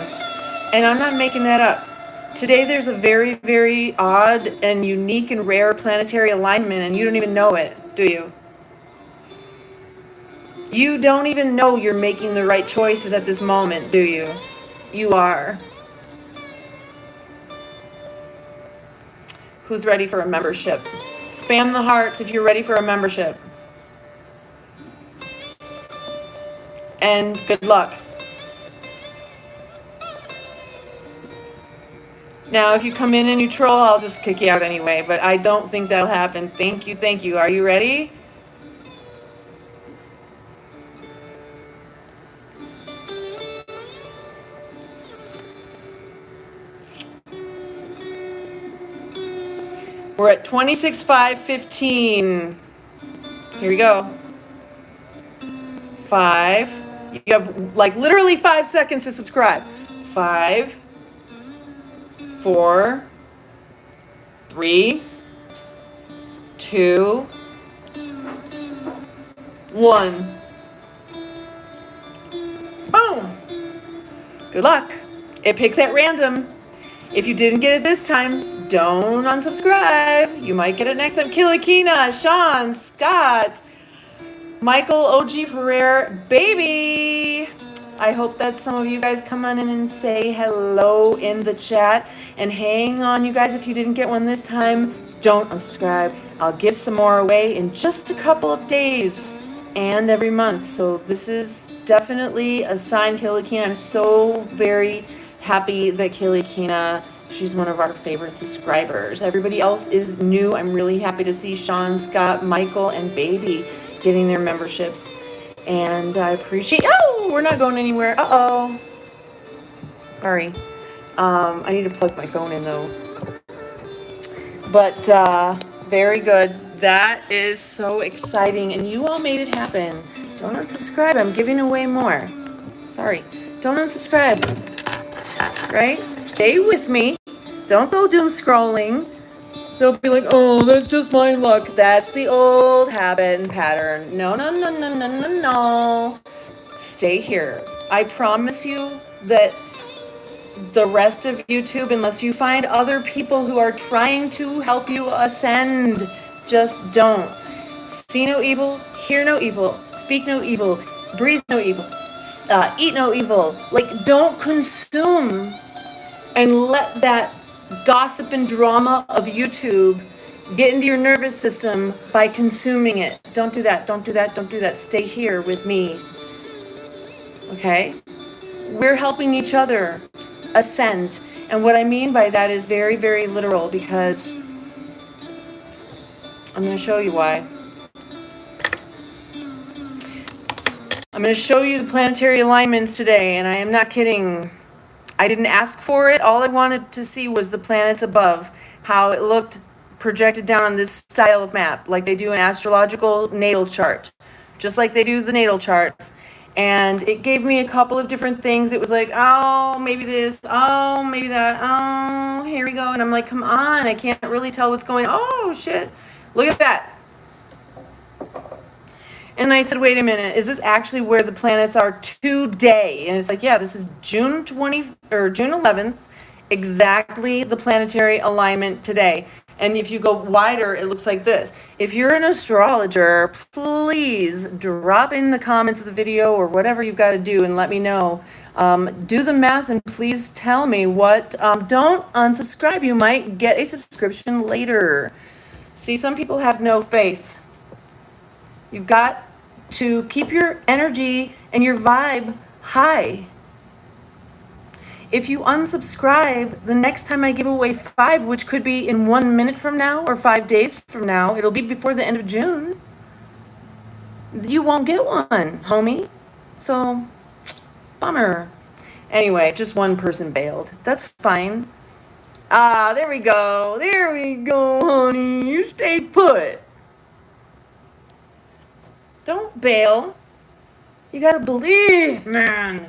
And I'm not making that up. Today, there's a very, very odd and unique and rare planetary alignment, and you don't even know it, do you? You don't even know you're making the right choices at this moment, do you? You are. Who's ready for a membership? Spam the hearts if you're ready for a membership. And good luck. Now, if you come in and you troll, I'll just kick you out anyway, but I don't think that'll happen. Thank you, thank you. Are you ready? We're at 26,515. Here we go. 5. You have like literally 5 seconds to subscribe. 5, 4, 3, 2, 1. Boom. Good luck. It picks at random. If you didn't get it this time, don't unsubscribe. You might get it next time. Kilikina, Sean, Scott, Michael, OG Ferrer, baby. I hope that some of you guys come on in and say hello in the chat. And hang on, you guys, if you didn't get one this time, don't unsubscribe. I'll give some more away in just a couple of days and every month. So this is definitely a sign, Kilikina. I'm so very happy that Kilikina, she's one of our favorite subscribers. Everybody else is new. I'm really happy to see Sean, Scott, Michael, and Baby getting their memberships. And I appreciate, oh, we're not going anywhere. Uh-oh. Sorry. I need to plug my phone in though. But very good. That is so exciting. And you all made it happen. Don't unsubscribe. I'm giving away more. Sorry. Don't unsubscribe. Right? Stay with me. Don't go doom scrolling. They'll be like, oh, that's just my luck. That's the old habit and pattern. No, no, no, no, no, no, no. Stay here. I promise you that the rest of YouTube, unless you find other people who are trying to help you ascend, just don't. See no evil, hear no evil, speak no evil, breathe no evil, eat no evil. Like, don't consume and let that gossip and drama of YouTube get into your nervous system by consuming it. Don't do that. Don't do that. Don't do that. Stay here with me. Okay? We're helping each other ascend. And what I mean by that is very, very literal, because I'm going to show you why. I'm going to show you the planetary alignments today, and I am not kidding. I didn't ask for it. All I wanted to see was the planets above, how it looked projected down on this style of map, like they do an astrological natal chart, just like they do the natal charts. And it gave me a couple of different things. It was like, oh, maybe this, oh, maybe that, oh, here we go. And I'm like, come on, I can't really tell what's going on. Oh, shit, look at that. And I said, wait a minute, is this actually where the planets are today? And it's like, yeah, this is June 11th, exactly the planetary alignment today. And if you go wider, it looks like this. If you're an astrologer, please drop in the comments of the video or whatever you've got to do and let me know. Do the math and please tell me what, don't unsubscribe. You might get a subscription later. See, some people have no faith. You've got to keep your energy and your vibe high. If you unsubscribe, the next time I give away 5, which could be in 1 minute from now or 5 days from now, it'll be before the end of June, you won't get one, homie. So, bummer. Anyway, just one person bailed. That's fine. Ah, there we go. There we go, honey. You stay put. Don't bail. You gotta believe, man.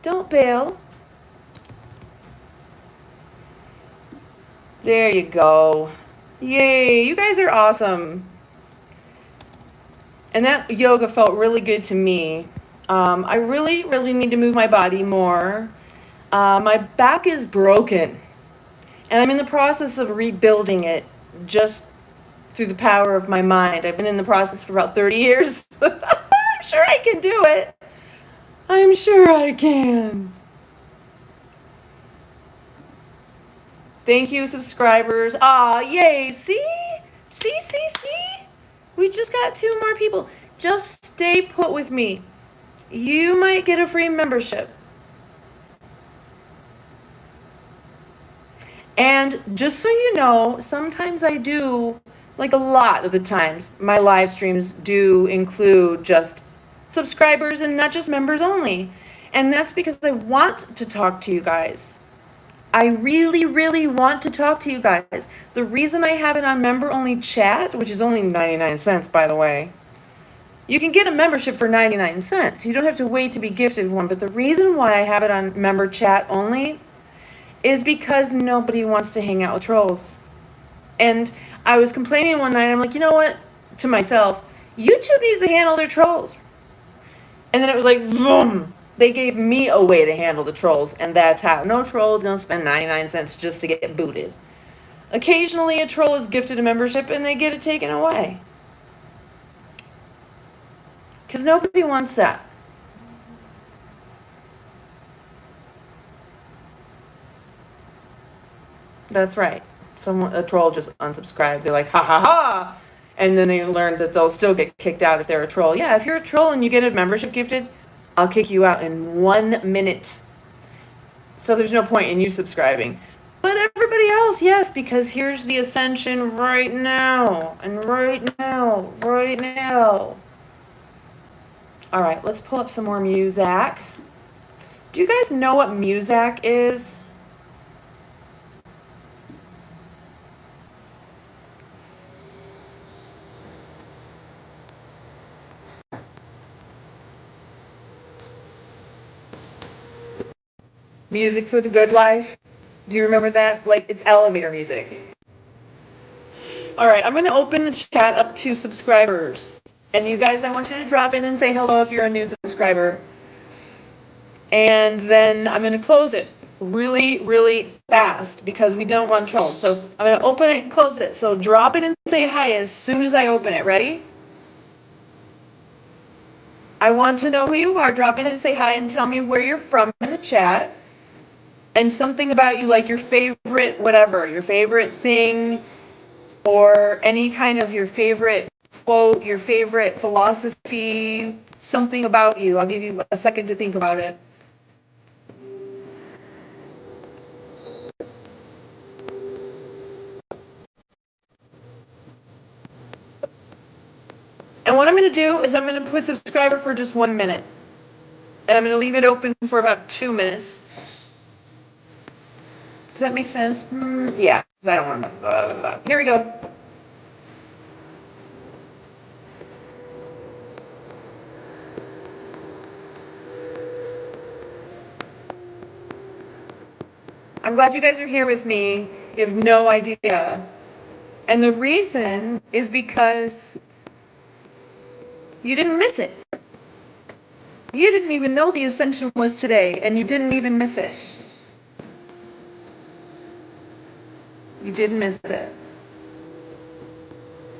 Don't bail. There you go. Yay, you guys are awesome. And that yoga felt really good to me. I really, really need to move my body more. My back is broken. And I'm in the process of rebuilding it just through the power of my mind. I've been in the process for about 30 years. I'm sure I can do it. I'm sure I can. Thank you, subscribers. Ah, yay. See? See? We just got 2 more people. Just stay put with me. You might get a free membership. And just so you know, sometimes I do, like a lot of the times, my live streams do include just subscribers and not just members only. And that's because I want to talk to you guys. I really, really want to talk to you guys. The reason I have it on member-only chat, which is only 99 cents, by the way. You can get a membership for 99 cents. You don't have to wait to be gifted one. But the reason why I have it on member chat only is because nobody wants to hang out with trolls. And I was complaining one night, I'm like, you know what? To myself, YouTube needs to handle their trolls. And then it was like, boom. They gave me a way to handle the trolls, and that's how. No troll is going to spend 99 cents just to get booted. Occasionally, a troll is gifted a membership, and they get it taken away. because nobody wants that. That's right. A troll just unsubscribed. They're like, ha ha ha. And then they learn that they'll still get kicked out if they're a troll. Yeah, if you're a troll and you get a membership gifted, I'll kick you out in 1 minute. So there's no point in you subscribing. But everybody else, yes, because here's the Ascension right now. And right now. Right now. All right, let's pull up some more Muzak. Do you guys know what Muzak is? Music for the good life. Do you remember that? Like, it's elevator music. All right, I'm going to open the chat up to subscribers. And you guys, I want you to drop in and say hello if you're a new subscriber. And then I'm going to close it really, really fast because we don't want trolls. So I'm going to open it and close it. So drop it and say hi as soon as I open it. Ready? I want to know who you are. Drop in and say hi and tell me where you're from in the chat. And something about you, like your favorite whatever, your favorite thing, or any kind of your favorite quote, your favorite philosophy, something about you. I'll give you a second to think about it. And what I'm going to do is I'm going to put subscriber for just 1 minute. And I'm going to leave it open for about 2 minutes. Does that make sense? Yeah, I don't want to. Here we go. I'm glad you guys are here with me. You have no idea. And the reason is because you didn't miss it. You didn't even know the Ascension was today, and you didn't even miss it. You didn't miss it.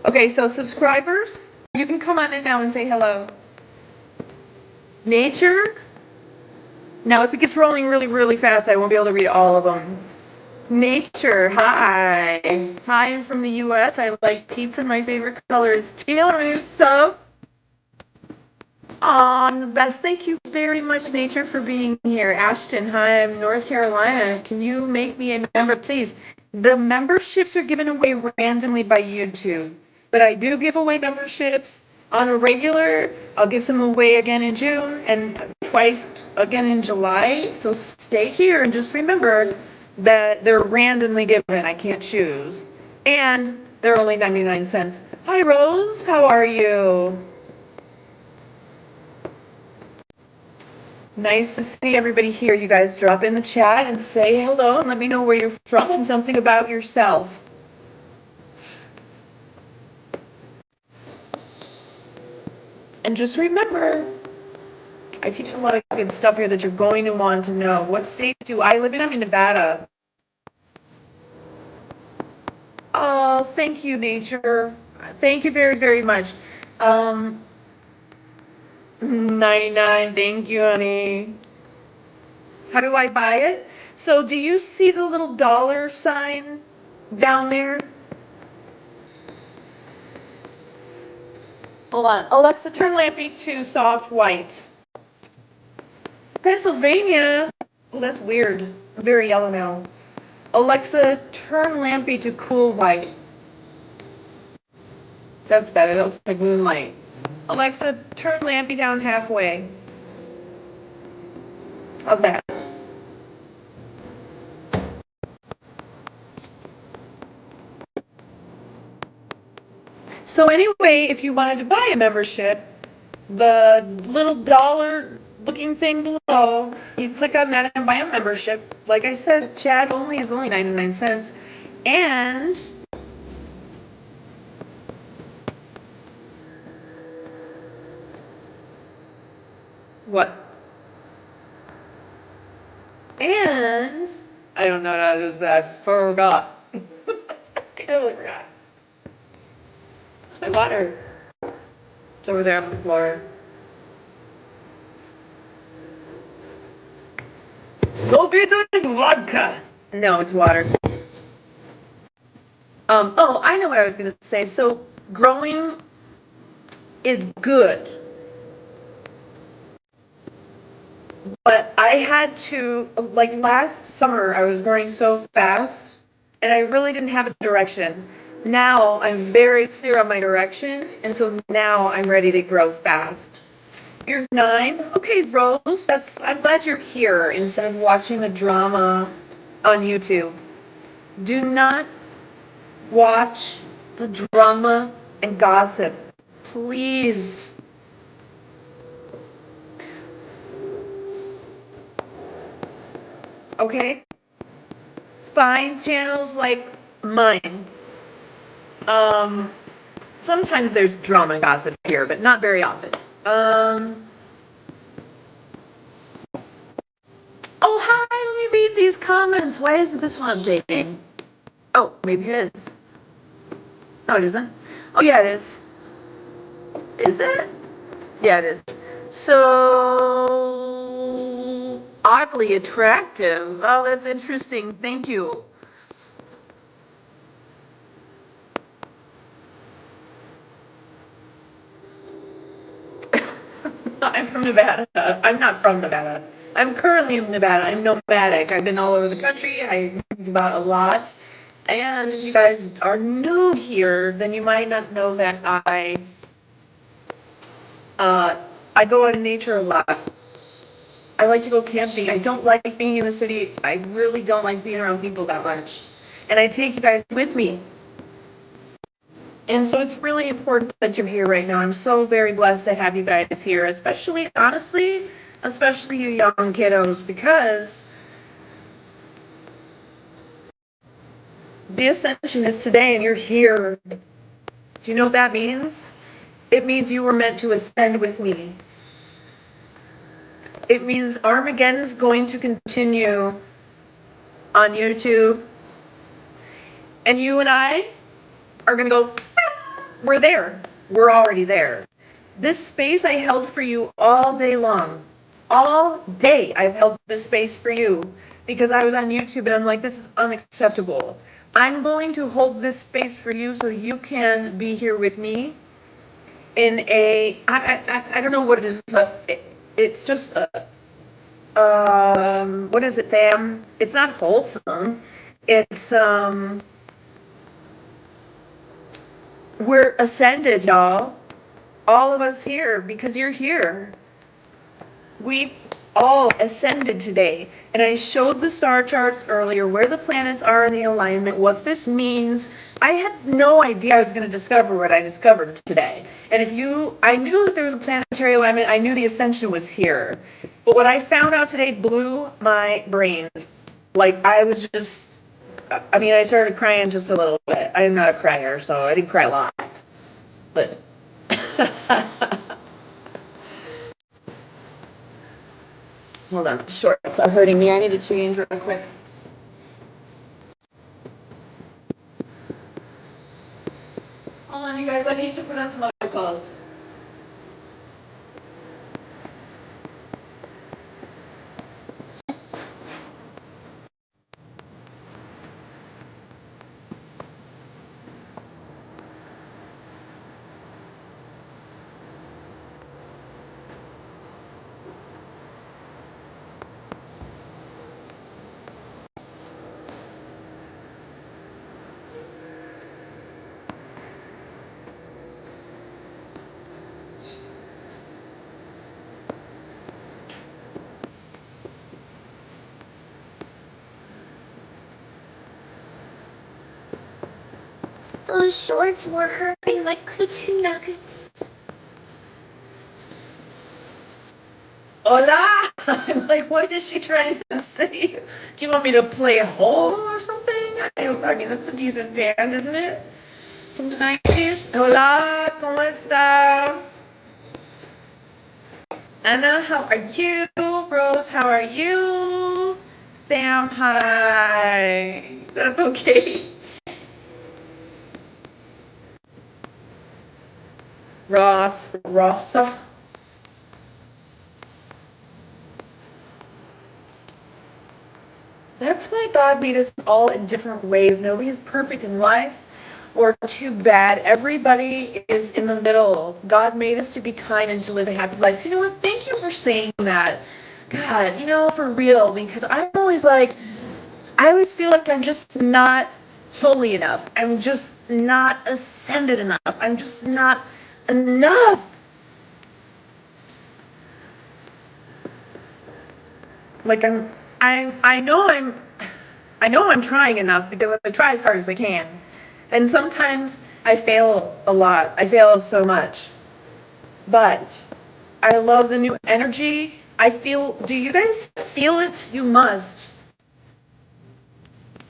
Okay, so subscribers, you can come on in now and say hello. Nature. Now, if it gets rolling really, really fast, I won't be able to read all of them. Nature, hi. Hi, I'm from the US. I like pizza. My favorite color is teal. I'm your sub. Aw, I'm the best. Thank you very much, Nature, for being here. Ashton, hi, I'm North Carolina. Can you make me a member, please? The memberships are given away randomly by YouTube, but I do give away memberships on a regular. I'll give some away again in June and twice again in July. So stay here and just remember that they're randomly given. I can't choose. And they're only 99 cents. Hi, Rose. How are you? Nice to see everybody here. You guys drop in the chat and say hello and let me know where you're from and something about yourself. And just remember, I teach a lot of good stuff here that you're going to want to know. What state do I live in? I'm in Nevada. Oh, thank you, Nature. Thank you very, very much. 99, thank you, honey. How do I buy it? So do you see the little dollar sign down there? Hold on. Alexa, turn Lampy to soft white. Pennsylvania? Oh, that's weird. I'm very yellow now. Alexa, turn Lampy to cool white. That's better. It looks like moonlight. Alexa, turn Lampy down halfway. How's that? So anyway, if you wanted to buy a membership, the little dollar looking thing below, you click on that and buy a membership. Like I said, chat only is only 99 cents. And what? And I don't know how to say. I forgot. I totally forgot. My water. It's over there on the floor. Sophie drinking vodka. No, it's water. Oh, I know what I was gonna say. So growing is good, but I had to, like last summer, I was growing so fast, and I really didn't have a direction. Now I'm very clear on my direction, and so now I'm ready to grow fast. You're 9? Okay, Rose, I'm glad you're here instead of watching the drama on YouTube. Do not watch the drama and gossip. Please. Okay? Find channels like mine. Sometimes there's drama and gossip here, but not very often. Oh, hi, let me read these comments. Why isn't this one updating? Oh, maybe it is. No, it isn't. Oh, yeah, it is. Is it? Yeah, it is. So, oddly attractive. Oh, that's interesting. Thank you. I'm from Nevada. I'm not from Nevada. I'm currently in Nevada. I'm nomadic. I've been all over the country. I move about a lot. And if you guys are new here, then you might not know that I go out in nature a lot. I like to go camping. I don't like being in the city. I really don't like being around people that much. And I take you guys with me. And so it's really important that you're here right now. I'm so very blessed to have you guys here, especially, honestly, especially you young kiddos, because the Ascension is today and you're here. Do you know what that means? It means you were meant to ascend with me. It means Armageddon is going to continue on YouTube. And you and I are going to go, we're there. We're already there. This space I held for you all day long. All day I've held this space for you because I was on YouTube and I'm like, this is unacceptable. I'm going to hold this space for you so you can be here with me in I don't know what it is. It's just what is it, fam? It's not wholesome. It's we're ascended, y'all. All of us here because you're here. We've all ascended today. And I showed the star charts earlier, where the planets are in the alignment, what this means. I had no idea I was going to discover what I discovered today. And I knew that there was a planetary alignment. I knew the Ascension was here. But what I found out today blew my brains. Like, I started crying just a little bit. I'm not a crier, so I didn't cry a lot. But hold on, shorts are hurting me. I need to change real quick. Hold on, you guys. I need to put on some other clothes. Those shorts were hurting like coochie nuggets. Hola! I'm like, what is she trying to say? Do you want me to play home or something? I mean, that's a decent band, isn't it? From the 90s. Hola, ¿cómo está? Anna, how are you? Rose, how are you? Sam, hi. That's okay. Rossa. That's why God made us all in different ways. Nobody's perfect in life or too bad. Everybody is in the middle. God made us to be kind and to live a happy life. You know what? Thank you for saying that. God, for real, because I'm always like, I always feel like I'm just not holy enough. I'm just not ascended enough. I'm just not enough. Like I know I'm trying enough because I try as hard as I can. And sometimes I fail a lot. I fail so much. But I love the new energy. Do you guys feel it? You must.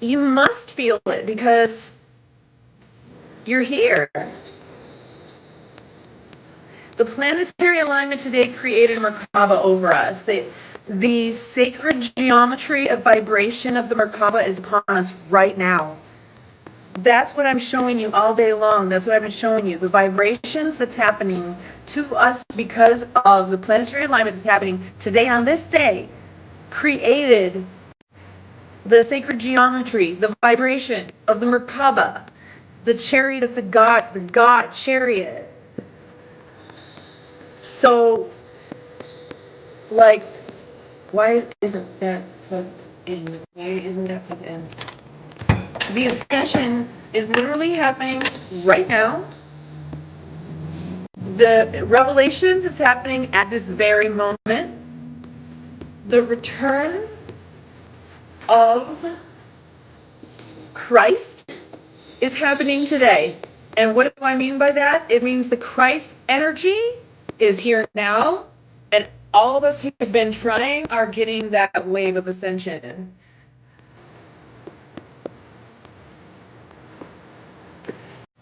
You must feel it because you're here. The planetary alignment today created Merkabah over us. The sacred geometry of vibration of the Merkabah is upon us right now. That's what I'm showing you all day long. That's what I've been showing you. The vibrations that's happening to us because of the planetary alignment that's happening today on this day created the sacred geometry, the vibration of the Merkabah, the chariot of the gods, the god chariot. So, like, why isn't that put in? Why isn't that put in? The ascension is literally happening right now. The revelations is happening at this very moment. The return of Christ is happening today. And what do I mean by that? It means the Christ energy is here now, and all of us who have been trying are getting that wave of ascension.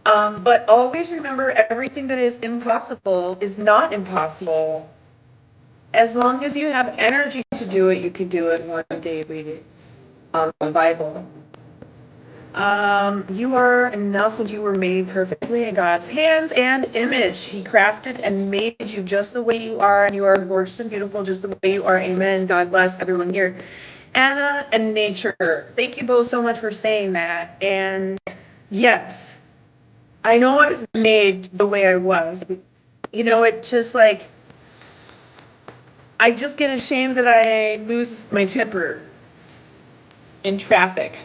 But always remember, everything that is impossible is not impossible. As long as you have energy to do it, you can do it one daily on the Bible. You are enough and you were made perfectly in God's hands and image. He crafted and made you just the way you are, and you are gorgeous and beautiful just the way you are. Amen. God bless everyone here. Anna and Nature, thank you both so much for saying that. And yes, I know I was made the way I was. It's just like, I just get ashamed that I lose my temper in traffic.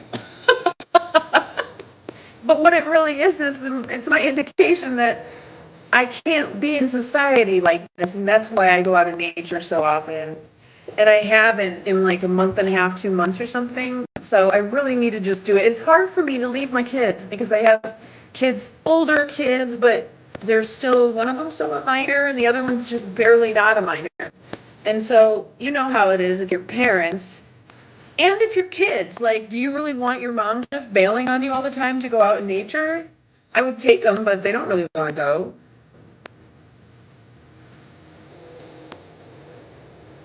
But what it really is it's my indication that I can't be in society like this, and that's why I go out in nature so often. And I haven't in like a month and a half, 2 months or something. So I really need to just do it. It's hard for me to leave my kids because I have kids, older kids, but one of them's still a minor, and the other one's just barely not a minor. And so you know how it is if you're parents. And if you're kids, like, do you really want your mom just bailing on you all the time to go out in nature? I would take them, but they don't really want to go.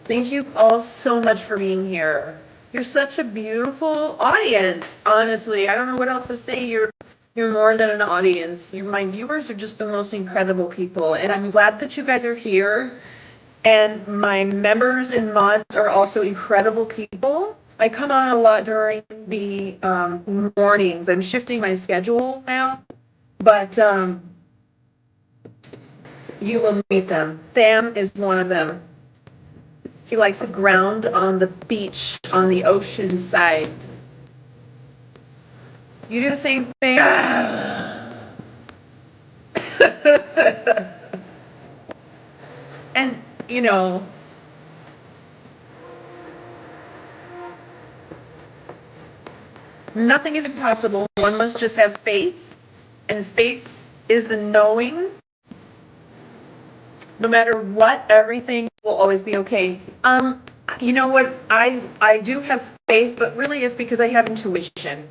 Thank you all so much for being here. You're such a beautiful audience, honestly. I don't know what else to say. You're more than an audience. My viewers are just the most incredible people, and I'm glad that you guys are here. And my members and mods are also incredible people. I come on a lot during the mornings. I'm shifting my schedule now, but you will meet them. Sam is one of them. He likes to ground on the beach, on the ocean side. You do the same thing. And, nothing is impossible. One must just have faith. And faith is the knowing. No matter what, everything will always be okay. You know what? I do have faith, but really it's because I have intuition.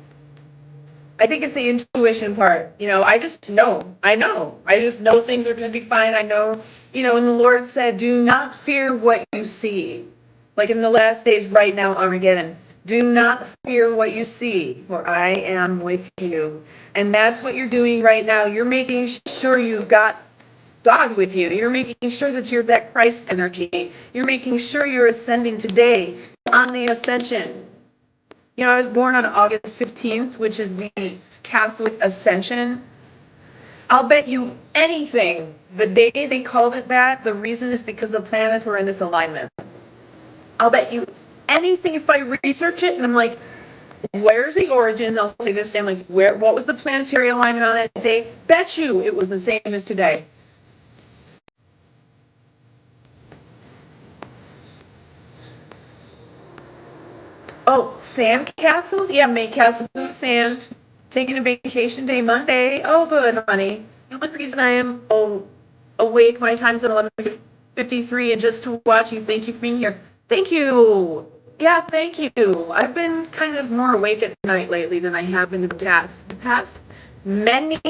I think it's the intuition part. I just know. I know. I just know things are going to be fine. I know, and the Lord said, do not fear what you see. Like in the last days right now, Armageddon. Do not fear what you see, for I am with you. And that's what you're doing right now. You're making sure you've got God with you. You're making sure that you're that Christ energy. You're making sure you're ascending today on the ascension. You know, I was born on August 15th, which is the Catholic Ascension. I'll bet you anything the day they called it that, the reason is because the planets were in this alignment. I'll bet you anything if I research it and I'm like, where's the origin? I'll say this day, I'm like, what was the planetary alignment on that day? Bet you it was the same as today. Oh, sand castles? Yeah, make castles in the sand. Taking a vacation day Monday. Oh, good, honey. The only reason I am awake, my time's at 11:53, and just to watch you, thank you for being here. Thank you. Yeah, thank you. I've been kind of more awake at night lately than I have in the past. The past many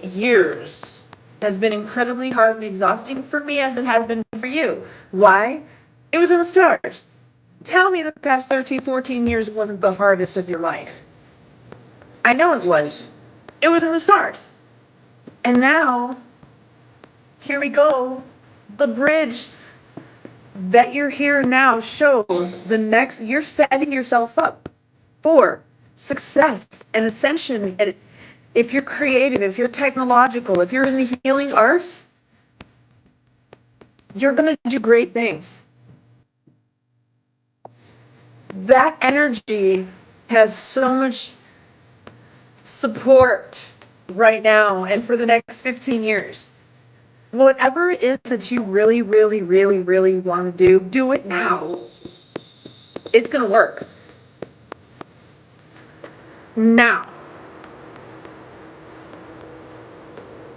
years has been incredibly hard and exhausting for me as it has been for you. Why? It was in the stars. Tell me the past 13, 14 years wasn't the hardest of your life. I know it was. It was in the stars. And now, here we go. The bridge that you're here now shows the next, you're setting yourself up for success and ascension. And if you're creative, if you're technological, if you're in the healing arts, you're going to do great things. That energy has so much support right now and for the next 15 years. Whatever it is that you really want to do it now. It's going to work. Now.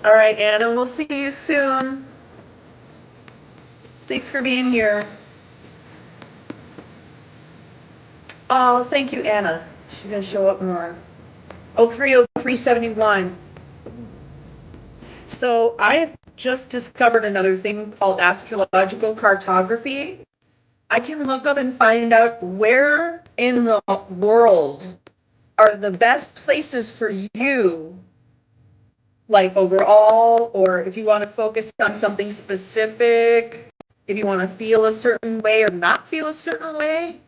All right, Anna, we'll see you soon. Thanks for being here. Oh, thank you, Anna. She's going to show up more. 030371. So I have just discovered another thing called astrological cartography. I can look up and find out where in the world are the best places for you, like overall, or if you want to focus on something specific, if you want to feel a certain way or not feel a certain way.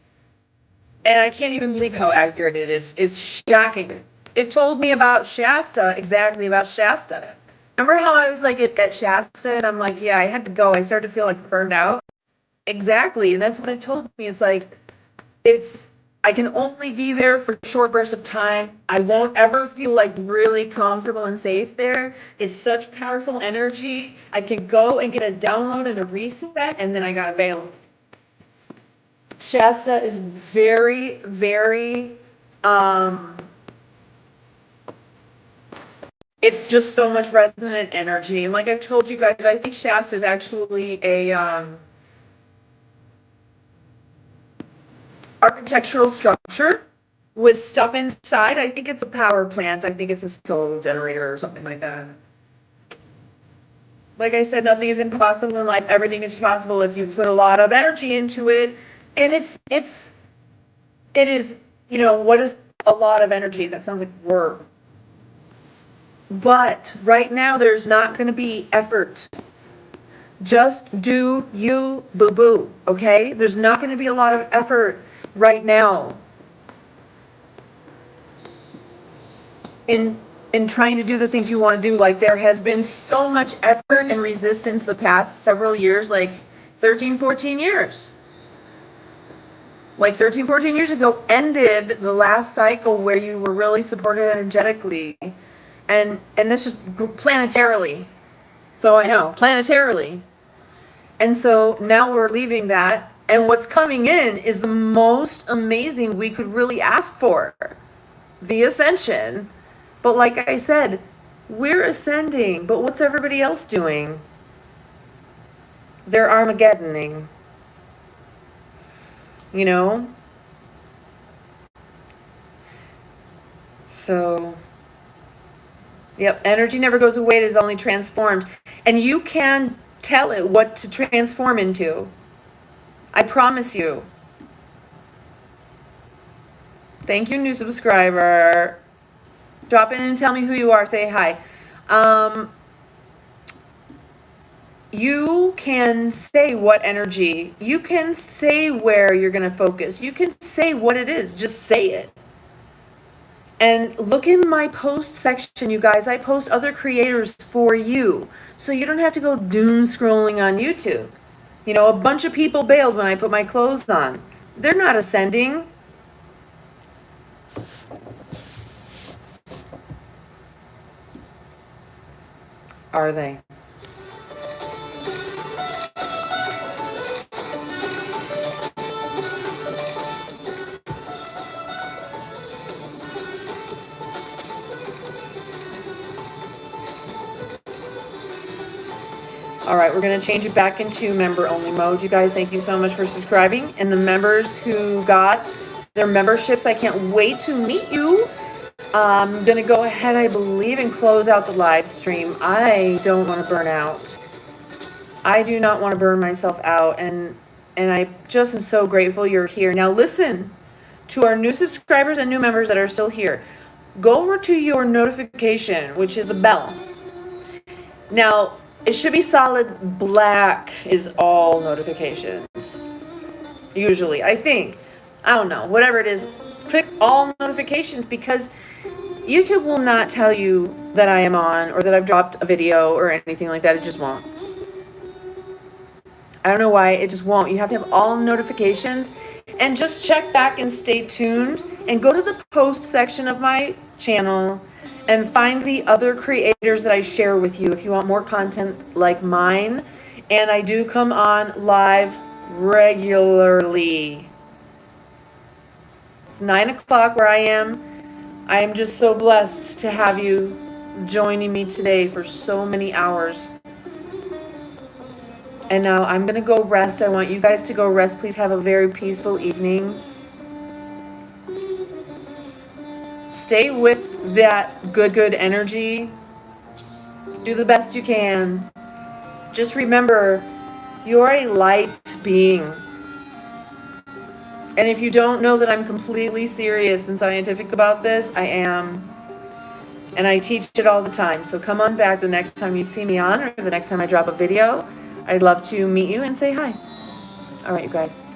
And I can't even believe how accurate it is. It's shocking. It told me about Shasta, exactly about Shasta. Remember how I was like at Shasta and I'm like, yeah, I had to go. I started to feel like burned out. Exactly. And that's what it told me. It's like, I can only be there for short bursts of time. I won't ever feel like really comfortable and safe there. It's such powerful energy. I can go and get a download and a reset, and then I got available. Shasta is very it's just so much resonant energy. And like I told you guys, I think Shasta is actually a architectural structure with stuff inside. I think it's a power plant. I think it's a solar generator or something like that. Like I said, nothing is impossible in life. Everything is possible if you put a lot of energy into it. And it is, you know, what is a lot of energy? That sounds like work. But right now, there's not going to be effort. Just do you, boo-boo, okay? There's not going to be a lot of effort right now in trying to do the things you want to do. Like, there has been so much effort and resistance the past several years, like 13, 14 years. Like 13, 14 years ago ended the last cycle where you were really supported energetically. And this is planetarily. So I know, planetarily. And so now we're leaving that. And what's coming in is the most amazing we could really ask for. The ascension. But like I said, we're ascending. But what's everybody else doing? They're Armageddoning. You know? So, yep, energy never goes away. It is only transformed. And you can tell it what to transform into. I promise you. Thank you, new subscriber. Drop in and tell me who you are. Say hi. you can say what energy, you can say where you're going to focus, you can say what it is, just say it. And look in my post section, you guys. I post other creators for you, so you don't have to go doom scrolling on YouTube. You know, a bunch of people bailed when I put my clothes on. They're not ascending. Are they? All right, we're going to change it back into member-only mode. You guys, thank you so much for subscribing. And the members who got their memberships, I can't wait to meet you. I'm going to go ahead, I believe, and close out the live stream. I don't want to burn out. I do not want to burn myself out. And I just am so grateful you're here. Now listen to our new subscribers and new members that are still here. Go over to your notification, which is the bell. Now, it should be solid black is all notifications. Usually, I think. I don't know. Whatever it is, click all notifications because YouTube will not tell you that I am on or that I've dropped a video or anything like that. It just won't. I don't know why. It just won't. You have to have all notifications and just check back and stay tuned and go to the post section of my channel and find the other creators that I share with you if you want more content like mine. And I do come on live regularly. It's 9 o'clock where I am. I am just so blessed to have you joining me today for so many hours. And now I'm going to go rest. I want you guys to go rest. Please have a very peaceful evening. Stay with that good energy. Do the best you can. Just remember, you're a light being. And if you don't know that I'm completely serious and scientific about this, I am. And I teach it all the time. So come on back the next time you see me on or the next time I drop a video. I'd love to meet you and say hi. All right, you guys.